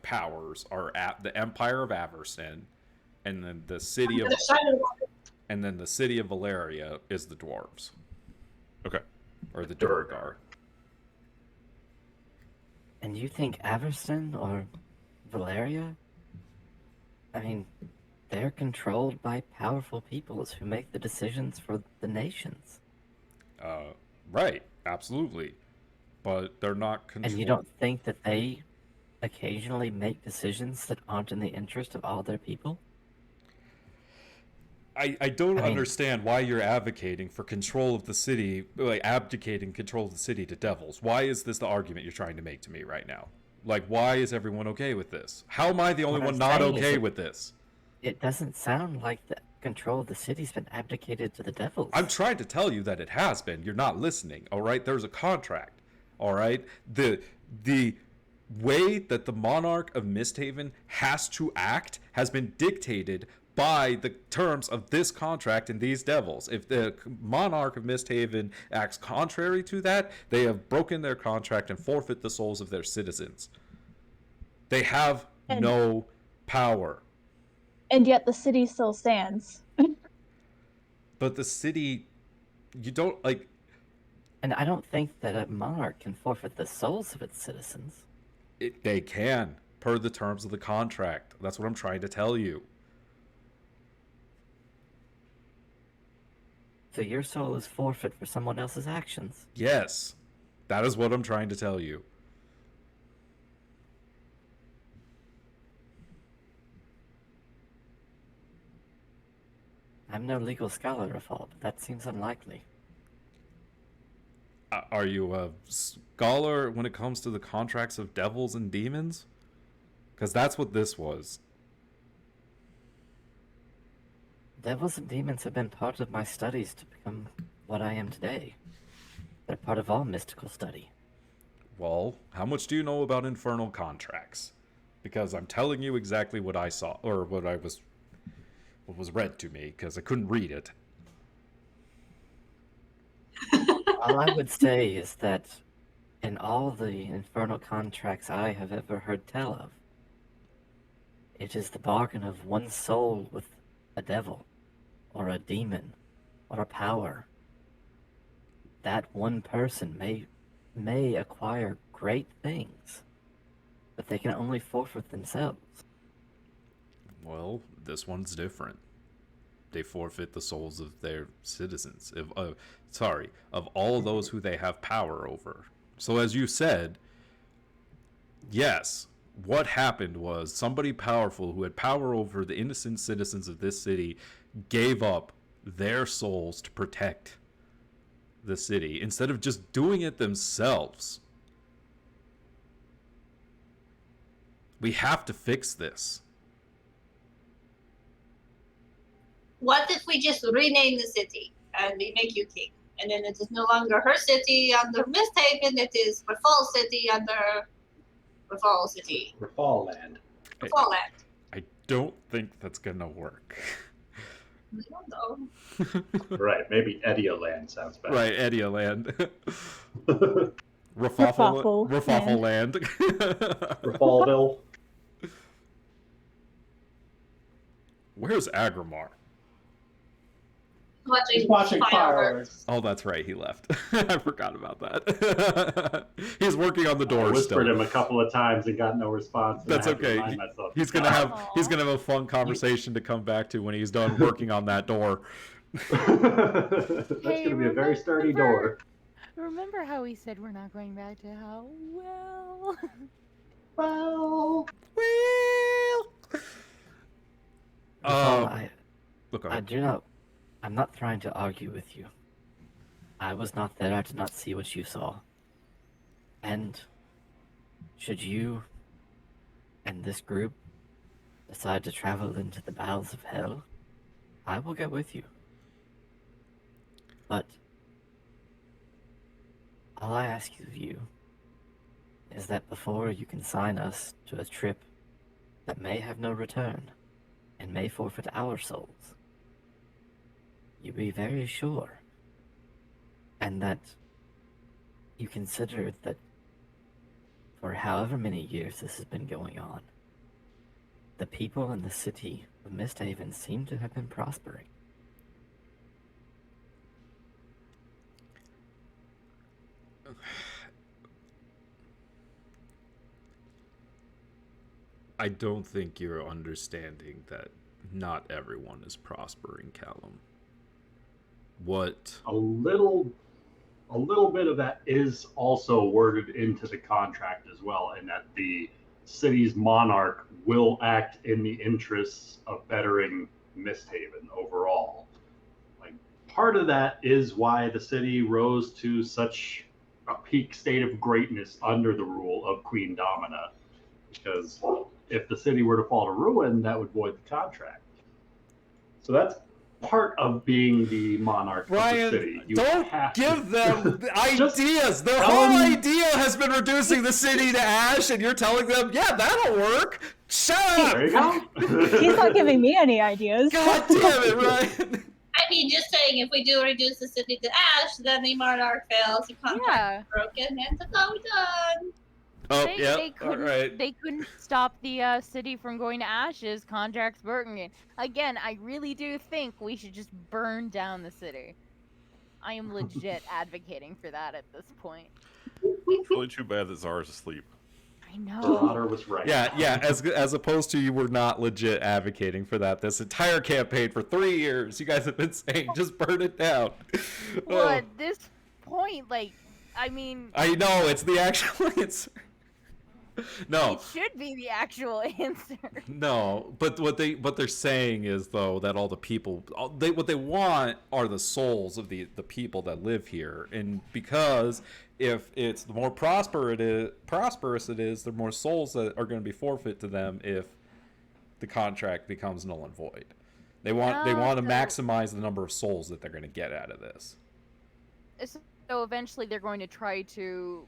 powers are the Empire of Averson, and then the city of Valeria is the dwarves. Okay. Or the Duergar. And you think Averson or Valeria? I mean, they're controlled by powerful peoples who make the decisions for the nations. Right, absolutely. But they're not controlled. And you don't think that they occasionally make decisions that aren't in the interest of all their people? I don't understand why you're advocating for control of the city, abdicating control of the city to devils. Why is this the argument you're trying to make to me right now? Why is everyone okay with this? How am I the only one not okay with this? It doesn't sound like the control of the city's been abdicated to the devils. I'm trying to tell you that it has been. You're not listening, all right? There's a contract, all right? The way that the monarch of Misthaven has to act has been dictated by the terms of this contract and these devils. If the monarch of Misthaven acts contrary to that, they have broken their contract and forfeit the souls of their citizens. They have no power. And yet the city still stands. But the city, you don't And I don't think that a monarch can forfeit the souls of its citizens. They can, per the terms of the contract. That's what I'm trying to tell you. So your soul is forfeit for someone else's actions? Yes, that is what I'm trying to tell you. I'm no legal scholar, Rafal, but that seems unlikely. Are you a scholar when it comes to the contracts of devils and demons? Because that's what this was. Devils and demons have been part of my studies to become what I am today. They're part of all mystical study. Well, how much do you know about infernal contracts? Because I'm telling you exactly what I saw, or what was read to me, because I couldn't read it. All I would say is that in all the infernal contracts I have ever heard tell of, it is the bargain of one soul with a devil, or a demon, or a power. That one person may acquire great things, but they can only forfeit themselves. Well, this one's different. They forfeit the souls of their citizens. Of all those who they have power over. So as you said, yes, what happened was somebody powerful who had power over the innocent citizens of this city gave up their souls to protect the city instead of just doing it themselves. We have to fix this. What if we just rename the city and we make you king? And then it is no longer her city under Misthaven, it is Refall City under Refall City. Refall Land. Refall Land. I don't think that's gonna work. I don't know. Right, maybe Edia Land sounds better. Right, Edia Land. Raffle Raffle Land. Refallville. Where's Agrimar? Watching, watching fireworks. Oh, that's right. He left. I forgot about that. He's working on the door I whispered still. him a couple of times and got no response. and That's I had to okay. remind myself. He's gonna have a fun conversation to come back to when he's done working on that door. That's gonna be a very sturdy door. Remember how he said we're not going back to how well? Well, Look, I do not. I'm not trying to argue with you. I was not there. I did not see what you saw. And should you and this group decide to travel into the bowels of hell, I will go with you. But all I ask of you is that before you consign us to a trip that may have no return and may forfeit our souls, you be very sure, and that you consider that for however many years this has been going on, the people in the city of Misthaven seem to have been prospering. I don't think you're understanding that not everyone is prospering, Callum. What? a little bit of that is also worded into the contract as well, and that the city's monarch will act in the interests of bettering Misthaven overall. Like, part of that is why the city rose to such a peak state of greatness under the rule of Queen Domina, because if the city were to fall to ruin, that would void the contract. So that's part of being the monarch Ryan, of the city. You don't have give to... them ideas. Their whole idea has been reducing the city to ash, and you're telling them, yeah, that'll work. Shut up! There you go. He's not giving me any ideas. God damn it, Ryan. I mean, just saying, if we do reduce the city to ash, then the monarch fails, the contract is broken, and the go done. Oh, They yeah, all couldn't, right. they couldn't stop the city from going to ashes. Contracts broken. Again, I really do think we should just burn down the city. I am legit advocating for that at this point. It's really too bad that Zara's asleep. I know. Marauder was right. Yeah. As opposed to you were not legit advocating for that this entire campaign for 3 years. You guys have been saying just burn it down. Well, Oh, at this point, like, I mean, I know it's the actual answer. No, it should be the actual answer. no. But what they're saying is though that all the people what they want are the souls of the people that live here, and because if it's the more prosperous it is, the more souls that are going to be forfeit to them if the contract becomes null and void. They want to maximize the number of souls that they're going to get out of this. So eventually they're going to try to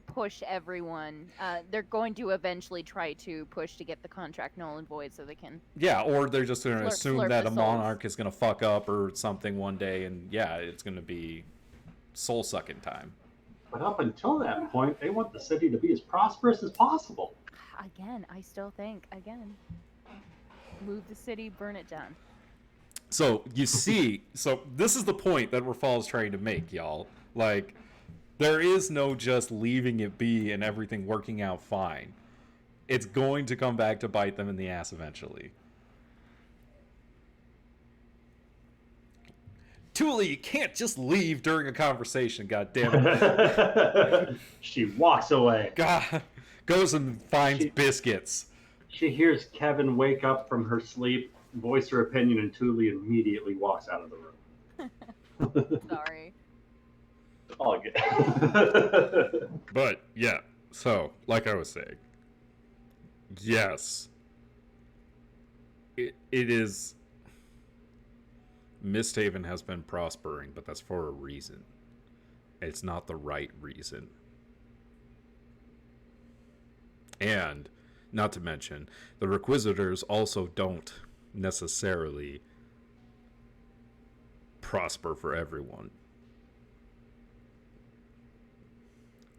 push everyone. They're going to eventually try to push to get the contract null and void so they can... Yeah, or they're just going to assume slurp that the a souls. monarch is going to fuck up or something one day, and yeah, it's going to be soul-sucking time. But up until that point, they want the city to be as prosperous as possible. Again, I still think, move the city, burn it down. So, you see, this is the point that Rafal is trying to make, y'all. Like, there is no just leaving it be and everything working out fine. It's going to come back to bite them in the ass eventually. Tula, you can't just leave during a conversation, god damn it. She walks away. God, Goes and finds She- biscuits. She hears Kevin wake up from her sleep, voice her opinion, and Thule immediately walks out of the room. Sorry. All good. But yeah, so like I was saying, yes, it is. Misthaven has been prospering, but that's for a reason. It's not the right reason. And, not to mention, the Requisitors also don't necessarily prosper for everyone.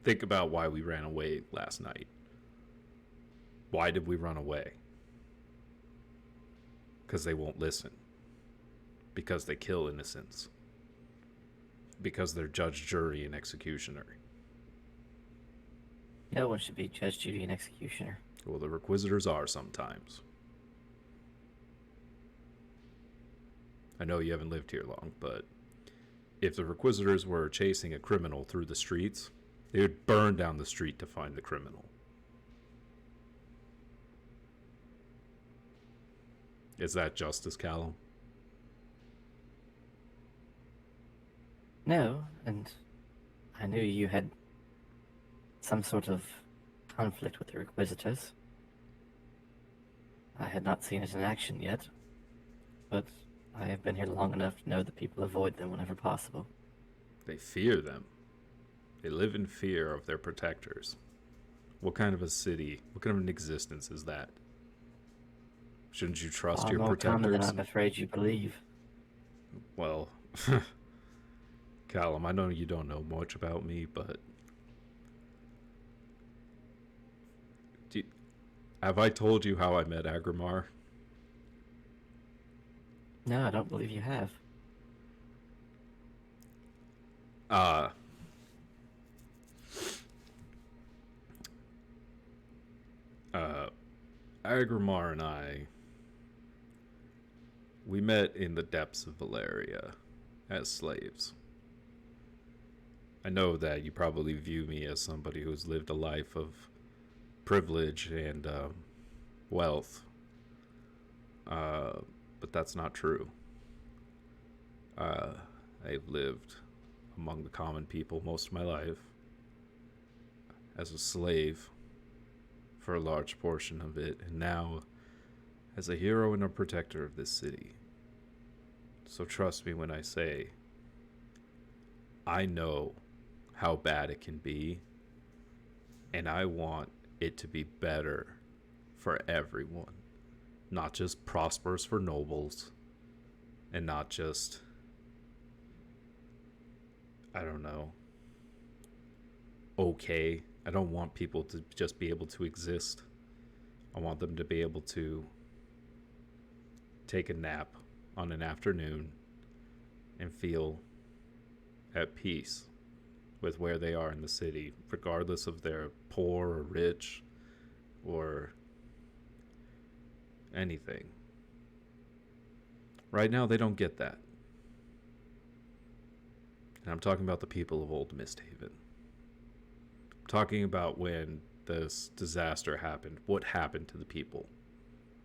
Think about why we ran away last night. Why did we run away? Because they won't listen. Because they kill innocents. Because they're judge, jury, and executioner. No one should be judge, jury, and executioner. Well, the Requisitors are sometimes. I know you haven't lived here long, but if the Requisitors were chasing a criminal through the streets, they would burn down the street to find the criminal. Is that justice, Callum? No, and I knew you had some sort of conflict with the Requisitors. I had not seen it in action yet, but I have been here long enough to know that people avoid them whenever possible. They fear them. They live in fear of their protectors. What kind of a city, what kind of an existence is that? Shouldn't you trust Far your more common than protectors? I'm afraid you believe. Well, Callum, I know you don't know much about me, but have I told you how I met Agrimar? No, I don't believe you have. Agrimar and I, we met in the depths of Valeria as slaves. I know that you probably view me as somebody who's lived a life of privilege and wealth, but that's not true. I've lived among the common people most of my life as a slave for a large portion of it, and now as a hero and a protector of this city. So trust me when I say I know how bad it can be, and I want it to be better for everyone, not just prosperous for nobles, and not just, I don't know, okay. I don't want people to just be able to exist. I want them to be able to take a nap on an afternoon and feel at peace with where they are in the city, regardless of they're poor or rich or anything. Right now, they don't get that. And I'm talking about the people of Old Misthaven. I'm talking about when this disaster happened. What happened to the people?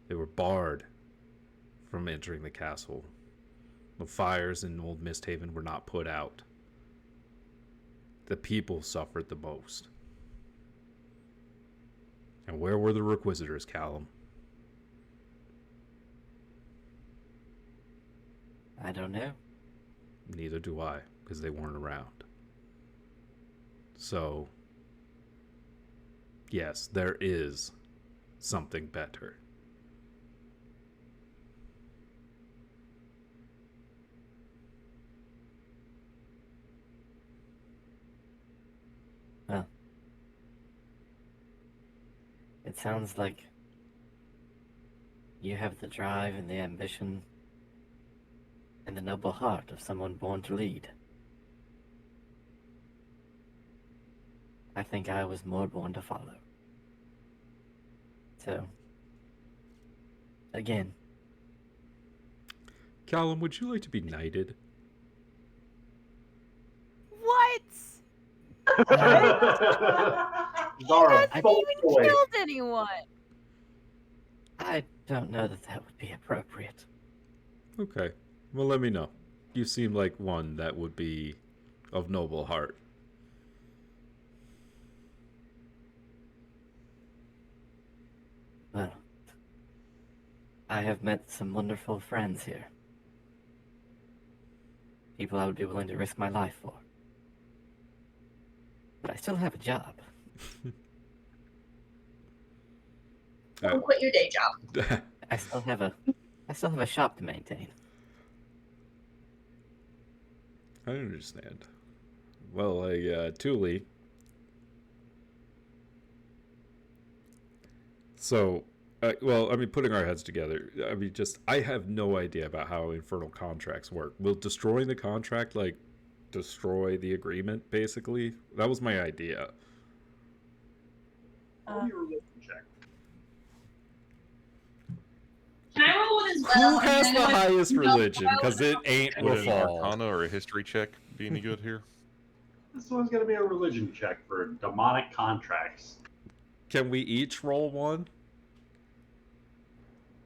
They were barred from entering the castle. The fires in Old Misthaven were not put out. The people suffered the most. And where were the Requisitors, Callum? I don't know. Neither do I, because they weren't around. So, yes, there is something better. Well, it sounds like you have the drive and the ambition and the noble heart of someone born to lead. I think I was more born to follow. So, again, Callum, would you like to be knighted? What? Zara, He both hasn't even boys. killed anyone. I don't know that that would be appropriate. Okay. Well, let me know. You seem like one that would be of noble heart. Well, I have met some wonderful friends here. People I would be willing to risk my life for. But I still have a job. Don't quit your day job. I still have a shop to maintain. I understand. Well, Thule. So, well, I mean, putting our heads together, I mean, I have no idea about how infernal contracts work. Will destroying the contract, like, destroy the agreement, basically? That was my idea. Roll your religion check. Can I roll one as Who well? has And the then I highest know religion? about- Because it ain't Would an Rafal. Arcana or a history check be any good here? This one's going to be a religion check for demonic contracts. Can we each roll one?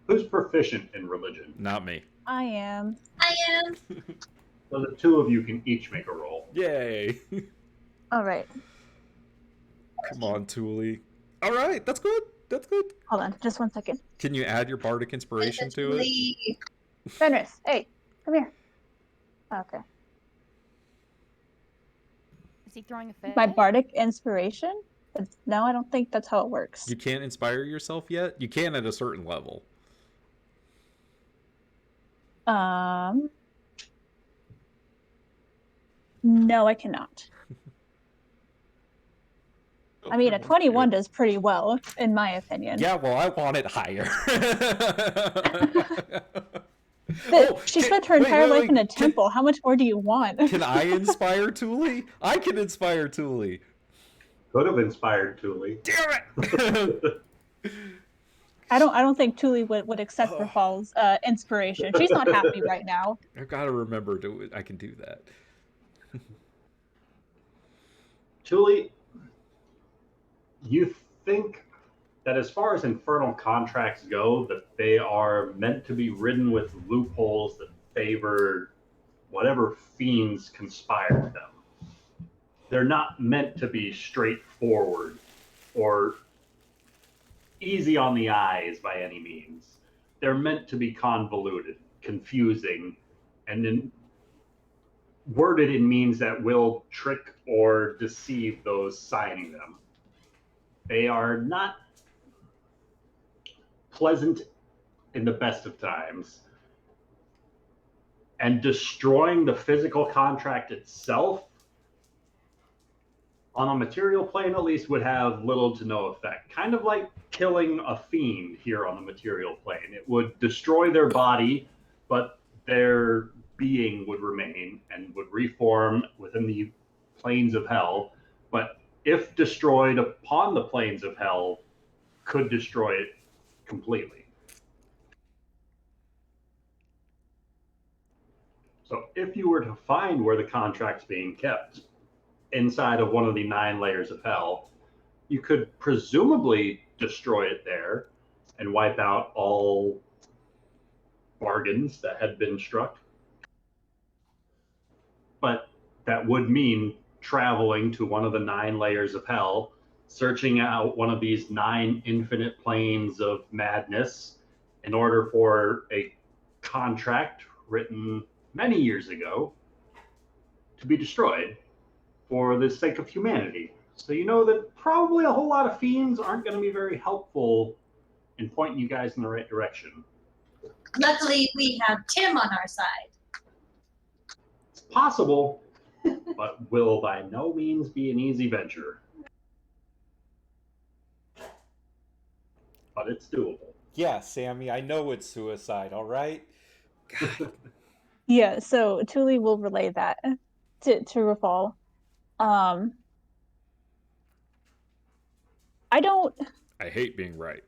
Who's proficient in religion? Not me. I am. I am. So the two of you can each make a roll. Yay. All right. Come on, Thule. All right, that's good. That's good. Hold on, just 1 second. Can you add your bardic inspiration to it? Fenris, hey, come here. Okay. Is he throwing a fit? My bardic inspiration? No, I don't think that's how it works. You can't inspire yourself yet? You can at a certain level. No, I cannot. I mean, a 21 does pretty well, in my opinion. Yeah, well, I want it higher. She spent her entire life in a temple. How much more do you want? Can I inspire Thule? I can inspire Thule. Could have inspired Thule. Damn it! I don't think Thule would accept Rafal's inspiration. She's not happy right now. I've got to remember I can do that. Thule, you think that as far as infernal contracts go, that they are meant to be ridden with loopholes that favor whatever fiends conspire them. They're not meant to be straightforward or easy on the eyes by any means. They're meant to be convoluted, confusing, and then worded in means that will trick or deceive those signing them. They are not pleasant in the best of times. And destroying the physical contract itself, on a material plane at least, would have little to no effect. Kind of like killing a fiend here on the material plane. It would destroy their body, but their being would remain and would reform within the planes of hell. But if destroyed upon the planes of hell, could destroy it completely. So if you were to find where the contract's being kept inside of one of the 9 layers of hell, you could presumably destroy it there and wipe out all bargains that had been struck. But that would mean traveling to one of the 9 layers of hell, searching out one of these 9 infinite planes of madness in order for a contract written many years ago to be destroyed for the sake of humanity. So you know that probably a whole lot of fiends aren't going to be very helpful in pointing you guys in the right direction. Luckily, we have Tim on our side. It's possible, but will by no means be an easy venture. But it's doable. Yeah, Sammy, I know it's suicide, all right? Yeah, so Thule will relay that to Rafal. I hate being right.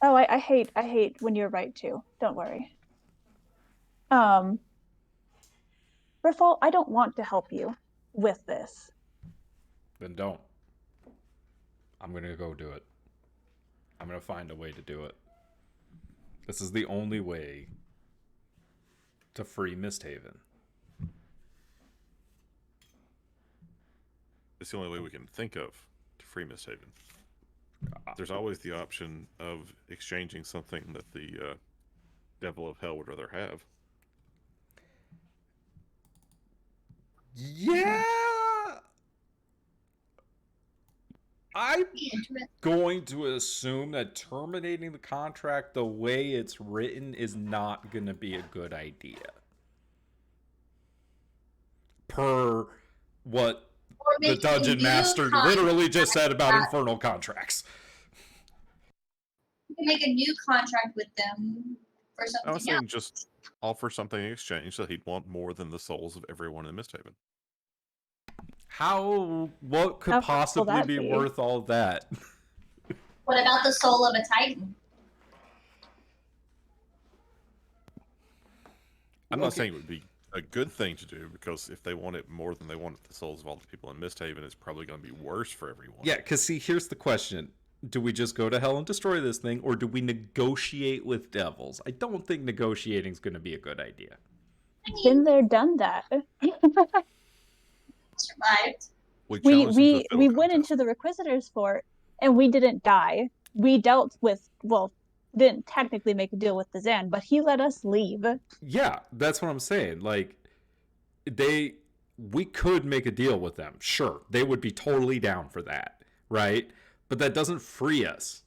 Oh, I hate when you're right too. Don't worry. Rafal, I don't want to help you with this. Then don't. I'm gonna go do it. I'm gonna find a way to do it. This is the only way to free Misthaven. It's the only way we can think of to free Misthaven. There's always the option of exchanging something that the Devil of Hell would rather have. Yeah! I'm going to assume that terminating the contract the way it's written is not going to be a good idea. Per what the Dungeon Master literally just said about infernal contracts. You can make a new contract with them for something I was saying else. just offer something in exchange that he'd want more than the souls of everyone in Misthaven. What could How possibly that be be? worth all that? What about the soul of a titan? I'm not saying it would be a good thing to do, because if they want it more than they want the souls of all the people in Misthaven, it's probably going to be worse for everyone. Yeah, because see, here's the question. Do we just go to hell and destroy this thing, or do we negotiate with devils? I don't think negotiating is going to be a good idea. Been there, done that. Survived. We we challenged them to a fiddle went contest. into the Requisitors Fort and we didn't die. We dealt with, well, didn't technically make a deal with the Zan, but he let us leave. Yeah, that's what I'm saying. Like, we could make a deal with them. Sure, they would be totally down for that, right? But that doesn't free us.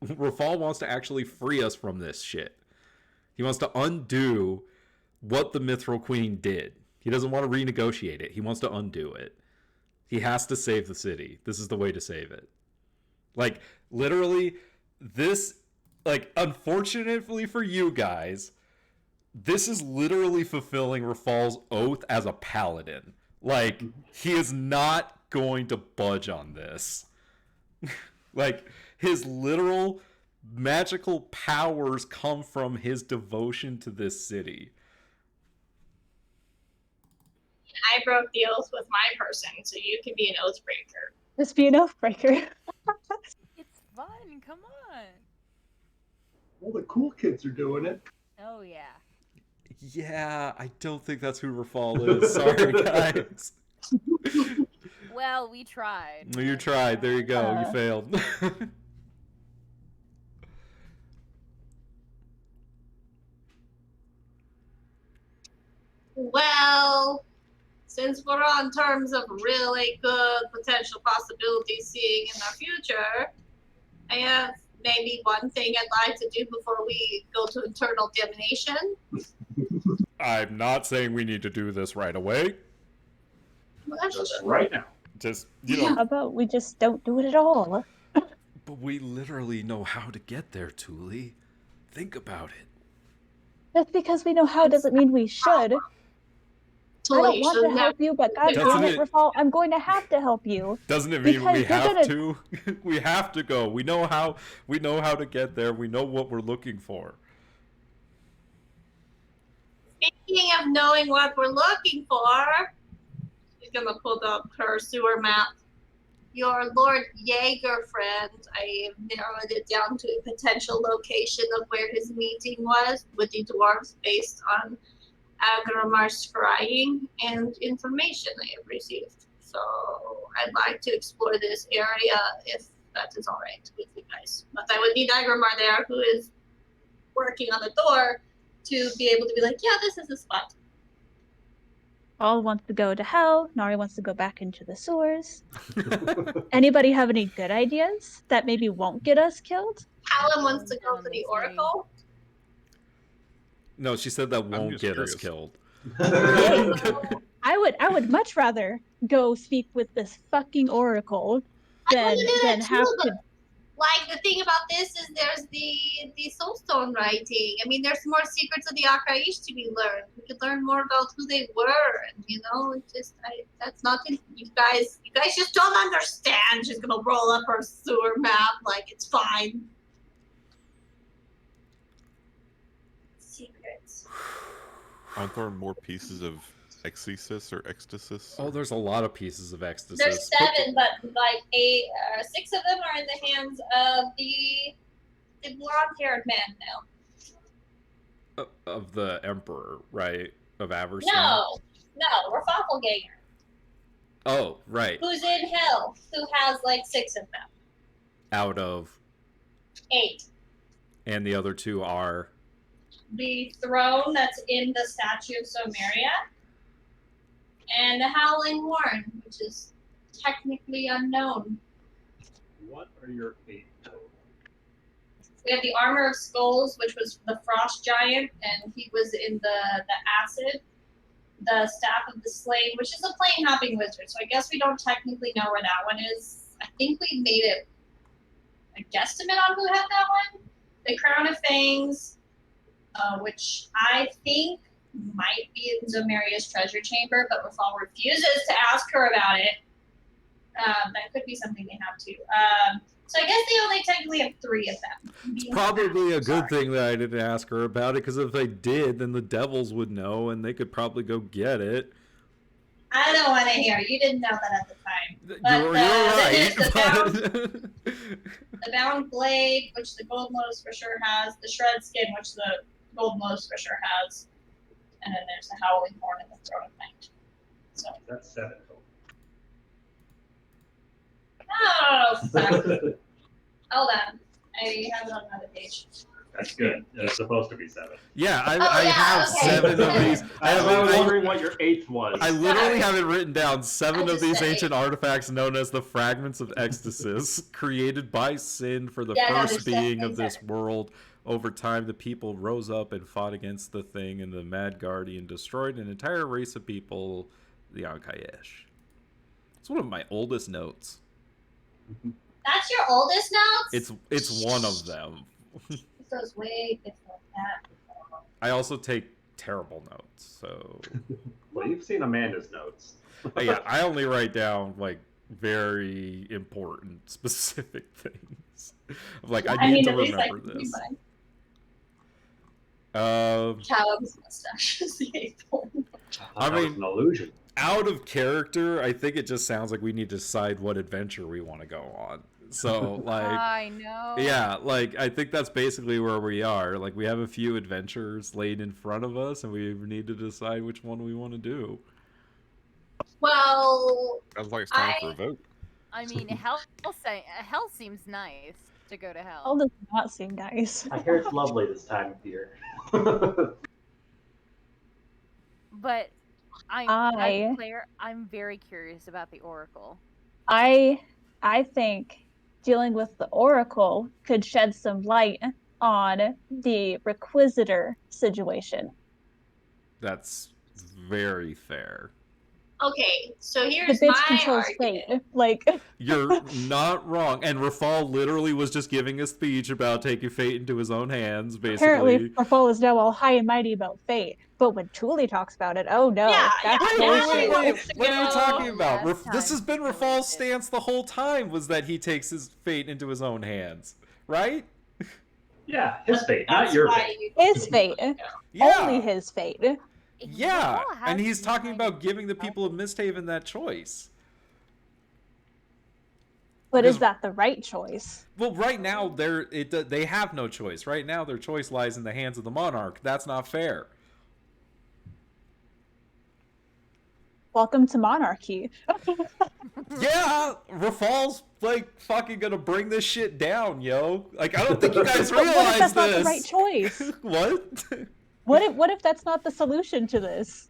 Rafal wants to actually free us from this shit. He wants to undo what the Mithril Queen did. He doesn't want to renegotiate it. He wants to undo it. He has to save the city. This is the way to save it. Like, literally, this, like, unfortunately for you guys, this is literally fulfilling Rafal's oath as a paladin. Like, he is not going to budge on this. Like, his literal magical powers come from his devotion to this city. I broke the oath with my person, so you can be an oath breaker. Just be an oath breaker. It's fun. Come on. All the cool kids are doing it. Oh yeah. Yeah, I don't think that's who Rafal is. Sorry, guys. Well, we tried. You tried. There you go. You Uh. failed. Well, since we're on terms of really good potential possibilities seeing in our future, I have maybe one thing I'd like to do before we go to internal damnation. I'm not saying we need to do this right away. Well, that's Just good. right now. Just, you know. How about we just don't do it at all? But we literally know how to get there, Thule. Think about it. Just because we know how doesn't mean we should. I don't want to help you, but God Doesn't damn it, it- Rafal, I'm going to have to help you. Doesn't it mean Because we you're have gonna- to? We have to go. We know how to get there. We know what we're looking for. Speaking of knowing what we're looking for, she's gonna pull up her sewer map. Your Lord Jaeger friend, I have narrowed it down to a potential location of where his meeting was with the dwarves based on Agramar's scrying and information I have received. So I'd like to explore this area if that is all right with you guys. But I would need Agramar there, who is working on the door, to be able to be like, yeah, this is the spot. All wants to go to hell. Nari wants to go back into the sewers. Anybody have any good ideas that maybe won't get us killed? Callum wants to go to the Oracle. No, she said that won't just get us curious. killed. I would much rather go speak with this fucking oracle I than want to do that have too, to. but like the thing about this is there's the soulstone writing. I mean, there's more secrets of the Akaish to be learned. We could learn more about who they were, and that's not you guys just don't understand. She's gonna roll up her sewer map like it's fine. Secrets. I'm throwing more pieces of Exesis or Ecstasis? Oh, there's a lot of pieces of ecstasy. There's 7, but like 6 of them are in the hands of the blonde-haired man now. Of the Emperor, right? Of Averston? No, Raffalganger, Oh, right. who's in hell, who has like 6 of them. Out of 8. and the other 2 are The throne that's in the statue of Someria, and the Howling Horn, which is technically unknown. What are your 8 total? We have the Armor of Skulls, which was the Frost Giant, and he was in the acid. The Staff of the Slain, which is a plane hopping wizard, so I guess we don't technically know where that one is. I think we made it a guesstimate on who had that one. The Crown of Fangs, which I think might be in Zomeria's treasure chamber, but Rafal refuses to ask her about it. That could be something they have too. So I guess they only technically have 3 of them. It's probably a good thing that I didn't ask her about it, because if they did, then the devils would know, and they could probably go get it. I don't want to hear. You didn't know that at the time. But You're right. The bound blade, which the gold lotus for sure has. The shred skin, which the gold lotus for sure has. And then there's the howling horn and the throne of night. So That's 7 total. oh, fuck. Hold on. I have it on another page. That's good. It's supposed to be 7. Yeah, I yeah, have okay. 7 of these. I was wondering what your 8th was. I literally have it written down. 7 of just these said ancient artifacts known as the fragments of ecstasis, created by sin for the Yeah, no, first there's being definitely of this world. Over time, the people rose up and fought against the thing, and the Mad Guardian destroyed an entire race of people, the Ankayesh. It's one of my oldest notes. That's your oldest notes? It's one of them. It goes way before that. I also take terrible notes, so Well, you've seen Amanda's notes. yeah, I only write down like very important, specific things. Like I need to at least, remember like, this. Caleb's mustache is the 8th one. I That was mean, an illusion. out of character, I think it just sounds like we need to decide what adventure we want to go on. So, like, I know. yeah, like, I think that's basically where we are. Like, we have a few adventures laid in front of us, and we need to decide which one we want to do. Well, Sounds like it's time for a vote. I mean, hell seems nice to go to hell. Hell does not seem nice. I hear it's lovely this time of year. But Claire, I'm very curious about the Oracle. I think dealing with the Oracle could shed some light on the Requisitor situation. That's very fair. okay, so The here's bitch my controls argument. fate. Like, You're not wrong. And Rafal literally was just giving a speech about taking fate into his own hands, basically. apparently, Rafal is now all high and mighty about fate. But when Thule talks about it, oh no, Yeah, that's yeah, bullshit. yeah. What are you talking about? Last This time has been he Rafal's did. stance the whole time, was that he takes his fate into his own hands, right? Yeah, his fate, not That's your why fate. you- His fate. Yeah. Only his fate. Yeah, Rafal has and he's been talking kind about of giving the people of Misthaven that choice. But is Because- that the right choice? Well, right now they have no choice. Right now, their choice lies in the hands of the monarch. That's not fair. Welcome to monarchy. Yeah, Rafal's like fucking gonna bring this shit down, yo. Like I don't think you guys But what if realize that's not the this. right choice? What? What if that's not the solution to this?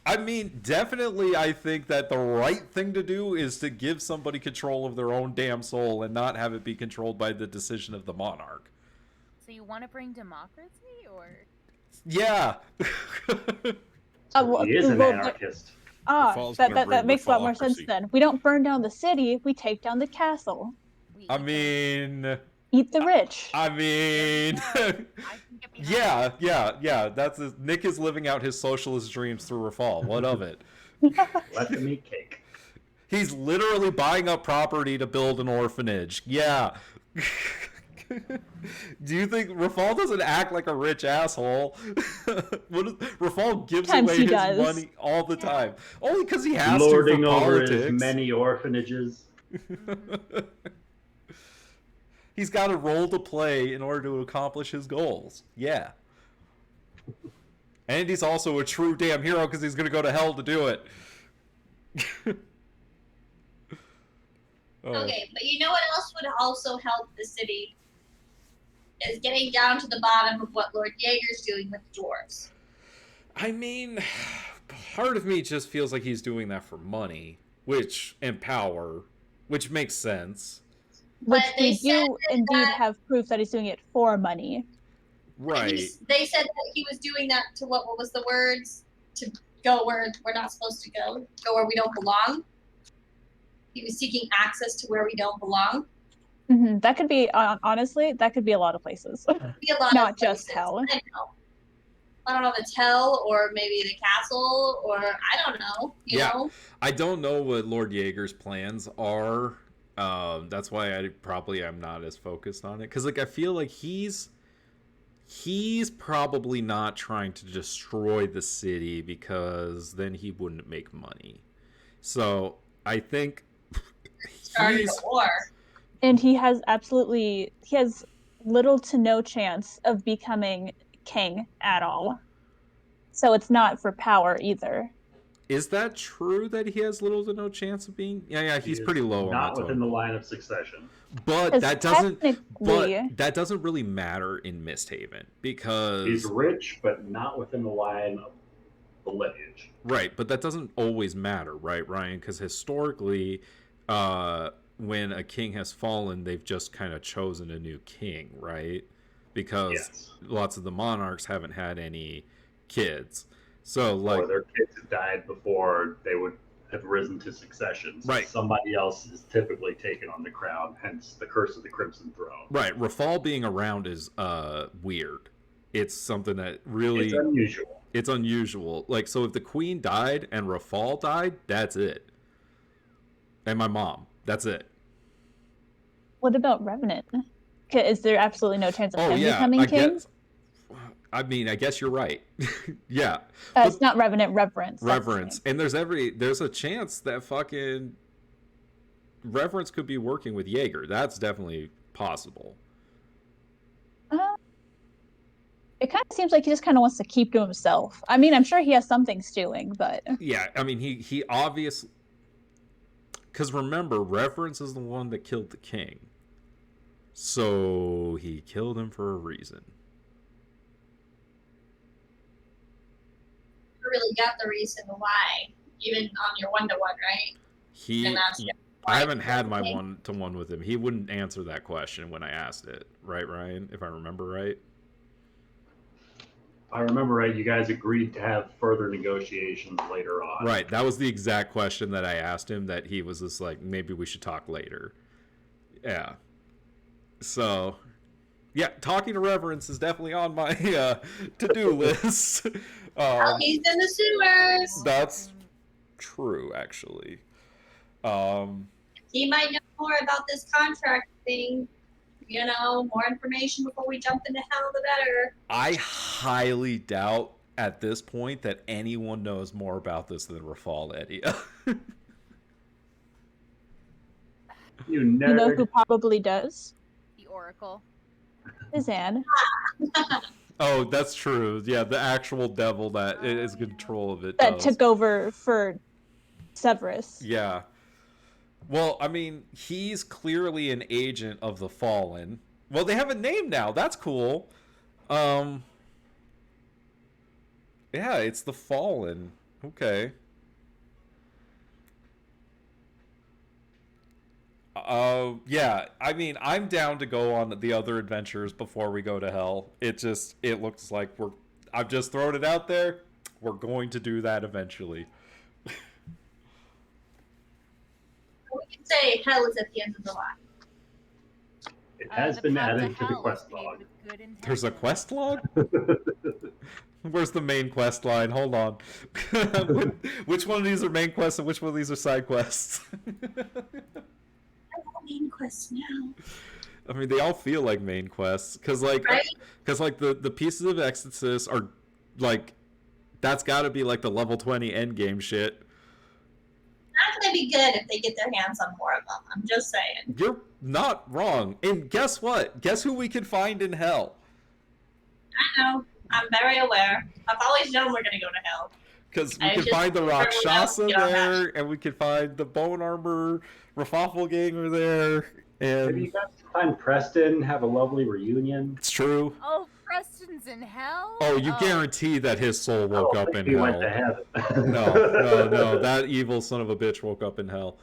I mean, definitely I think that the right thing to do is to give somebody control of their own damn soul and not have it be controlled by the decision of the monarch. So you want to bring democracy, or Yeah. He is an anarchist. Rafal's gonna That bring makes a lot more sense Rafalocracy. then. We don't burn down the city, we take down the castle. we I eat them? mean, Eat the rich. I mean, I can get behind it. yeah. Nick is living out his socialist dreams through Rafal. What of it? Let them eat cake. He's literally buying up property to build an orphanage. Yeah. Do you think Rafal doesn't act like a rich asshole? Rafal gives Sometimes away he his does. money all the time, only because he has to Lording for over politics. his many orphanages. He's got a role to play in order to accomplish his goals. Yeah. And he's also a true damn hero because he's going to go to hell to do it. Okay, but you know what else would also help the city? Is getting down to the bottom of what Lord Jaeger's doing with the dwarves. I mean, part of me just feels like he's doing that for money, and power, which makes sense. Which But they we do said indeed that- have proof that he's doing it for money. Right. They said that he was doing that to what was the words? To go where we're not supposed to go where we don't belong. He was seeking access to where we don't belong. Mm-hmm. That could be, honestly, that could be a lot of places. Be a lot Not of just places. hell. I don't know if it's hell or maybe the castle or I don't know. You know? I don't know what Lord Jaeger's plans are. That's why I'm not as focused on it. Because like I feel like he's probably not trying to destroy the city because then he wouldn't make money. So I think Starting a war. And he has little to no chance of becoming king at all. So it's not for power either. Is that true that he has little to no chance of being? Yeah, he's pretty low on that. Not within the line of succession. But that doesn't really matter in Misthaven because He's rich, but not within the line of the lineage. Right, but that doesn't always matter, right, Ryan? Because historically, when a king has fallen, they've just kind of chosen a new king, right? Because lots of the monarchs haven't had any kids. So, like, or their kids have died before they would have risen to succession. So right. Somebody else is typically taken on the crown, hence the curse of the Crimson Throne. Right. Rafal being around is weird. It's something that really... It's unusual. It's unusual. Like, so if the queen died and Rafal died, that's it. And my mom. That's it. What about Revenant? Is there absolutely no chance of him becoming I king? I guess you're right. Yeah. It's not Revenant, Reverence. Reverence. And there's a chance that fucking Reverence could be working with Jaeger. That's definitely possible. It kind of seems like he just kind of wants to keep to himself. I mean, I'm sure he has something stewing, but... Yeah, I mean, he obviously... Because remember, Reverence is the one that killed the king. So he killed him for a reason. You really got the reason why, even on your one-to-one, right? I haven't had my one-to-one with him. He wouldn't answer that question when I asked it. Right, Ryan? If I remember right? I remember right, you guys agreed to have further negotiations later on. Right, that was the exact question that I asked him, that he was just like, maybe we should talk later. Yeah. So, yeah, talking to Reverence is definitely on my to-do list. He's in the sewers. That's true, actually. He might know more about this contract thing. You know, more information before we jump into hell, the better. I highly doubt at this point that anyone knows more about this than Rafal Edia. You know who probably does? The Oracle. Zan. Oh, that's true. Yeah, the actual devil that is in control of it. That took over for Severus. Yeah. Well, I mean, he's clearly an agent of the Fallen. Well, they have a name now. That's cool. Yeah, it's the Fallen. Okay. Yeah, I mean, I'm down to go on the other adventures before we go to hell. It looks like I've just thrown it out there. We're going to do that eventually. We can say hell is at the end of the line. It has been added to the quest log. There's a quest log? Where's the main quest line? Hold on. Which one of these are main quests and which one of these are side quests? Main quest now. I mean, they all feel like main quests because, like, the pieces of Exodus are like that's got to be like the level 20 end game shit. That's gonna be good if they get their hands on more of them. I'm just saying. You're not wrong. And guess what? Guess who we can find in hell? I know. I'm very aware. I've always known we're gonna go to hell. Because we can find the Rakshasa there, and we can find the Bone Armor Raffle gang are there. And maybe you guys can find Preston, have a lovely reunion. It's true. Oh, Preston's in hell? Oh, you guarantee that his soul woke up in he hell. went to heaven. No. That evil son of a bitch woke up in hell.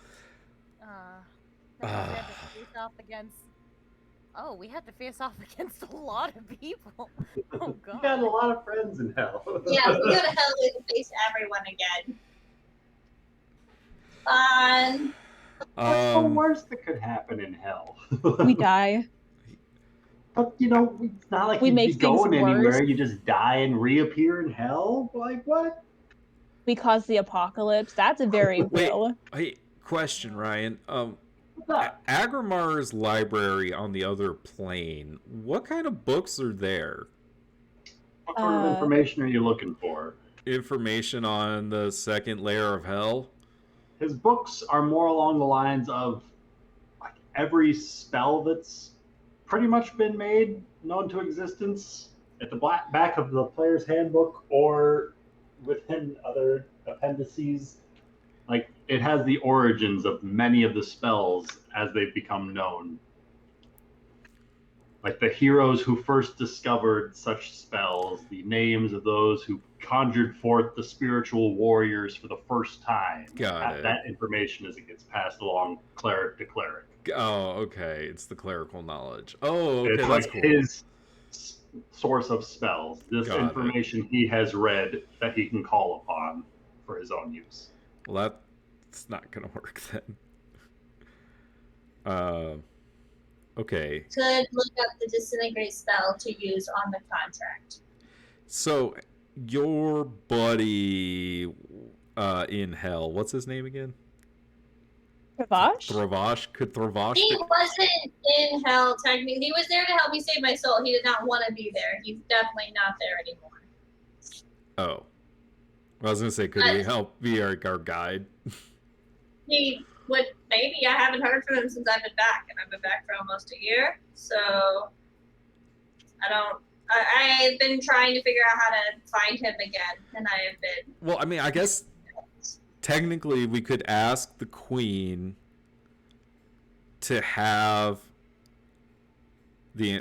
We had to face off against... Oh, we had to face off against a lot of people. Oh, God. You got a lot of friends in hell. Yeah, if we go to hell, we can face everyone again. Fun. What's the worst that could happen in hell? We die. But, you know, it's not like you'd be going anywhere. You just die and reappear in hell? Like, what? We cause the apocalypse. That's a very real. Hey, question, Ryan. Agrimar's library on the other plane, what kind of books are there? What sort of information are you looking for? Information on the second layer of hell? His books are more along the lines of like every spell that's pretty much been made known to existence at the back of the player's handbook or within other appendices. Like, it has the origins of many of the spells as they've become known. Like the heroes who first discovered such spells, the names of those who conjured forth the spiritual warriors for the first time. Got it. That information as it gets passed along cleric to cleric. Oh, okay. It's the clerical knowledge. Oh, okay. It's That's like cool. his source of spells. This information he has read that he can call upon for his own use. Well, that's not going to work then. Okay. Could look up the disintegrate spell to use on the contract. So, your buddy in hell, what's his name again? Thravash? Could Thravash... He wasn't in hell, technically. He was there to help me save my soul. He did not want to be there. He's definitely not there anymore. Oh. I was going to say, could he help be our guide? He would, maybe. I haven't heard from him since I've been back, and I've been back for almost a year. So, I've been trying to figure out how to find him again, and I have been... Well, I mean, I guess technically we could ask the queen to have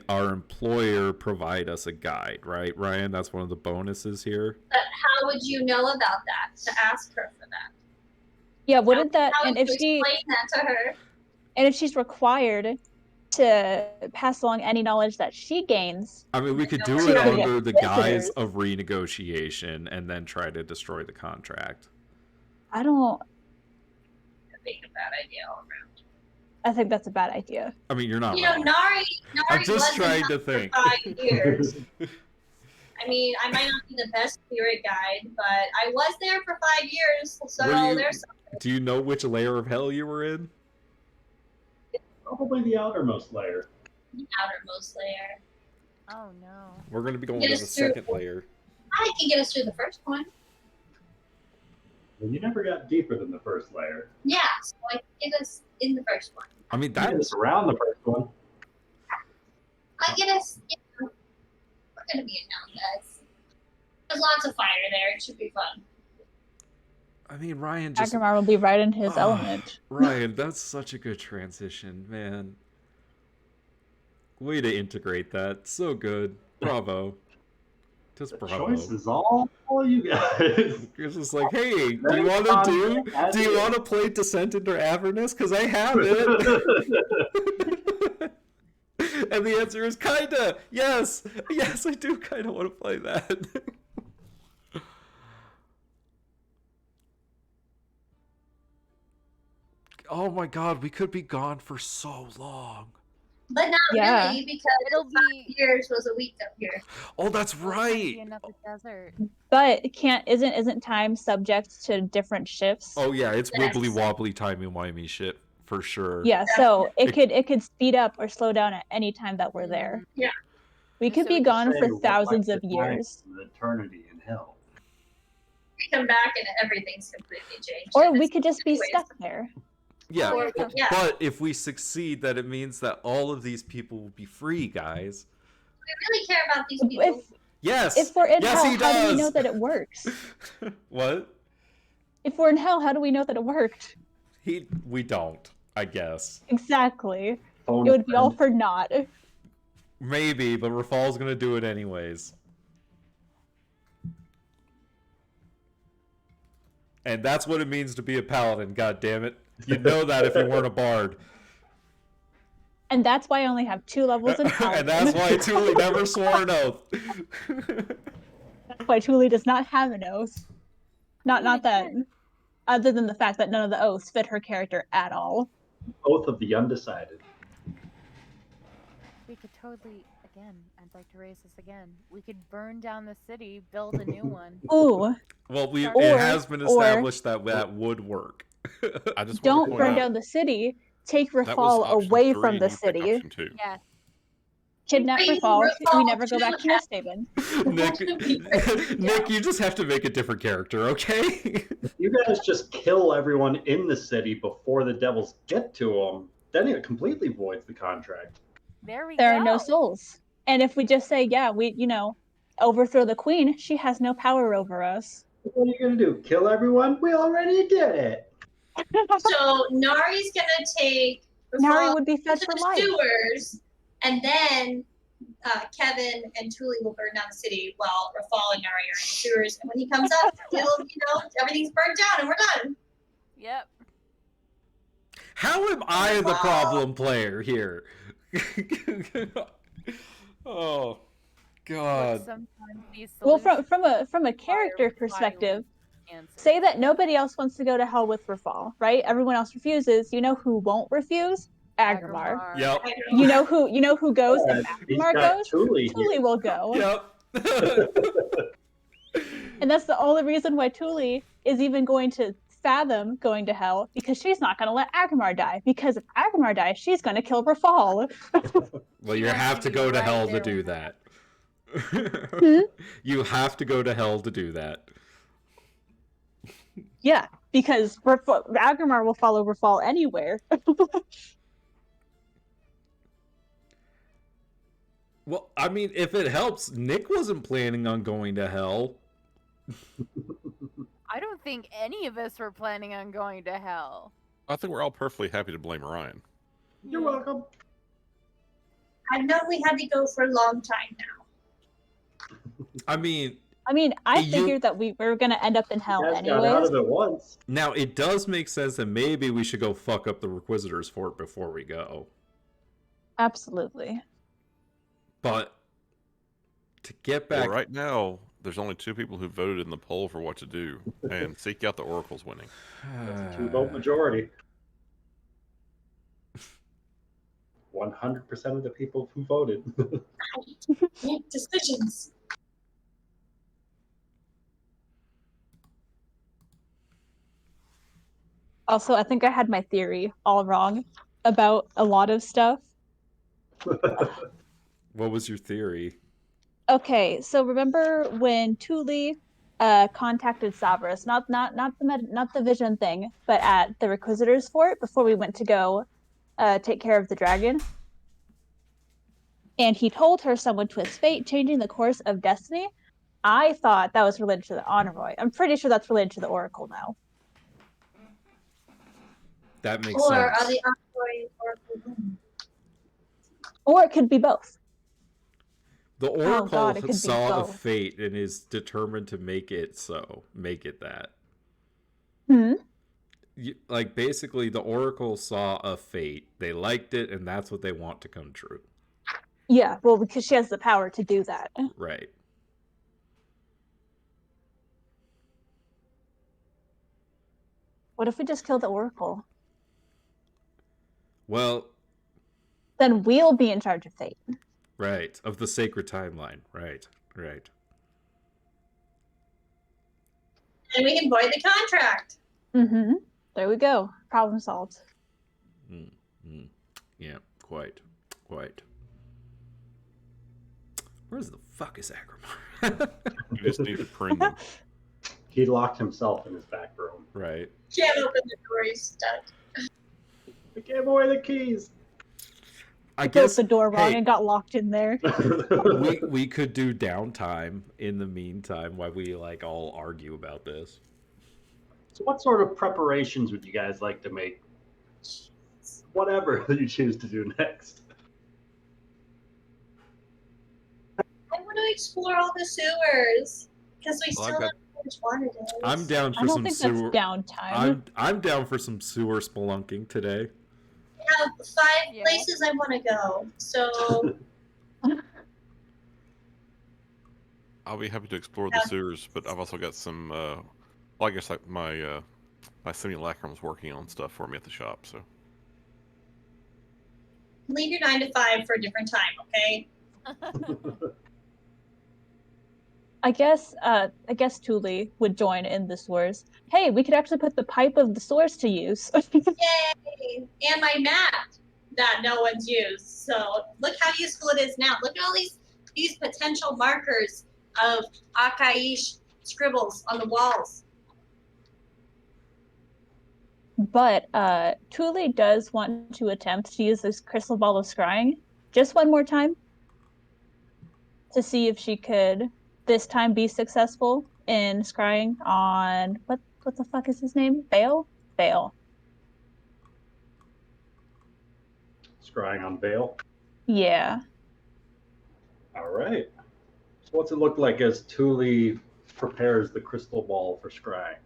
our employer provide us a guide, right, Ryan? That's one of the bonuses here. But how would you know about that, to ask her for that? Yeah, wouldn't that... How and would if you she explain that to her? And if she's required to pass along any knowledge that she gains... I mean, we could do to it the under the guise visitors. of renegotiation and then try to destroy the contract. I don't... That'd be a bad idea all around. I think that's a bad idea. I mean, you're not You know, wrong. Nari I'm just wasn't trying up to for think. 5 years. I mean, I might not be the best spirit guide, but I was there for 5 years, so there's something. Do you know which layer of hell you were in? Probably the outermost layer. The outermost layer. Oh, no. We're going to be going Get to us the through. second layer. I can get us through the first one. Well, you never got deeper than the first layer. Yeah, so I can get us in the first one. I mean, Get us that's... around the first one. I get us, we're gonna be in hell, guys. There's lots of fire there, it should be fun. I mean, Ryan just... Agrimar will be right in his element. Ryan, that's such a good transition, man. Way to integrate that. So good. Bravo. Just bravo. Choice is all you guys. It's just like, hey, do you want to play Descent into Avernus? Because I have it. And the answer is kinda. Yes, I do kind of want to play that. Oh my god, we could be gone for so long. But not really, because It'll 5 be- years was a week up here. Oh, that's Be right. another desert. But isn't time subject to different shifts? Oh yeah, it's Yes. wibbly wobbly timey wimey shit for sure. Yeah, so it could speed up or slow down at any time that we're there. Yeah. We could So be it's gone Say for what thousands length of time years. is an eternity in hell. We come back and everything's completely changed. Or and we it's could just be anyways. stuck there. Yeah, Or, yeah. but if we succeed, that it means that all of these people will be free, guys. We really care about these people. Yes. If we're in yes, hell, he how do we does. know that it works? What? If we're in hell, how do we know that it worked? We don't, I guess. Exactly. Phone It would be all friend. for naught. Maybe, but Rafal's gonna do it anyways. And that's what it means to be a paladin, god damn it. You'd know that if you weren't a bard. And that's why I only have 2 levels in paladin. And that's why Thule never swore an oath. That's why Thule does not have an oath. Not that. Other than the fact that none of the oaths fit her character at all. Oath of the undecided. We could totally, again, I'd like to raise this again. We could burn down the city, build a new one. Ooh. Well, it Or- has been established that that would work. I just want Don't to point burn out, down the city. Take that was Rafal option away 3, from the and you picked city. option 2. Yeah. Kidnap Wait, Rafal. Rafal We never go back to too Misthaven. Nick, you just have to make a different character, okay? You guys just kill everyone in the city before the devils get to them. Then it completely voids the contract. There we There go. are no souls. And if we just say, yeah, we, overthrow the queen, she has no power over us. What are you gonna do? Kill everyone? We already did it. So Nari's gonna take Nari Rafal would be fed to for the life. sewers, and then Kevin and Thule will burn down the city while Rafal and Nari are in the sewers. And when he comes up, everything's burnt down and we're done. Yep. How am I the problem player here? Oh, God. Sometimes these Well, solutions from a character require perspective, violent answers. say that nobody else wants to go to hell with Rafal, right? Everyone else refuses. You know who won't refuse? Agrimar. Yep. You know who goes if He's Agrimar got goes? Thule Thule here. will go. Yep. And that's the only reason why Thule is even going to fathom going to hell, because she's not going to let Agrimar die. Because if Agrimar dies, she's going to kill Rafal. Well, you wants have to to be go to right hell to there do with that. Hmm? You have to go to hell to do that. Yeah, because Agrimar will follow Rafal anywhere. Well, I mean, if it helps, Nick wasn't planning on going to hell. I don't think any of us were planning on going to hell. I think we're all perfectly happy to blame Ryan. You're welcome. I've known we had to go for a long time now. I mean, I You- figured that we were going to end up in hell You guys got out anyways. of it once. now it does make sense that maybe we should go fuck up the Requisitor's fort before we go. Absolutely. But to get Well, back, right now, there's only 2 people who voted in the poll for what to do, and Seek Out the Oracle's winning. That's a 2-vote majority. 100% of the people who voted. Make decisions. Also, I think I had my theory all wrong about a lot of stuff. what was your theory? Okay, so remember when Thule contacted Sabras, not the vision thing, but at the Requisitor's fort before we went to go take care of the dragon? And he told her someone to his fate, changing the course of destiny. I thought that was related to the Honoroi. I'm pretty sure that's related to the Oracle now. That makes Or sense. are the Envoy or Or it could be both. The Oracle God, it could be saw a both. fate and is determined to make it so. Make it that. Hmm? Like, basically, the Oracle saw a fate. They liked it, and that's what they want to come true. Yeah, well, because she has the power to do that. Right. What if we just kill the Oracle? Well, Then we'll be in charge of fate. right. Of the sacred timeline. Right. Right. and we can void the contract. Mm-hmm. There we go. Problem solved. Yeah, quite. Where's the fuck is Agrimar? You just need to prune them. He locked himself in his back room. Right. Can't open the door, he's stuck. They gave away the keys. I Built guess the door wrong hey, and got locked in there. we could do downtime in the meantime while we like all argue about this. So what sort of preparations would you guys like to make? Whatever you choose to do next. I want to explore all the sewers because we Well, still don't know which one it is. I'm down for I don't some think sewer. that's downtime. I'm down for some sewer spelunking today. I have 5 Yeah. places I want to go. So I'll be happy to explore the sewers, but I've also got some. Well, I guess like my simulacrum's working on stuff for me at the shop. So leave your 9 to 5 for a different time, okay? I guess Thule would join in the sewers. Hey, we could actually put the pipe of the sewers to use. Yay! And my map that no one's used. So look how useful it is now. Look at all these potential markers of Akaish scribbles on the walls. But Thule does want to attempt to use this crystal ball of scrying just one more time to see if she could this time be successful in scrying on what the fuck is his name? Vale? Vale. Scrying on Vale. Yeah. All right. So what's it look like as Thule prepares the crystal ball for scrying?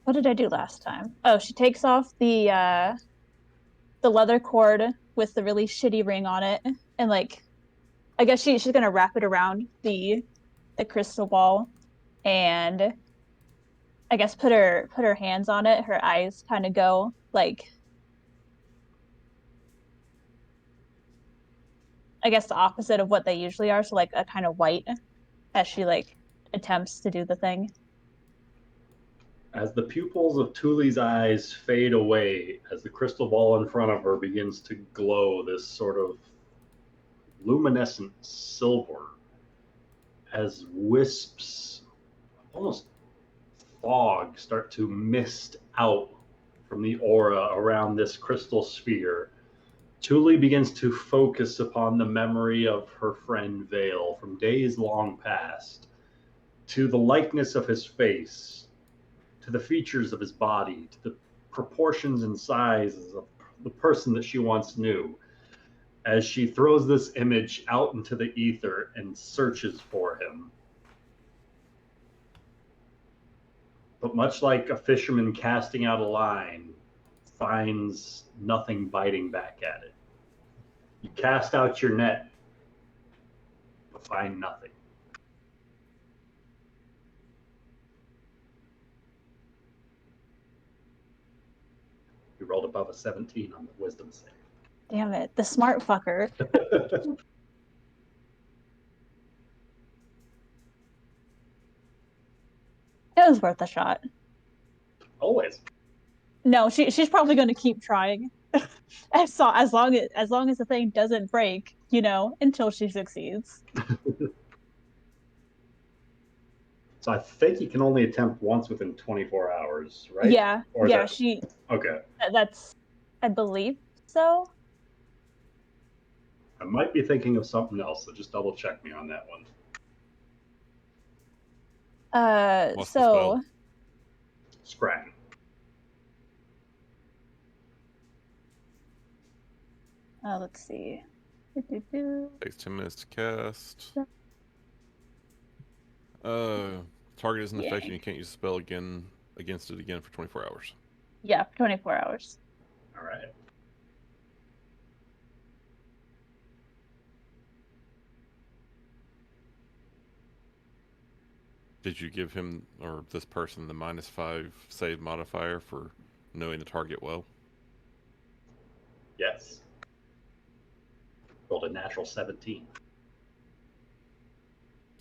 What did I do last time? Oh, she takes off the leather cord with the really shitty ring on it, and like, I guess she's gonna wrap it around the crystal ball, and I guess put her hands on it. Her eyes kind of go like, I guess the opposite of what they usually are, so like a kind of white as she like attempts to do the thing. As the pupils of Thule's eyes fade away, as the crystal ball in front of her begins to glow this sort of luminescent silver, as wisps, almost fog, start to mist out from the aura around this crystal sphere, Thule begins to focus upon the memory of her friend Vale from days long past, to the likeness of his face, to the features of his body, to the proportions and sizes of the person that she once knew, as she throws this image out into the ether and searches for him. But much like a fisherman casting out a line, finds nothing biting back at it. You cast out your net, but find nothing. You rolled above a 17 on the wisdom save. Damn it, the smart fucker. It was worth a shot. Always. No, she's probably going to keep trying. as long as the thing doesn't break, until she succeeds. So I think you can only attempt once within 24 hours, right? Yeah, Or yeah, that... Okay. That's, I believe so. I might be thinking of something else, so just double check me on that one. What's the spell? Scrying. Let's see. Takes 10 minutes to cast. Target isn't affected, and you can't use the spell against it again for 24 hours. Yeah, 24 hours. All right. Did you give him or this person the -5 save modifier for knowing the target well? Yes. Rolled a natural 17.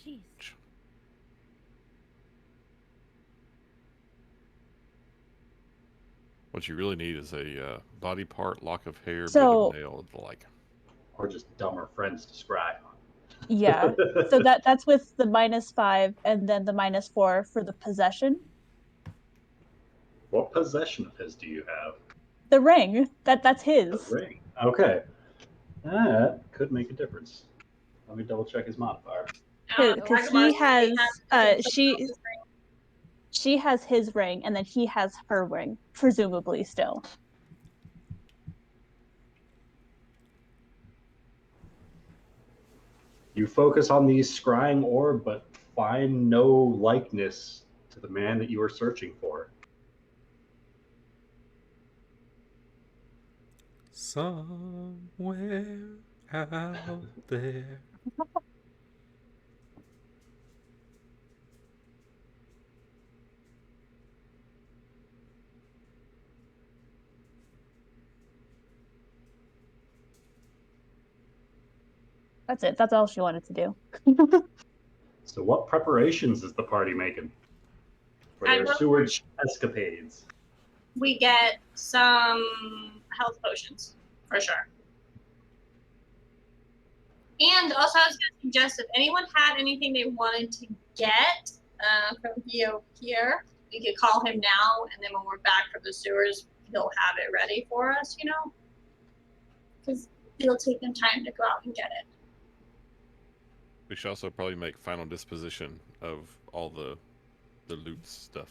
Jeez. What you really need is a body part, lock of hair, So- bit of nail, and the like. Or just dumber friends to scry on. Yeah. So that's with the -5 and then the -4 for the possession. What possession of his do you have? The ring. That's The his. ring. Okay. That could make a difference. Let me double check his modifier. Because he has she has his ring and then he has her ring, presumably still. You focus on the scrying orb, but find no likeness to the man that you are searching for. Somewhere out there. That's it. That's all she wanted to do. So, what preparations is the party making for I their wrote- sewage escapades? We get some health potions for sure. And also, I was going to suggest if anyone had anything they wanted to get from Theo here, we could call him now, and then when we're back from the sewers, he'll have it ready for us, you know? Because it'll take them time to go out and get it. We should also probably make final disposition of all the loot stuff.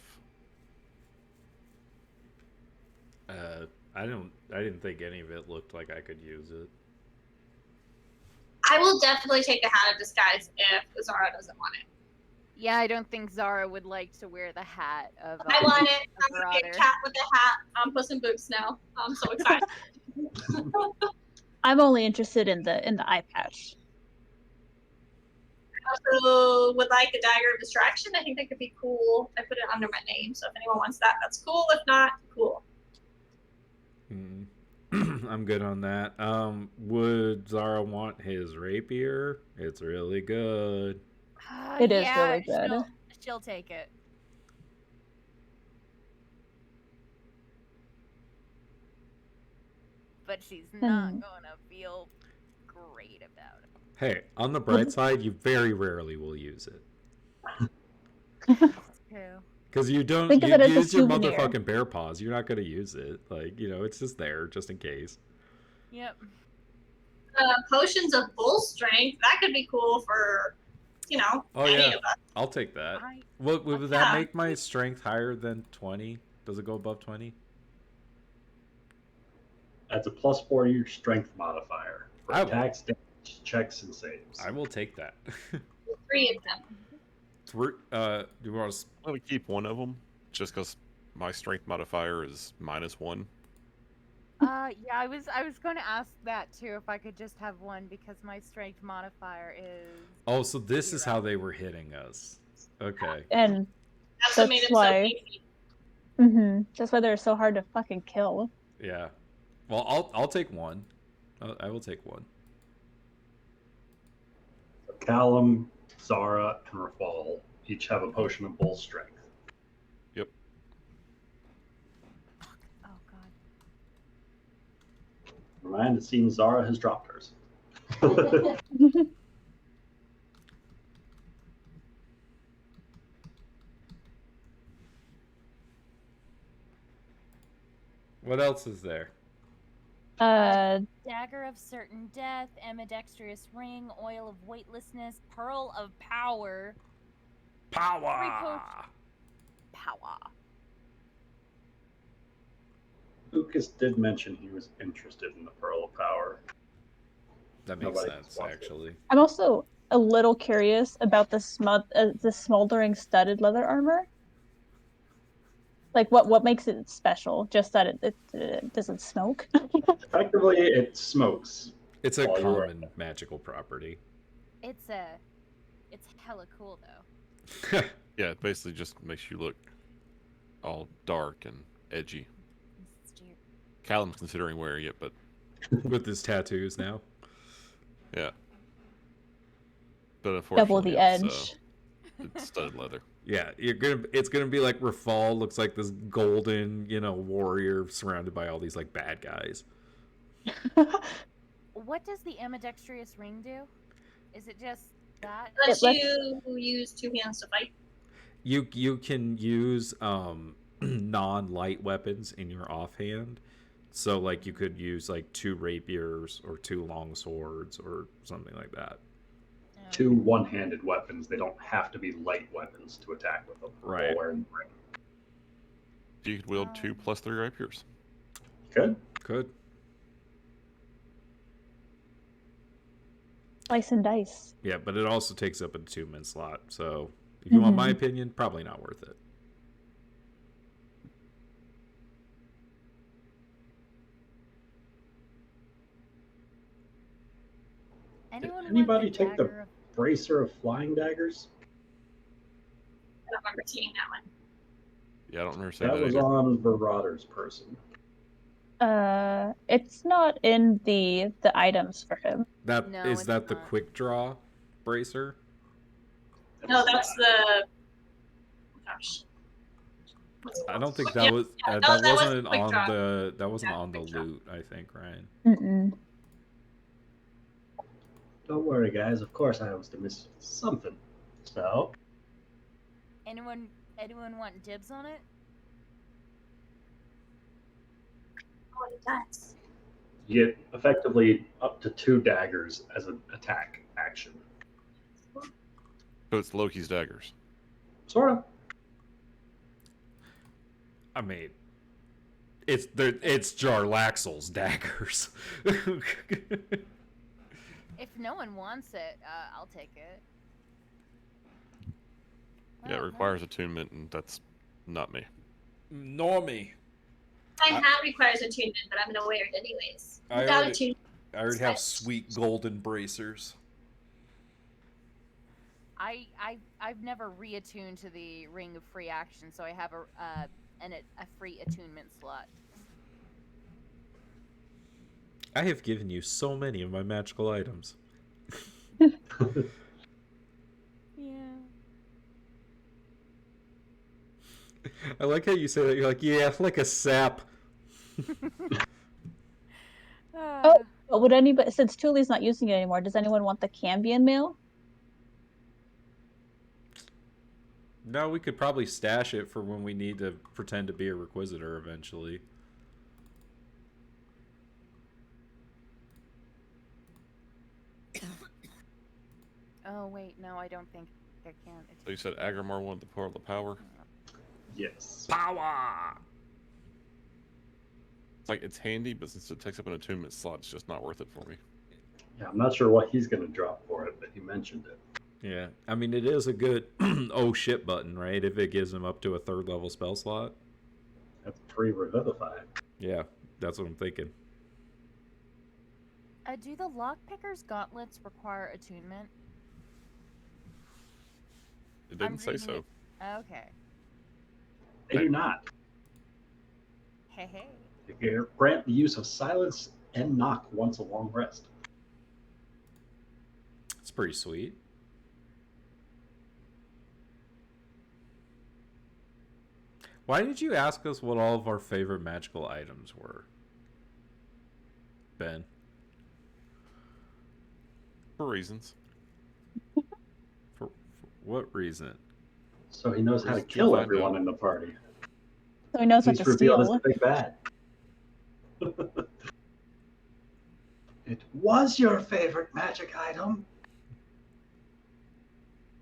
I didn't think any of it looked like I could use it. I will definitely take a hat of disguise if Zara doesn't want it. Yeah, I don't think Zara would like to wear the hat of. I want it. a I'm a big marauder. cat with a hat. I'm Puss in Boots now. I'm so excited. I'm only interested in the eye patch. I also would like a dagger of distraction. I think that could be cool. I put it under my name, so if anyone wants that, that's cool. If not, cool. I'm good on that. Would Zara want his rapier? It's really good. It is really good. She'll take it. But she's not gonna feel great about it. Hey, on the bright side, you very rarely will use it. True. Because you don't Think of it as a use your souvenir. motherfucking bear paws. You're not gonna use it. Like, it's just there just in case. Yep. Potions of bull strength. That could be cool for, Oh any yeah, of us. I'll take that. I- Would that make my strength higher than 20? Does it go above 20? That's a +4 to your strength modifier for I will. attacks, damage, checks, and saves. I will take that. 3 of them. Do you want to? Let me keep one of them, just because my strength modifier is -1. Yeah, I was going to ask that too, if I could just have one, because my strength modifier is. Oh, so this is how they were hitting us. Okay. And That's what made That's it why- so easy. that's why they're so hard to fucking kill. Yeah. Well, I'll take one. I will take one. Callum, Zara, and Rafal each have a potion of bull strength. Oh god. Remind, it seems Zara has dropped hers. What else is there? Dagger of certain death, ambidextrous ring, oil of weightlessness, pearl of power. Power. Power. Lucas did mention he was interested in the Pearl of Power. That makes Nobody sense, wants it. actually. I'm also a little curious about the smoldering studded leather armor. Like, what makes it special? Just that it doesn't smoke? Effectively, it smokes. It's a While you're wearing common magical property. It's hella cool though. Yeah, it basically just makes you look all dark and edgy. Callum's considering wearing it, but With his tattoos now. yeah. But Double unfortunately, the it's, edge. It's studded leather. Yeah, it's gonna be like Rafal looks like this golden, warrior surrounded by all these like bad guys. What does the ambidextrous ring do? Is it just that? Let you use 2 hands to fight. You can use non-light weapons in your offhand. So like you could use like 2 rapiers or 2 long swords or something like that. 2 one-handed weapons. They don't have to be light weapons to attack with them. Right. You could wield 2 + 3 rapiers. Good. Slice and dice. Yeah, but it also takes up a 2-minute slot. So if you want my opinion, probably not worth it. Anybody take the bracer of flying daggers? I don't remember seeing that one. Yeah, I don't remember saying That was either. on Verotter's person. It's not in the items for him. Is that the quick draw bracer? No, that's the. Gosh. I don't think that was that wasn't quick on draw. that wasn't on the loot, I think, Ryan. Mm-mm. Don't worry, guys. Of course I was to miss something. So. Anyone want dibs on it? Oh, it does. You get effectively up to 2 daggers as an attack action. So it's Loki's daggers. Sort of. I mean, it's Jarlaxle's daggers. If no one wants it, I'll take it. Yeah, it requires attunement, and that's not me. Nor me. My hat requires attunement, but I'm gonna wear it anyways. Without attunement. I already have sweet golden bracers. I've never reattuned to the Ring of Free Action, so I have a free attunement slot. I have given you so many of my magical items. Yeah. I like how you say that. You're like, yeah, like a sap. Oh, but would anybody, since Thule's not using it anymore, does anyone want the Cambion mail? No, we could probably stash it for when we need to pretend to be a Requisitor eventually. Oh wait, no, I don't think I can. So you said Agrimar wanted the portal of power? Yes. Power! It's like, it's handy, but since it takes up an attunement slot, it's just not worth it for me. Yeah, I'm not sure what he's going to drop for it, but he mentioned it. Yeah, I mean, it is a good oh shit button, right? If it gives him up to a 3rd level spell slot. That's free Revivify. Yeah, that's what I'm thinking. Do the lockpicker's gauntlets require attunement? It didn't say so. Okay. They do not. Hey, hey. They grant the use of silence and knock once a long rest. It's pretty sweet. Why did you ask us what all of our favorite magical items were, Ben? For reasons. For what reason? So he knows how to Reasons kill we'll find everyone out. in the party. So he knows what He's to revealed steal. his big bad. It was your favorite magic item.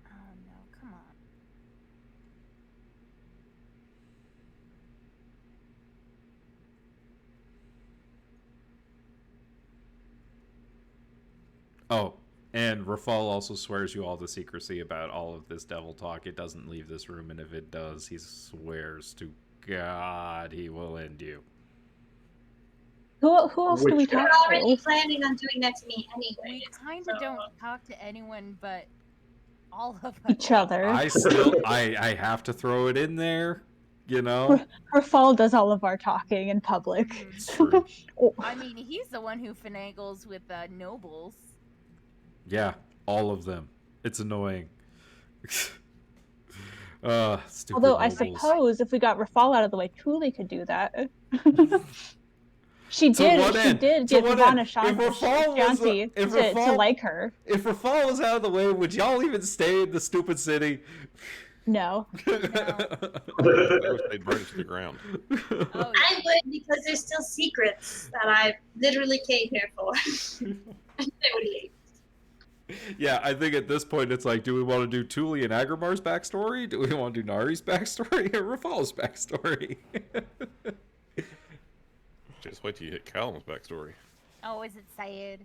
Oh no, come on. Oh, and Rafal also swears you all to secrecy about all of this devil talk. It doesn't leave this room, and if it does, he swears to God he will end you. Who else do we Which talk You're to? already planning on doing that to me We anyway. kind of don't talk to anyone but all of us. Each other. I have to throw it in there, you know? Rafal does all of our talking in public. It's true. I mean, he's the one who finagles with nobles. Yeah, all of them. It's annoying. Stupid Although I nobles. suppose if we got Rafal out of the way, Tuli could do that. She To did. what She end? did To get what Ravana end? If Rafal was to like her. if Rafal was out of the way, would y'all even stay in the stupid city? No. They'd burn it to the ground. Oh, I would, because there's still secrets that I literally came here for. They would hate. Yeah, I think at this point it's like, do we want to do Tuli and Agramar's backstory? Do we want to do Nari's backstory or Rafal's backstory? Just wait till you hit Callum's backstory. Oh, is it sad?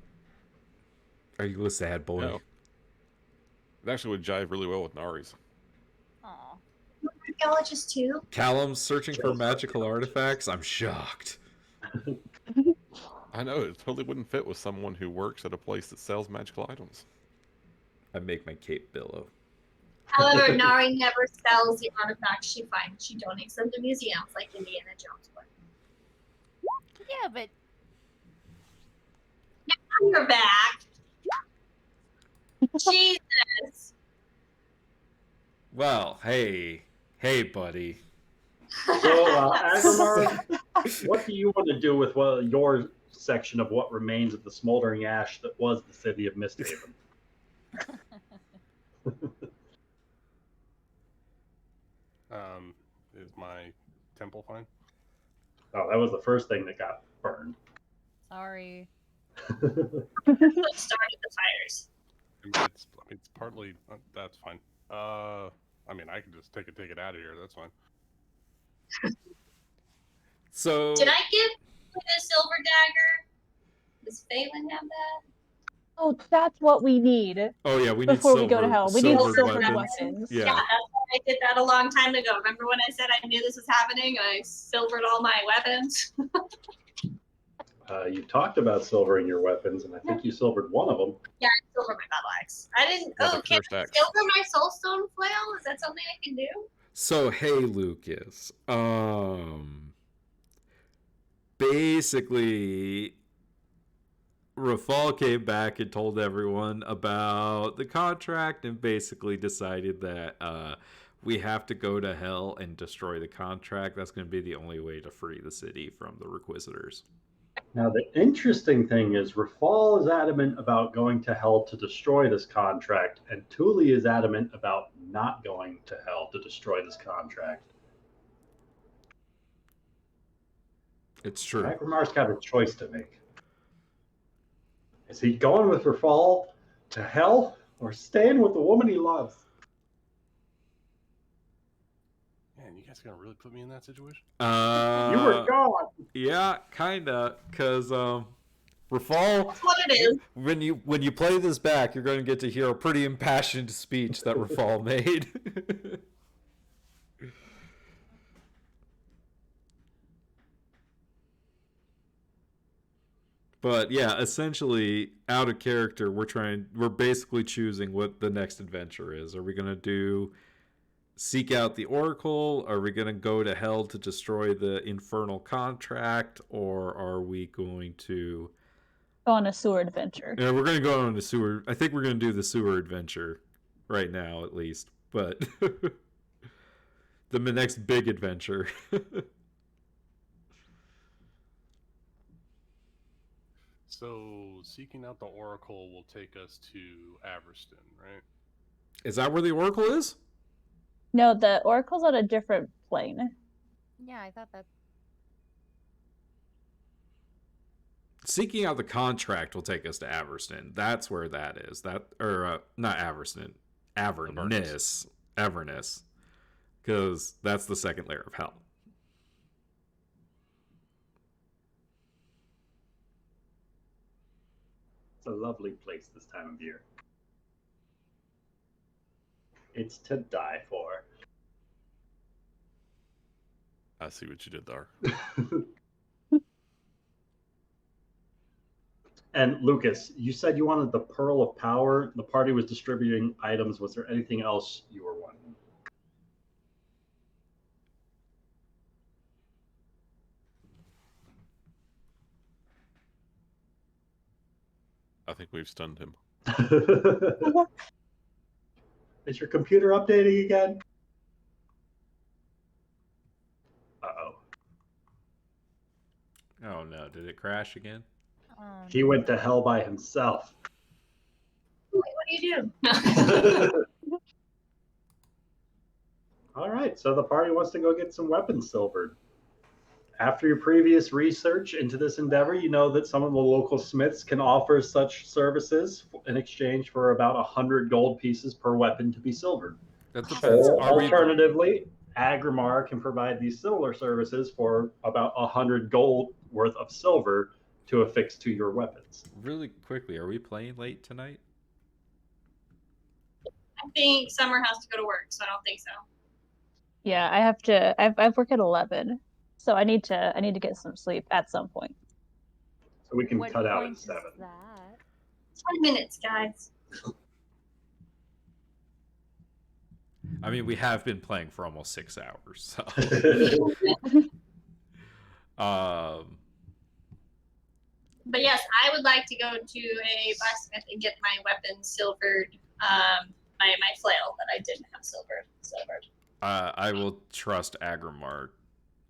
Are you a sad boy? No. It actually would jive really well with Nari's. Aw. Archaeologist too. Callum's searching for magical artifacts? I'm shocked. I know, it totally wouldn't fit with someone who works at a place that sells magical items. I make my cape billow. However, Nari never sells the artifacts she finds. She donates them to museums like Indiana Jones would. Yeah, but You're back. Jesus. Well, hey, buddy. So, Agrimar, what do you want to do with your section of what remains of the smoldering ash that was the city of Misthaven? Is my temple fine? Oh, that was the first thing that got burned. sorry. What started the fires? It's partly that's fine. I mean, I can just take it out of here. That's fine. So Did I give you the silver dagger? Does Phelan have that? Oh, that's what we need. Oh yeah, we need before silver, we go to hell. We need silver weapons. weapons. Yeah. Yeah, that's why I did that a long time ago. Remember when I said I knew this was happening and I silvered all my weapons? You talked about silvering your weapons, and I think you silvered one of them. Yeah, I silvered my battle axe. I didn't. Yeah, Oh, the can cursed I axe. silver my soulstone flail? Is that something I can do? So hey, Lucas. Basically, Rafal came back and told everyone about the contract and basically decided that we have to go to hell and destroy the contract. That's going to be the only way to free the city from the Requisitors. Now, the interesting thing is Rafal is adamant about going to hell to destroy this contract, and Tuli is adamant about not going to hell to destroy this contract. It's true. Agrimar's got a choice to make. Is he going with Rafal to hell or staying with the woman he loves? Man, you guys gonna really put me in that situation? You were gone. Yeah, kinda, cause Rafal. That's what it is. When you play this back, you're going to get to hear a pretty impassioned speech that Rafal made. But yeah, essentially, out of character, we're basically choosing what the next adventure is. Are we going to seek out the Oracle? Are we going to go to hell to destroy the infernal contract? Or are we going to Go on a sewer adventure. Yeah, we're gonna go on the sewer. I think we're gonna do the sewer adventure right now, at least. But the next big adventure. So, seeking out the Oracle will take us to Averston, right? Is that where the Oracle is? No, the Oracle's on a different plane. Yeah, I thought that. Seeking out the contract will take us to Averston. That's where that is. Not Averston. Avernus. Avernus. Because that's the second layer of hell. It's a lovely place this time of year. It's to die for. I see what you did there. And Lucas, you said you wanted the Pearl of Power. The party was distributing items. Was there anything else you were wanting? I think we've stunned him. Is your computer updating again? no. Did it crash again? He went to hell by himself. What do you do? All right, so the party wants to go get some weapons silvered. After your previous research into this endeavor, you know that some of the local smiths can offer such services in exchange for about 100 gold pieces per weapon to be silvered. That depends. Alternatively, Agrimar can provide these similar services for about 100 gold worth of silver to affix to your weapons. Really quickly, are we playing late tonight? I think Summer has to go to work, so I don't think so. Yeah, I have to. I've work at 11, so I need to get some sleep at some point. So we can What cut out point at is 7. that? 10 minutes, guys. I mean, we have been playing for almost 6 hours, so. But yes, I would like to go to a blacksmith and get my weapon silvered. My flail that I didn't have silvered. I will trust Agrimar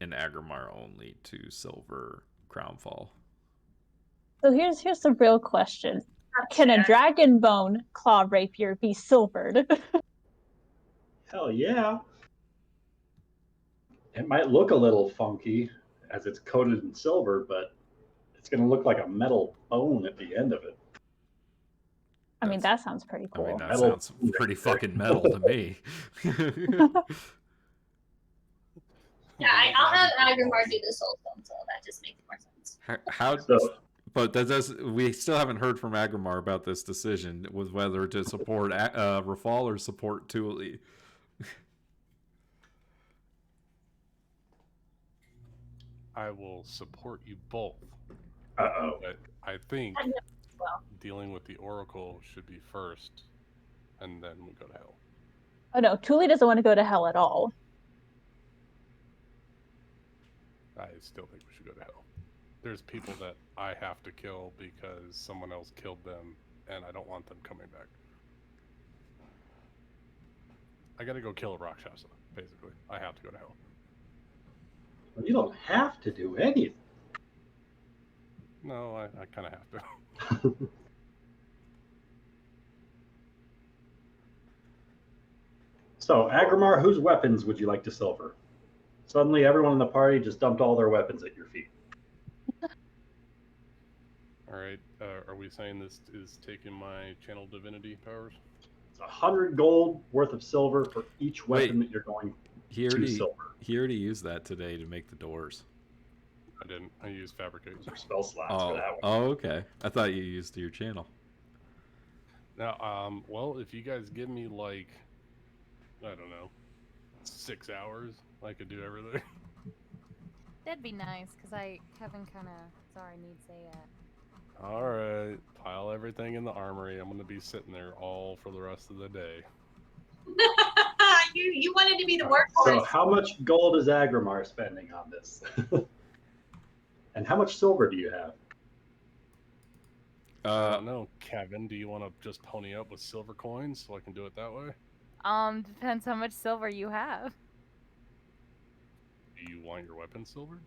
and Agrimar only to silver Crownfall. So here's the real question: can a dragon bone claw rapier be silvered? Hell yeah. It might look a little funky as it's coated in silver, but it's going to look like a metal bone at the end of it. I mean, that sounds pretty cool. I mean, that sounds pretty fucking metal to me. Yeah, I'll have Agrimar do this whole thing, so that just makes more sense. But that does. We still haven't heard from Agrimar about this decision with whether to support Rafal or support Thule. I will support you both. Uh-oh. But I think Well, dealing with the Oracle should be first, and then we go to hell. Oh no, Thule doesn't want to go to hell at all. I still think we should go to hell. There's people that I have to kill because someone else killed them, and I don't want them coming back. I gotta go kill a Rakshasa, basically. I have to go to hell. You don't have to do anything. No, I kind of have to. So, Agrimar, whose weapons would you like to silver? Suddenly, everyone in the party just dumped all their weapons at your feet. All right, are we saying this is taking my channel divinity powers? It's 100 gold worth of silver for each weapon that you're going to silver. He already used that today to make the doors. I didn't. I used fabricate. Spell slots for that one. Oh, okay. I thought you used your channel. Now, well, if you guys give me like, I don't know, 6 hours, I could do everything. That'd be nice, because Kevin kind of, sorry, needs a, All right, pile everything in the armory. I'm going to be sitting there all for the rest of the day. you wanted to be the workhorse. So how much gold is Agrimar spending on this? And how much silver do you have? I don't know, Kevin, do you want to just pony up with silver coins so I can do it that way? depends how much silver you have. Do you want your weapon silver?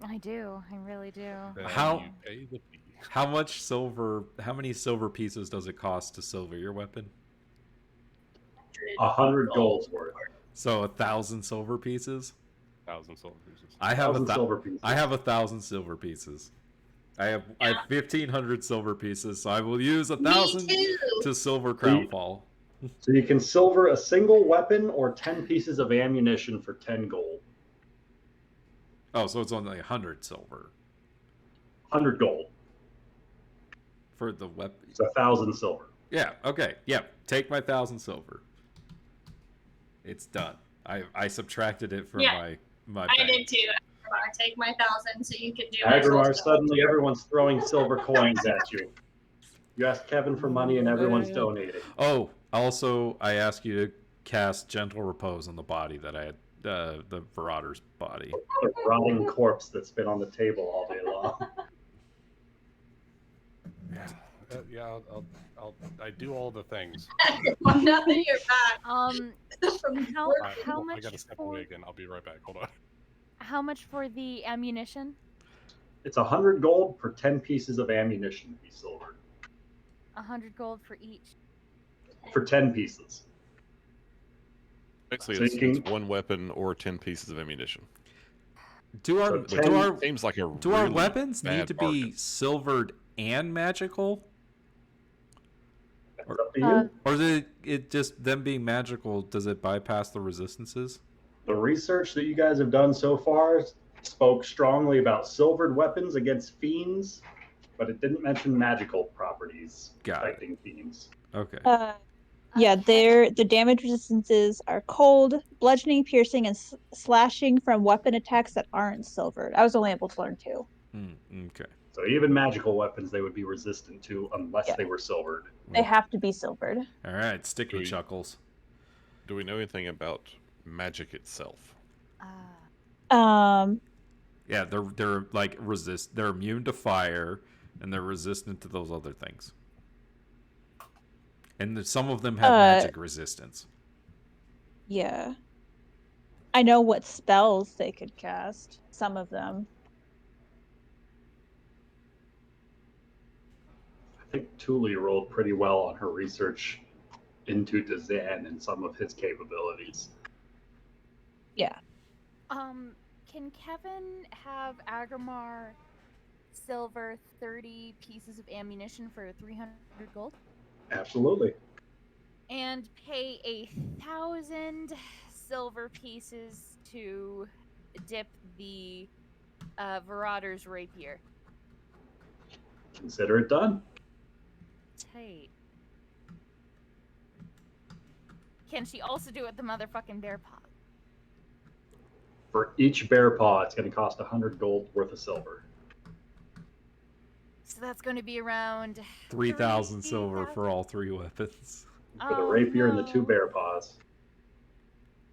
I do. I really do. Then How- you pay the fee. How much silver? How many silver pieces does it cost to silver your weapon? 100 gold's worth. So 1,000 silver pieces. 1,000 silver pieces. I have 1,000 silver pieces. I have 1,000 silver pieces. I have 1,500 silver pieces, so I will use 1,000 to silver Crownfall. So you can silver a single weapon or 10 pieces of ammunition for 10 gold. Oh, so it's only 100 silver 100 gold. for the weapon. It's 1,000 silver. Yeah. Okay. Yeah. Take my 1,000 silver. It's done. I subtracted it from my. I bank. did too. Agrimar, take my 1,000 so you can do Agrimar, suddenly everyone's throwing silver coins at you. You ask Kevin for money and everyone's donating. Oh, also, I ask you to cast Gentle Repose on the body that I had, the Marauder's body. The rotting corpse that's been on the table all day long. Yeah, I do all the things. Now that you're back. How I much gotta step for away again. I'll be right back. Hold on. how much for the ammunition? It's 100 gold for 10 pieces of ammunition to be silvered. 100 gold for each. For 10 pieces. Basically, So it's, you can- it's one weapon or 10 pieces of ammunition. Do our So do 10 our Seems like a do our really weapons need bad to be bargain. silvered and magical, It's up to you. or is it just them being magical? Does it bypass the resistances? The research that you guys have done so far spoke strongly about silvered weapons against fiends, but it didn't mention magical properties Got it. affecting fiends. Okay. Yeah, the damage resistances are cold, bludgeoning, piercing, and slashing from weapon attacks that aren't silvered. I was only able to learn 2. Okay. So even magical weapons they would be resistant to unless Yeah. they were silvered. They have to be silvered. All right. Stick with Sweet. Chuckles. Do we know anything about magic itself? Um, Yeah, they're like they're immune to fire, and they're resistant to those other things. And some of them have magic resistance. yeah. I know what spells they could cast. Some of them. I think Thule rolled pretty well on her research into Dazan and some of his capabilities. Yeah. Can Kevin have Agrimar silver 30 pieces of ammunition for 300 gold? Absolutely. And pay 1,000 silver pieces to dip the Marauder's rapier. Consider it done. Tight. Can she also do it with the motherfucking bear paw? For each bear paw, it's going to cost 100 gold worth of silver. So that's going to be around 3,000 silver for all 3 weapons. For the rapier and the 2 bear paws.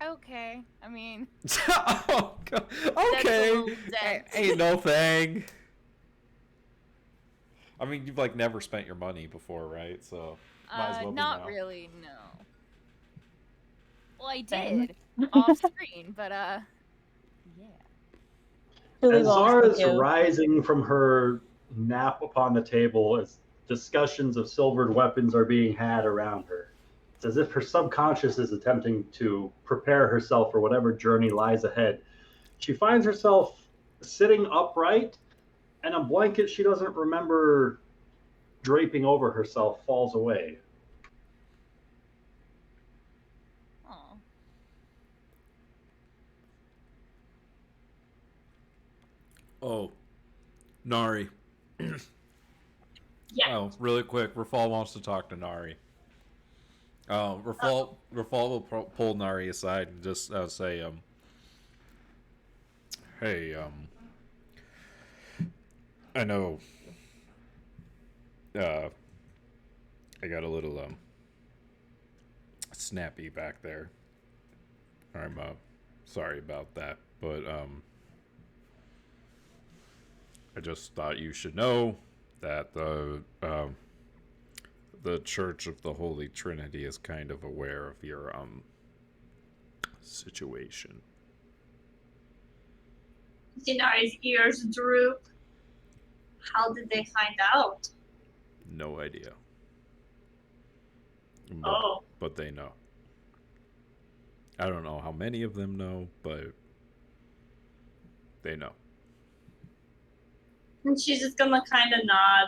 Okay, I mean. Oh, God. That's a Okay. little dense. Ain't no thing. I mean, you've like never spent your money before, right? So might as well be Not now. really, no. Well, I Same. did off screen, but yeah. Really As well Zara's too. rising from her nap upon the table as discussions of silvered weapons are being had around her. It's as if her subconscious is attempting to prepare herself for whatever journey lies ahead. She finds herself sitting upright, and a blanket she doesn't remember draping over herself falls away. Aw. Oh, Nari. Yeah. Oh, really quick. Rafal wants to talk to Nari. Rafal will pull Nari aside and just say, hey, I know, I got a little, snappy back there. I'm, sorry about that, but, I just thought you should know that the Church of the Holy Trinity is kind of aware of your situation. Dinari's ears droop. How did they find out? No idea. Oh. But they know. I don't know how many of them know, but they know. And she's just gonna kind of nod.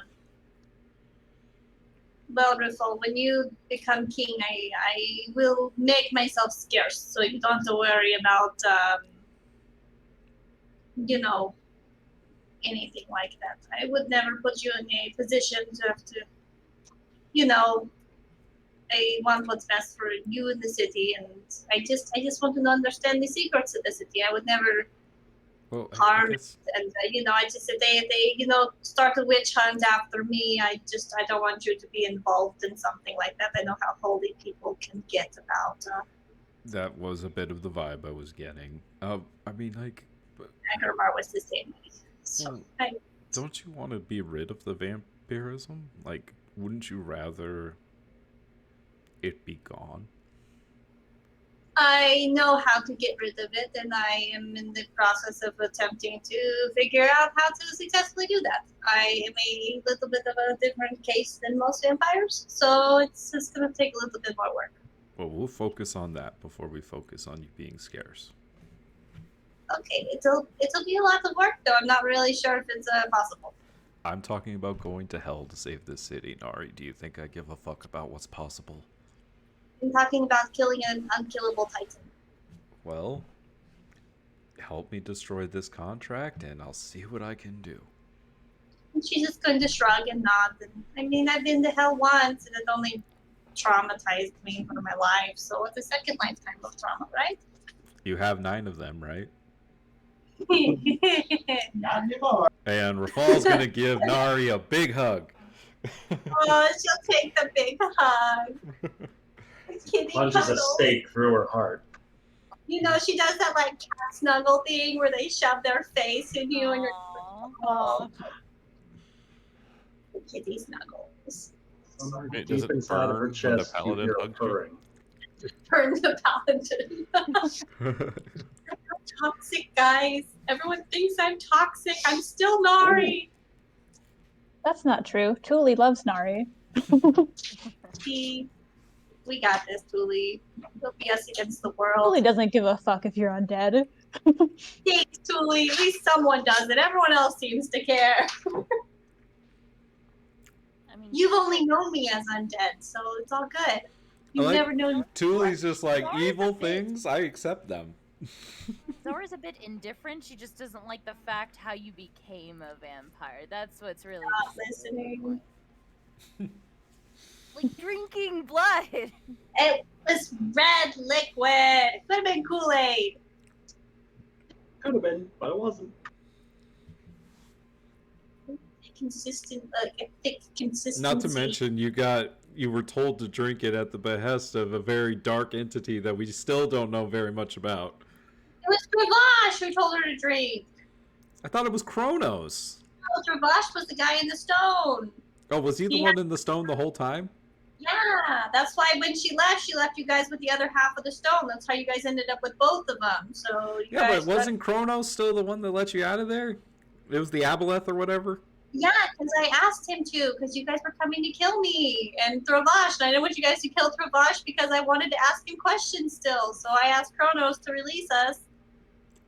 Well, Riffle, when you become king, I will make myself scarce, so you don't have to worry about, anything like that. I would never put you in a position to have to, I want what's best for you in the city, and I just want to understand the secrets of the city. I would never harm, and I just if they start a witch hunt after me, I don't want you to be involved in something like that. I know how holy people can get about. That was a bit of the vibe I was getting. I mean, like, Agarmar was the same way. So don't you want to be rid of the vampirism? Like, wouldn't you rather it be gone? I know how to get rid of it, and I am in the process of attempting to figure out how to successfully do that. I am a little bit of a different case than most vampires, so it's just going to take a little bit more work. Well, we'll focus on that before we focus on you being scarce. Okay, it'll be a lot of work, though. I'm not really sure if it's possible. I'm talking about going to hell to save this city, Nari. Do you think I give a fuck about what's possible? I'm talking about killing an unkillable titan. Well, help me destroy this contract, and I'll see what I can do. And she's just going to shrug and nod. And I mean, I've been to hell once, and it only traumatized me for my life. So it's a second lifetime of trauma, right? You have 9 of them, right? Not anymore. And Rafal's gonna give Nari a big hug. Oh, she'll take the big hug. Kitty Punches a cuddles. stake through her heart. You know, she does that like cat snuggle thing where they shove their face in you and you're oh. Kitty snuggles. Wait, Deep does it inside of her burn when the chest, you paladin hear a hugs you? purring. Burn the paladin. I'm toxic, guys. Everyone thinks I'm toxic. I'm still Nari. That's not true. Tuli loves Nari. We got this, Tuli. It'll be us against the world. Tuli doesn't give a fuck if you're undead. Thanks, Tuli. At least someone does it. Everyone else seems to care. I mean, You've only known me as undead, so it's all good. You've like, never known. Tuli's just like, Zara's evil a bit- things, I accept them. Zora's a bit indifferent. She just doesn't like the fact how you became a vampire. That's what's really Not the listening. like drinking blood. It was red liquid. Could have been Kool-Aid. Could have been, but it wasn't. Consistent, like a thick consistency. Not to mention, you were told to drink it at the behest of a very dark entity that we still don't know very much about. It was Travash who told her to drink. I thought it was Kronos. No, Travash was the guy in the stone. Oh, was he the Yeah. one in the stone the whole time? Yeah, that's why when she left you guys with the other half of the stone. That's how you guys ended up with both of them. So you Yeah, guys but wasn't Kronos still the one that let you out of there? It was the Aboleth or whatever? Yeah, because I asked him to, because you guys were coming to kill me and Travash, and I didn't want you guys to kill Travash because I wanted to ask him questions still. So I asked Kronos to release us,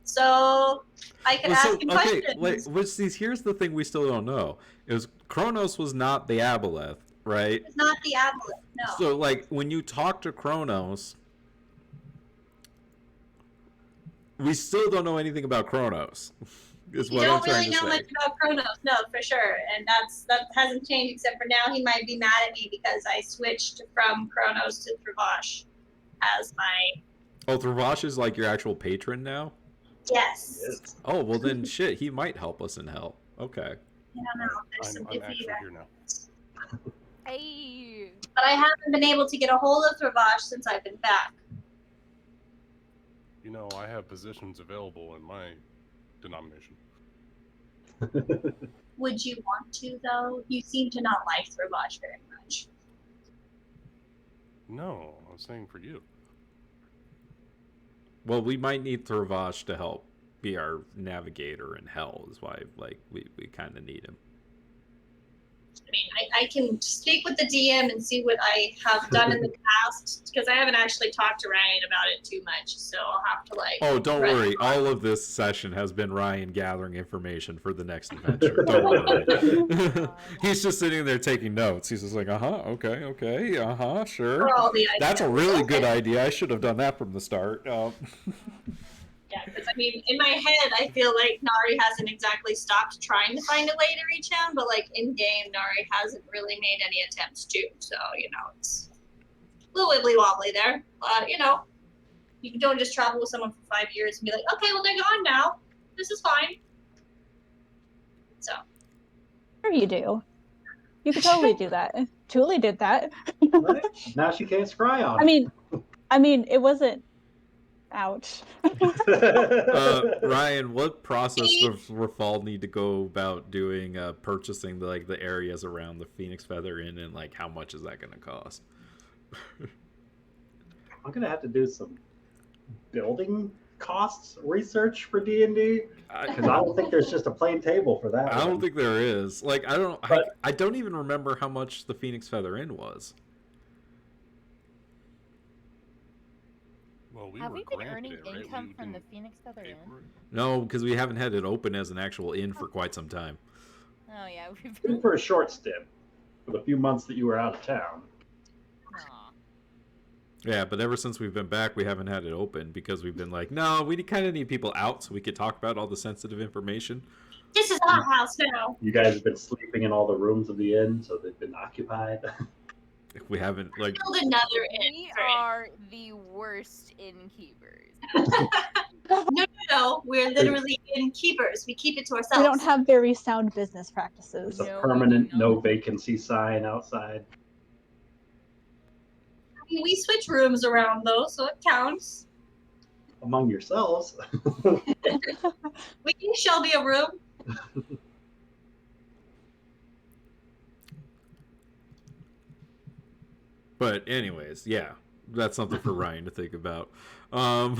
so I could ask him questions. Wait, here's the thing we still don't know. It was Kronos was not the Aboleth, right? It's not the Aboleth, no. So, like, when you talk to Kronos, we still don't know anything about Kronos. Is You what I'm don't trying really to know say. much about Kronos, no, for sure. And that hasn't changed, except for now he might be mad at me because I switched from Kronos to Travash as my... Oh, Travash is like your actual patron now? Yes. Oh, well then shit, he might help us in hell. Okay. I don't know. There's some I'm iffy actually there. here now. Hey. But I haven't been able to get a hold of Travash since I've been back. You know, I have positions available in my denomination. Would you want to, though? You seem to not like Travash very much. No, I was saying for you. Well, we might need Travash to help be our navigator in hell, is why we kind of need him. I mean, I can speak with the DM and see what I have done in the past, because I haven't actually talked to Ryan about it too much, so I'll have to, like... Oh, don't worry. All of this session has been Ryan gathering information for the next adventure. Don't worry. He's just sitting there taking notes. He's just like, okay, sure. For all the That's a ideas. really Okay. good idea. I should have done that from the start. Yeah, because, I mean, in my head, I feel like Nari hasn't exactly stopped trying to find a way to reach him, but, like, in-game, Nari hasn't really made any attempts to, so, you know, it's a little wibbly-wobbly there. But, you know, you don't just travel with someone for 5 years and be like, okay, well, they're gone now. This is fine. So. Sure you do. You could totally do that. Tuli did that. Right? Now she can't scry on. I mean, it wasn't. Ouch. Ryan, what process does Rafal need to go about doing purchasing the areas around the Phoenix Feather Inn, and like how much is that going to cost? I'm gonna have to do some building costs research for D&D? Because I don't think there's just a plain table for that. I don't one. think there is. Like, I don't even remember how much the Phoenix Feather Inn was. Well, Have we been granted earning it, right? income We from the didn't Phoenix Feather pay Inn? for it. No, because we haven't had it open as an actual inn for quite some time. Oh yeah, we've Even for a short stint, for the few months that you were out of town. Aw. Yeah, but ever since we've been back, we haven't had it open because we've been like, no, we kind of need people out so we could talk about all the sensitive information. This is our house now. You guys have been sleeping in all the rooms of the inn, so they've been occupied. We haven't, like, Build another inn. We for it. are the worst innkeepers. No. We're literally innkeepers. We keep it to ourselves. We don't have very sound business practices. There's a No, permanent we do not. no vacancy sign outside. I mean, we switch rooms around though, so it counts. Among yourselves. We give Shelby a room. but anyways, yeah, that's something for Ryan to think about. I mean,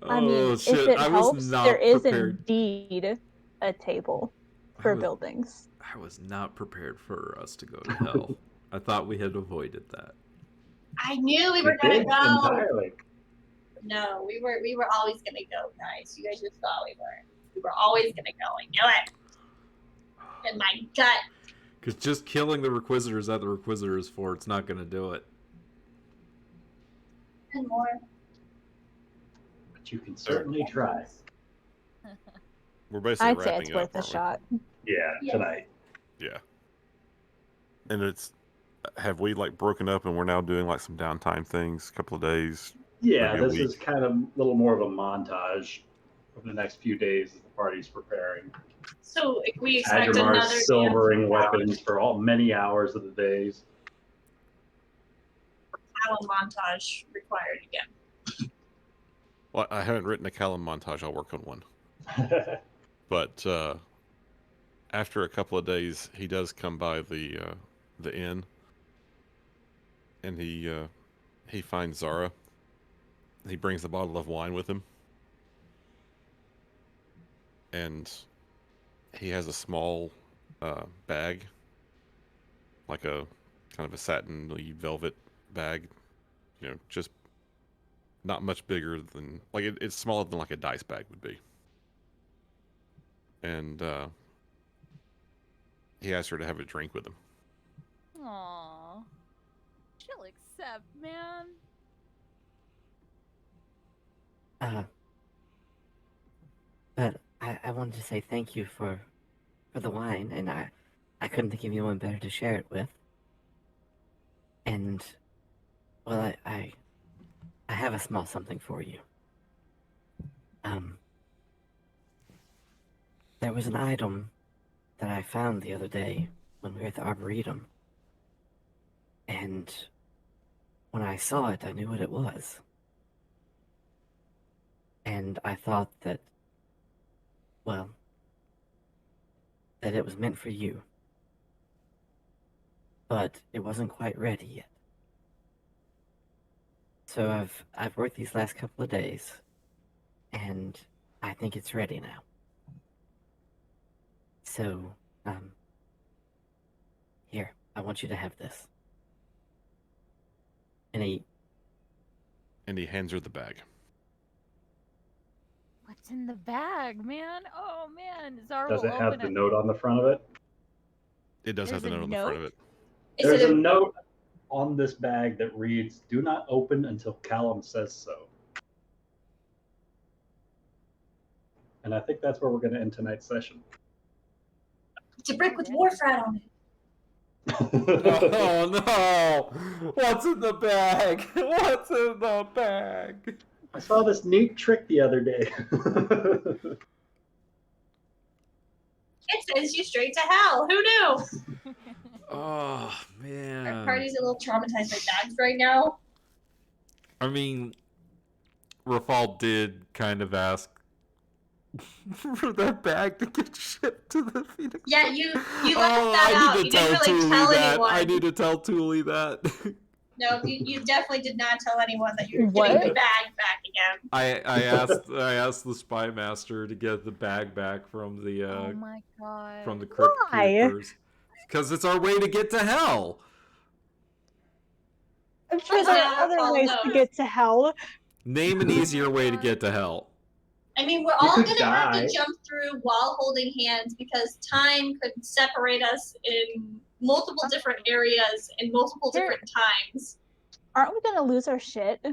Oh, if shit, it I helps, was not there is prepared. indeed a table for buildings. I was not prepared for us to go to hell. I thought we had avoided that. I knew we You were gonna did go. entirely. No, we were always gonna go, guys. You guys just thought we weren't. We were always gonna go. I knew it. In my gut. Because just killing the Requisitors at the Requisitors Fort's not going to do it. And more. But you can certainly try. We're basically I'd say wrapping it's up, worth a aren't we? shot. Yeah, tonight. Yeah. And have we like broken up and we're now doing like some downtime things, a couple of days? Yeah, Maybe a this is week. kind of a little more of a montage of the next few days as the party's preparing. So if we expect Agramar's another silvering dance weapons for many hours of the days. Talon montage required again. Well, I haven't written a Callum montage. I'll work on one. But after a couple of days, he does come by the inn, and he finds Zara. He brings a bottle of wine with him, and he has a small bag, like a kind of a satin velvet bag, just not much bigger than, like it's smaller than like a dice bag would be. And he asked her to have a drink with him. Aww. She'll accept, man. But I wanted to say thank you for the wine, and I couldn't think of anyone better to share it with. And, well, I have a small something for you. There was an item that I found the other day when we were at the Arboretum. And when I saw it, I knew what it was. And I thought that, well, that it was meant for you. But it wasn't quite ready yet. So I've worked these last couple of days, and I think it's ready now. So, here, I want you to have this. And he hands her the bag. What's in the bag, man? Oh man, Zara Does will it have open the it. note on the front of it? It does have the There's a note on the front of note? it. There's a note on this bag that reads, "Do not open until Callum says so." And I think that's where we're going to end tonight's session. It's a brick with Warfrat on it. Oh no! What's in the bag? What's in the bag? I saw this neat trick the other day. It sends you straight to hell. Who knew? Oh Our man. party's a little traumatized by bags right now. I mean, Rafal did kind of ask for that bag to get shipped to the Phoenix. Yeah, you left Oh, that I out. need You to didn't tell really Thule tell that. anyone. I need to tell Thule that. No, you definitely did not tell anyone that you were What? getting the bag back again. I asked the spy master to get the bag back from the Oh my god. from the crypt Why? keepers because it's our way to get to hell. I'm sure That's there not are other all ways no. to get to hell. Name an easier way to get to hell. I mean, we're You all could gonna have die. to jump through while holding hands because time could separate us in multiple different areas in multiple different times. Aren't we gonna lose our shit?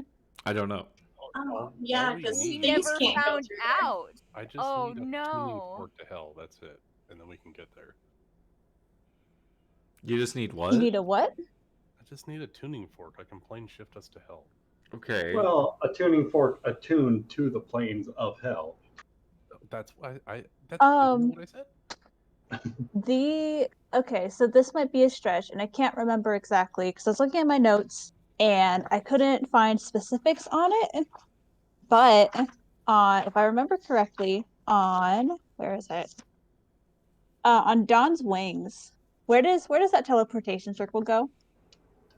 I don't know. Oh, yeah, because We things never can't go found through there. out. I just Oh, need a tuning no. fork to hell. That's it, and then we can get there. You just need what? You need a what? I just need a tuning fork. I can plane shift us to hell. Okay. Well, a tuning fork attuned to the planes of hell. That's why that's what I said. Okay, so this might be a stretch, and I can't remember exactly because I was looking at my notes and I couldn't find specifics on it. But if I remember correctly, where is it? On Dawn's wings. Where does that teleportation circle go?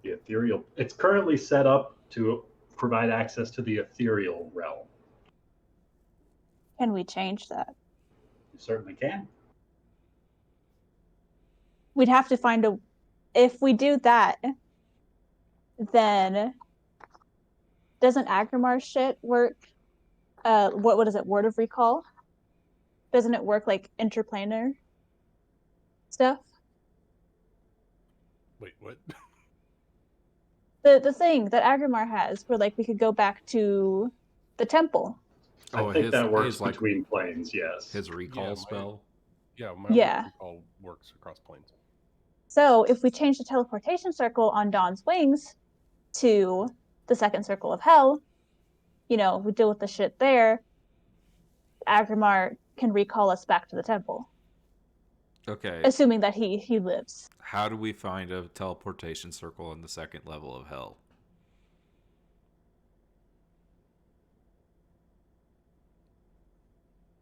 The ethereal. It's currently set up to provide access to the ethereal realm. Can we change that? You certainly can. We'd have to find a. If we do that, then doesn't Agrimar's shit work? What is it? Word of recall? Doesn't it work like interplanar stuff? Wait, what? The thing that Agrimar has, where like we could go back to the temple. I think that works between planes. Yes. His recall spell. My Yeah. recall works across planes. So if we change the teleportation circle on Dawn's wings to the second circle of hell, we deal with the shit there. Agrimar can recall us back to the temple. Okay. Assuming that he lives. How do we find a teleportation circle in the second level of hell?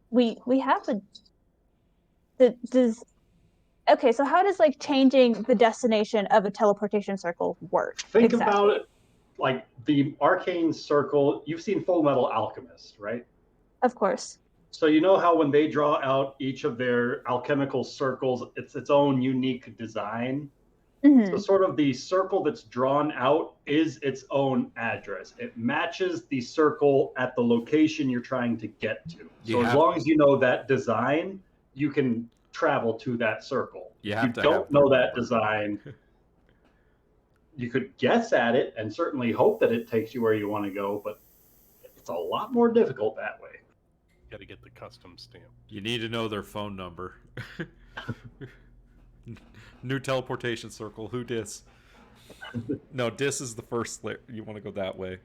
We have okay, so how does like changing the destination of a teleportation circle work? Think about it like the arcane circle. You've seen Full Metal Alchemist, right? Of course. So you know how when they draw out each of their alchemical circles, it's its own unique design. Mm-hmm. So sort of the circle that's drawn out is its own address. It matches the circle at the location you're trying to get to. So as long as you know that design, you can travel to that circle. If you don't know that design, you could guess at it and certainly hope that it takes you where you want to go, but it's a lot more difficult that way. You got to get the custom stamp. You need to know their phone number. New teleportation circle. Who dis? No, dis is the first layer. You want to go that way.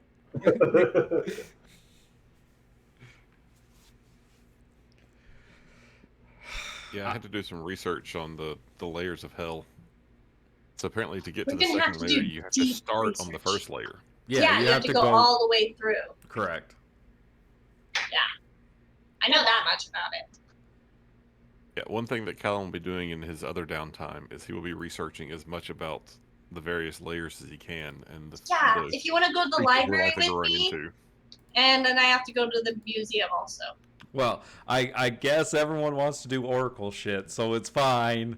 Yeah, I had to do some research on the layers of hell. So apparently to get to We're the gonna have second to layer, do you have to deep start on the research. first layer. Yeah, you have to go all the way through. Correct. Yeah. I know that much about it. Yeah, one thing that Callum will be doing in his other downtime is he will be researching as much about the various layers as he can. And Yeah, if you want to go to the creatures we're library likely to with run me, into. and then I have to go to the museum also. Well, I guess everyone wants to do Oracle shit, so it's fine.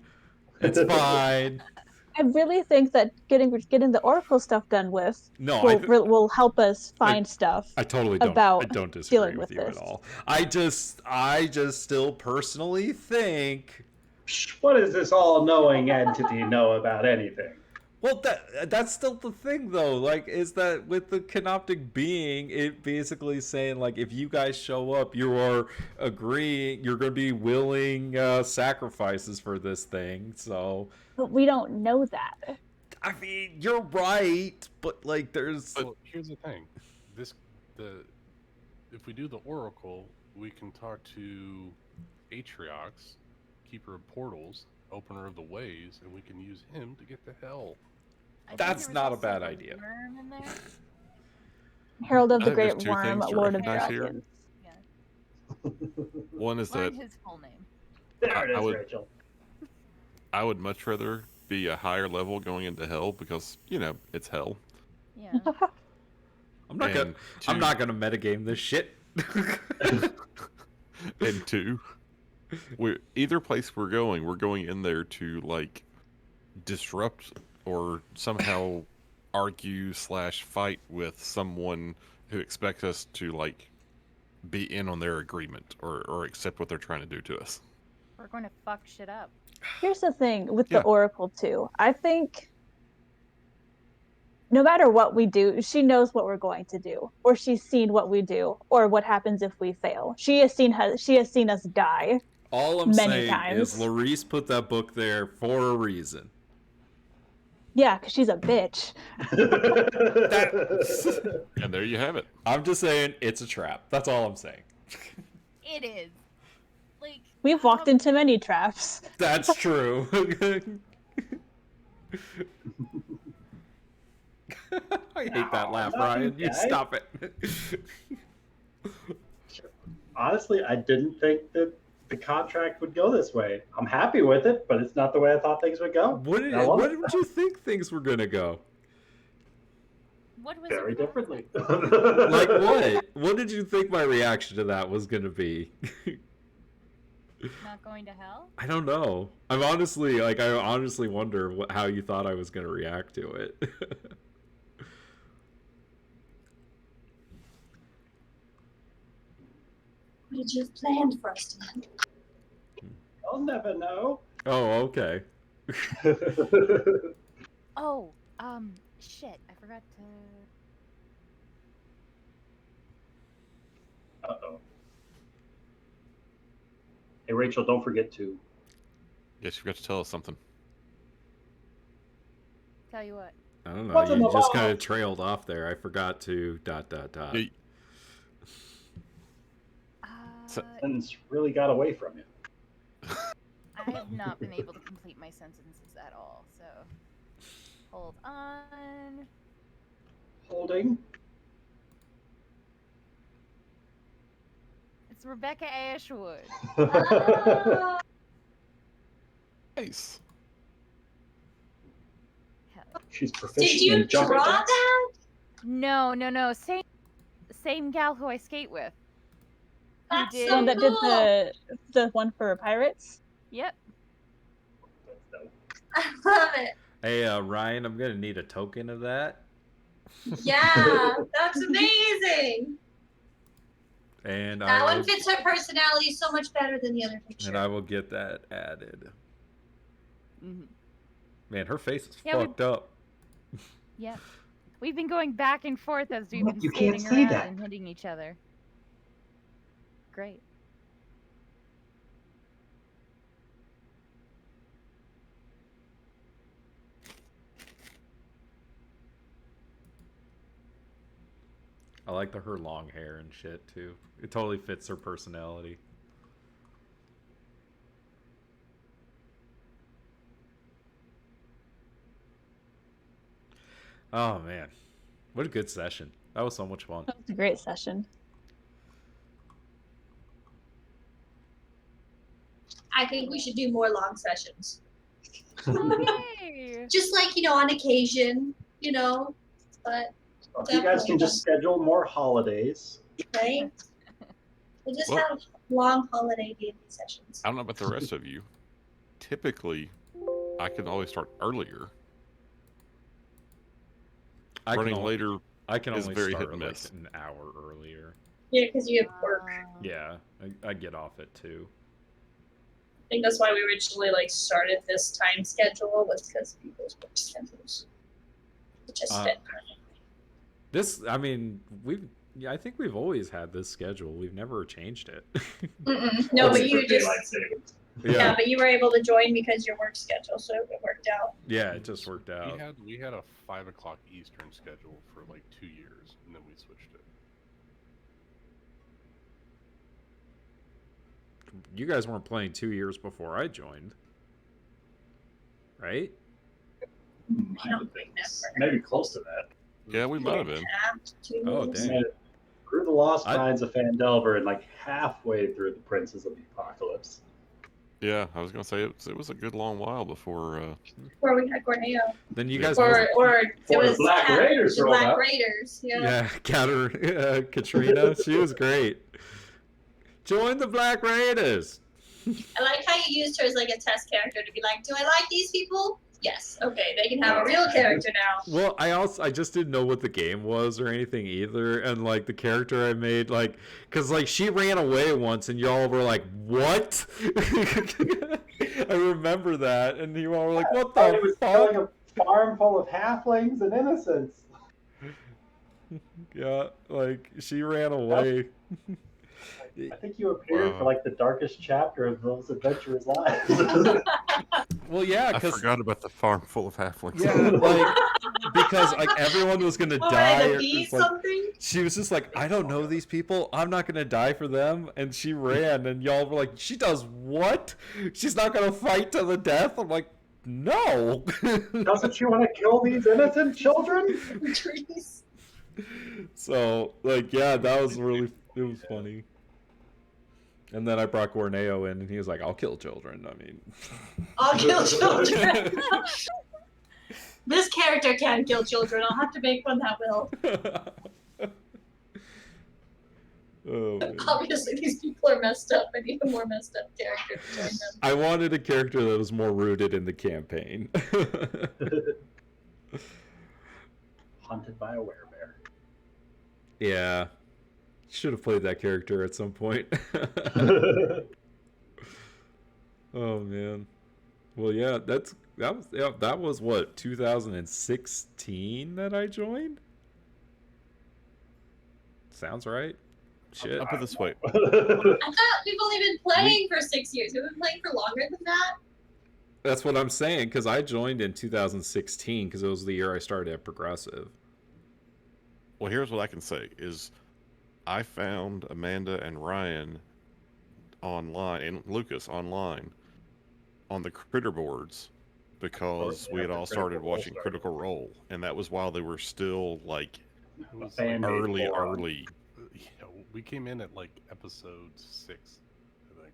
It's fine. I really think that getting the Oracle stuff done with will help us find stuff. I totally don't disagree dealing with with you this. at all. I just still personally think. What does this all-knowing entity know about anything? Well, that's still the thing, though. Like, is that with the canoptic being, it basically saying, like, if you guys show up, you are agreeing, you're going to be willing sacrifices for this thing, so... But we don't know that. I mean, you're right, but, like, there's... Well, here's the thing. If we do the Oracle, we can talk to Atriox, Keeper of Portals, Opener of the Ways, and we can use him to get to hell. That's not a bad idea. Herald of the I think there's Great two Worm, things to Lord of recognize here. Dragons. One is that Learn his full name. There it I is, would- Rachel. I would much rather be a higher level going into hell because, it's hell. Yeah. I'm not gonna metagame this shit. And 2, either place we're going in there to like disrupt or somehow argue / fight with someone who expects us to like be in on their agreement or accept what they're trying to do to us. We're going to fuck shit up. Here's the thing with Yeah. the Oracle too. I think no matter what we do, she knows what we're going to do, or she's seen what we do, or what happens if we fail. She has seen us die. All I'm many saying times. is Larice put that book there for a reason. Yeah, because she's a bitch. And there you have it. I'm just saying it's a trap. That's all I'm saying. It is. Like We've walked into many traps. That's true. I hate that laugh, Ryan. You stop it. Honestly, I didn't think that the contract would go this way. I'm happy with it, but it's not the way I thought things would go. What did you think things were gonna go? What was Very differently. Like what? What did you think my reaction to that was gonna be? Not going to hell? I don't know. I honestly wonder how you thought I was gonna react to it. What did you have planned for us tonight? I'll never know. Oh, okay. Oh, shit. I forgot to. Uh-oh. Hey, Rachel, don't forget to. Yes, you forgot to tell us something. Tell you what. I don't know. What's in You the just box? kind of trailed off there. I forgot to ... Yeah, Sentence really got away from you. I have not been able to complete my sentences at all, so. Hold on. Holding. It's Rebecca Ashwood. Nice. She's Did proficient you in jumping draw jacks. that? No. Same gal who I skate with. Who That's did? The one that did Cool. the one for pirates. Yep. I love it. Hey, Ryan, I'm gonna need a token of that. Yeah, that's amazing. And That I one will, fits her personality so much better than the other picture. and I will get that added. Mm-hmm. Man, her face is Yeah, we- fucked up. Yep. We've been going back and forth as we've been You can't skating see around that. and hitting each other. Great. I like her long hair and shit too. It totally fits her personality. Oh man, what a good session! That was so much fun. That was a great session. I think we should do more long sessions. Yay! Just like, on occasion, but If you guys can just schedule more holidays. right? We'll just Well- have long holiday D&D sessions. I don't know about the rest of you. Typically, I can always start earlier. Running later I can is only very start hit and like miss. an hour earlier. Yeah, because you have work. Yeah, I get off at 2. I think that's why we originally started this time schedule, was because people's work schedules. It just fit perfectly. This, I mean, I think we've always had this schedule. We've never changed it. Mm-mm. No, but you just Yeah. but you were able to join because your work schedule, so it worked out. Yeah, it just worked out. We had a 5 o'clock Eastern schedule for like 2 years, and then we switched it. You guys weren't playing 2 years before I joined, right? I don't think Maybe close to that. Yeah, we might have been. Oh, dang. Through the Lost Minds of Fandelver and like halfway through the Princes of the Apocalypse. Yeah, I was gonna say it was a good long while before. Where we had Corneo. Then you guys Or it the was Black Raiders the rolled Black up. Raiders. Yeah. yeah, Katrina, she was great. Join the Black Raiders. I like how you used her as like a test character to be like, do I like these people? Yes. Okay, they can have a real character now. Well, I just didn't know what the game was or anything either, and like the character I made, like, cause like she ran away once, and y'all were like, "What?" I remember that, and you all were like, "What I the was fuck?" killing a farm full of halflings and innocents. Yeah, like she ran away. I think you appeared Wow. for like the darkest chapter of those adventurers' lives. Well, yeah, I because forgot about the farm full of halflings. yeah, like because like everyone was gonna Oh, die. and or- the bee it's like, something? she was just like, I don't know these people. I'm not gonna die for them. And she ran, and y'all were like, she does what? She's not gonna fight to the death. I'm like, no. Doesn't she want to kill these innocent children? Trees. So like, yeah, that was really it was funny. And then I brought Gorneo in, and he was like, I'll kill children. I mean, I'll kill children. This character can kill children. I'll have to make one that will. Oh, man. Obviously, these people are messed up. I need a more messed up character to join them. I wanted a character that was more rooted in the campaign. Hunted by a werebear. Yeah. Should have played that character at some point. Oh man. Well, yeah, that was what, 2016 that I joined? Sounds right. Shit. I'll put it this way. I thought we've only been playing for 6 years. We've been playing for longer than that. That's what I'm saying, because I joined in 2016 because it was the year I started at Progressive. Well, here's what I can say is I found Amanda and Ryan online and Lucas online on the critter boards because we had all started watching Critical Role, and that was while they were still like It was Band-Aid early. yeah, we came in at like episode 6, I think.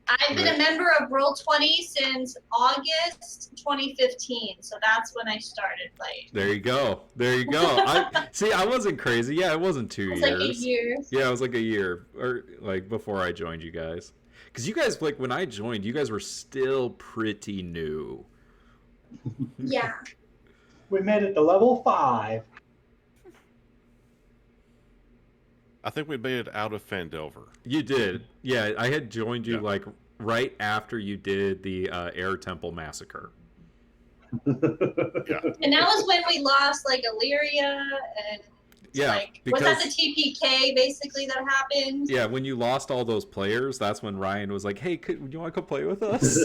I've been a member of Roll20 since August 2015, so that's when I started playing. There you go. There you go. I wasn't crazy. Yeah, it wasn't 2 It's years. like a year. Yeah, it was like a year, or like before I joined you guys. Because you guys, like when I joined, you guys were still pretty new. Yeah. We made it to level 5. I think we made it out of Fandelver. You did. Yeah, I had joined you Yeah. like right after you did the Air Temple Massacre. Yeah. And that was when we lost like Illyria and Yeah, like was that the TPK basically that happened? Yeah, when you lost all those players, that's when Ryan was like, "Hey, you want to come play with us?"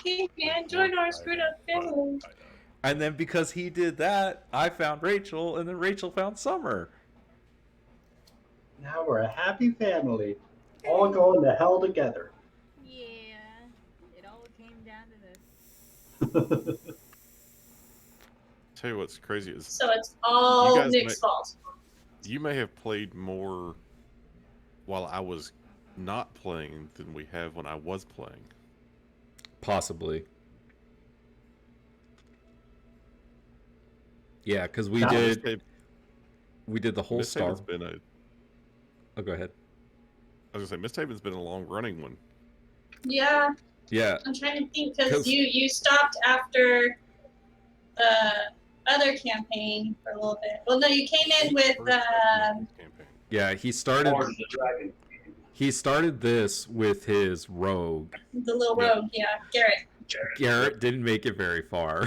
Hey man, join our screwed up family. And then because he did that, I found Rachel, and then Rachel found Summer. Now we're a happy family, all going to hell together. Yeah, it all came down to this. Tell you what's crazy is So it's all You guys Nick's fault. you may have played more while I was not playing than we have when I was playing. Possibly. Yeah, because we Miss did Tab- the whole Miss Star. Haven's been a. Oh, go ahead. I was gonna say Miss Haven's been a long running one. Yeah, Yeah, I'm trying to think because 'Cause- you stopped after the other campaign for a little bit. Well, no, you came in with yeah. He started. Or the dragon. He started this with his rogue. the little rogue. Yeah, Garrett. Garrett didn't make it very far.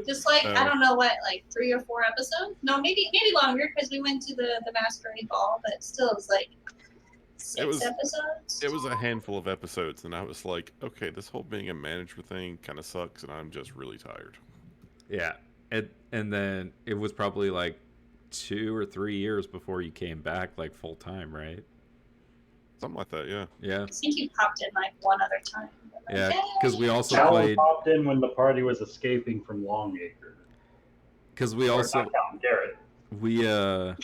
Just like I Oh. don't know what, like 3 or 4 episodes. No, maybe longer because we went to the masquerade ball, but still, it was like 6 episodes. It was a handful of episodes, and I was like, okay, this whole being a manager thing kind of sucks, and I'm just really tired. Yeah, and then it was probably like 2 or 3 years before you came back like full time, right? Something like that, yeah. Yeah, I think you popped in like one other time. yeah, because we also Alan played. popped in when the party was escaping from Longacre. Because we Or also not counting Garrett. we Yeah.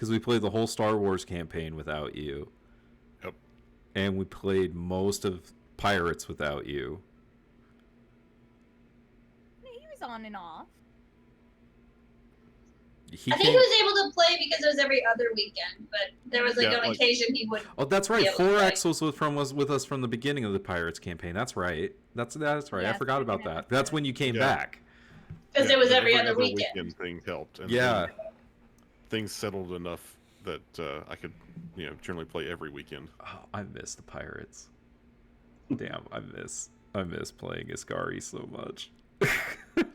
because we played the whole Star Wars campaign without you. Yep. And we played most of Pirates without you. He was on and off. I think he was able to play because it was every other weekend, but there was an occasion he wouldn't. Oh, that's right. be able to play. 4X was with us from the beginning of the Pirates campaign. That's right. That's right. I forgot about that. That's when you came back. Because it was every other weekend. Thing helped. And yeah. Things settled enough that I could, generally play every weekend. Oh, I miss the Pirates. Damn, I miss playing Iskari so much.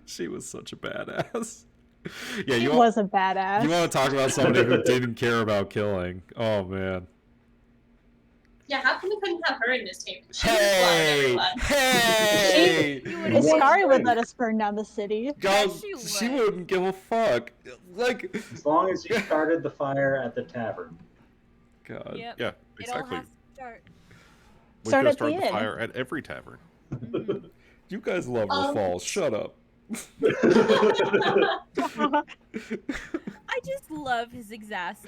She was such a badass. Yeah, She was a badass. You want to talk about somebody who didn't care about killing? Oh man. Yeah, how come we couldn't have her in this team? Hey! Iskari would let us burn down the city. God, she wouldn't give a fuck. Like, as long as you started the fire at the tavern. God. Yep. Yeah, exactly. It all has to start. We Start could at start the the end. fire at every tavern. You guys love the falls. Shut up. I just love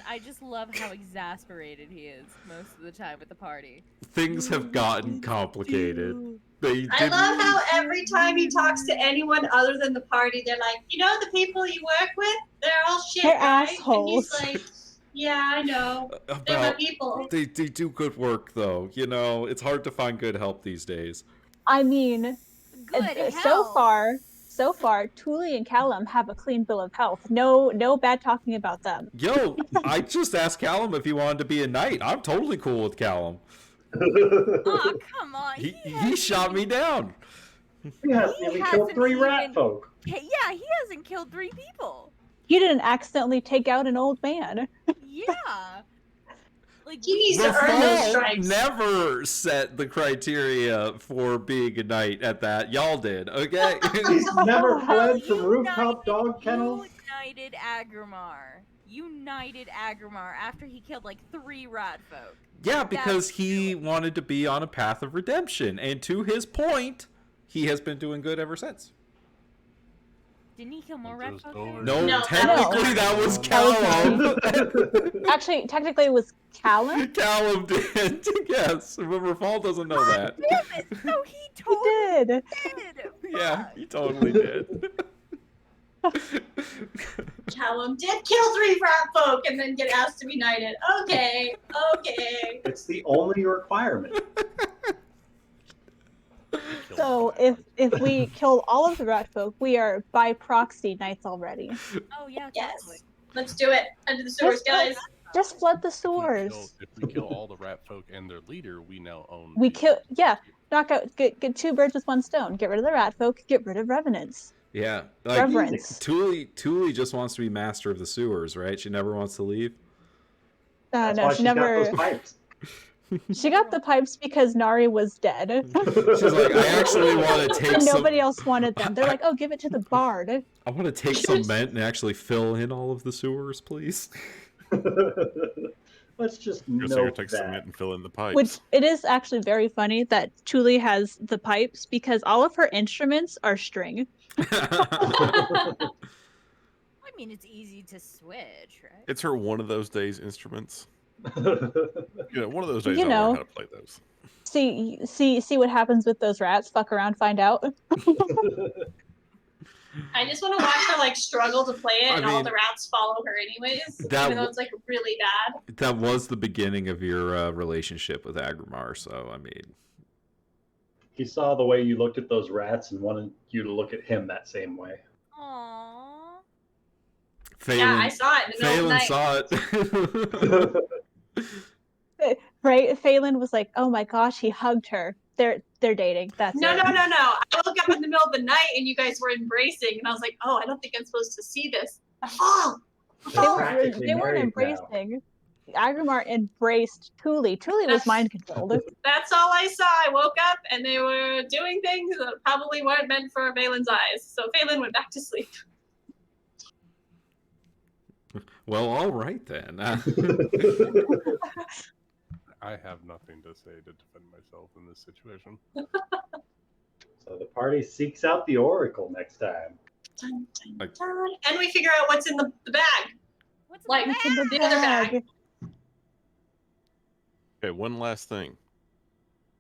I just love how exasperated he is most of the time at the party. Things have gotten complicated. I love how every time he talks to anyone other than the party, they're like, the people you work with, they're all shit, They're right? assholes. And he's like, yeah, I know. They're my people. They do good work though. It's hard to find good help these days. I mean, Good so hell. far, Thule and Callum have a clean bill of health. No bad talking about them. Yo, I just asked Callum if he wanted to be a knight. I'm totally cool with Callum. Oh, come on. He shot me down. Yeah, we killed 3 rat folk. Yeah, he hasn't killed 3 people. You didn't accidentally take out an old man. Yeah. Like, he needs to earn those stripes. Never set the criteria for being a knight at that. Y'all did, okay? Never fled from rooftop dog kennels. United Agrimar after he killed like 3 rat folk. Yeah, because he wanted to be on a path of redemption. And to his point, he has been doing good ever since. Didn't he kill more rat folk? No, technically that was Callum. Actually, technically it was Callum. Callum did, yes. But Rafal doesn't know that. Damn it! No, he totally did. Yeah, he totally did. Callum did kill 3 rat folk and then get asked to be knighted. Okay. It's the only requirement. So if we kill all of the rat folk, we are by proxy knights already. Oh yeah, yes. Let's do it. Under the sewers, guys. Just flood the sewers. If we kill all the rat folk and their leader, we now own. Knock out, get 2 birds with 1 stone. Get rid of the rat folk, get rid of revenants. Yeah, Reverence. Thule just wants to be master of the sewers, right? She never wants to leave. No, she never. Got those pipes. She got the pipes because Nari was dead. She's like, I actually want to take and some... nobody else wanted them. They're like, oh, give it to the bard. I want to take some cement and actually fill in all of the sewers, please. Let's just take cement and fill in the pipes. Which it is actually very funny that Thule has the pipes because all of her instruments are string. I mean, it's easy to switch, right? It's her one of those days instruments. One of those days I'll learn how to play those. See what happens with those rats. Fuck around, find out. I just want to watch her struggle to play it, and all the rats follow her anyways, even though it's really bad. That was the beginning of your relationship with Agrimar, so I mean, he saw the way you looked at those rats and wanted you to look at him that same way. Aww. Yeah, I saw it in the middle of the night. Saw it. Right? Phelan was like, "Oh my gosh," he hugged her. They're dating. That's no. it. I woke up in the middle of the night and you guys were embracing, and I was like, "Oh, I don't think I'm supposed to see this." They weren't embracing. Agrimar embraced Thule. Thule was mind controlled. That's all I saw. I woke up and they were doing things that probably weren't meant for Phelan's eyes. So Phelan went back to sleep. Well, all right then. I have nothing to say to defend myself in this situation. So the party seeks out the Oracle next time. Dun, dun, dun. And we figure out what's in the bag. What's Like What's in the the other bag. bag? Okay, one last thing.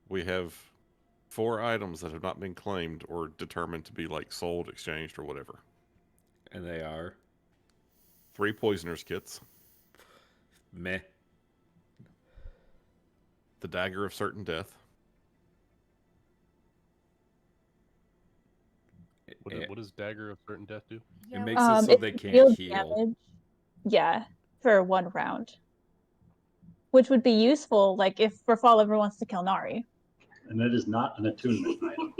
We have 4 items that have not been claimed or determined to be like sold, exchanged, or whatever. And they are 3 poisoners kits, meh. the dagger of certain death, What does Dagger of Certain Death do? It makes it so they can't deals heal. damage, yeah, for 1 round. Which would be useful, like, if Rafal ever wants to kill Nari. And it is not an attunement item.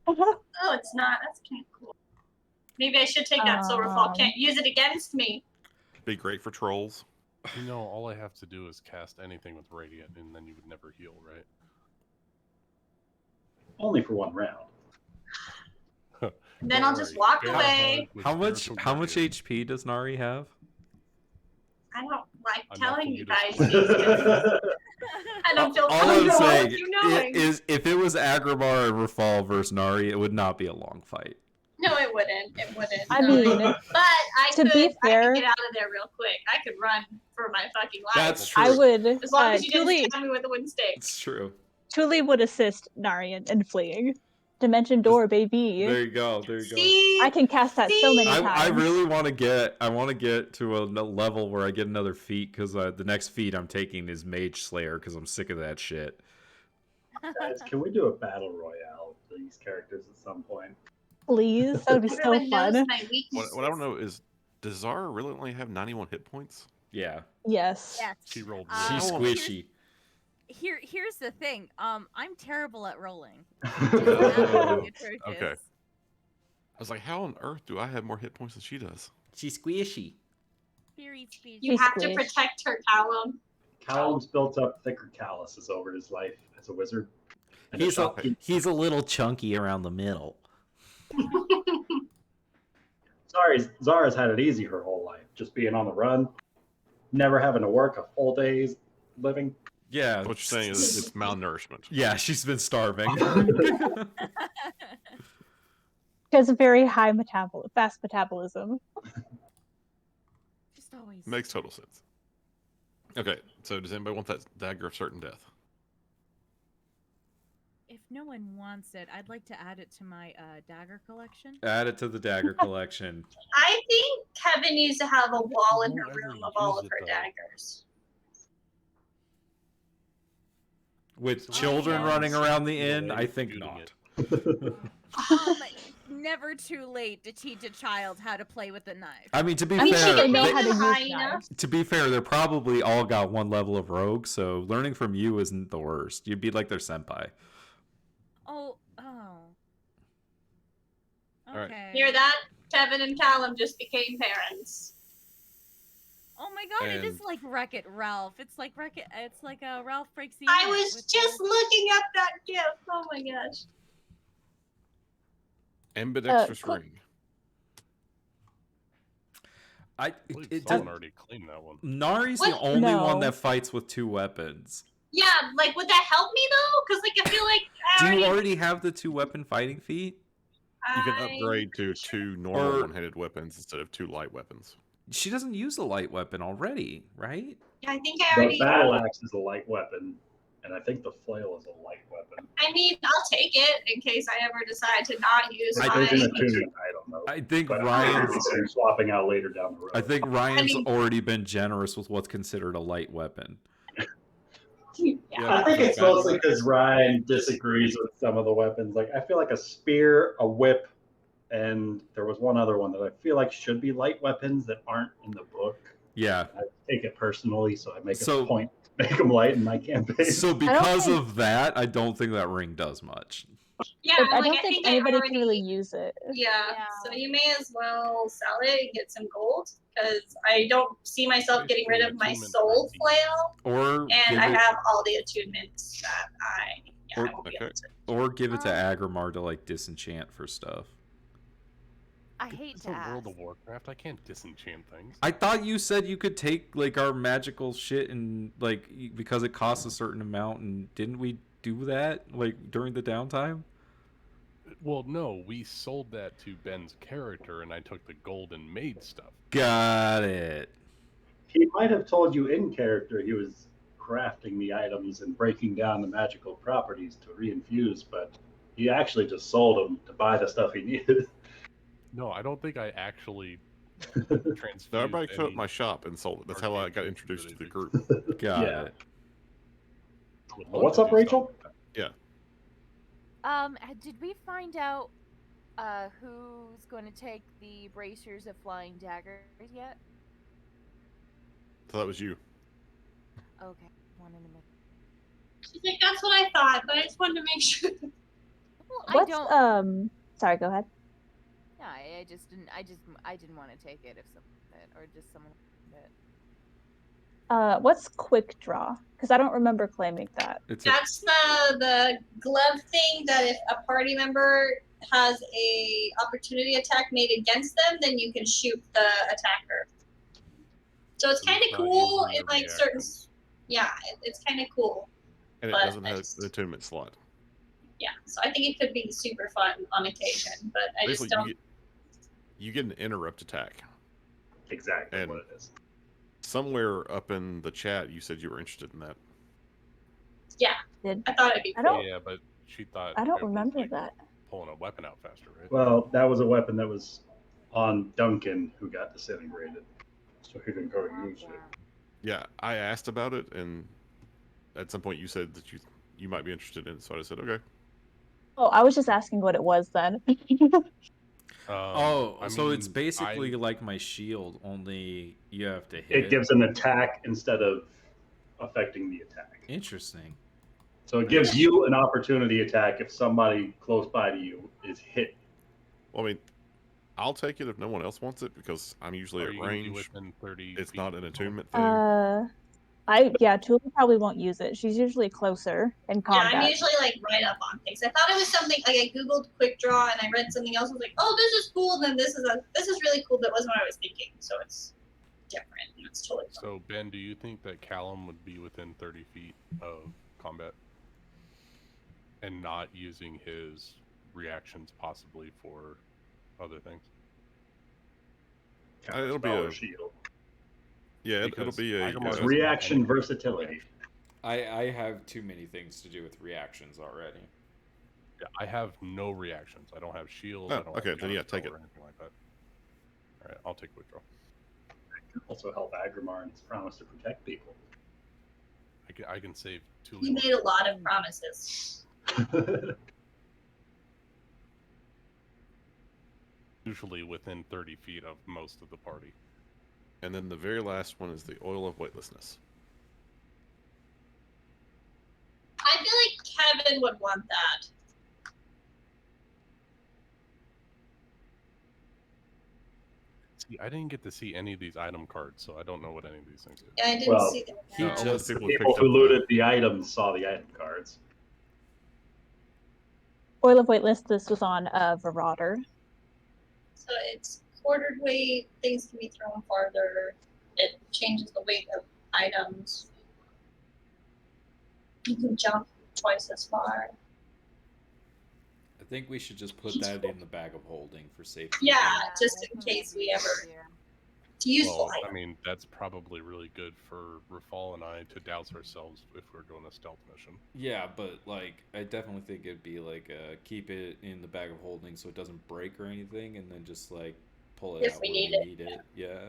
Oh, it's not. That's kind of cool. Maybe I should take that so Rafal can't use it against me. be great for trolls. You know, all I have to do is cast anything with Radiant, and then you would never heal, right? Only for 1 round. And then I'll just walk away. How much HP does Nari have? I don't like I'm telling not you for you guys to these things. I don't feel All I'm comfortable saying with you knowing. is, if it was Agrabah and Rafal versus Nari, it would not be a long fight. No, it wouldn't. It wouldn't. I mean, but I to could. be I fair- could get out of there real quick. I could run for my fucking life. That's true. I would, As long as you Tuli, didn't stab me with a wind stake. It's true. Tuli would assist Nari in fleeing. Dimension door, baby. There you go. There you go. See? I can cast that so many times. I really want to get. I want to get to a level where I get another feat because the next feat I'm taking is Mage Slayer because I'm sick of that shit. Guys, can we do a battle royale with these characters at some point? Please, that would be so Everyone knows fun. my weaknesses. What I don't know is, does Zara really only have 91 hit points? Yeah. Yes. Yes. She rolled. She's well. squishy. Here's the thing. I'm terrible at rolling. Okay. Atrocious. I was like, how on earth do I have more hit points than she does? She's squishy. Very squishy. You She's have to squished. protect her, Callum. Callum's built up thicker calluses over his life as a wizard. And He's a little chunky around the middle. Sorry, Zara's had it easy her whole life, just being on the run, never having to work a full day's living. Yeah. What you're saying is it's malnourishment. Yeah, she's been starving. She has a very high fast metabolism. Just always. Makes total sense. Okay, so does anybody want that dagger of certain death? If no one wants it, I'd like to add it to my dagger collection. Add it to the dagger collection. I think Kevin needs to have a wall in her Won't ever room of all use of it, her though. daggers. With So children I, running around the Either inn, way, I think shooting not. it. Never too late to teach a child how to play with a knife. I mean, to be I mean, she fair, can know Make how to them use high enough. knives. to be fair, they're probably all got one level of rogue, so learning from you isn't the worst. You'd be like their senpai. Oh. right. Okay. Hear that? Kevin and Callum just became parents. Oh my god, it is And- like Wreck-It Ralph. It's like It's like Ralph breaks the I internet was with just the- looking up that gift. Oh my gosh. Ambidextrous cool. ring. I believe It someone does, already claimed that one. Nari's What? the only one No. that fights with 2 weapons. Yeah, like would that help me though? Because like I feel like Do I you already have the 2-weapon fighting feat? You can I- upgrade to 2 normal Or- one-handed weapons instead of 2 light weapons. She doesn't use a light weapon already, right? Yeah, I think I The already. battle axe is a light weapon, and I think the flail is a light weapon. I mean, I'll take it in case I ever decide to not use I my. There's an attunement item though. I think But Ryan's. I'm swapping out later down the road. I think Ryan's mean- already been generous with what's considered a light weapon. Yeah. I think it's mostly because Ryan disagrees with some of the weapons. Like I feel like a spear, a whip, and there was one other one that I feel like should be light weapons that aren't in the book. Yeah. I take it personally, so I make So- a point to make them light in my campaign. So because think- of that, I don't think that ring does much. Yeah, But I like, don't think I anybody already, can really use it. Yeah, Yeah. so you may as well sell it and get some gold because I don't see myself getting rid of my Attunement soul ranking. flail, Or and give I it, have all the attunements that I Or- won't be able to. or give it to Um, Agrimar to like disenchant for stuff. I hate It's to a ask. World of Warcraft. I can't disenchant things. I thought you said you could take like our magical shit and like because it costs a certain amount, and didn't we do that like during the downtime? Well, no, we sold that to Ben's character, and I took the gold and made stuff. Got it. He might have told you in character he was crafting the items and breaking down the magical properties to reinfuse, but he actually just sold them to buy the stuff he needed. No, I don't think I actually transfused So everybody showed up any my shop and sold it. That's how I got arcane introduced to the related. group. Got Yeah. it. Would love What's to up, do Rachel? something like Yeah. Did we find out who's going to take the bracers of flying daggers yet? So that was you. Okay, wanted to make. She's like, that's what I thought, but I just wanted to make sure. Well, I What's don't. sorry, go ahead. No, I just didn't. I didn't want to take it if someone or just someone did it. What's quick draw? Because I don't remember claiming that. That's the glove thing that if a party member has a opportunity attack made against them, then you can shoot the attacker. So it's kind of not cool using in the like certain. reaction. Yeah, it's kind of cool. And it But doesn't I have just- an attunement slot. Yeah, so I think it could be super fun on occasion, but I Basically, just don't. you get an interrupt attack. Exactly And what it is. somewhere up in the chat, you said you were interested in that. Yeah, Did I thought it'd be I cool. don't Yeah, but she thought I don't it was, remember like, that. pulling a weapon out faster, right? Well, that was a weapon that was on Duncan who got disintegrated, so he didn't go to use it. Yeah, I asked about it, and at some point you said that you might be interested in it, so I just said, okay. Oh, I was just asking what it was then. So it's mean, basically like my shield, only you have to hit It gives an attack instead of affecting the attack. Interesting. So it gives you an opportunity attack if somebody close by to you is hit. Well, I mean, I'll take it if no one else wants it because I'm usually Are at you gonna be range. within 30 It's feet not an of attunement thing. Tula probably won't use it. She's usually closer in Yeah, combat. I'm usually like right up on things. I thought it was something like I googled quick draw and I read something else. I was like, oh, this is cool. And then this is really cool. That wasn't what I was thinking. So it's different. It's totally fun. So Ben, do you think that Callum would be within 30 feet of combat and not using his reactions possibly for other things? It'll be a shield. Yeah, it'll Because be a Agamotto- Reaction versatility. I have too many things to do with reactions already. Yeah, I have no reactions. I don't have shields. Oh, I don't okay, have then yeah, counterspell take it. or anything like that. All right, I'll take withdraw. Also help Agrimar in his promise to protect people. I can save 2 He made a lot of promises. usually within 30 feet of most of the party. And then the very last one is the oil of weightlessness. I feel like Kevin would want that. See, I didn't get to see any of these item cards, so I don't know what any of these things do. Yeah, I didn't see them. He only just people People picked who up looted the items saw the item cards. Oil of Weightlessness was on Marauder. So it's quartered weight. Things can be thrown farther. It changes the weight of items. You can jump twice as far. I think we should just put that in the bag of holding for safety. Yeah, just in case we ever. It's useful. Well, I mean, that's probably really good for Rafal and I to douse ourselves if we're doing a stealth mission. Yeah, but like I definitely think it'd be like keep it in the bag of holding so it doesn't break or anything, and then just like pull it If out we when need we it. need it. Yeah.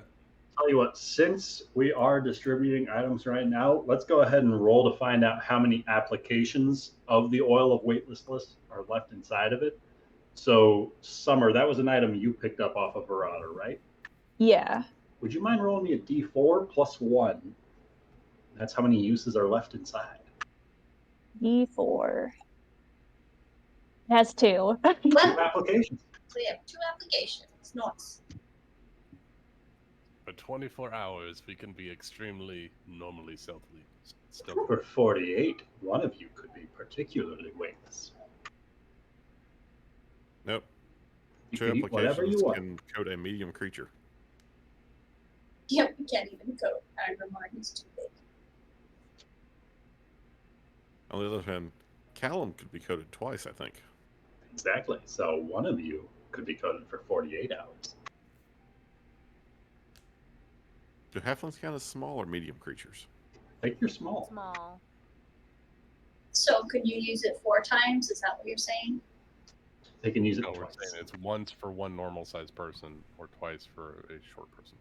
Tell you what, since we are distributing items right now, let's go ahead and roll to find out how many applications of the oil of weightlessness are left inside of it. So, Summer, that was an item you picked up off of Marauder, right? Yeah. Would you mind rolling me a d4 plus 1? That's how many uses are left inside. D4. It has 2. 2 applications. So we have 2 applications. Nice. For 24 hours, we can be extremely normally stealthy. For 48, one of you could be particularly weightless. Nope. You 2 can eat whatever applications you want. can code a medium creature. Yep, we can't even go. Agrimar, he's too big. On the other hand, Callum could be coded twice, I think. Exactly. So one of you could be coded for 48 hours. Do halflings count as small or medium creatures? I think you're small. Small. So could you use it 4 times? Is that what you're saying? They can use it No, we're twice. saying it's once for one normal sized person or twice for a short person.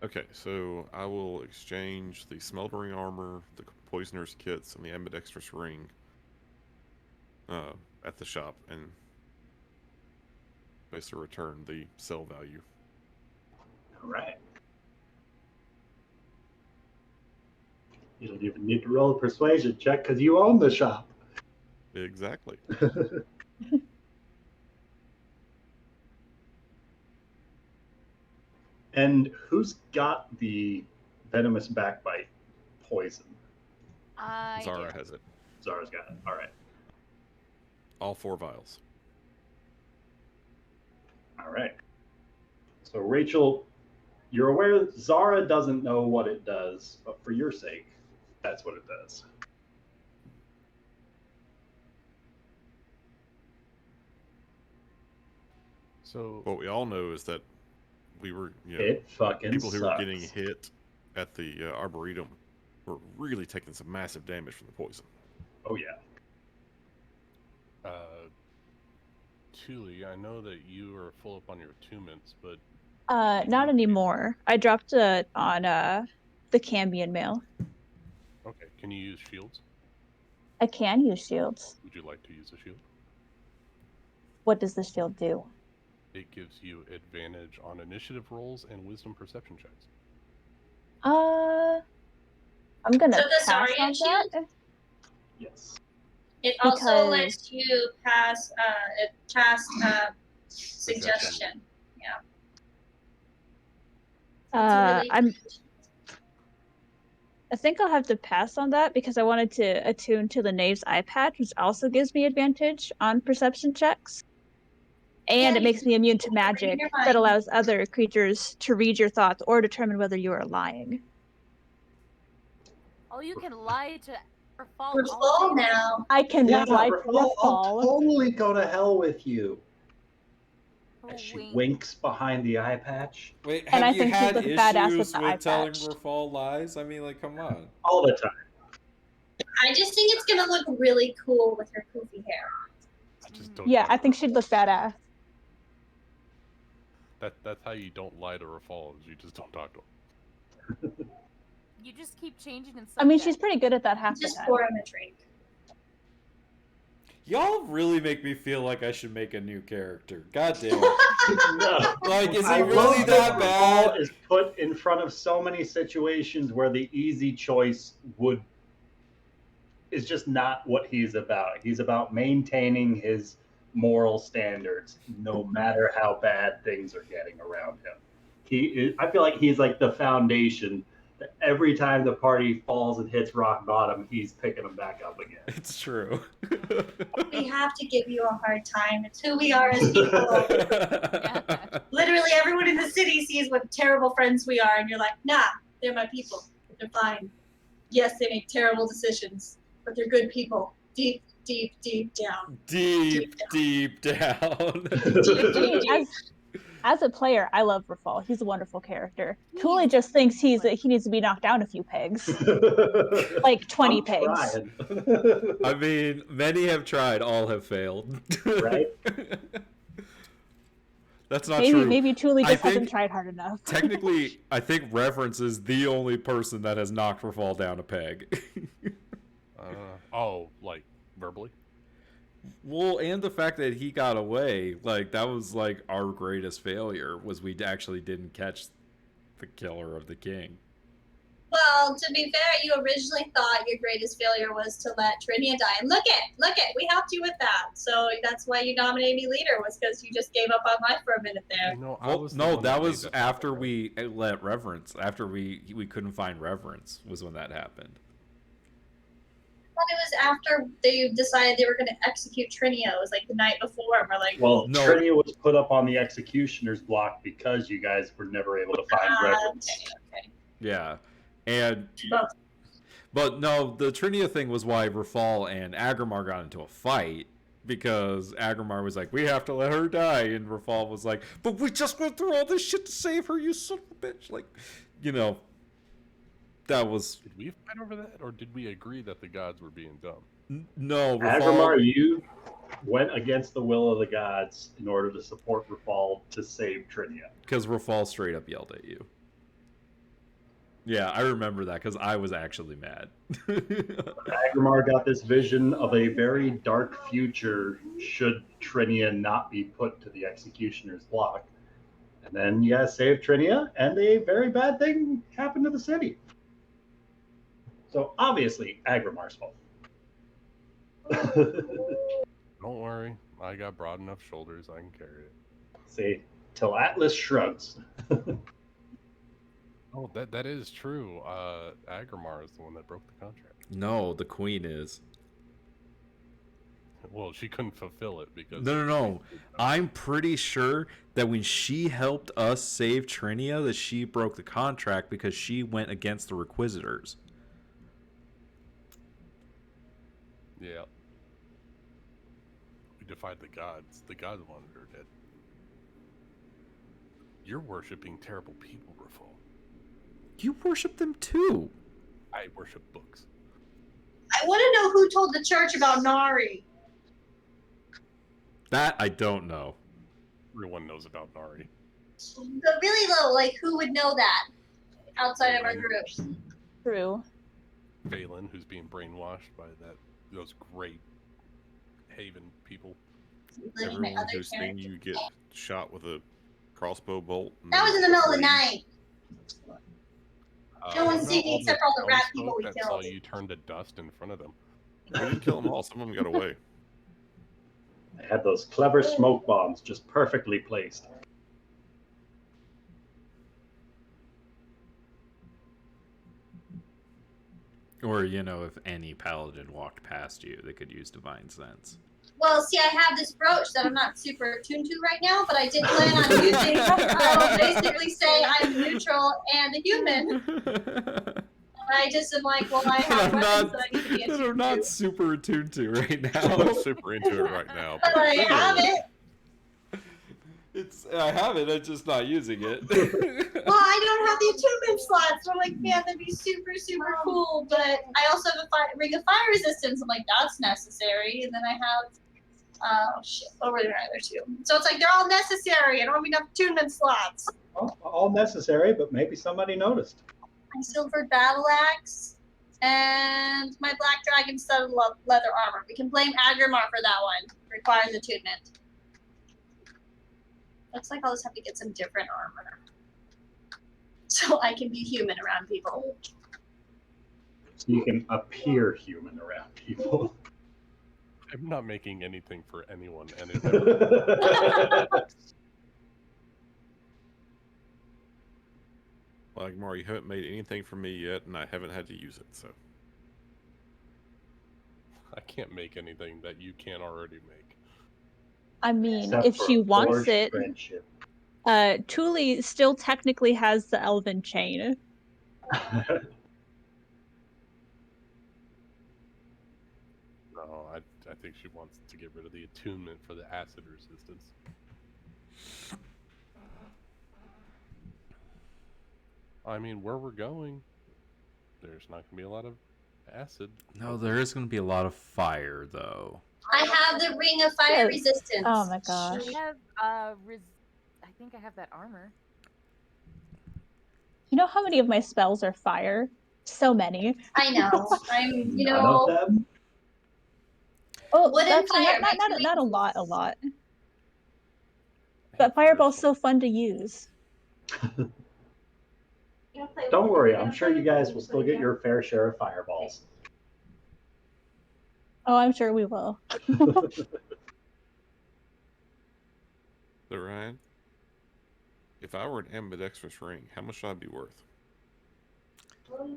Okay, so I will exchange the smoldering armor, the poisoner's kits, and the ambidextrous ring at the shop, and basically return the sell value. All right. You don't even need to roll a persuasion check because you own the shop. Exactly. And who's got the venomous backbite poison? Zara has it. Zara's got it. All right. All 4 vials. All right. So Rachel, you're aware that Zara doesn't know what it does, but for your sake, that's what it does. So what we all know is that we were, it fucking people who sucks. were getting hit at the Arboretum were really taking some massive damage from the poison. Oh yeah. Thule, I know that you are full up on your attunements, but Not anymore. I dropped it on the Cambion mail. okay, can you use shields? I can use shields. Would you like to use a shield? What does the shield do? It gives you advantage on initiative rolls and wisdom perception checks. I'm gonna So the pass on Zarya shield? that. Yes. It also Because- lets you pass suggestion. Yeah. It's really I think I'll have to pass on that because I wanted to attune to the Knave's eye patch, which also gives me advantage on perception checks. And Yeah, it makes me immune to magic your that mind. allows other creatures to read your thoughts or determine whether you are lying. Oh, you can lie to Rafal We're full now. I can Yeah, lie to Rafal, I'll Rafal. totally go to hell with you. Oh, As she wink. winks behind the eye patch. Wait, And have I you think she's had like a badass with issues the eye with telling patch. Rafal lies? I mean, like, come on. All the time. I just think it's gonna look really cool with her poofy hair. I just don't. Yeah, talk I to think her. she'd look badass. That's how you don't lie to Rafal, is you just don't talk to him. You just keep changing in subject. I mean, she's pretty good at that half the Just time. pour him a drink. Y'all really make me feel like I should make a new character. God damn it. No. Like, is he I really love that Rafal bad? is put in front of so many situations where the easy choice is just not what he's about. He's about maintaining his moral standards, no matter how bad things are getting around him. I feel like he's like the foundation that every time the party falls and hits rock bottom, he's picking them back up again. It's true. We have to give you a hard time. It's who we are as people. Literally everyone in the city sees what terrible friends we are, and you're like, nah, they're my people. They're fine. Yes, they make terrible decisions, but they're good people. Deep, deep, deep down. Deep down. I mean, as a player, I love Rafal. He's a wonderful character. Thule just thinks he needs to be knocked down a few pegs. Like 20 I'm pegs. trying. I mean, many have tried, all have failed. Right? That's not true. Maybe Thule I just hasn't think- tried hard enough. Technically, I think Reverence is the only person that has knocked Rafal down a peg. Like verbally? Well, and the fact that he got away, like, that was, like, our greatest failure, was we actually didn't catch the killer of the king. Well, to be fair, you originally thought your greatest failure was to let Trinia die. And look it, we helped you with that. So that's why you nominated me leader, was because you just gave up on life for a minute there. No, That was after we let Reverence, after we couldn't find Reverence, was when that happened. I thought it was after they decided they were going to execute Trinia. It was like the night before, and we're like, Well, No. Trinia was put up on the executioner's block because you guys were never able to find Reverence. okay. Yeah. And Both. but no, the Trinia thing was why Rafal and Agrimar got into a fight, because Agrimar was like, we have to let her die, and Rafal was like, but we just went through all this shit to save her, you son of a bitch. Like, you know, that was... Did we fight over that, or did we agree that the gods were being dumb? No, Agrimar, Rafal... you went against the will of the gods in order to support Rafal to save Trinia. Because Rafal straight up yelled at you. Yeah, I remember that because I was actually mad. Agrimar got this vision of a very dark future should Trinia not be put to the executioner's block. And then you guys saved Trinia, and a very bad thing happened to the city. So obviously, Agrimar's fault. Don't worry, I got broad enough shoulders, I can carry it. See, till Atlas shrugs. Oh, that is true. Agrimar is the one that broke the contract. No, the queen is. Well, she couldn't fulfill it because... No. I'm pretty sure that when she helped us save Trinia, that she broke the contract because she went against the Requisitors. Yeah. We defied the gods. The gods wanted her dead. You're worshipping terrible people, Rafal. You worship them too. I worship books. I want to know who told the church about Nari. That I don't know. Everyone knows about Nari. But really low, like who would know that outside of our group? True. Valen, who's being brainwashed by those great Haven people. Everyone who's seen you get shot with a crossbow bolt. That was in the middle of the night. No one's seen me except for all the rat people we That's killed. all you turned to dust in front of them. We didn't kill them all. Some of them got away. They had those clever smoke bombs just perfectly placed. Or, you know, if any paladin walked past you, they could use divine sense. Well, see, I have this brooch that I'm not super attuned to right now, but I did plan on using. I will basically say I'm neutral and a human. I just am like, well, I have weapons that I need to be attuned I'm not to. super attuned to right now. I'm not super into it right now. But I have it. I have it, I'm just not using it. Well, I don't have the attunement slots, so I'm like, man, that'd be super, super cool. But I also have a ring of fire resistance. I'm like, that's necessary. And then I have, oh shit, what were the other two? So it's like they're all necessary. I don't have enough attunement slots. All necessary, but maybe somebody noticed. My silver battle axe and my black dragon studded leather armor. We can blame Agrimar for that one. Requires attunement. Looks like I'll just have to get some different armor. So I can be human around people. So you can appear human around people. I'm not making anything for anyone. And Well, Agmar, you haven't made anything for me yet, and I haven't had to use it, so. I can't make anything that you can't already make. I mean, Except if for she wants forged it, friendship. Tuli still technically has the elven chain. No, I think she wants to get rid of the attunement for the acid resistance. I mean, where we're going, there's not going to be a lot of acid. No, there is going to be a lot of fire, though. I have the ring of fire resistance. Oh my gosh. I have I think I have that armor. You know how many of my spells are fire? So many. I know. I'm, you None of know. them? Oh, Wooden that's fire not a lot. But fireball's so fun to use. Don't worry, I'm sure you guys will still get your fair share of fireballs. Oh, I'm sure we will. So, Ryan, if I were an ambidextrous ring, how much would I be worth?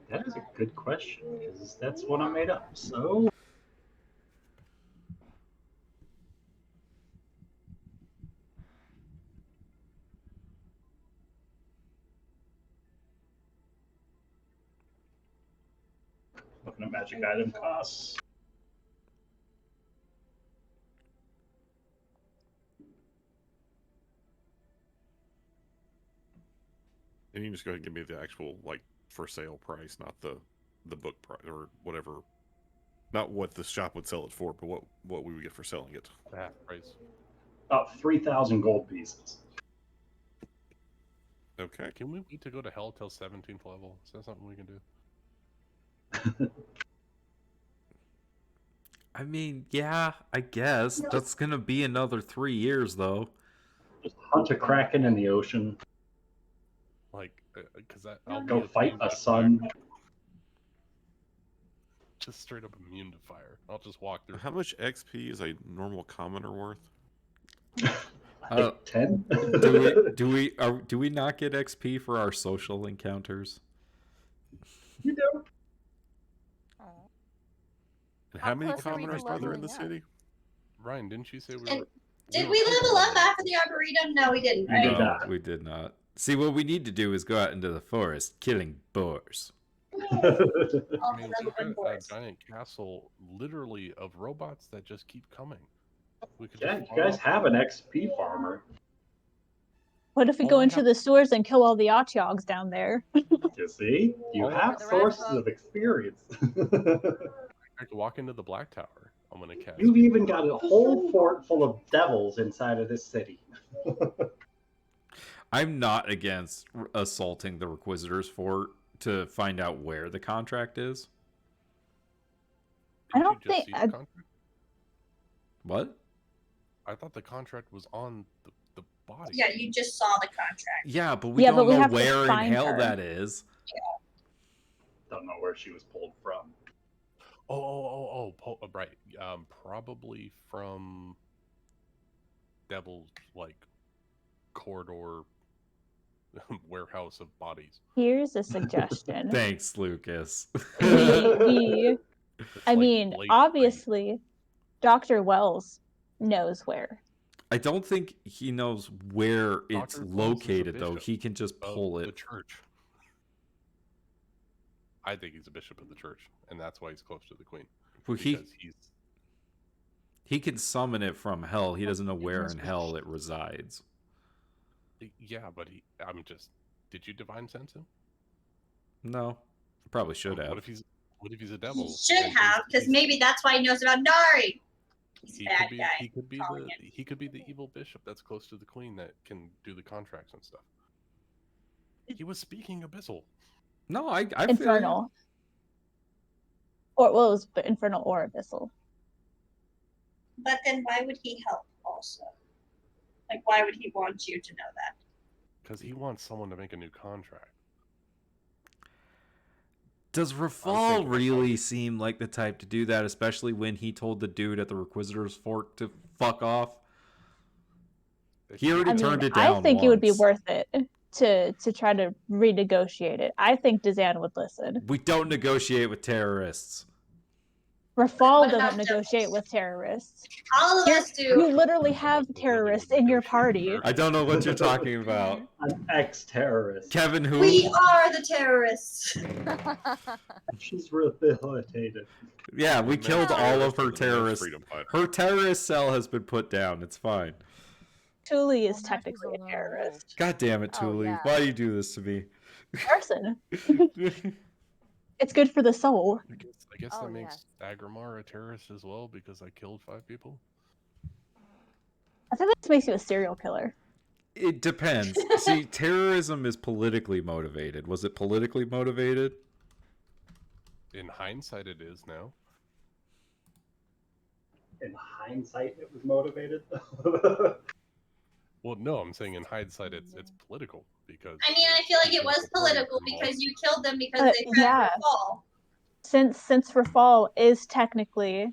That is a good question, because that's what I made up. So, looking at magic item costs. And you can just go ahead and give me the actual like for sale price, not the book price or whatever. Not what the shop would sell it for, but what we would get for selling it. Half price. About 3,000 gold pieces. Okay. Can we wait to go to hell till 17th level? Is that something we can do? I mean, yeah, I guess. That's gonna be another 3 years, though. Just hunt a kraken in the ocean. Like, because I'll Go be fight immune a to sun. fire. Just straight up immune to fire. I'll just walk through. How much XP is a normal commoner worth? 10. Do we not get XP for our social encounters? You do. And How how many close are we to commoners are there in the leveling up? city? Ryan, didn't you say we And were? Did were we close level to up after the Arboretum? No, we didn't, We right? did No, not. we did not. See, what we need to do is go out into the forest, killing boars. All I of mean, them we've were got a boars. giant castle, literally, of robots that just keep coming. We could Yeah, just you farm guys up- have an XP farmer. What if we All go I into have- the sewers and kill all the Otyogs down there? You see? You All have the sources rest of experience. I could walk into the Black Tower. I'm gonna cast. You've even got a whole fort full of devils inside of this city. I'm not against assaulting the Requisitor's fort to find out where the contract is. I Didn't don't you just think- see the I- contract? What? I thought the contract was on the body. Yeah, you just saw the contract. Yeah, but we Yeah, but don't we know have to where in find hell her. that is. Don't know where she was pulled from. Right. Probably from Devil's like corridor warehouse of bodies. Here's a suggestion. Thanks, Lucas. I like mean, late obviously, Dr. Wells knows where. I don't think he knows where it's Dr. Wells is the located, though. bishop He can just of pull the it. church. I think he's a bishop of the church, and that's why he's close to the queen. Well, Because he can summon it from hell. He doesn't know where in hell it resides. yeah, but did you divine sense him? No, probably should have. What if he's a devil? He should and have, because maybe that's why he knows about Nari. He's a bad guy. He could be calling he could be the evil bishop that's close to the queen that can do the contracts and stuff. He was speaking abyssal. No, I feel Infernal. Or, well, it was Infernal or Abyssal. But then why would he help also? Like, why would he want you to know that? Because he wants someone to make a new contract. Does Rafal really seem like the type to do that, especially when he told the dude at the Requisitor's Fort to fuck off? He already turned it down I think it would be once. worth it to try to renegotiate it. I think Dazan would listen. We don't negotiate with terrorists. Rafal about doesn't negotiate with terrorists. All of us do. You literally have terrorists in your party. I don't know what you're talking about. An ex-terrorist. Kevin, who? We are the terrorists. She's rehabilitated. Yeah, we killed all of her The terrorists. freedom fighter. Her terrorist cell has been put down. It's fine. Thule is Well, now she's technically a alone. terrorist. God damn it, Oh, Thule. yeah. Why do you do this to me? Arson. It's good for the soul. I guess Oh, that makes Agrimar a terrorist as well because I killed 5 people. I think this makes you a serial killer. It depends. See, terrorism is politically motivated. Was it politically motivated? In hindsight, it is now. In hindsight, it was motivated. Well, no, I'm saying in hindsight, it's political because. I mean, I feel like it was political because you killed them because they tried yeah. to fall. Since Rafal is technically,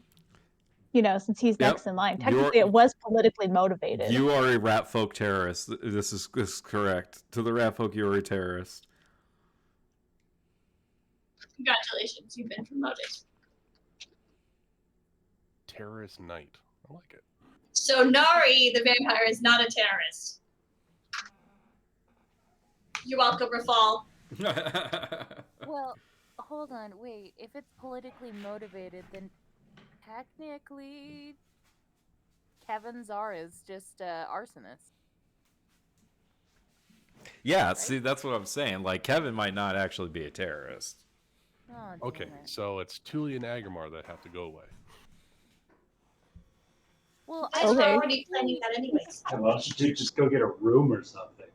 since he's next in line, technically it was politically motivated. You are a rat folk terrorist. This is correct. To the rat folk, you are a terrorist. Congratulations, you've been promoted. Terrorist knight. I like it. So Nari, the vampire, is not a terrorist. You're welcome, Rafal. Well, hold on, wait. If it's politically motivated, then technically Kevin Czar is just arsonist. Yeah, see, that's what I'm saying. Like, Kevin might not actually be a terrorist. Oh, Okay, damn it. so it's Thule and Agrimar that have to go away. Well, You guys were Okay. already planning that anyways. Why don't you just go get a room or something?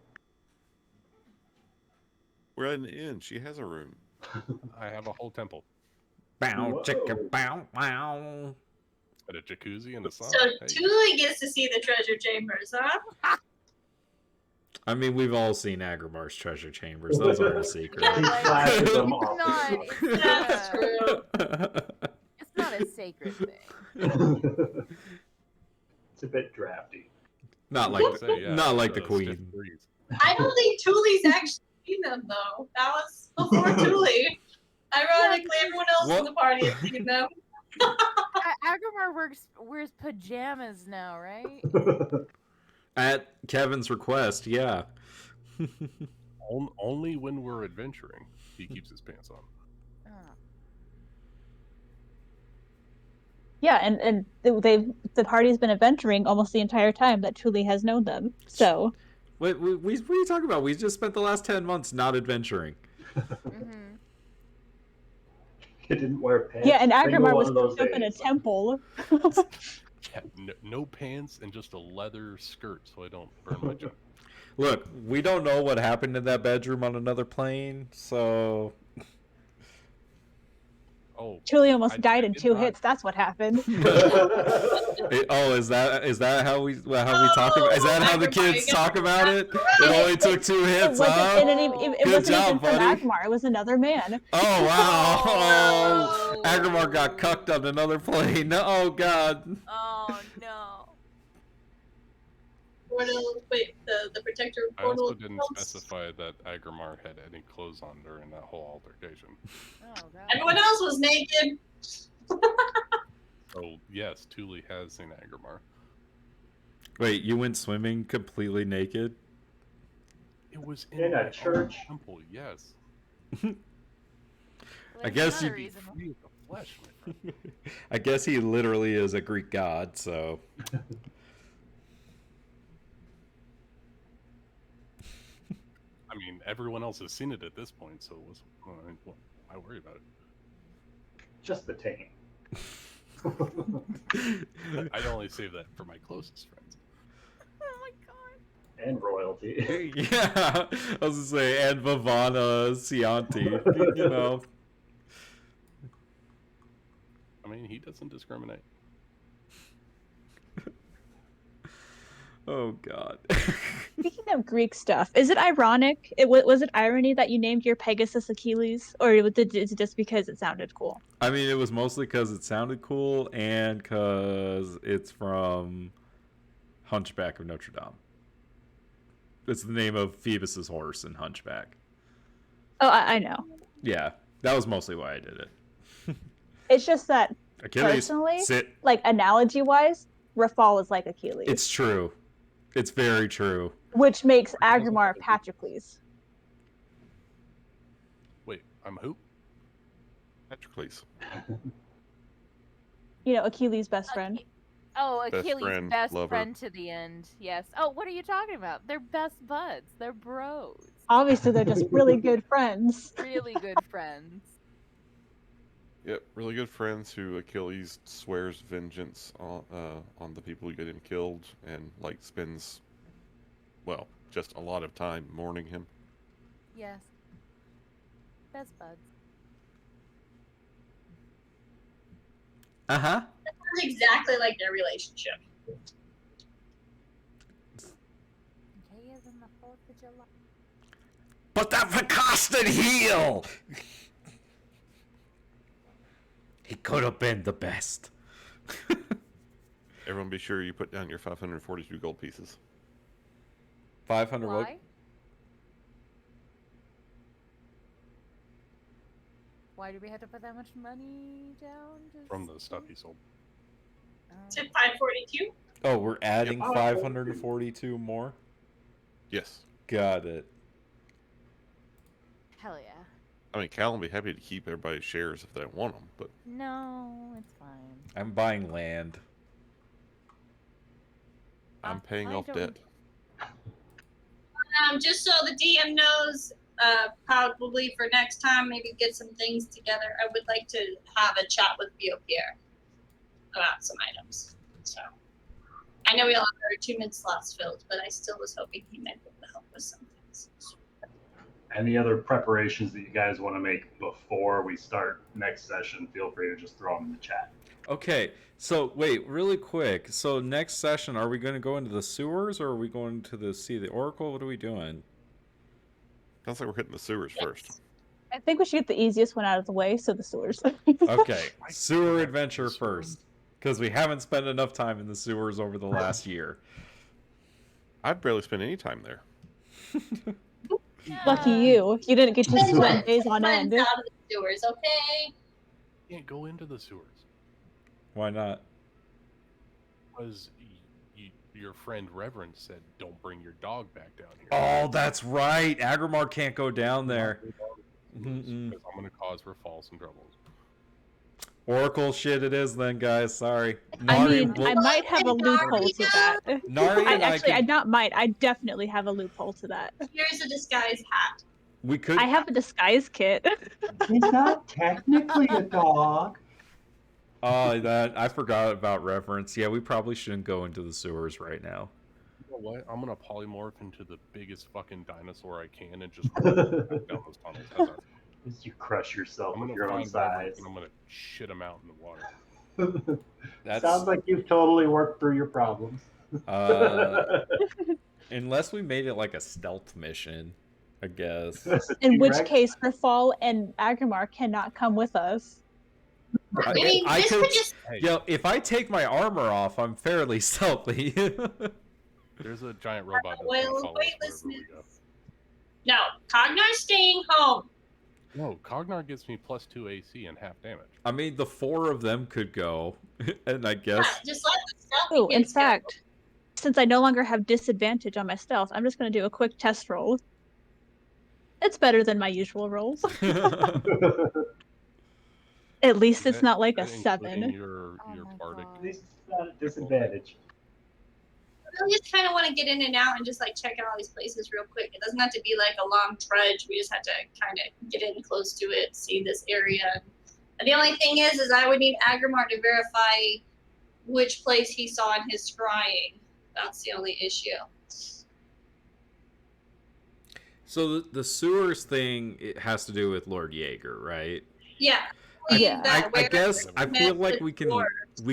We're at an inn. She has a room. I have a whole temple. Bow, chicka, Whoa. bow, wow. Got a jacuzzi and a sauna. So Hey. Tuli gets to see the treasure chambers, huh? I mean, we've all seen Agrimar's treasure chambers. Those aren't a secret. He like, flashes them it's off. not. That's true. It's not a sacred thing. It's a bit drafty. Not like the, Say, yeah, not like the stiff queen. breeze. I don't think Tuli's actually seen them though. That was before Tuli. Ironically, everyone else in What? the party has seen them. Agrimar wears pajamas now, right? At Kevin's request, yeah. Only when we're adventuring, he keeps his pants on. Oh. Yeah, and the party's been adventuring almost the entire time that Tuli has known them. So What are you talking about? We just spent the last 10 months not adventuring. Mm-hmm. He didn't wear pants. yeah, and Single Agrimar one was of those up in a days. temple. Yeah, no pants and just a leather skirt, so I don't burn my junk. Look, we don't know what happened in that bedroom on another plane, so... Oh, Tuli almost I died in did 2 not- hits. That's what happened. Oh, is that how we talk about? Is that how the kids talk about it? It only took 2 It hits, wasn't, huh? and it Good wasn't job, even from buddy. Agmar. It was another man. Oh wow! Oh. Agrimar got cucked on another plane. Oh god. Oh no. Portal, wait, the protector I portal. also didn't specify that Agrimar had any clothes on during that whole altercation. Oh god. Everyone else was naked. So yes, Thule has seen Agrimar. Wait, you went swimming completely naked? It was In a my own church. temple, yes. Well, I there's guess another you'd be reason why- Free of the flesh, my friend. I guess he literally is a Greek god, so. I mean, everyone else has seen it at this point, so it was. Why worry about it? Just the taint. I only save that for my closest friends. Oh my god. And royalty. Yeah, I was gonna say, and Vivana Cianti, you know. I mean, he doesn't discriminate. Oh god. Speaking of Greek stuff, is it ironic? Was it irony that you named your Pegasus Achilles, or is it just because it sounded cool? I mean, it was mostly because it sounded cool and because it's from Hunchback of Notre Dame. It's the name of Phoebus's horse in Hunchback. Oh, I know. Yeah, that was mostly why I did it. It's just that Achilles, personally, sit. like analogy-wise, Rafal is like Achilles, It's true. It's very true. which makes Agrimar Patroclus. Wait, I'm who? Patroclus. You know, Achilles' best friend. Oh, Best Achilles' friend, best lover. friend to the end. Yes. Oh, what are you talking about? They're best buds. They're bros. Obviously, they're just really good friends. Really good friends. Yep, really good friends who Achilles swears vengeance on the people who get him killed and like spends, well, just a lot of time mourning him. Yes. Best buds. Uh-huh. That sounds exactly like their relationship. Okay, is in the 4th of July. But that accosted heel! He could have been the best. Everyone be sure you put down your 542 gold pieces. 500 Why? what? Why do we have to put that much money down? Just... From the stuff he sold. Is it 542? Oh, we're adding Yep. 542 more? Yes. Got it. Hell yeah. I mean, Cal will be happy to keep everybody's shares if they want them, but No, it's fine. I'm buying land. I'm paying I off don't- debt. Just so the DM knows, probably for next time, maybe get some things together. I would like to have a chat with Pierre about some items. So I know we all have our 2-minute slots filled, but I still was hoping he might be able to help with some things. Any other preparations that you guys want to make before we start next session, feel free to just throw them in the chat. Okay, so wait, really quick. So next session, are we going to go into the sewers or are we going to see the Oracle? What are we doing? Sounds like we're hitting the sewers first. I think we should get the easiest one out of the way, so the sewers. Okay, sewer adventure first. Because we haven't spent enough time in the sewers over the last year. I've barely spent any time there. Lucky you. You didn't get to spend days on end. Out of the sewers, okay? You can't go into the sewers. Why not? Because your friend Reverend said, don't bring your dog back down here. Oh, that's right. Agrimar can't go down there. Because I'm going to cause Rafal some troubles. Oracle shit it is then, guys. Sorry. I mean, I might have a loophole to that. Nari and I definitely have a loophole to that. Here's a disguise hat. We could. I have a disguise kit. He's not technically a dog. Oh, I forgot about reference. Yeah, we probably shouldn't go into the sewers right now. You know what? I'm going to polymorph into the biggest fucking dinosaur I can and just run back down those tunnels. How's that? You crush yourself with your own find size. and I'm gonna shit him out in the water. Sounds like you've totally worked through your problems. Unless we made it like a stealth mission, I guess. In which case, Rafal and Agrimar cannot come with us. If I take my armor off, I'm fairly stealthy. There's a giant robot that's Well, gonna follow us wherever weightlessness. we go. No, Cognar's staying home. No, Cognar gives me +2 AC and half damage. I mean, the 4 of them could go, and I guess. Yeah, just let the stealthy Oh, in kids go. fact, since I no longer have disadvantage on my stealth, I'm just going to do a quick test roll. It's better than my usual rolls. At least it's not like a 7. Your bardic. At least it's not a disadvantage. I just kind of want to get in and out and just like check out all these places real quick. It doesn't have to be like a long trudge. We just have to kind of get in close to it, see this area. And the only thing is I would need Agrimar to verify which place he saw in his scrying. That's the only issue. So the sewers thing, it has to do with Lord Jaeger, right? Yeah. I guess I feel like we before.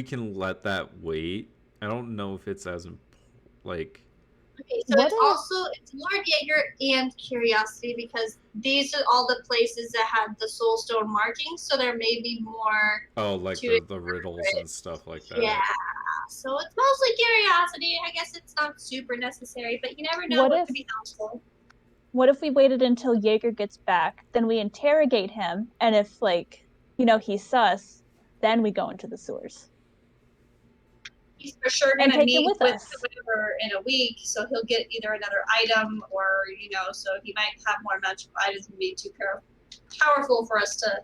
can let that wait. I don't know if it's as like. Okay, so it's Lord Jaeger and Curiosity because these are all the places that had the soulstone markings, so there may be more. Oh, like the riddles and stuff like that. Yeah, so it's mostly Curiosity. I guess it's not super necessary, but you never know what could be helpful. What if we waited until Jaeger gets back, then we interrogate him, and if he's sus, then we go into the sewers. He's for sure And going to take him meet with with us. whoever in a week, so he'll get either another item or, so he might have more magical items and be too powerful for us to,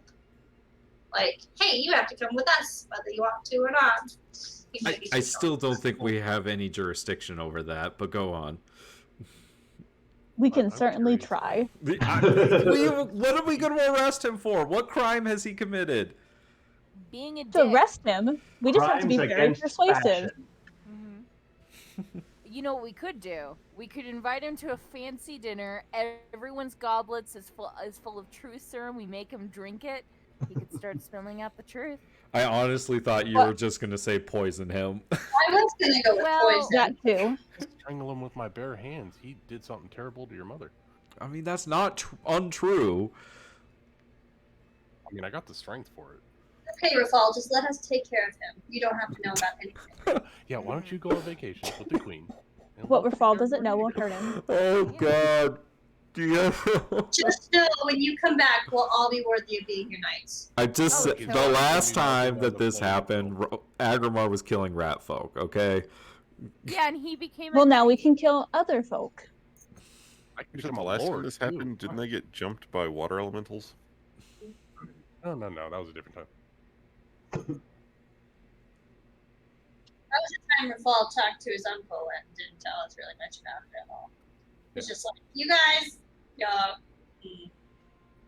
like, hey, you have to come with us, whether you want to or not. I still don't think we have any jurisdiction over that, but go on. We can certainly try. What are we going to arrest him for? What crime has he committed? Being a To dick. arrest him, we just have to be Crimes very against persuasive. fashion. You know what we could do? We could invite him to a fancy dinner. Everyone's goblets is full of truth serum. We make him drink it. He could start spilling out the truth. I honestly thought you were just going to say poison him. I was going to go with poison. That too. Strangle him with my bare hands. He did something terrible to your mother. I mean, that's not untrue. I mean, I got the strength for it. Okay, Rafal, just let us take care of him. You don't have to know about anything. Yeah, why don't you go on vacation with the queen? What Rafal doesn't know won't hurt him. Oh, God. Just know when you come back, we'll all be worthy of being your knights. The last time that this happened, Agrimar was killing rat folk, okay? Yeah, and he became. Well, now we can kill other folk. The last time this happened, didn't they get jumped by water elementals? No, that was a different time. That was the time Rafal talked to his uncle and didn't tell us really much about it at all. It's just like, you guys,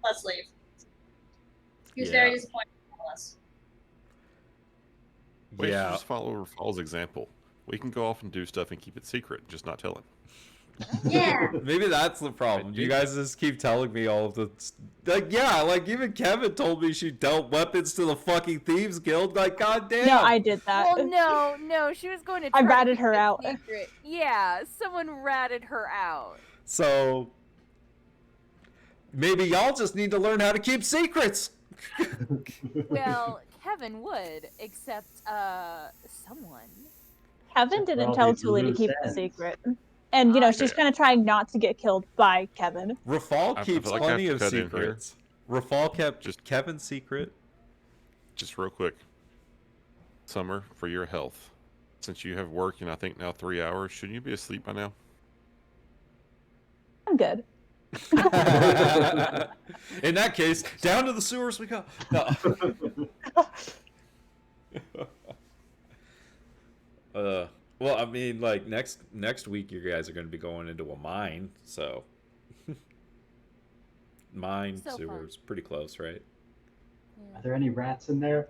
let's leave. He was very disappointed in us. We should just follow Rafal's example. We can go off and do stuff and keep it secret, just not tell him. Yeah. Maybe that's the problem. You guys just keep telling me all of the like even Kevin told me she dealt weapons to the fucking Thieves Guild. Like, goddamn. No, I did that. Well, no, she was going to. I try to ratted keep her it out. secret. Yeah, someone ratted her out. So maybe y'all just need to learn how to keep secrets. Well, Kevin would, except someone. Kevin didn't tell Tuli to keep the secret. And, she's kind of trying not to get killed by Kevin. Rafal keeps like plenty of cut in here. secrets. Rafal kept just Kevin's secret. Just real quick. Summer, for your health. Since you have work in, I think, now 3 hours, shouldn't you be asleep by now? I'm good. In that case, down to the sewers we go. No. Well, I mean, like next week, you guys are going to be going into a mine, so mine sewers pretty close, right? Are there any rats in there?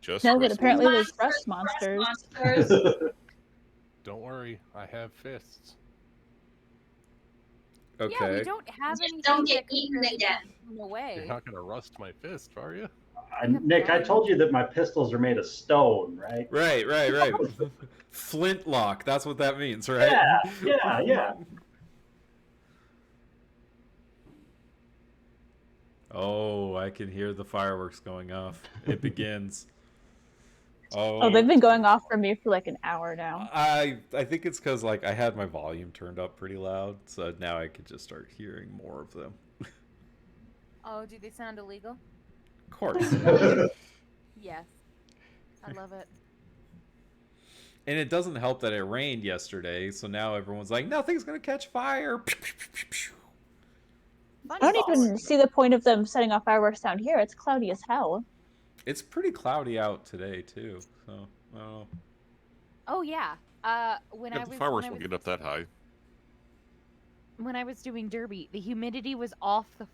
Just no, but apparently there's rust monsters. Don't worry, I have fists. Okay. Yeah, we don't have anything don't get that could eaten really again. keep them away. You're not gonna rust my fist, are you? Nick, I told you that my pistols are made of stone, right? Right. Flintlock, that's what that means, right? Yeah. Oh, I can hear the fireworks going off. It begins. Oh, they've been going off for me for like an hour now. I think it's because like I had my volume turned up pretty loud, so now I could just start hearing more of them. Oh, do they sound illegal? Of course. Yes. I love it. And it doesn't help that it rained yesterday, so now everyone's like, nothing's gonna catch fire. I don't even see the point of them setting off fireworks down here. It's cloudy as hell. It's pretty cloudy out today too, so I don't know. Oh yeah. When The fireworks won't get up that high. When I was doing Derby, the humidity was off the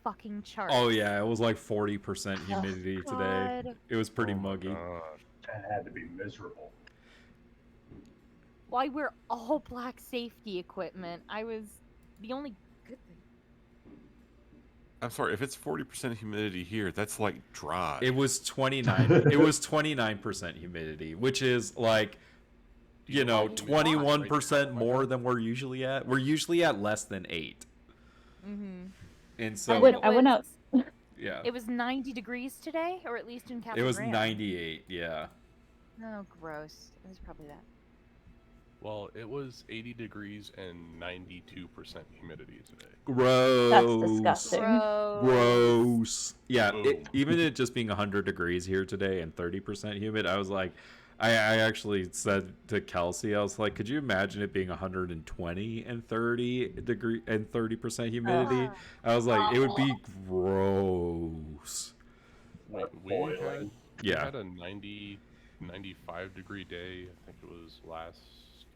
fucking charts. Oh yeah, it was like 40% humidity today. God. It was pretty muggy. That had to be miserable. Why wear all black safety equipment? I was the only good thing. I'm sorry, if it's 40% humidity here, that's like dry. It was 29. It was 29% humidity, which is like, 21% more than we're usually at. We're usually at less than 8. Mm-hmm. And so I went out. Yeah. It was 90 degrees today, or at least in Casa It was Grande. 98. Yeah. Oh, gross. It was probably that. Well, it was 80 degrees and 92% humidity today. Gross. That's disgusting. Gross. Yeah, Boom. even it just being 100 degrees here today and 30% humid, I was like, I actually said to Kelsey, I was like, could you imagine it being 120 and 30% humidity? I was like, it would be gross. We had a 95 degree day. I think it was last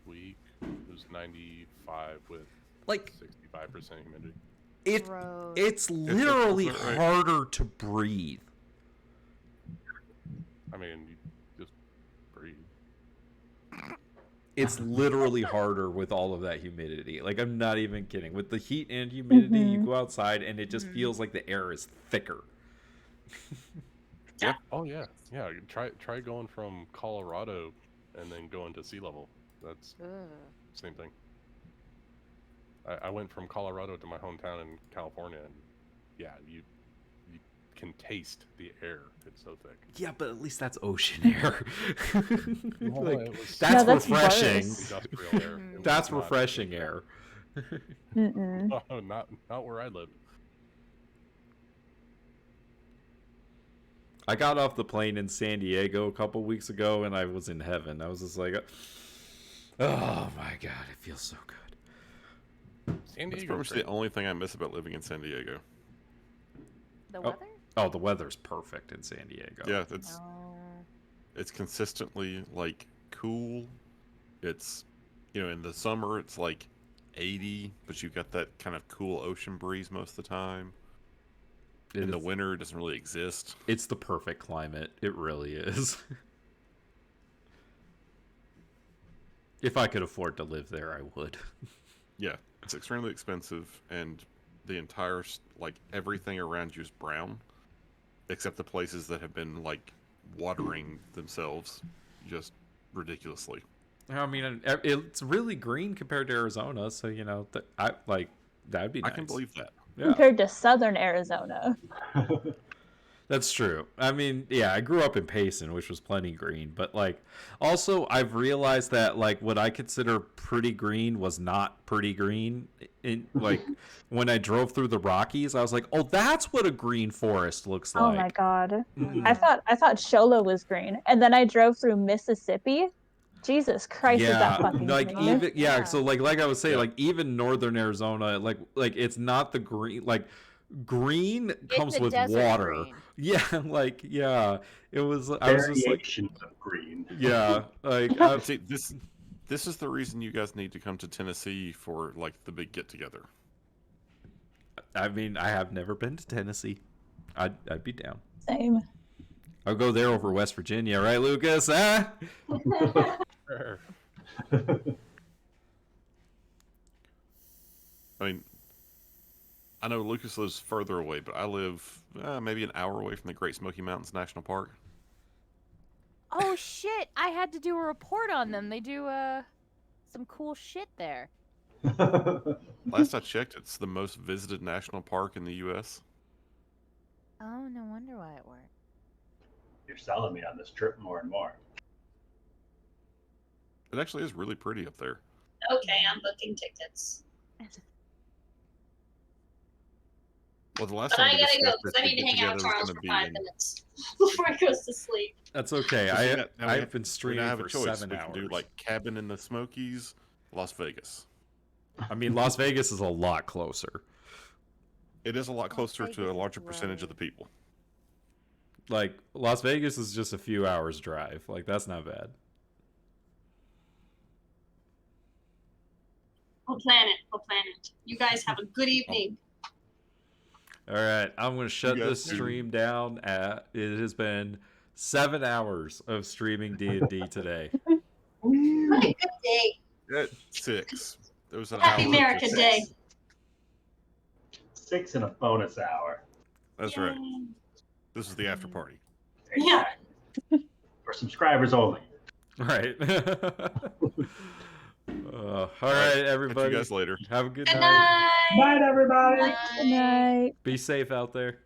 week. It was 95 with like 65% humidity. It's literally harder to breathe. I mean, you just breathe. It's literally harder with all of that humidity. Like, I'm not even kidding. With the heat and humidity, you go outside and it just feels like the air is thicker. Yeah. Oh yeah. Yeah. Try going from Colorado and then going to sea level. That's same thing. I went from Colorado to my hometown in California, and yeah, you can taste the air. It's so thick. Yeah, but at least that's ocean air. Like, that's that's refreshing. Industrial air. It That's was not refreshing air. Oh, not where I lived. I got off the plane in San Diego a couple weeks ago, and I was in heaven. I was just like, oh my god, it feels so good. San That's Diego's pretty much great. the only thing I miss about living in San Diego. The weather? Oh, the weather's perfect in San Diego. Yeah, it's consistently like cool. It's in the summer it's like 80, but you've got that kind of cool ocean breeze most of the time. In the winter, it doesn't really exist. It's the perfect climate. It really is. If I could afford to live there, I would. Yeah, it's extremely expensive, and the entire, like, everything around you is brown, except the places that have been, like, watering themselves just ridiculously. I mean, it's really green compared to Arizona, so, you know, that'd be nice. I can believe that. Yeah. Compared to southern Arizona. That's true. I mean, yeah, I grew up in Payson, which was plenty green, but like, also I've realized that like what I consider pretty green was not pretty green. In like when I drove through the Rockies, I was like, oh, that's what a green forest looks like. Oh my god, Mhm. I thought Shola was green, and then I drove through Mississippi. Jesus Christ, is that fucking like green? even so like I was saying, like even northern Arizona, like it's not the green, like green comes a with desert water. green. Yeah, like it was. I was just like, Variations of green. yeah, like See, this is the reason you guys need to come to Tennessee for like the big get together. I mean, I have never been to Tennessee. I'd be down. Same. I'll go there over West Virginia, right, Lucas? Huh? I mean, I know Lucas lives further away, but I live maybe an hour away from the Great Smoky Mountains National Park. Oh shit! I had to do a report on them. They do some cool shit there. Last I checked, it's the most visited national park in the U.S. Oh, no wonder why it worked. You're selling me on this trip more and more. It actually is really pretty up there. Okay, I'm booking tickets. Well, the last But time I we gotta go discussed because this I need to get hang out with together was Charles gonna for be 5 in- minutes before he goes to sleep. That's okay. So now we I've have- been we streaming now have a for choice. 7 We hours. can do like Cabin in the Smokies, Las Vegas. I mean, Las Vegas is a lot closer. It is a lot closer Vegas to a is larger percentage of right. the people. Like Las Vegas is just a few hours drive. Like that's not bad. We'll plan it. We'll plan it. You guys have a good evening. All right, I'm going to shut guys this do. stream down. It has been 7 hours of streaming D&D today. What a good day. At 6. There was an Happy hour America to Day. 6 and a bonus hour. That's right. This is the after party. Yeah. For subscribers only. Right. All right, everybody. Catch you guys later. Have a good Good night. night. Night, everybody. Bye. Good night. Be safe out there.